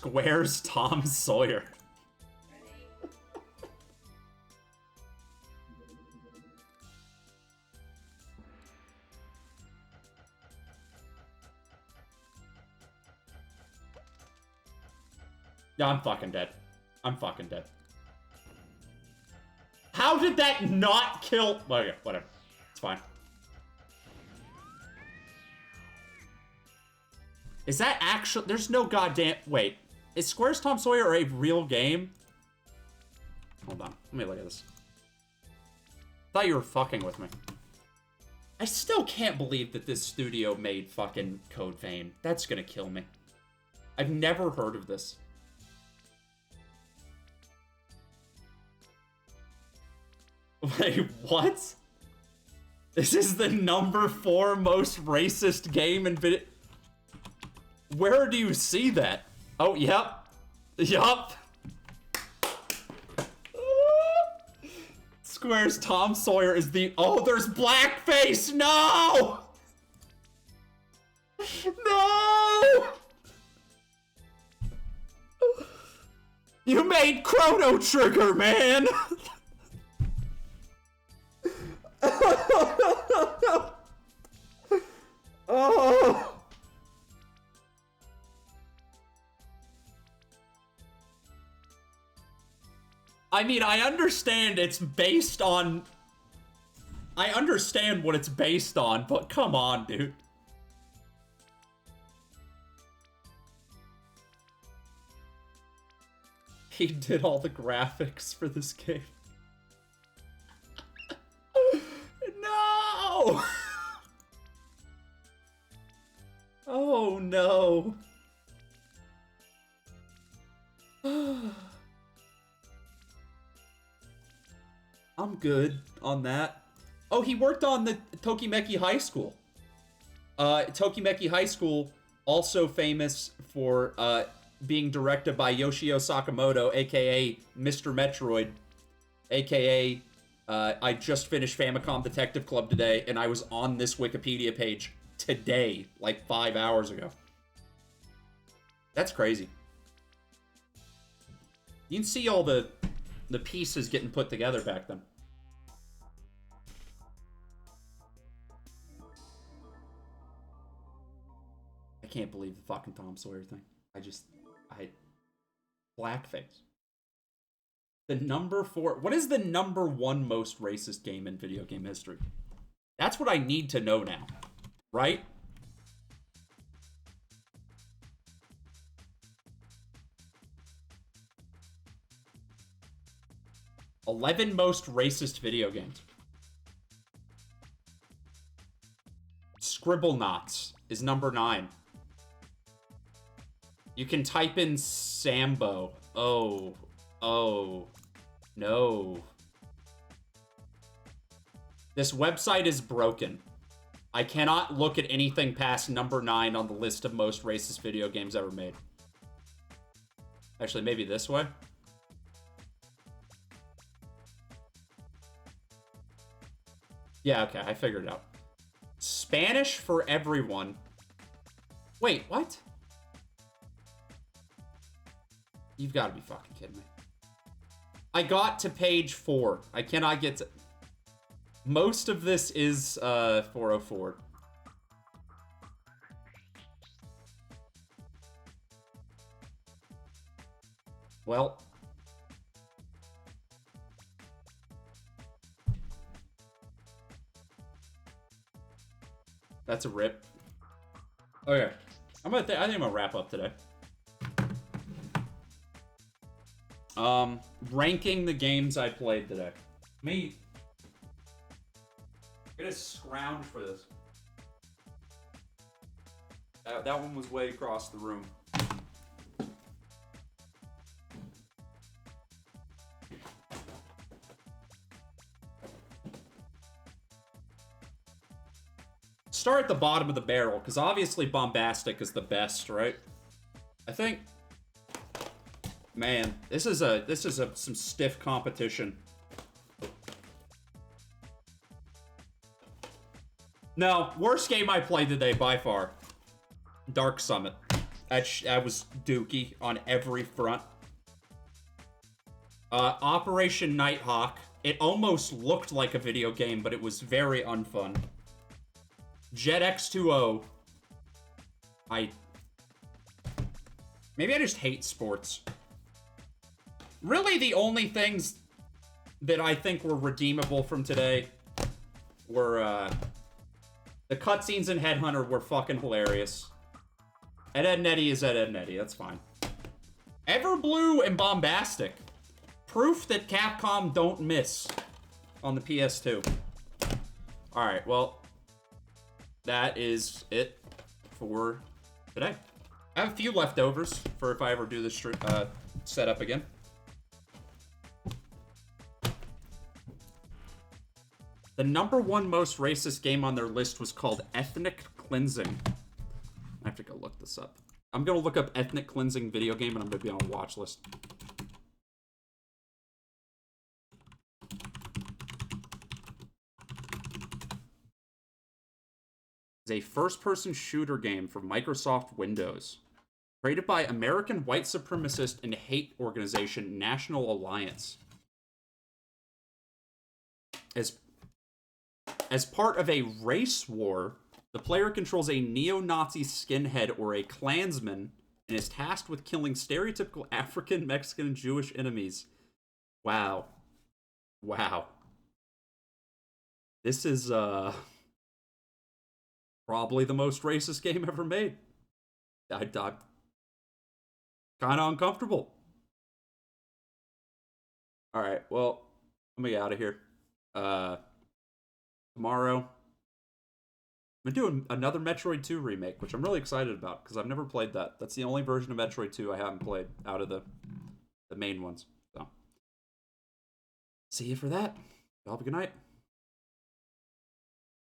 Square's Tom Sawyer. Yeah, I'm fucking dead. I'm fucking dead. How did that not kill? Okay, whatever. It's fine. Is that actually... There's no goddamn... Wait. Is Square's Tom Sawyer a real game? Hold on. Let me look at this. I thought you were fucking with me. I still can't believe that this studio made fucking Code Vein. That's gonna kill me. I've never heard of this. Wait, what? This is the #4 most racist game in video... Where do you see that? Oh, yep. Yup. Square's Tom Sawyer is the... Oh, there's blackface! No! No! You made Chrono Trigger, man! Oh! I mean, I understand it's based on... I understand what it's based on, but come on, dude. He did all the graphics for this game. No! Oh, no. I'm good on that. Oh, he worked on the Tokimeki High School. Tokimeki High School, also famous for being directed by Yoshio Sakamoto, aka Mr. Metroid, aka I just finished Famicom Detective Club today, and I was on this Wikipedia page today, like 5 hours ago. That's crazy. You can see all the pieces getting put together back then. I can't believe the fucking Tom Sawyer thing. Blackface. The #4... What is the #1 most racist game in video game history? That's what I need to know now. Right? "11 most racist video games." Scribblenauts is #9. You can type in Sambo. Oh, no. This website is broken. I cannot look at anything past #9 on the list of most racist video games ever made. Actually, maybe this way. Yeah, okay, I figured it out. Spanish for everyone. Wait, what? You've got to be fucking kidding me. I got to page 4. I cannot get to... Most of this is 404. Well... That's a rip. Okay. I think I'm gonna wrap up today. Ranking the games I played today. I'm gonna scrounge for this. That one was way across the room. Start at the bottom of the barrel, because obviously Bombastic is the best, right? I think... Man, this is some stiff competition. No, worst game I played today by far. Dark Summit. That was dookie on every front. Operation Nighthawk. It almost looked like a video game, but it was very unfun. Jet X2O. Maybe I just hate sports. Really, the only things that I think were redeemable from today were, the cutscenes in Headhunter were fucking hilarious. Ed, and Eddy is Ed, and Eddy. That's fine. Everblue and Bombastic. Proof that Capcom don't miss on the PS2. Alright, well, that is it for today. I have a few leftovers for if I ever do this setup again. The #1 most racist game on their list was called Ethnic Cleansing. I have to go look this up. I'm going to look up Ethnic Cleansing video game, and I'm going to be on a watch list. It's a first-person shooter game for Microsoft Windows. Created by American white supremacist and hate organization National Alliance. As part of a race war, the player controls a neo-Nazi skinhead or a Klansman and is tasked with killing stereotypical African, Mexican, and Jewish enemies. Wow. Wow. This is, probably the most racist game ever made. I'm kind of uncomfortable. Alright, well, let me get out of here. Tomorrow, I'm doing another Metroid 2 remake, which I'm really excited about, because I've never played that. That's the only version of Metroid 2 I haven't played out of the main ones. So, see you for that. Y'all have a good night.